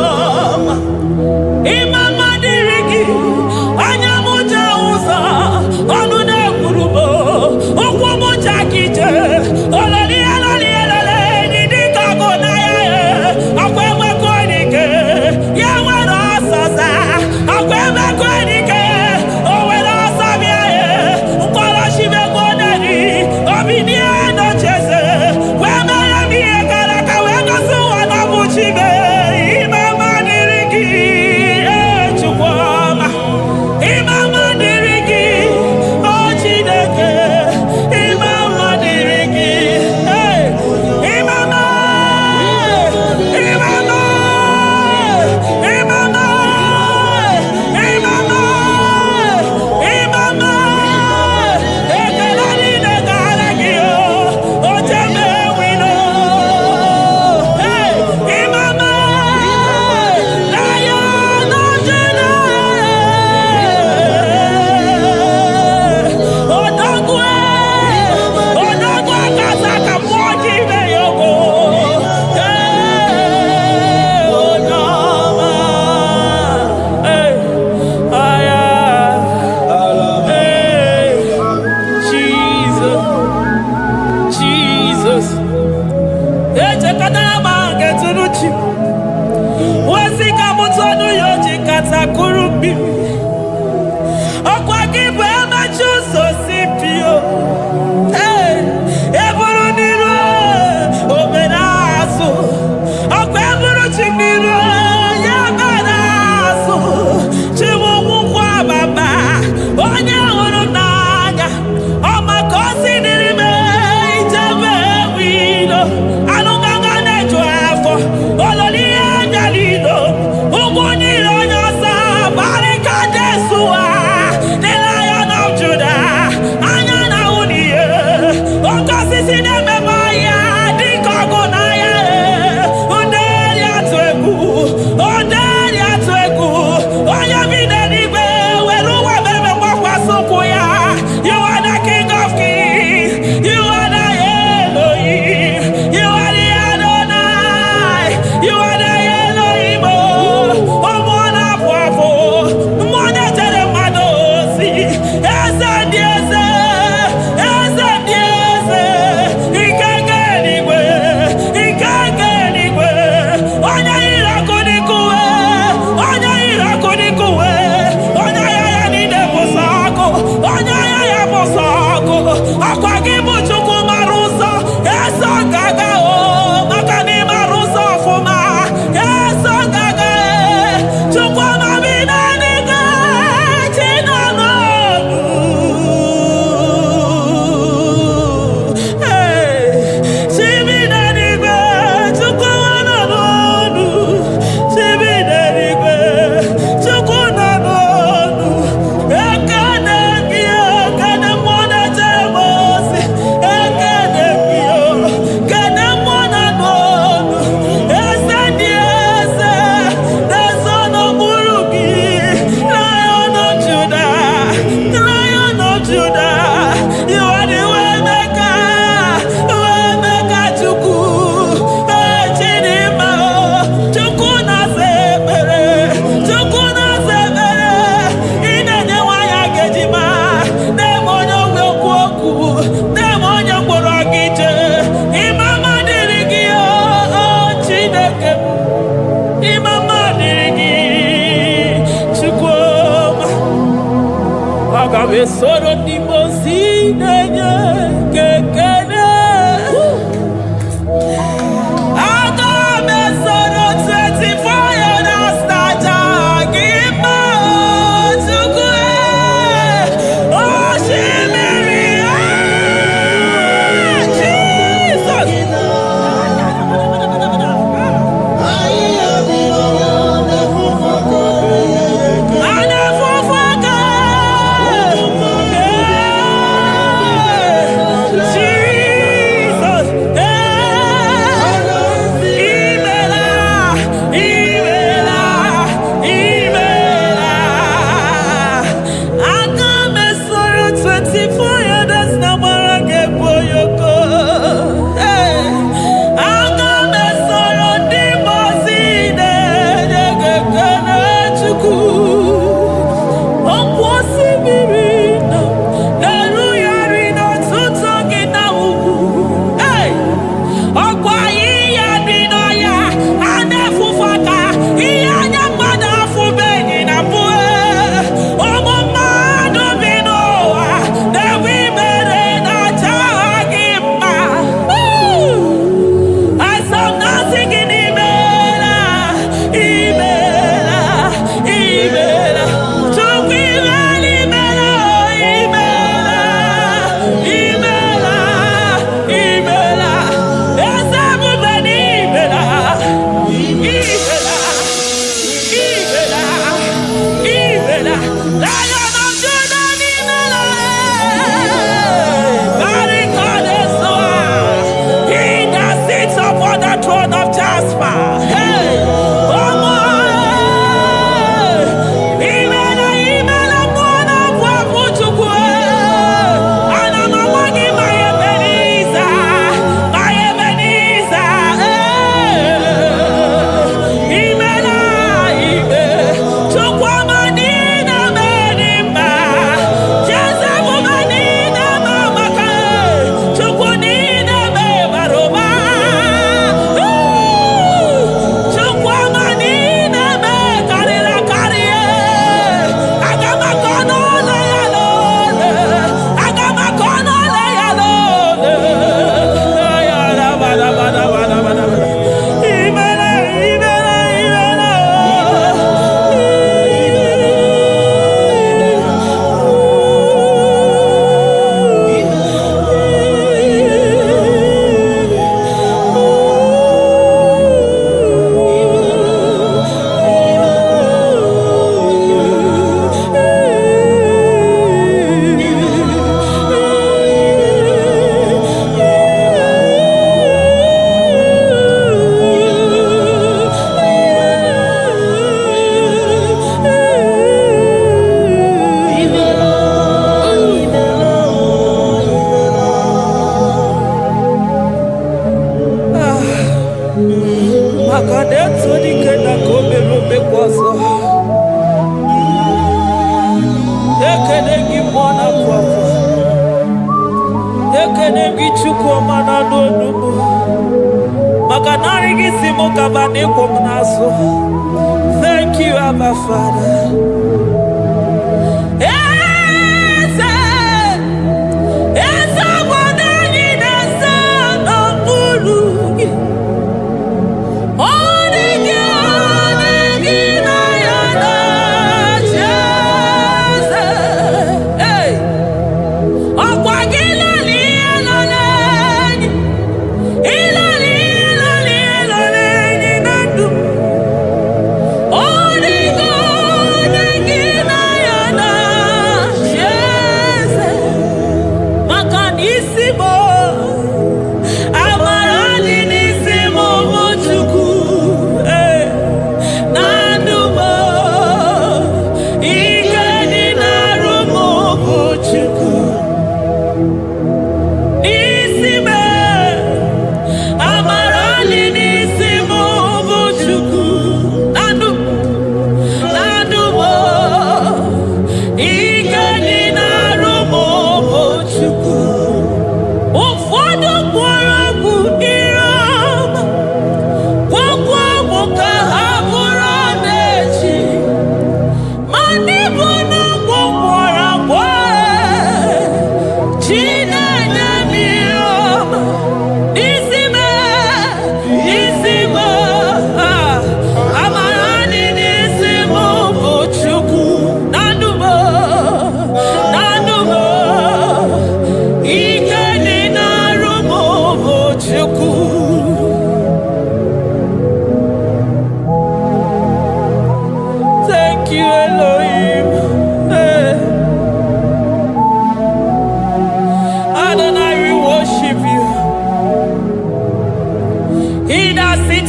Thank you, Abba Father.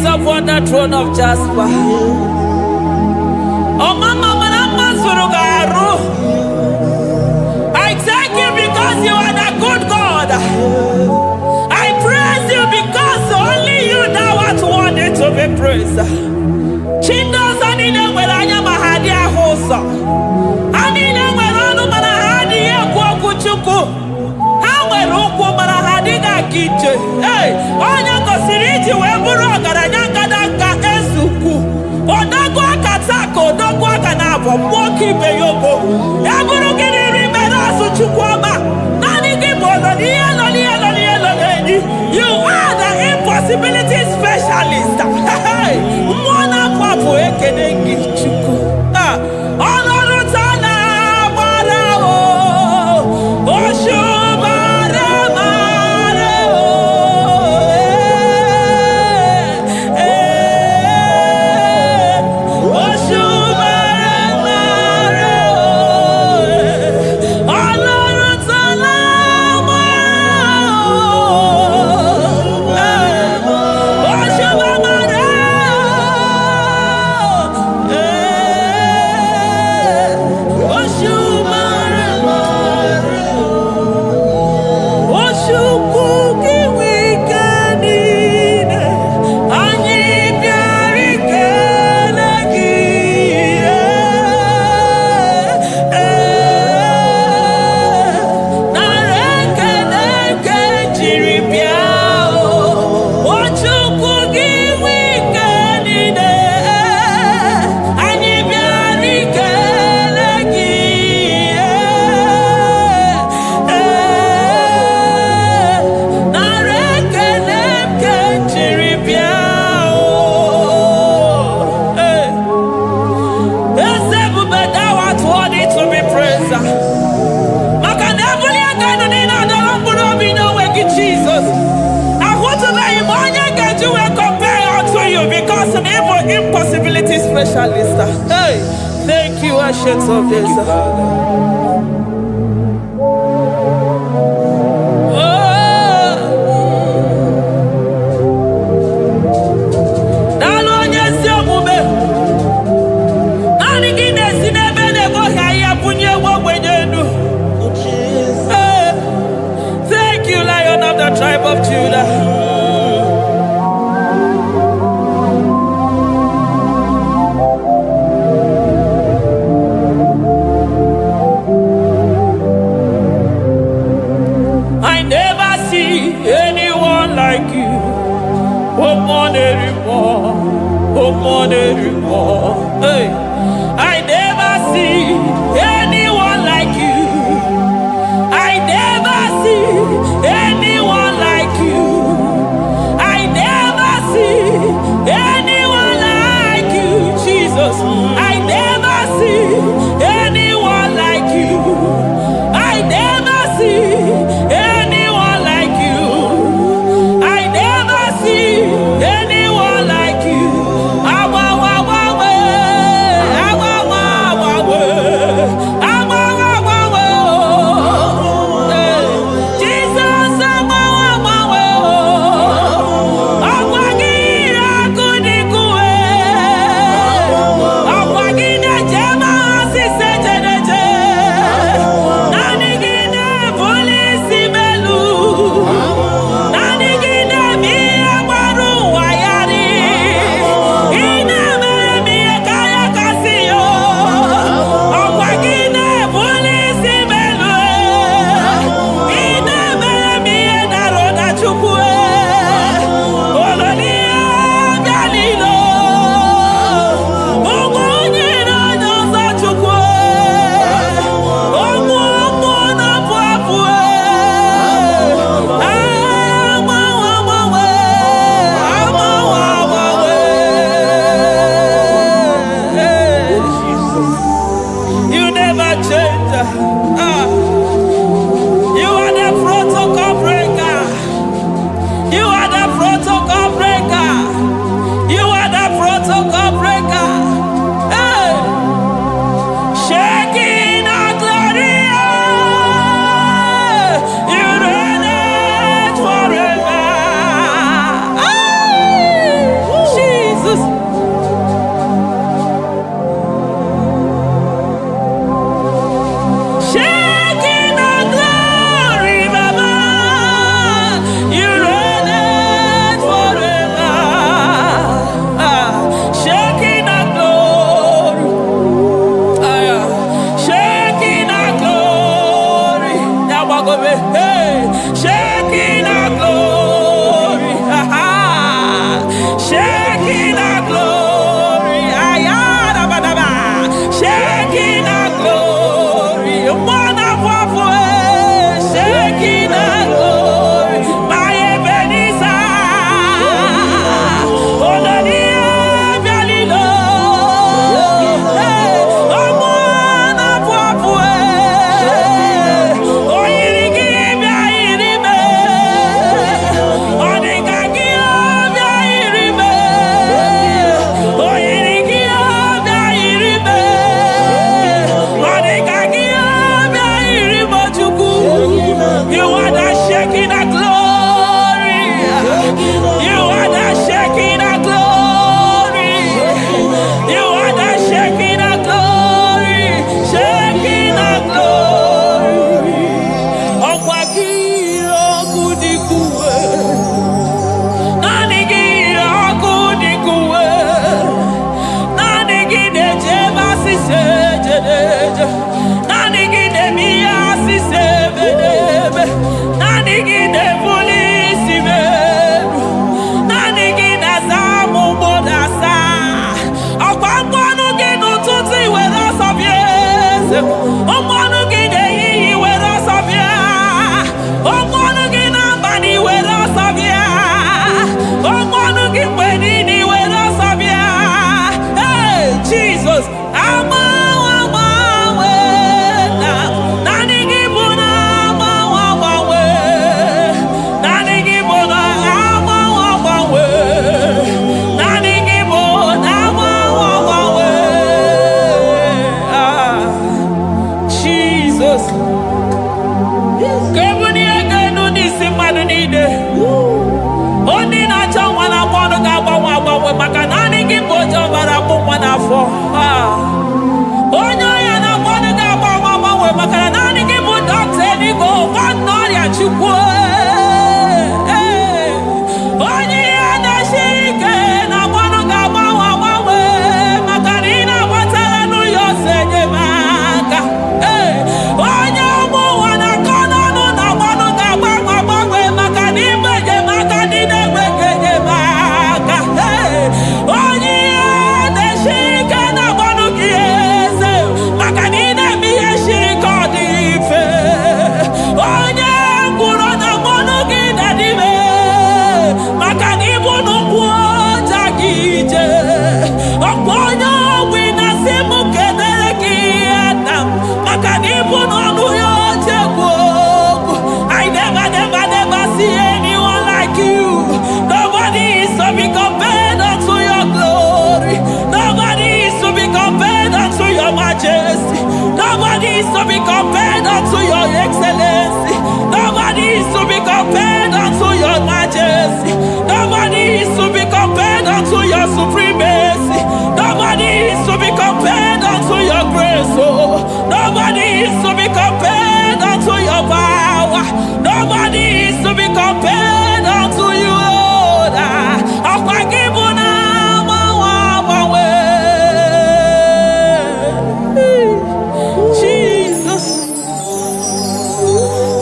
Upon the throne of Jasper. Oh, Mama, I thank you because you are the good God. I praise you because only you thou art worthy to be praised. Chindos anine weranya mahadia hosa. Anine weranu marahadi kwa kuchuku. Hawe ruku marahadi na kiche. Hey, onya kosiriti weburu garanya. Moki beyogo eburu gini rimero suchukwama nani gibolo you are the impossibility specialist. Mwana papu ekenengi chuku onoru tana marao oshubare marao impossibility specialist. Hey, thank you, Ancient of Days. Thank you, Lion of the tribe of Judah. like you. Oh, one anymore. Oh, one anymore. Hey, I never see anyone like you. I never see anyone like you. I never see anyone like you, Jesus. I never see anyone like you. I never see anyone like you. I never see anyone like you. majesty. Nobody is to be compared unto your excellency. Nobody is to be compared unto your majesty. Nobody is to be compared unto your supremacy. Nobody is to be compared unto your grace. Oh, nobody is to be compared unto your power. Nobody is to be compared unto you, Lord. Jesus,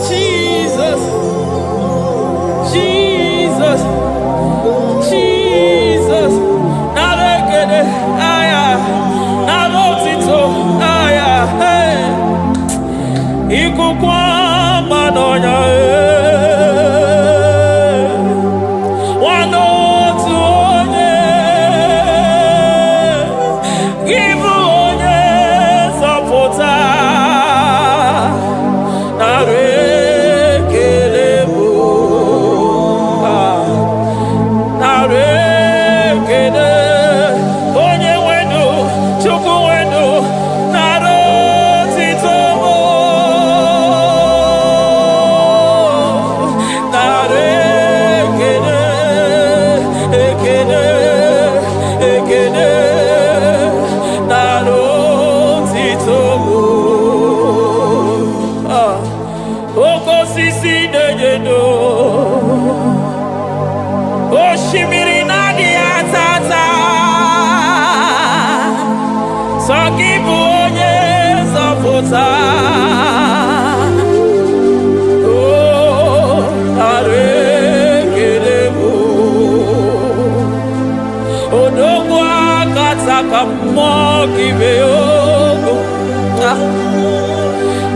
Jesus, Jesus, Jesus. Narekede, aya, narotito, aya, hey. Ikukwa madonya,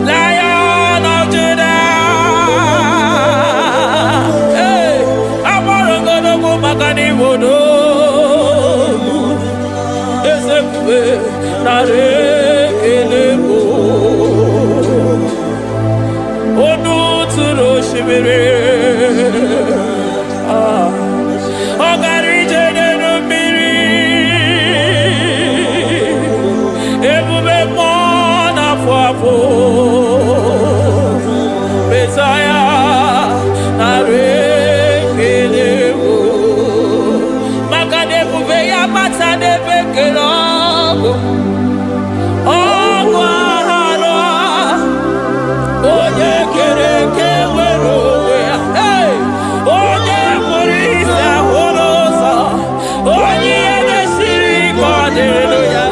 Lion of Judah, hey, Amarongo Makani Wodo, Ezekiel, Narekelebo, Onu Turo Shibere, Ogari Jene Miri, Ebube Mona Fafo, Messiah, Narekelebo, Makadebu Veya Matane Bekelogo, Ogwahara, Oye Kereke Werowe, hey, Oye Morisa Horosa, Oye Nesiri Kwadeloya,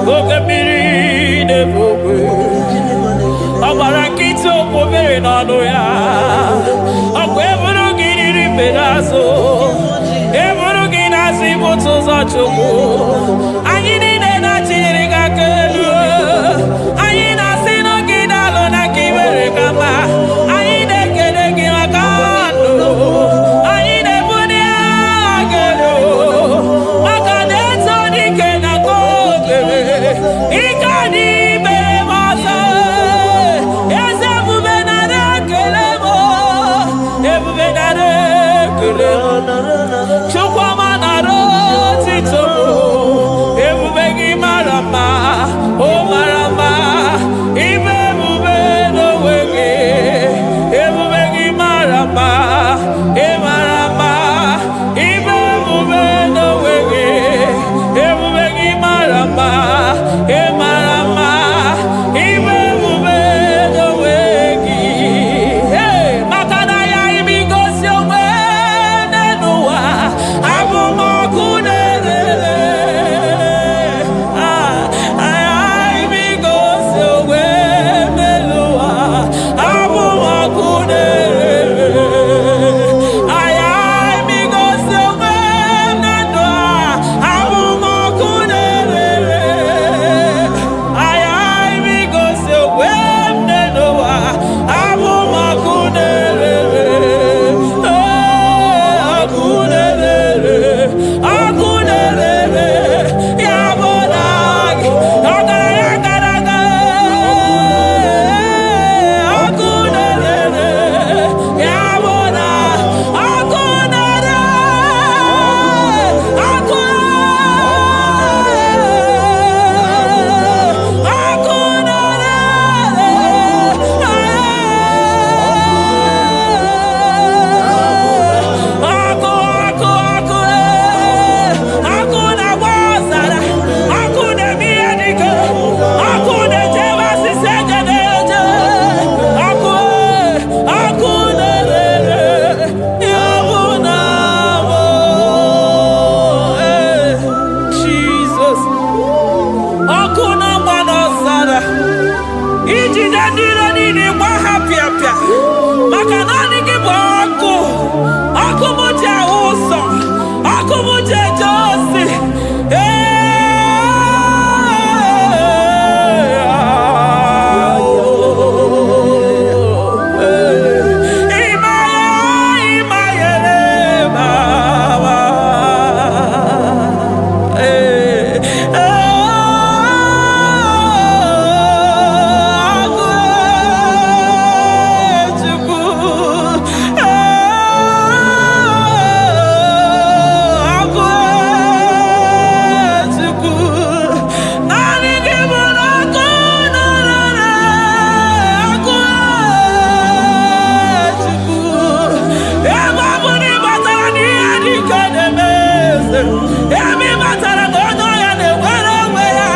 Go get me the book. okwu mere n'ọnụ ya. Ọkwa eburu gị riri mberazụ, eburu gị na-asị bụtụ ụzọ Chukwu. Anyị niile na-achịrị gị aka elu, anyị na-asị n'oge na-alụ na ka iwere ka mma. Anyị na-ekele gị maka ndụ, anyị na-ebuli agha elu maka na eto dike na ka o mere. Ike adị mere m ọzọ, eze ebube nara ekele m, ebube nara ekele m, Chukwuma nara otito m. Ebube gị mara mma, o mara mma, ibe ebube n'onwe gị. Ebube gị mara mma, ị mara mma, ibe ebube n'onwe gị. Ebube gị mara mma, ị mara mma, ibe ebube n'onwe gị. Maka na ya imigosi onwe n'ụwa, abụ m ọkụ na-erere. Ya imigosi onwe n'ụwa, abụ m ọkụ na-erere. Ya imigosi onwe na ndụ a, abụ m ọkụ na-erere. Ya imigosi onwe n'ụwa, abụ m ọkụ na-erere. Ọkụ na-erere, ọkụ na-erere, ya bụ na gị ọgaranya gara aga. Ọkụ na-erere, ya bụ na ọkụ na-erere, ọkụ ọkụ na-agba ọzara, ọkụ na-eme ihe dike, ọkụ na-ejebe asịsị egede eje. Ọkụ na-erere, ya bụ na bụ Jizọs. Ọkụ na-agba n'ọzara, ijide ndị iro niile gba ha pịapịa, maka naanị gị bụ ọkụ. Ọkụ m ji ahụ ụzọ, ọkụ m ji eje ozi. Emi matara na onye ọya na-enwere onwe ya.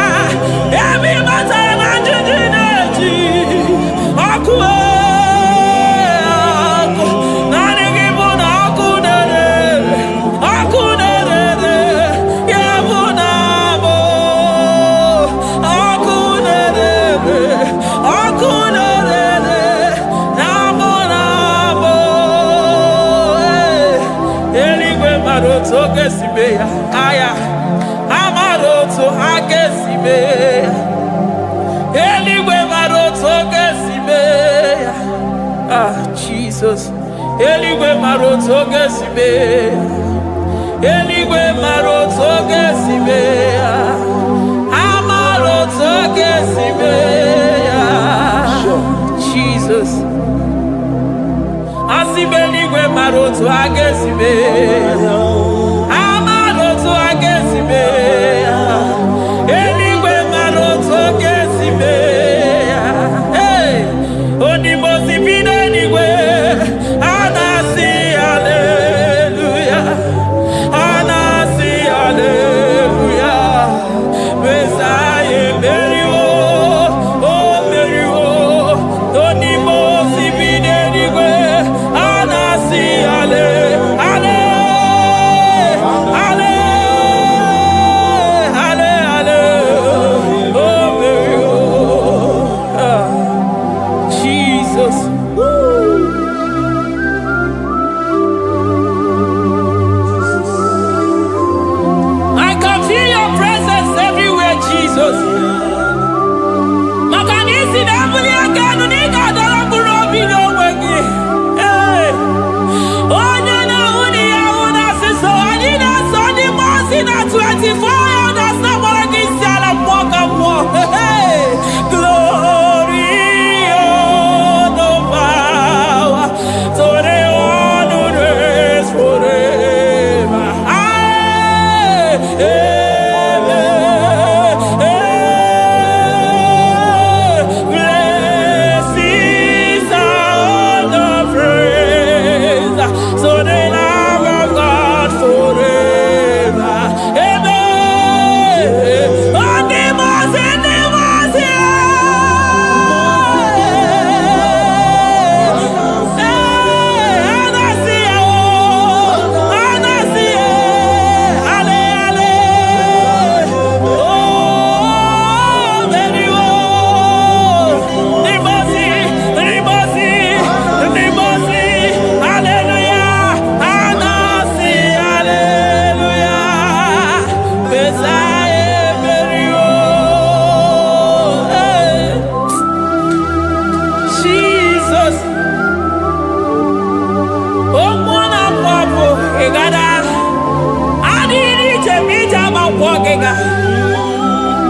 Emi matara na njiji na-eji ọkụ. Ọkụ naanị gị bụ na ọkụ na-erere, ọkụ na-erere, ya bụ na bụ ọkụ na-erere, ọkụ na-erere, na bụ na bụ. Eluigwe mara otu oge si mee ya, aya amara otu ha ga-esi mee ya. Eluigwe mara otu oge si mee ya. Jizọs, eluigwe mara otu oge si mee ya. Eluigwe mara otu oge si mee ya. Amara otu oge si mee ya. Jizọs, asị m eluigwe mara otu ha ga-esi mee ya. Amara otu ha ga-esi mee ya. Eluigwe mara otu ọ ga-esi mee ya. Onime ozi bi n'eluigwe, a na-asị haleluya, a na-asị haleluya. Mesaya emeriwo, o meriwo. Onime ozi bi n'eluigwe, a na-asị haleluya.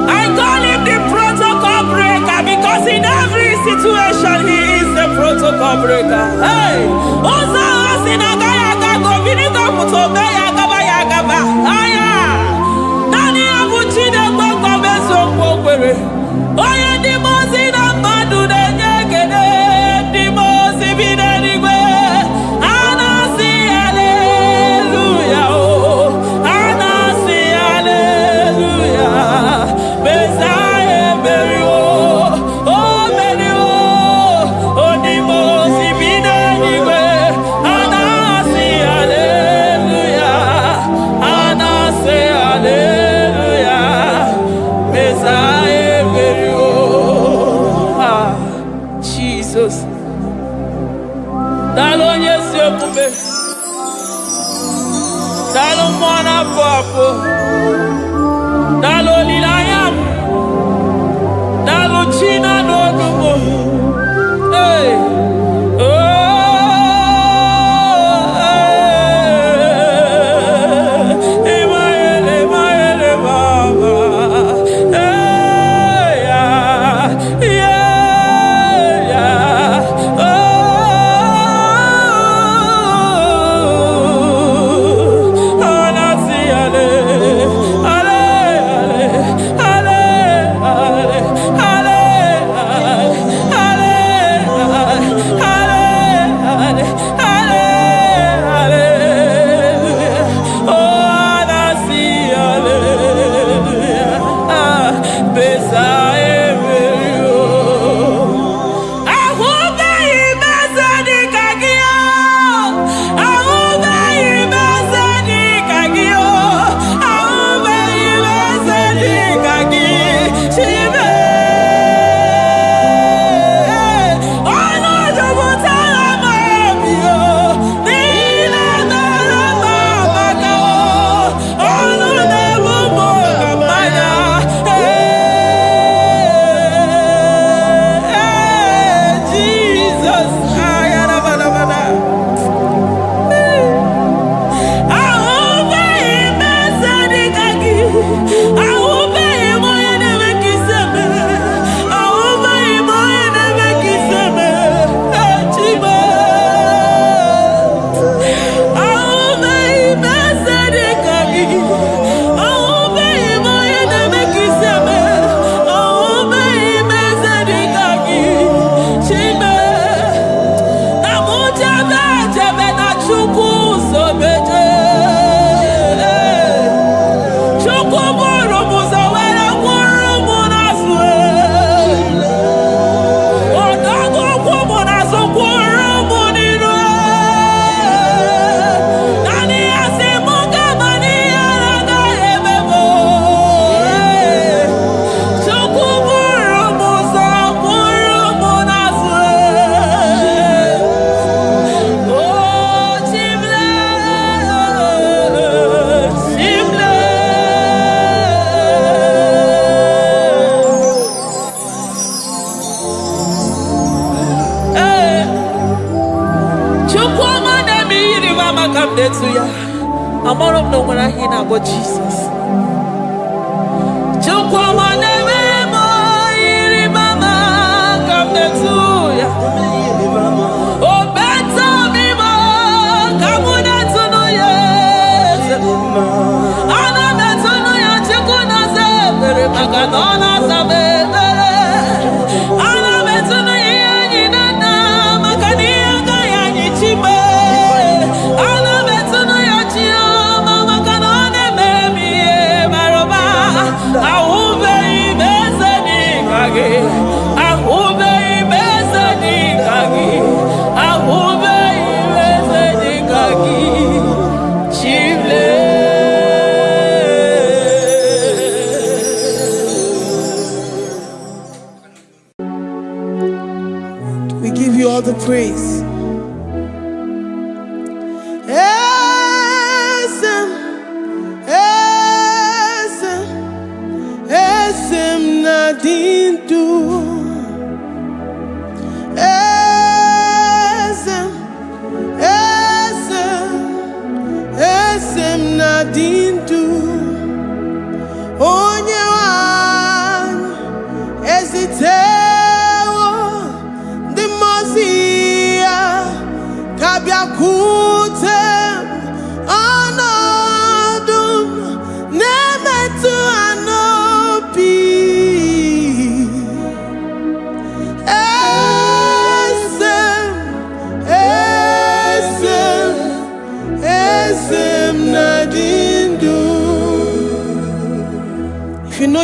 I call him the protocol breaker because in every situation he is the protocol breaker. Hey, I'm all of no when I hear about Jesus. We give you all the praise. Esem nadindu. Esem nadindu.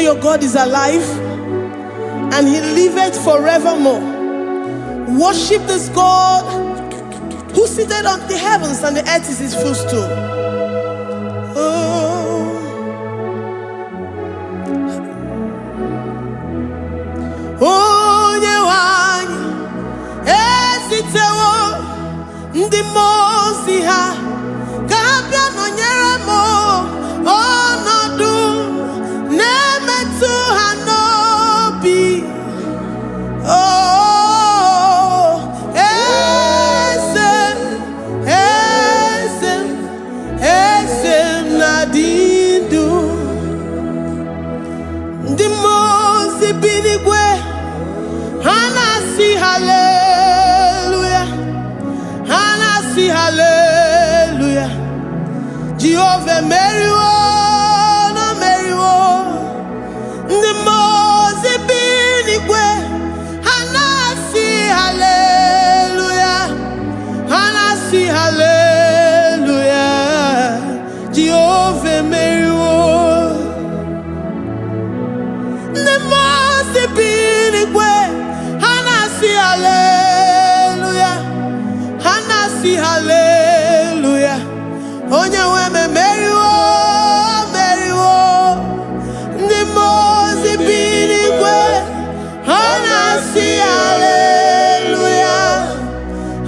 your God is alive and he liveth forevermore. Worship this God who seated on the heavens and the earth is his footstool. Oh, Yewani, esitewo ndi mozi ha kabia no nyeremo onodu nemetu hanobi. Oh, esem nadindu ndi mozi binigwe. Hanasi hallelujah, Hanasi hallelujah. Jehovah Mary no Mary the Mose binigwe. Hanasi hallelujah, Hanasi hallelujah. Jehovah Mary the Mose binigwe. Hallelujah, Hanasi hallelujah. Onye weme Mary the Mose binigwe. Hanasi hallelujah,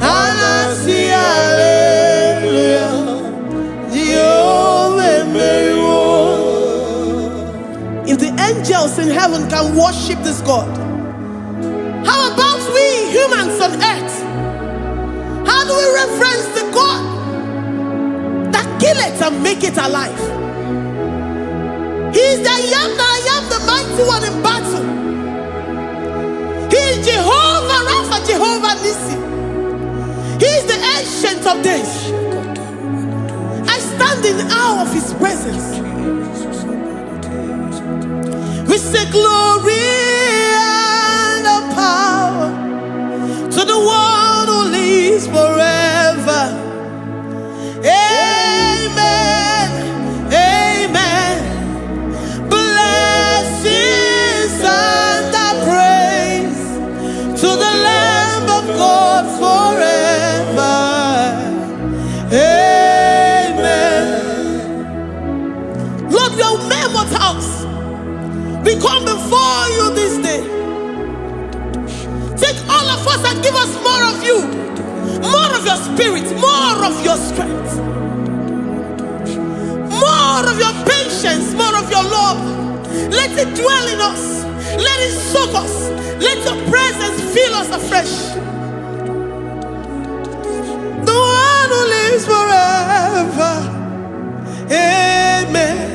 Hanasi hallelujah. Jehovah Mary. If the angels in heaven can worship this God, how about we humans on earth? How do we reference the God that kill it and make it alive? He is the I am that I am, the mighty one in battle. He is Jehovah Rapha, Jehovah Nissi. He is the ancient of days. I stand in awe of his presence. We say glory and power to the one who lives forever. Amen, amen. Blessings and praise to the Lamb of God forever. Amen. Lord, we are mere mortals. We come before you this day. Take all of us and give us more of you, more of your spirit, more of your strength, more of your patience, more of your love. Let it dwell in us. Let it soak us. Let your presence fill us afresh. The one who lives forever. Amen.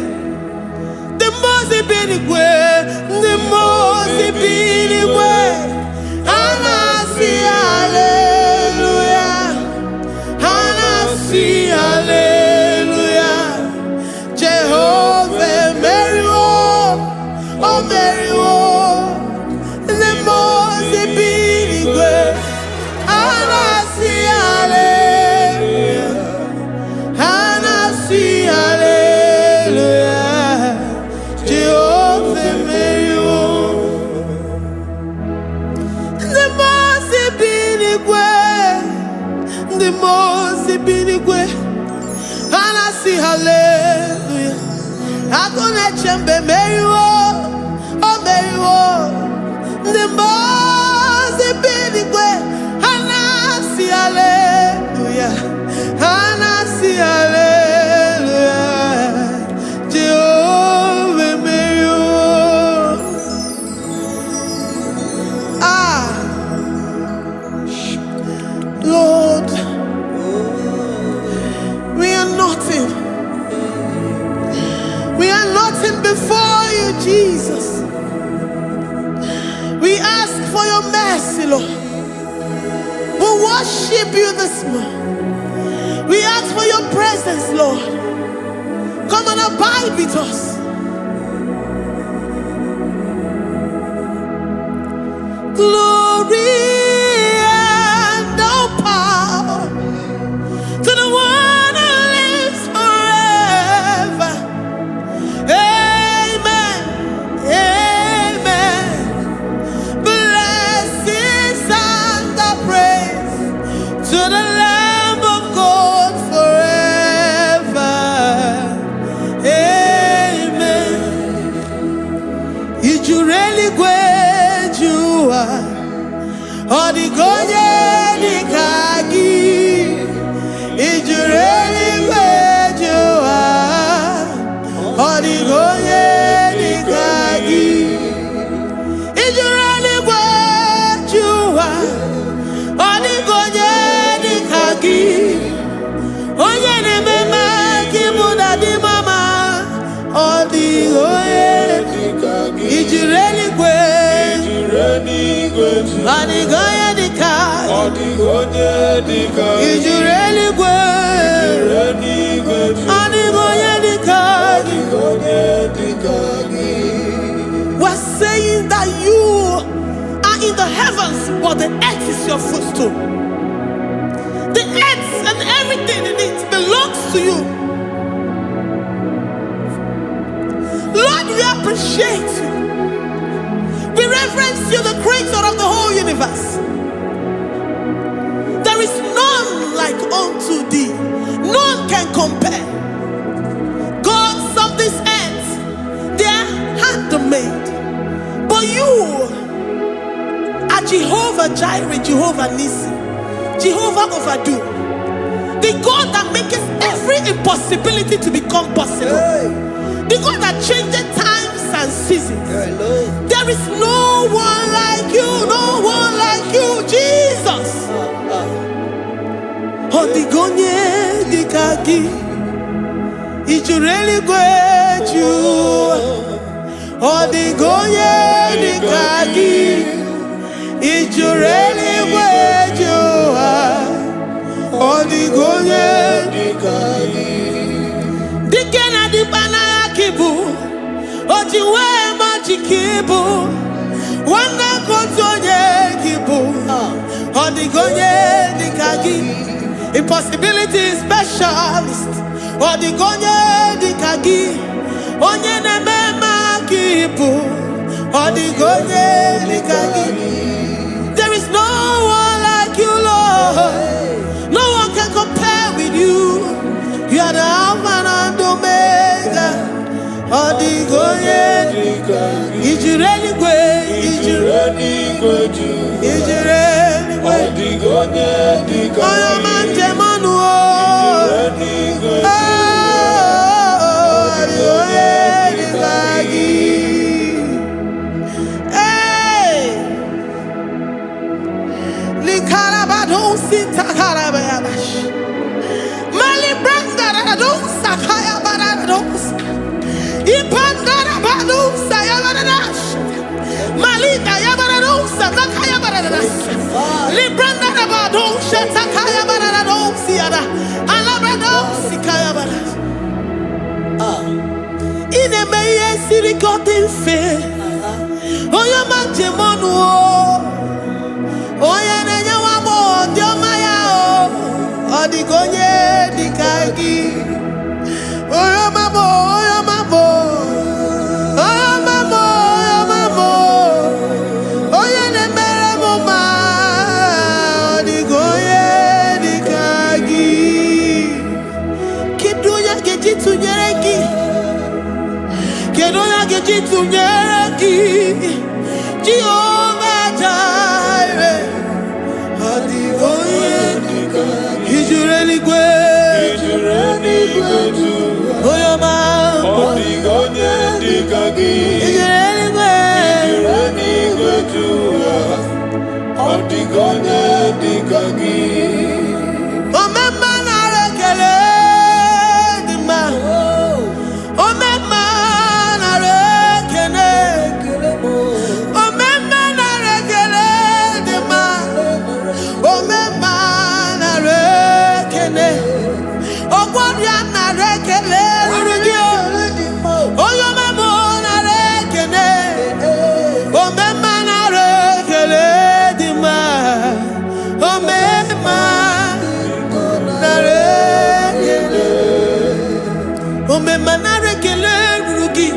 The Mose binigwe, the Mose binigwe. Hanasi hallelujah, Hanasi hallelujah. Jehovah Mary oh Mary the Mose binigwe. Hanasi hallelujah, Hanasi hallelujah. Jehovah Mary the Mose binigwe. Hanasi hallelujah. Agone chembe Mary oh Mary the Mose binigwe. Hanasi hallelujah, Hanasi hallelujah. Jehovah Mary. Lord, we are nothing. We are nothing before you, Jesus. We ask for your mercy, Lord. We worship you this morning. We ask for your presence, Lord. Come and abide with us. Glory and all power to the one who lives forever. Amen. Odigonye dikagi Ijureli gwejua Odigonye dikagi Ijureli gwejua Odigonye dikagi Onye nemema kimuda di mama Odigonye dikagi Ijureli gwejua Odigonye dikagi Odigonye dikagi Ijureli gwejua Odigonye dikagi. We're saying that you are in the heavens, but the earth is your footstool. The earth and everything in it belongs to you. Lord, we appreciate you. We reverence you, the creator of the whole universe. There is none like unto thee. None can compare. Gods of this earth, they are handmade. But you are Jehovah Jireh, Jehovah Nissi, Jehovah Overdo, the God that makes every impossibility to become possible, the God that changes times and seasons. There is no one like you, no one like you, Jesus. Odigonye dikagi Ijureli gwejua Odigonye dikagi Ijureli gwejua Odigonye dikagi Dikena dibana yakibu Ojiwe majikibu Wana kotonye kibu Odigonye dikagi Impossibility specialist Odigonye dikagi Onye nemema kipu Odigonye dikagi. There is no one like you, Lord. No one can compare with you. You are the Alpha and Omega. Odigonye dikagi Ijureli gwe Ijureli Odigonye dikagi Oyamante manuo Odigonye dikagi. Hey Likarabado sita karabayabash Mali branda radosa kaya baradosa Ipandara badosa yabaradosa Malika yabaradosa nakaya baradosa Libranda rabadosa takaya baradosa yada Alabradosa kaya baradosa. Ine meye sirikotin fe Oya manje monuo Oya nenya wamo diomaya o Odigonye dikagi Oya mamo Oya mamo Oya mamo Oya mamo Oya nemere moma Odigonye dikagi Kidunya gejitu nyereki Kedonya gejitu nyereki Jehovah Jireh Odigonye dikagi Ijureli gwe Oya mamo Odigonye dikagi Ijureli gwe Odigonye dikagi. Omema na rekele dima Omema na rekele Omema na rekele dima Omema na rekele Ogwanya na rekele rugio Oyomemo na rekele Omema na rekele dima Omema na rekele Omema na rekele rugi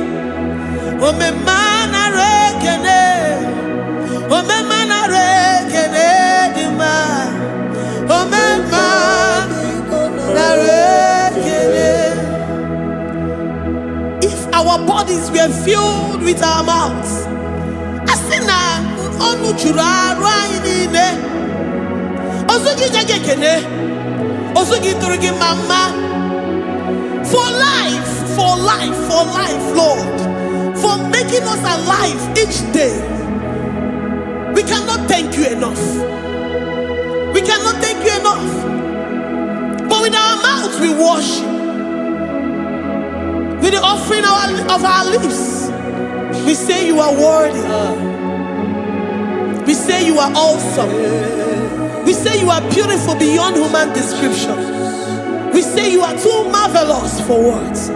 Omema na rekele Omema na rekele dima Omema na rekele. If our bodies were filled with our mouths, asina onu juru anyị niile. Ozugi nyege kene. Ozugi turugi mama. For life, Lord. For making us alive each day. We cannot thank you enough. We cannot thank you enough. But with our mouths we worship. With the offering of our lips, we say you are worthy. We say you are awesome. We say you are beautiful beyond human description. We say you are too marvelous for words.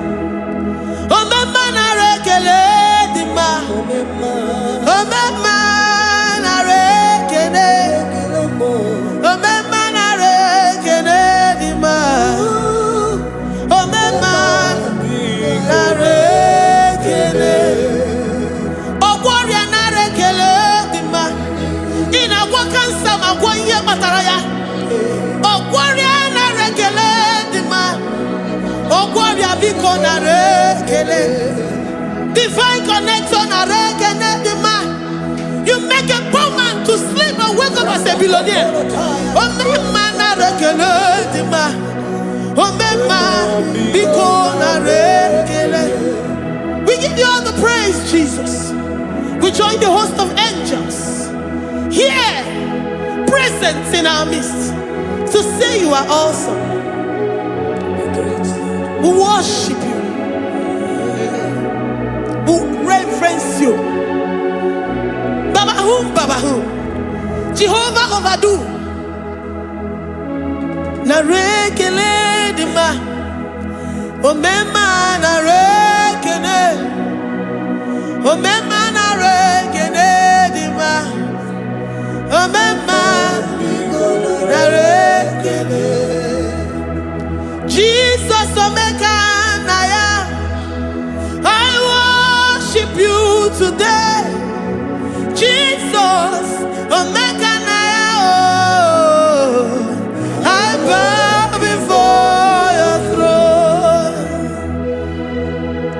Divine connection. You make a poor man to sleep and wake up as a billionaire. We give you all the praise, Jesus. We join the host of angels here, present in our midst, to say you are awesome. We worship you. We reverence you. Babahum. Jehovah overdo. Na rekele dima. Omema na rekene. Omema na rekene dima. Omema na rekene. Jesus Omega Naya, I worship you today. Jesus Omega Naya, oh, I bow before your throne.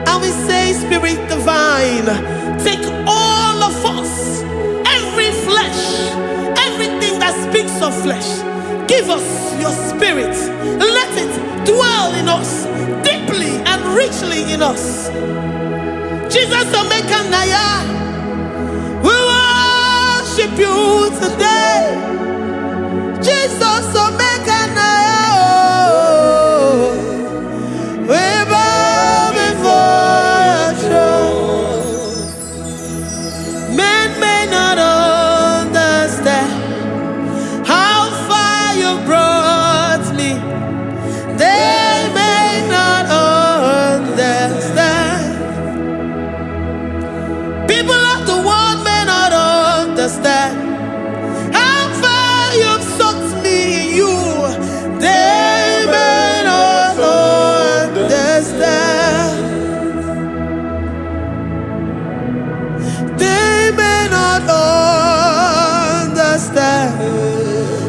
And we say, Spirit Divine, take all of us, every flesh, everything that speaks of flesh. Give us your spirit. Let it dwell in us, deeply and richly in us. Jesus Omega Naya, we worship you today. Jesus Omega Naya, oh, we bow before your throne. Men may not understand how far you brought me. They may not understand. People of the world may not understand how far you've sucked me in you. They may not understand. They may not understand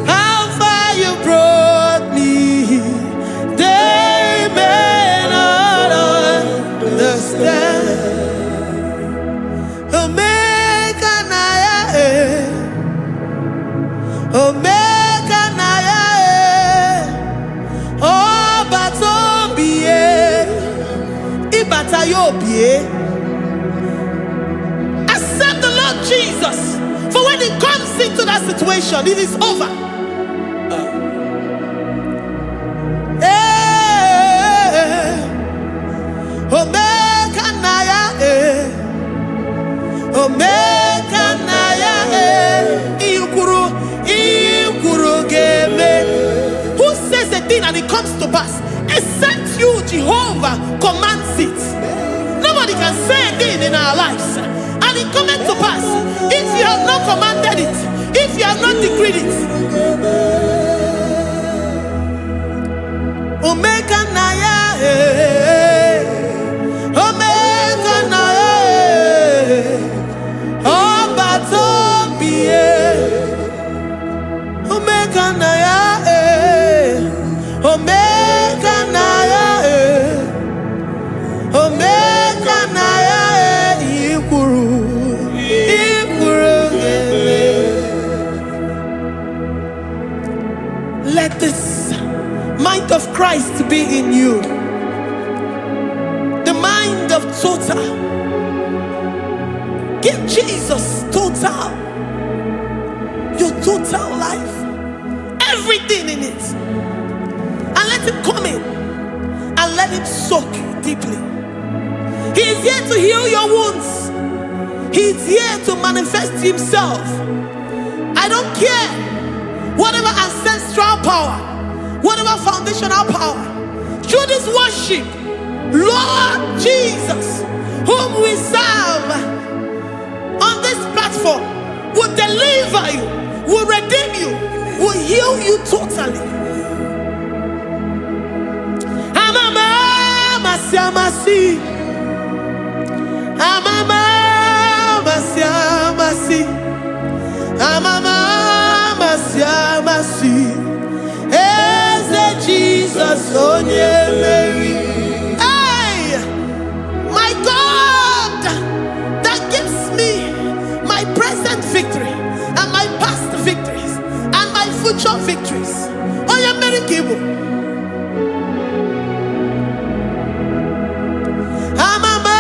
how far you brought me. They may not understand. Omega Naya, Omega Naya, oh Batombiye, Ibatayobie. Accept the Lord Jesus, for when He comes into that situation, it is over. Omega Naya, Omega Naya, Ikuru Geme. Who says a thing and it comes to pass? Except you, Jehovah, commands it. Nobody can say a thing in our lives and it comes to pass if you have not commanded it, if you have not decreed it. Omega Naya, Omega Naya, oh Batombiye, Omega Naya, Omega Naya, Omega Naya, Ikuru Geme. Christ be in you. The mind of total. Give Jesus total. Your total life. Everything in it. And let him come in. And let him soak deeply. He is here to heal your wounds. He is here to manifest himself. I don't care. Whatever ancestral power, whatever foundational power, through this worship, Lord Jesus, whom we serve on this platform, will deliver you, will redeem you, will heal you totally. Jesus, oh yeah, Mary. Hey, my God, that gives me my present victory and my past victories and my future victories. Oh yeah, Mary Kibo. Amama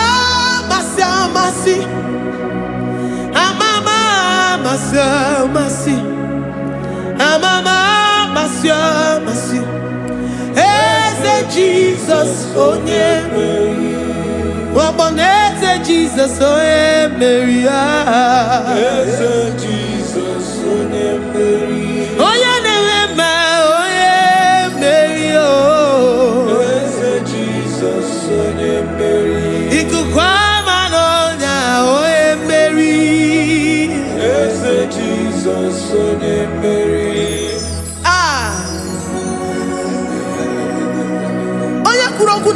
masi, amama masi, amama masi. Jesus, oh yeah, Mary. Waboneze Jesus, oh yeah, Mary. Jesus, oh yeah, Mary. Oh yeah, Mary. Oh, Jesus, oh yeah, Mary. Ikukwama no nya, oh yeah, Mary. Jesus, oh yeah, Mary.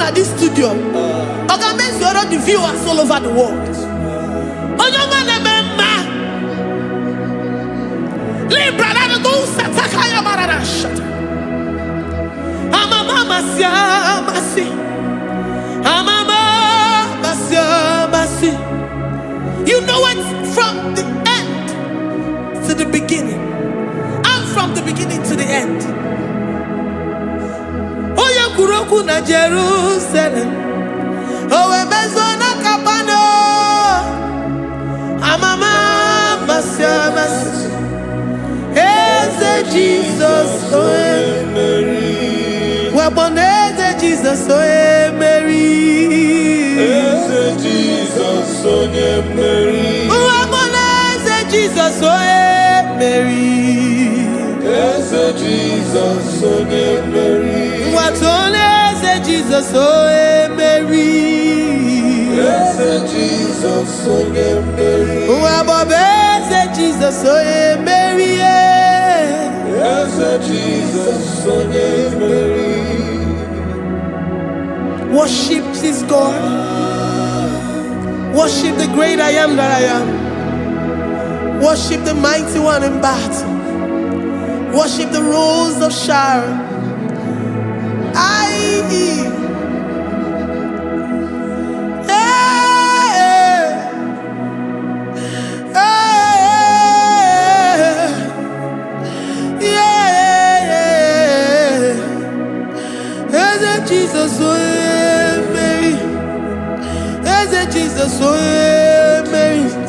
At this studio, organize the viewers all over the world. You know it from the end to the beginning, and from the beginning to the end. Kuroku na Jerusalem, oh Bezona Kapano, Amama Masiamas, Eze Jesus, oh Mary, Waboneze Jesus, oh Mary, Eze Jesus, oh Mary, Waboneze Jesus, oh Mary, Eze Jesus, oh Mary. Jesus, oh Mary. Yes, Jesus, oh Mary. Jesus, oh Mary. Yes, Jesus, oh Mary. Worship this God. Worship the great I am that I am. Worship the mighty one in battle. Worship the rose of Sharon. Jesus, oh Mary. Jesus, oh Mary.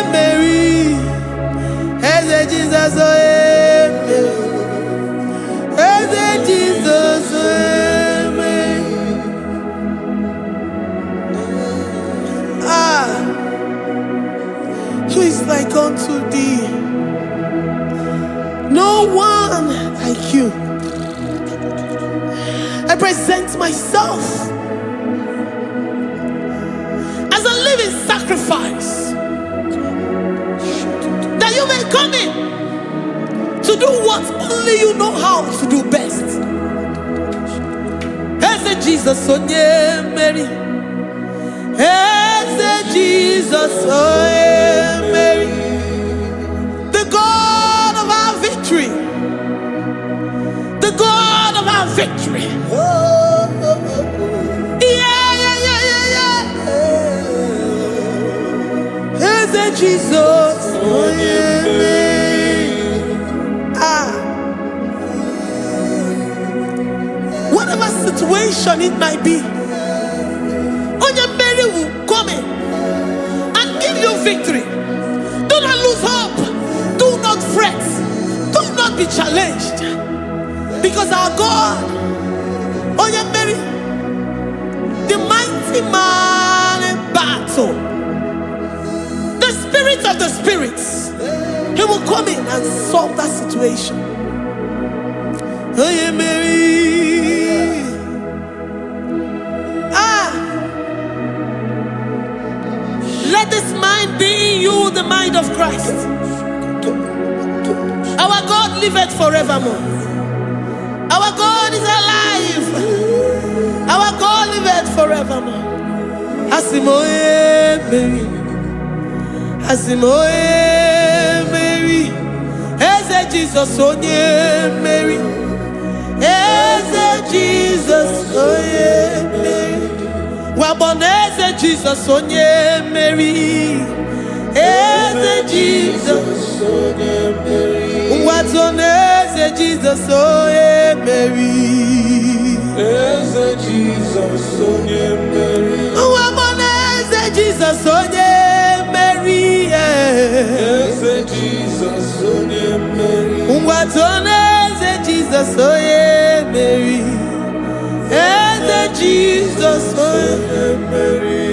Mary. Jesus, oh Jesus, Mary. Who is like unto thee? No one like you. I present myself as a living sacrifice, that you may come in to do what only you know how to do best. Eze Jesus, oh yeah, Mary. Eze Jesus, oh yeah, Mary. The God of our victory. The God of our victory. Eze Jesus, oh yeah, Mary. situation it might be, Onyemeri will come in and give you victory. Do not lose hope. Do not fret. Do not be challenged. Because our God, Onyemeri, the mighty man in battle, the spirit of the spirits, he will come in and solve that situation. Onyemeri. Let this mind be in you, the mind of Christ. Our God liveth forevermore. Our God is alive. Our God liveth forevermore. Asimoye Mary. Asimoye Mary. Eze Jesus onye Mary. Eze Jesus onye Mary. Waboneze Jesus onye Mary. Eze Jesus onye Mary. Watoneze Jesus onye Mary. Eze Jesus onye Mary. Waboneze Jesus onye Mary. Eze Jesus onye Mary. Watoneze Jesus onye Mary. Eze Jesus onye Mary.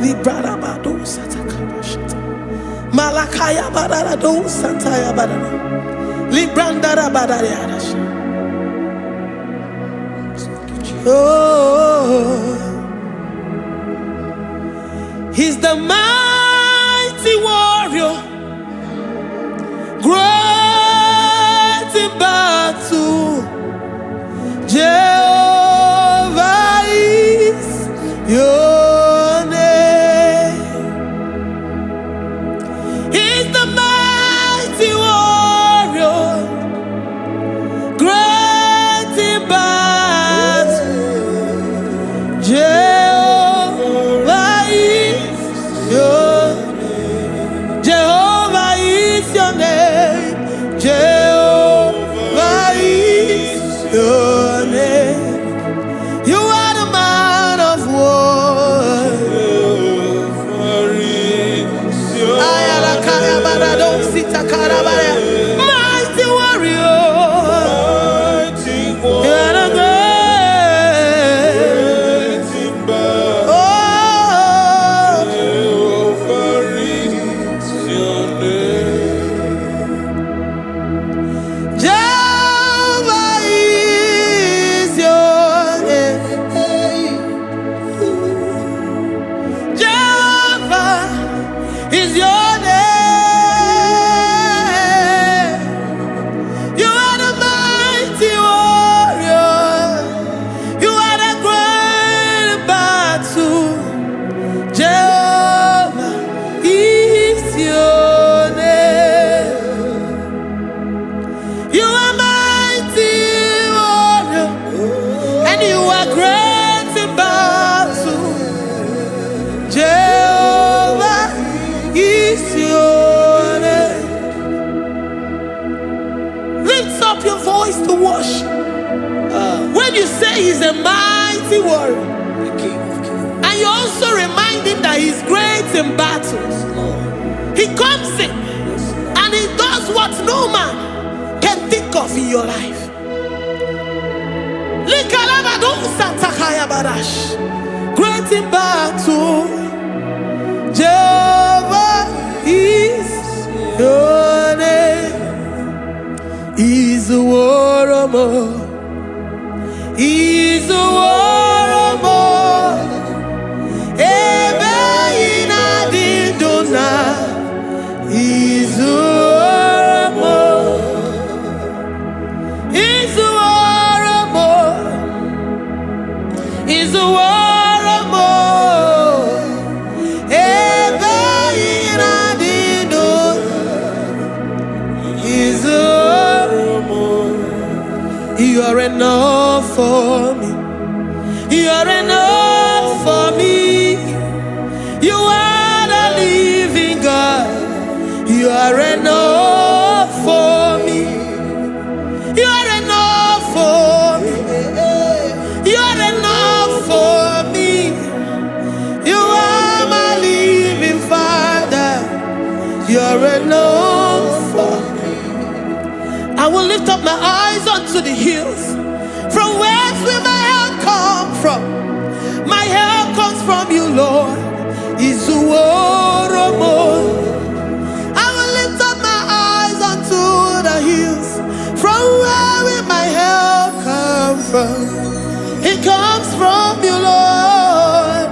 Librada bado satakaba shata. Malakaya badara do santaya badara. Librandara badara yadasha. Oh, he's the mighty warrior, great in battle. Jehovah is your name. He's the mighty warrior, great in battle. Jehovah is your name. Jehovah is your name. Jehovah is your name. You are the man of war. Ayalakaya barado sitakarabaya. Mighty warrior. You are the great. Oh, Jehovah is your name. Jehovah is your name. Jehovah is your name. You are the mighty warrior. You are the great battle. Jehovah is your name. You are mighty warrior, and you are great in battle. Jehovah is your name. Lift up your voice to worship. When you say he's a mighty warrior, and you also remind him that he's great in battles, he comes in and he does what no man can think of in your life. Likalabado satakaya barash. Great in battle, Jehovah is your name. He's a warrior. He's a warrior. Ebe ina dindona. He's a warrior. He's a warrior. He's a warrior. Ebe ina dindona. He's a warrior. You are enough for me. You are enough for me. You are the living God. You are enough for me. You are my eyes unto the hills. From whence will my help come from? My help comes from you, Lord. I will lift up my eyes unto the hills. From where will my help come from? It comes from you, Lord.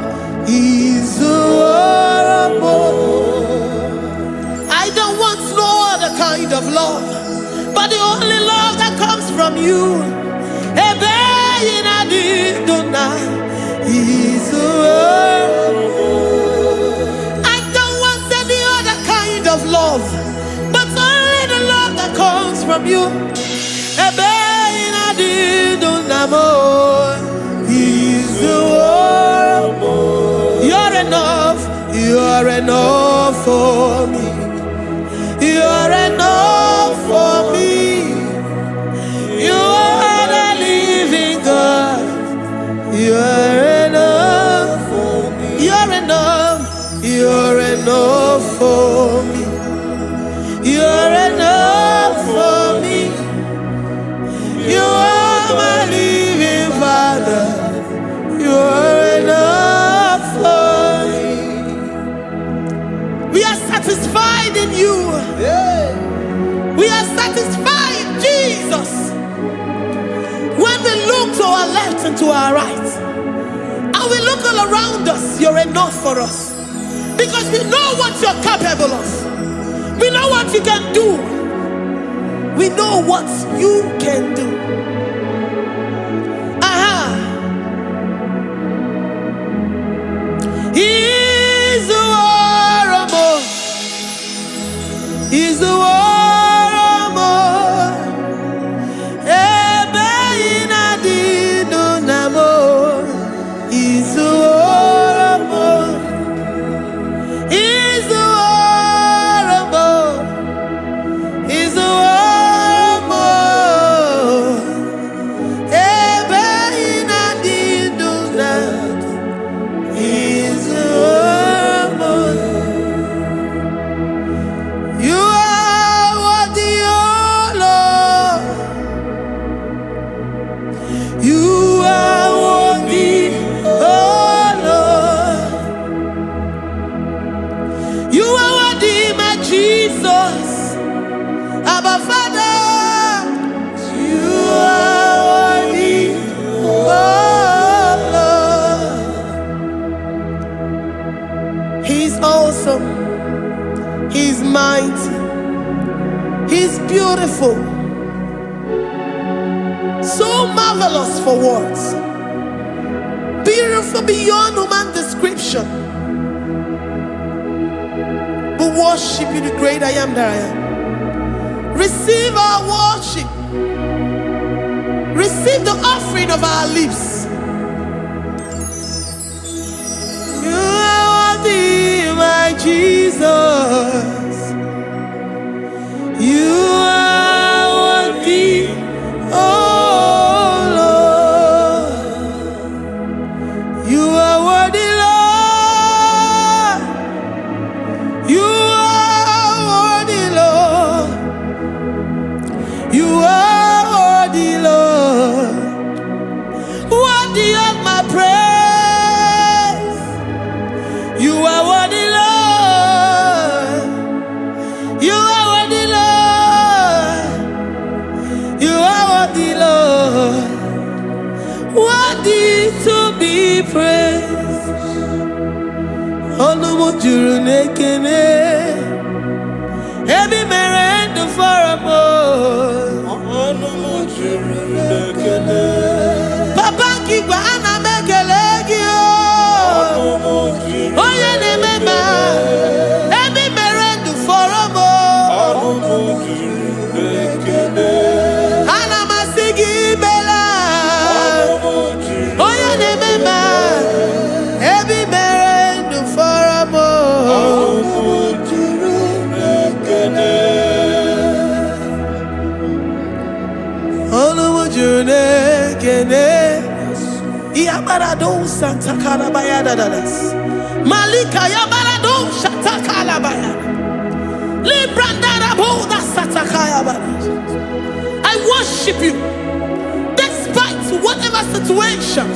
I don't want no other kind of love, but the only love that comes from you. I don't want any other kind of love, but only the love that comes from you. You're enough. You're enough for me. You're enough for me. You are the living God. You're enough for me. You're enough. You're enough for me. You're enough for me. You are my living Father. You're enough for me. We are satisfied in you. We are satisfied in Jesus. When we look to our left and to our right, and we look all around us, you're enough for us. Because we know what you're capable of. We know what you can do. We know what you can do. He's the war. He's the war. He's mighty. He's beautiful. So marvelous for words. Beautiful beyond human description. We worship you, the great I am that I am. Receive our worship. Receive the offering of our lips. You are worthy, my Jesus. You are worthy, oh Lord. You are worthy, Lord. You are worthy, Lord. You are worthy, Lord. Worthy of my praise. You are worthy, Lord. You are worthy, Lord. You are worthy, Lord. Worthy to be praised. Onumujuru nekene. Every merend for a more. Onumujuru nekene. Papa kigwa ana mekelegi o. Oye ne mema. Every merend for a more. Onumujuru nekene. Ana masigi bela. Oye ne mema. Every merend for a more. Onumujuru nekene. Onumujunekene. Iabarado Santa Calabayada das. Malika Yabarado Shata Calabaya. Librandara Boda Satakaya. I worship you despite whatever situation.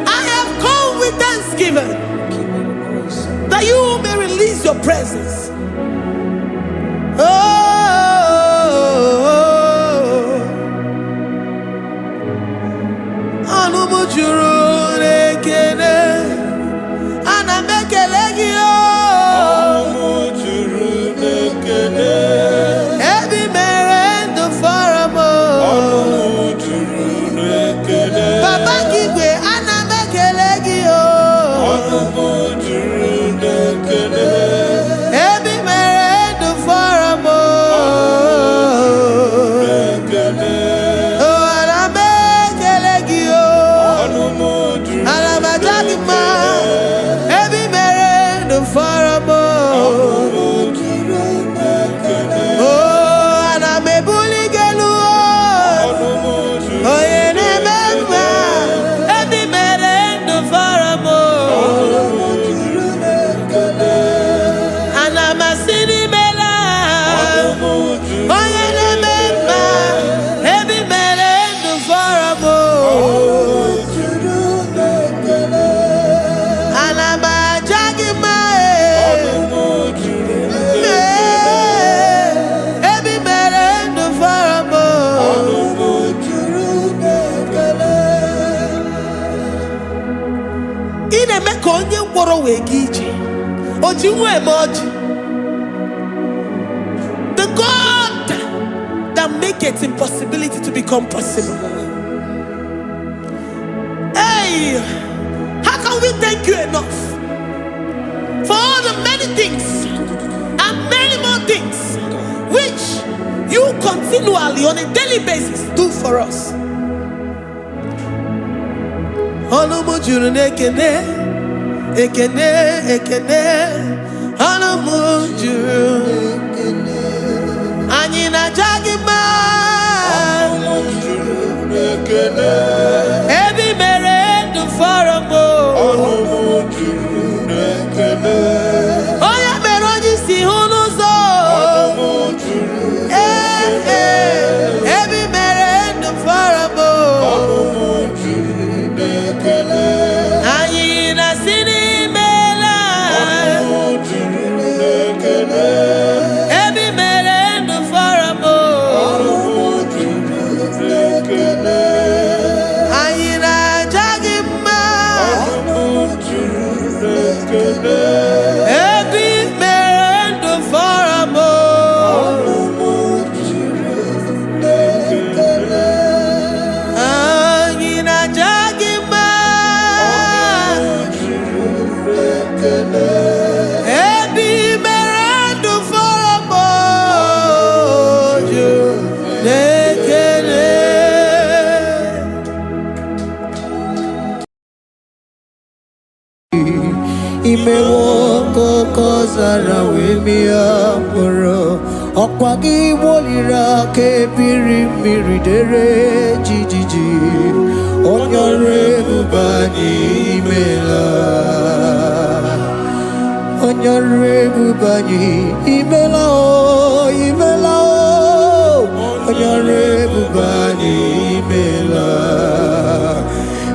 I have come with thanksgiving that you may release your presence. The God that maketh impossibility to become possible. Hey, how can we thank you enough for all the many things and many more things which you continually on a daily basis do for us? Ekene, ekene, anamujuru. Anyina jagima. Ebi mere du faramo. Oya meroji si hunuzo. Ebi mere du faramo. Anyina sini. Imewoko kozara wemia moro Okwagi wolira ke biri miridere jijiji Onyore bubani imela Onyore bubani imela o imela o Onyore bubani imela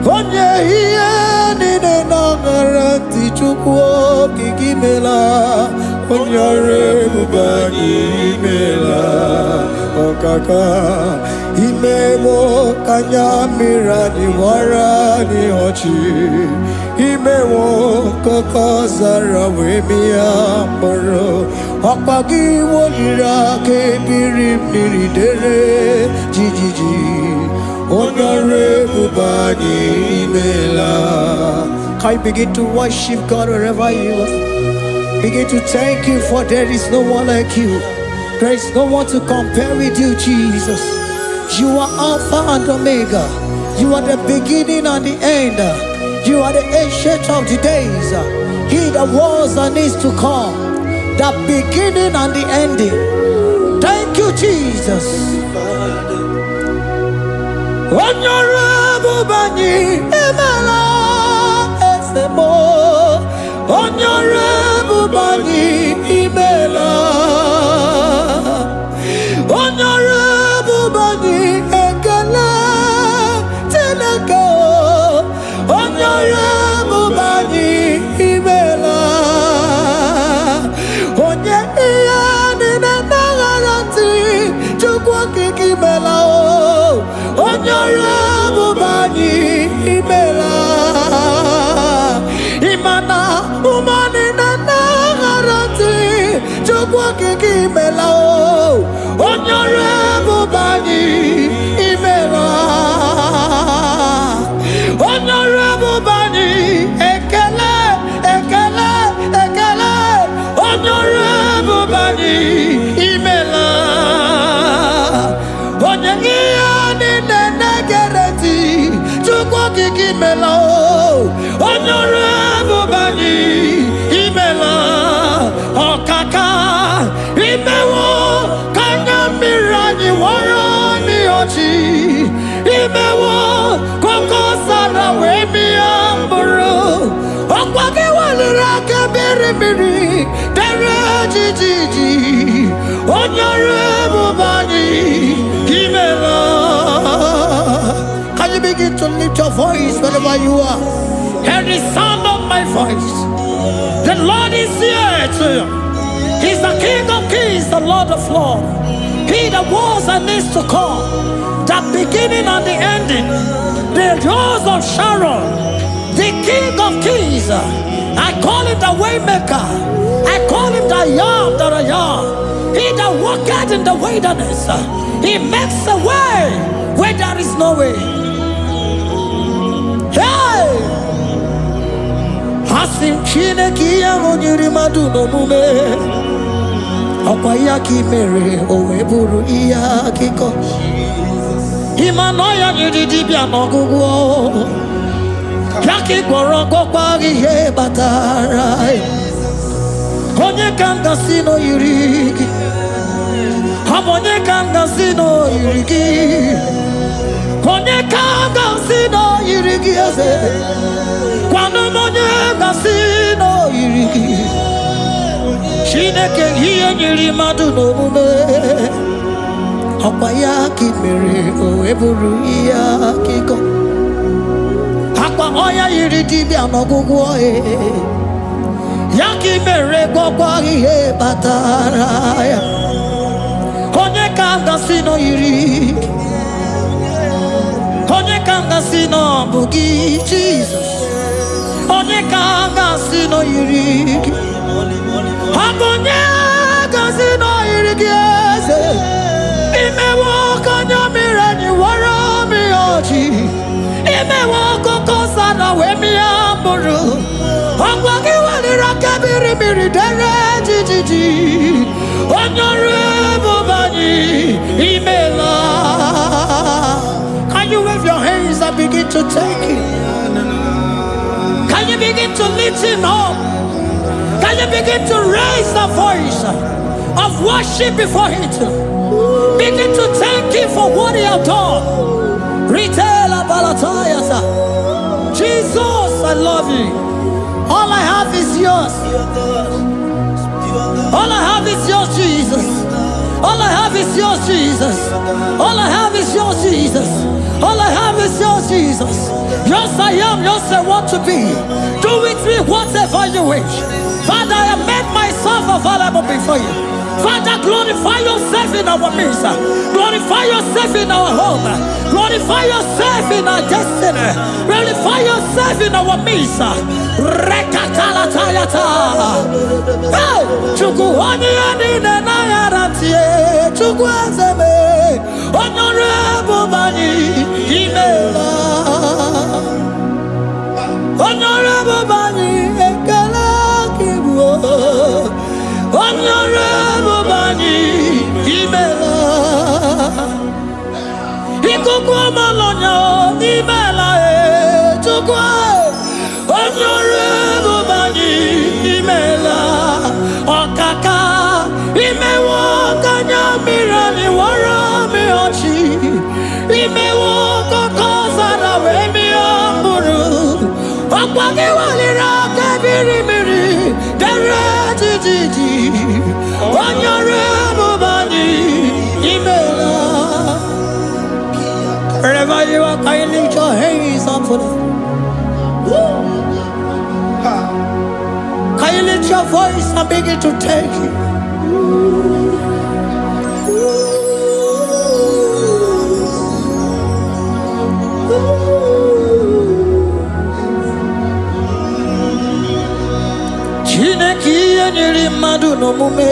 Onye hiye nine nangaranti chukwo kikimela Onyore bubani imela Okaka Imemo kanyamira ni wara ni hochi Imemo kokozara wemia moro Okpagi wolira ke biri miridere jijiji Onyore bubani imela. Can you begin to worship God wherever you are? Begin to thank Him, for there is no one like you. There is no one to compare with you, Jesus. You are Alpha and Omega. You are the beginning and the end. You are the ancient of the days. He that was and is to come. The beginning and the ending. Thank you, Jesus. Honorable Bani Emela Esemo. Honorable Bani Emela. Honorable Honorable Bani Imela Imana Umani Nana Harati Chukwa Kiki Imela Honorable Bani Imela Honorable Bani Ekele Ekele Ekele Honorable Bani Imela Imela, Honorable Bani, Imela, Okaka, Imewo, Kanya Mirani, Warani Ochi, Imewo, Koko Sara, Wemi Amburu, Okwake Waliraka Beribiri, Deraji Gigi, Honorable Bani, Imela. Can you begin to lift your voice wherever you are? Hear the sound of my voice. The Lord is here to you. He's the King of Kings, the Lord of Lords. He that was and is to come, the beginning and the ending, the rose of Sharon, the King of Kings. I call him the Waymaker. I call him the Yam that I am. He that walketh in the wilderness, he makes a way where there is no way. Hey! Hasim Chineki Yamonyuri Maduno Mume Okwayaki Mere Oweburu Iyakiko Imanoya Yudibia Nogugo Yaki Gorogo Kwagi He Batarai Konye Kanga Sino Yurigi Hamonye Kanga Sino Yurigi Konye Kanga Sino Yurigi Kwano Monye Sino Yurigi Shineke Hiye Nyiri Maduno Mume Okwayaki Mere Oweburu Iyakiko Akwa Oya Yuridi Anogugo Yaki Mere Gokwagi He Bataraya Konye Kanga Sino Yurigi Onye kanga sino bugi Jesus. Onye kanga sino yirigi. Akonye kanga sino yirigi. Ime woko nyamirani wara mi oji. Ime woko kosana we mi amburu. Akwagi walira kabiri miri dere jijiji. Honorable Bani Imela. Can you wave your hands and begin to take it? Can you begin to lift him up? Can you begin to raise the voice of worship before him? Begin to thank him for what he has done. Retailer Balatayasa. Jesus, I love you. All I have is yours. All I have is yours, Jesus. All I have is yours, Jesus. All I have is yours, Jesus. All I have is yours, Jesus. Yours I am, yours I want to be. Do with me whatever you wish. Father, I have made myself available before you. Father, glorify yourself in our midst. Glorify yourself in our home. Glorify yourself in our destiny. Glorify yourself in our midst. Rekatalatayata. Hey! Chukwani anine na yarantie. Chukwazeme. Honorable Bani Imela. Honorable Bani Ekala Kibuo. Honorable Bani Imela. Ikukwa malonya Imela chukwa. Honorable Bani Imela. Okaka Imewo kanya mirani warami ochi. Imewo koko sara wemi amburu. Okwage walira kabiri miri. Jiji, Honorable Bani Imela. Wherever you are, can you lift your hands up for them? Can you lift your voice and begin to take it? madu no mume.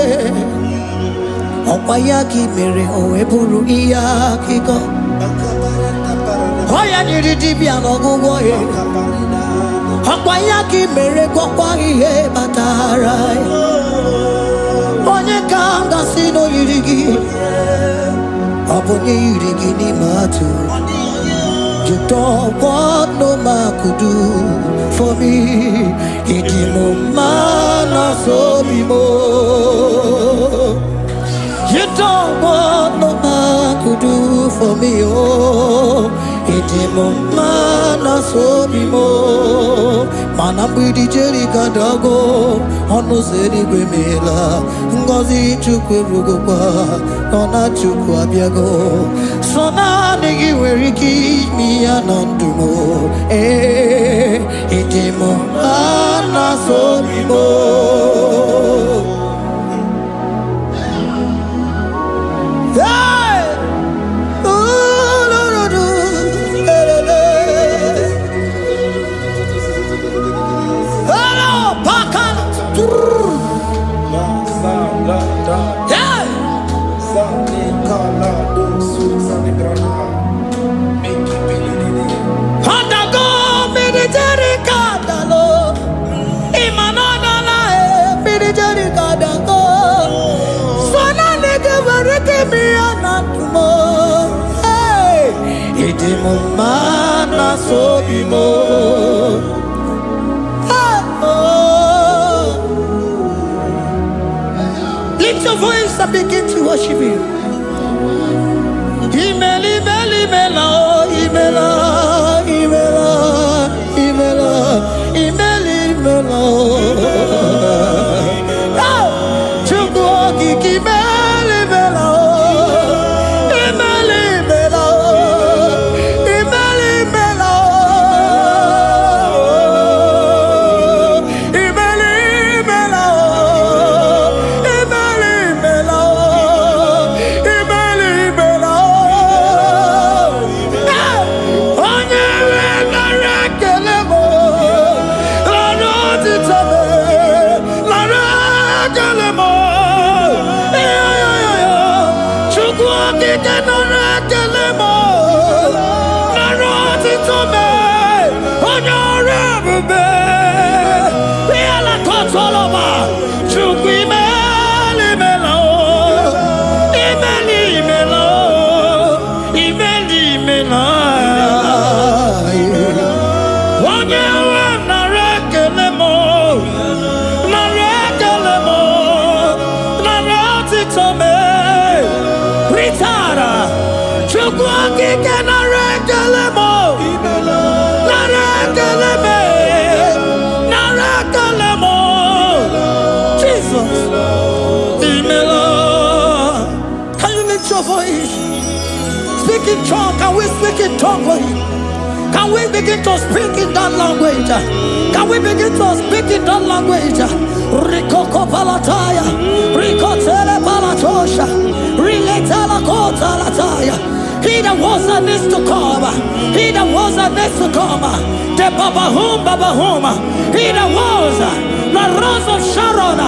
Okwayaki mere oeburu iya kiko. Oya niridi no gugo ye. Okwayaki mere kwakwa ihe batara. Onye kanga sino yirigi. Obonye yirigi ni matu. You don't want no man could do for me. Idimo mana so bimo. You don't want no man could do for me. Oh, idimo mana so bimo. Manambidi jeri kadago ono zeri gwemela ngozi chukwe rugopa ona chukwa abiago sona nigi weriki mi anandumo idimo ana so bimo. Mana so bimo. Lift your voice and begin to worship Him. Imela, imela, imela, imela, imela, imela, imela. Chukwuoki kimela, imela. Speak in tongue. Can we speak in tongue for Him? Can we begin to speak in that language? Can we begin to speak in that language? Rikoko palataya, rikotele palatosha, riletala kota lataya. He that was and is to come. He that was and is to come. The Babahum, Babahum. He that was the rose of Sharon.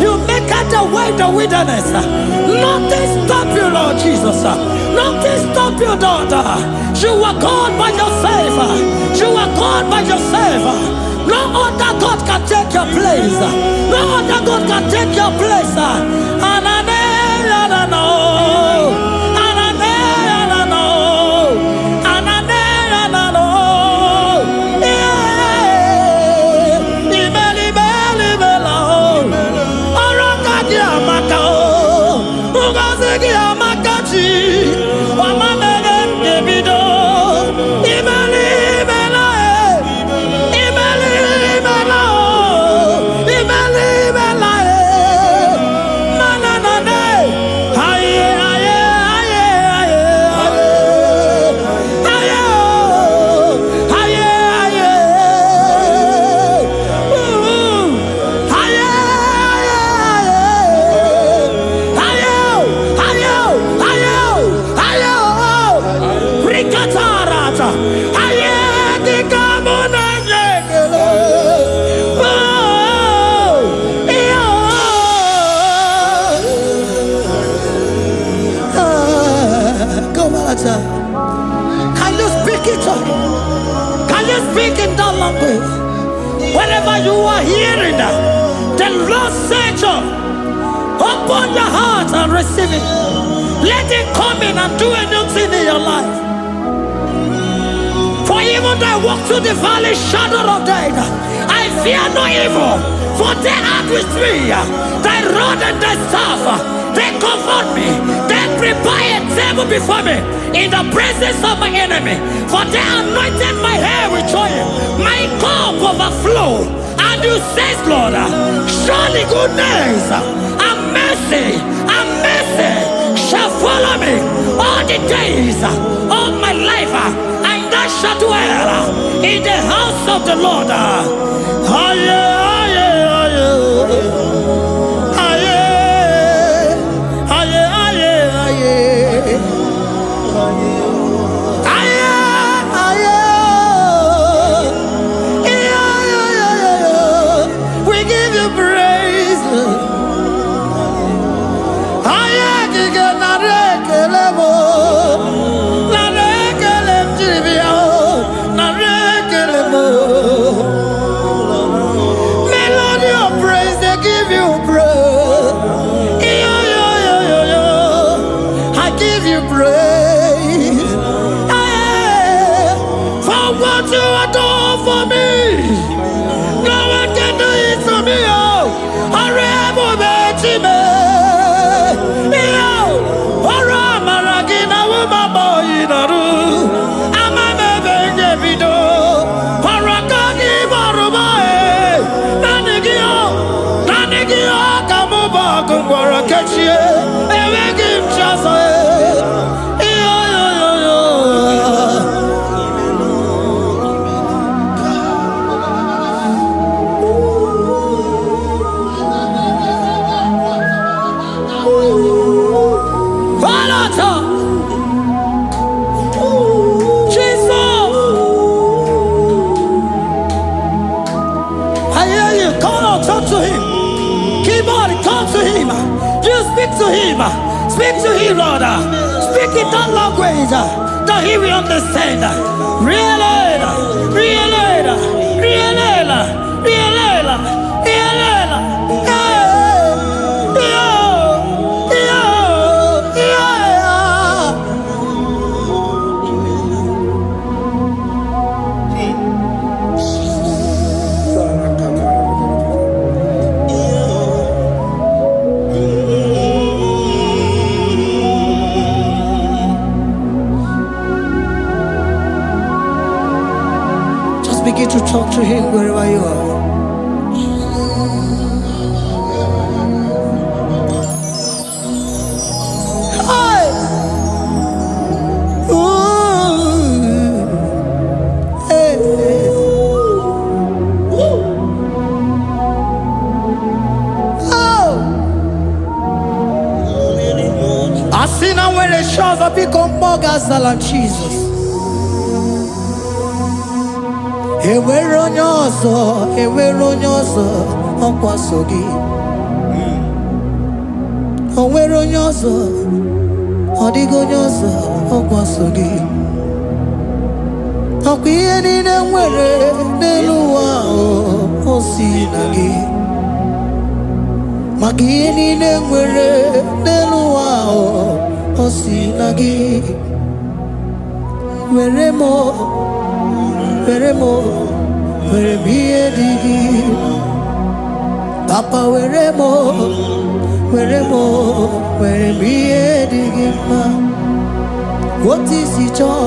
You make out the way the wilderness. Nothing stop you, Lord Jesus. Nothing stop you, daughter. You are God by yourself. You are God by yourself. No other God can take your place. No other God can take your place. Can you speak in that language? Whenever you are hearing that, the Lord said, open your heart and receive it. Let it come in and do a new thing in your life. For even though I walk through the valley shadow of death, I fear no evil. For they are with me. Thy rod and thy staff, they comfort me. They prepare a table before me in the presence of my enemy. For they anointed my hair with oil. My cup overflow. And you say, Lord, surely goodness and mercy shall follow me all the days of my life. And I shall dwell in the house of the Lord. We give you praise. Melody of praise, they give you praise. I give you praise. For what you have done for me, no one can do it for me. Speak to him, Lord. Speak in that language that he will understand. Begin to talk to him wherever you are. Hey! Ooh! Hey! Oh! I see now where the shores have become more than Jesus. Ewere onye ọzọ ọkwaso gị. O nwere onye ọzọ, ọ dịghị onye ọzọ ọkwaso gị. Ọkwa ihe niile nwere n'elu ụwa o si na gị. Maka ihe niile nwere n'elu ụwa o si na gị. Were m ihe dị gị. Papa were m ihe dị gị mma. Otu isi chọọ,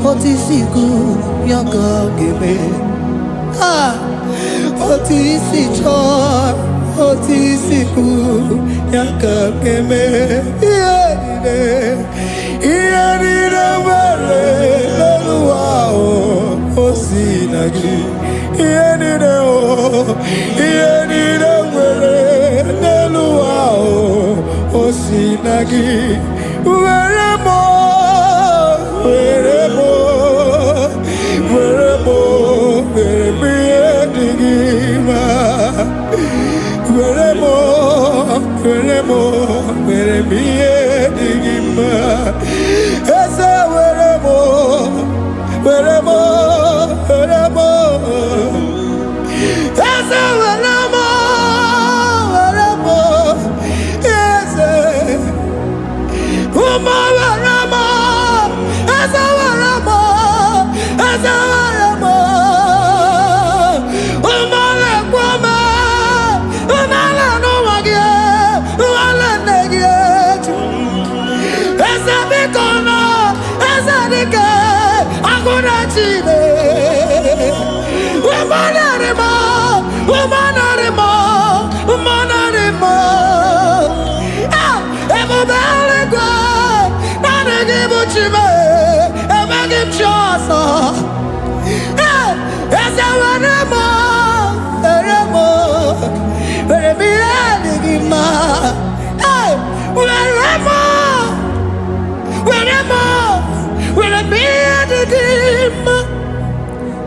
otu isi kwu ya ka ọ ga-eme. Otu isi chọọ, otu isi kwu ya ka ọ ga-eme. Ihe niile nwere n'elu ụwa o si na gị. Ihe niile nwere n'elu ụwa o si na gị. Were m ihe dị gị mma. Were m ihe dị gị mma. Eze were m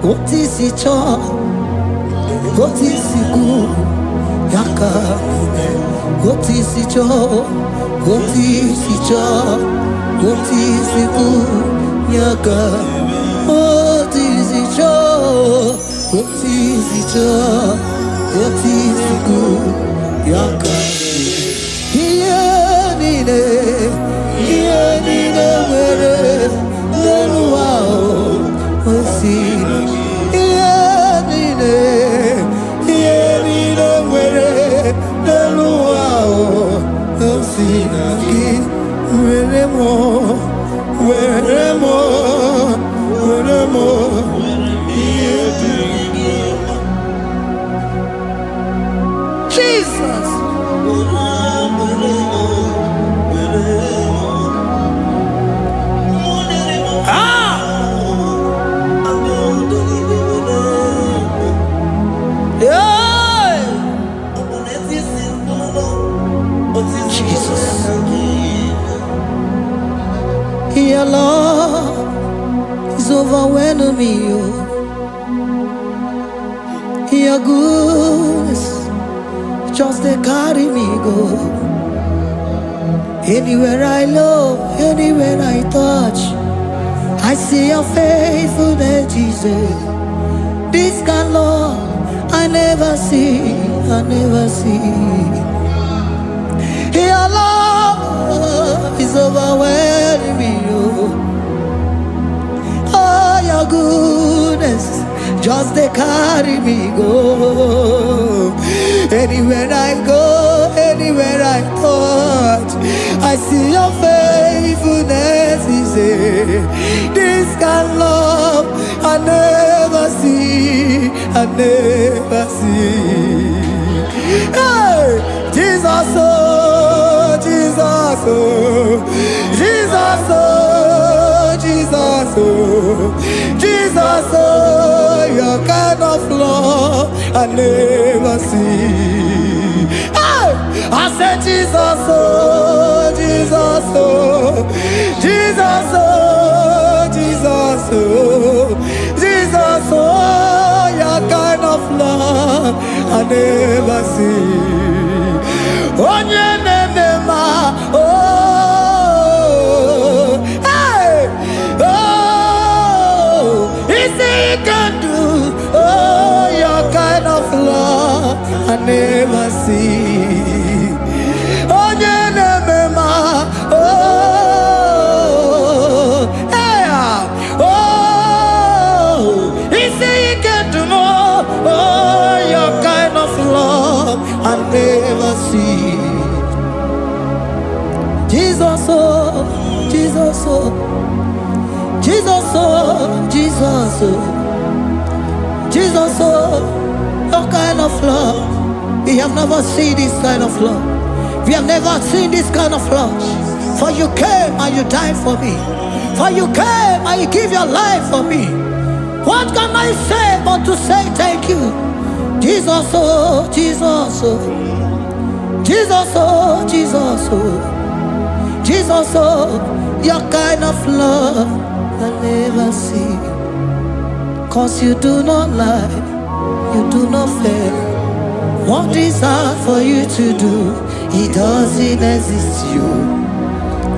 What is it all? What is it good? Yaka. What is it all? What is it all? What is it good? Yaka. What is it all? What is it all? What is it good? Yaka. Here nine, where no wow. What's it? Jesus. Your love is overwhelming me. Your goodness just they carry me go. Anywhere I look, anywhere I touch, I see your faithfulness, Jesus. This kind of love I never see, I never see. Your love is overwhelming me. Oh, your goodness just they carry me go. Anywhere I go, anywhere I touch, I see your faithfulness. This kind of love I never see, I never see. Hey, Jesus, oh, Jesus, oh, Jesus, oh, Jesus, oh, Jesus, oh, your kind of love I never see. Hey, I said Jesus, oh, Jesus, oh, Jesus, oh, Jesus, oh, Jesus, oh, your kind of love I never see. Oh, hey, oh, is he can do, oh, your kind of love I never see. Oh, oh, hey, oh, is he can do more, oh, your kind of love I never see. Jesus, oh, Jesus, oh, Jesus, oh, Jesus, oh, Jesus, oh, your kind of love. We have never seen this kind of love. We have never seen this kind of love. For you came and you died for me. For you came and you give your life for me. What can I say but to say thank you? Jesus, oh, Jesus, oh, Jesus, oh, Jesus, oh, Jesus, oh, your kind of love I never see. 'Cause you do not lie, you do not fail. What is hard for you to do, it doesn't exist you.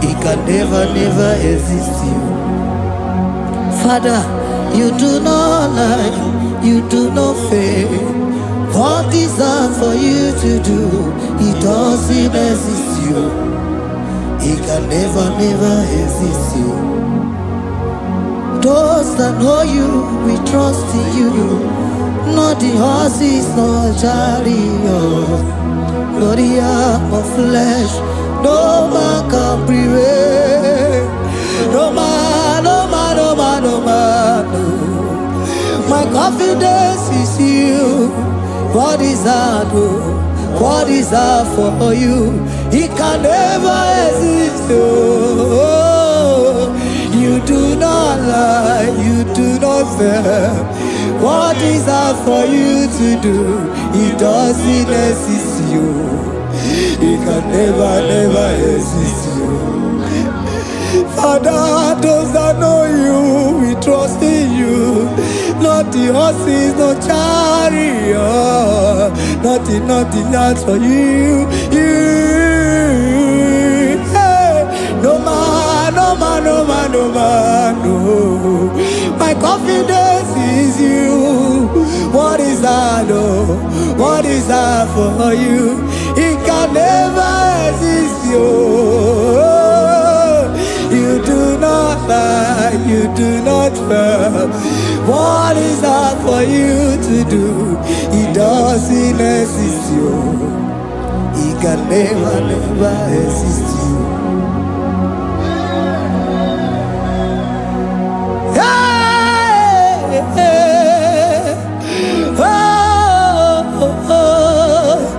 It can never, never exist you. Father, You do not lie, you do not fail. What is hard for you to do? It doesn't exist you. It can never, never exist you. Those that know you, we trust in you. Not the horses, not chariot, not the arm of flesh. No man can prevail. No man, no man, no man, no man. No. My confidence is you. What is hard? What is hard for you? It can never exist. Oh, you do not lie, you do not fail. What is hard for you to do? It doesn't exist you. It can never, never exist you. Father, those that know you, we trust in you. Not the horses, no chariot, nothing else for you. Hey, no man, no man, no man, no man, no. My confidence is you. What is that? Oh, what is that for you? It can never exist you. You do not lie, you do not fail. What is hard for you to do? It doesn't exist you. It can never, never exist you. Hey, hey, oh, oh, oh.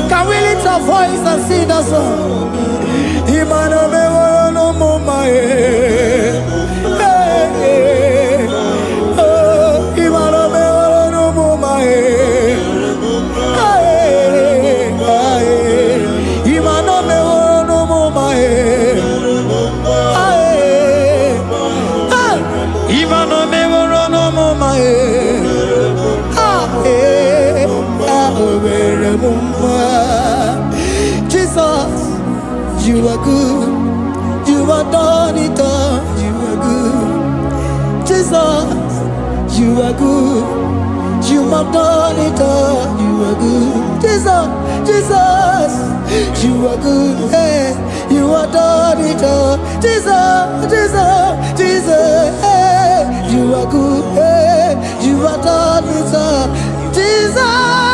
Can we lift our voice and sing that song? Imano me wolo no mama oh, imano me wolo no mama imano me wolo no mama imano me wolo no mama Jesus, you are good. You are done it all. You are good. Jesus, you are good. You have done it all. You are good. Jesus, Jesus, you are good. Hey, you are done it all. Jesus, Jesus, Jesus, hey, you are good. Hey, you are done it all. Jesus.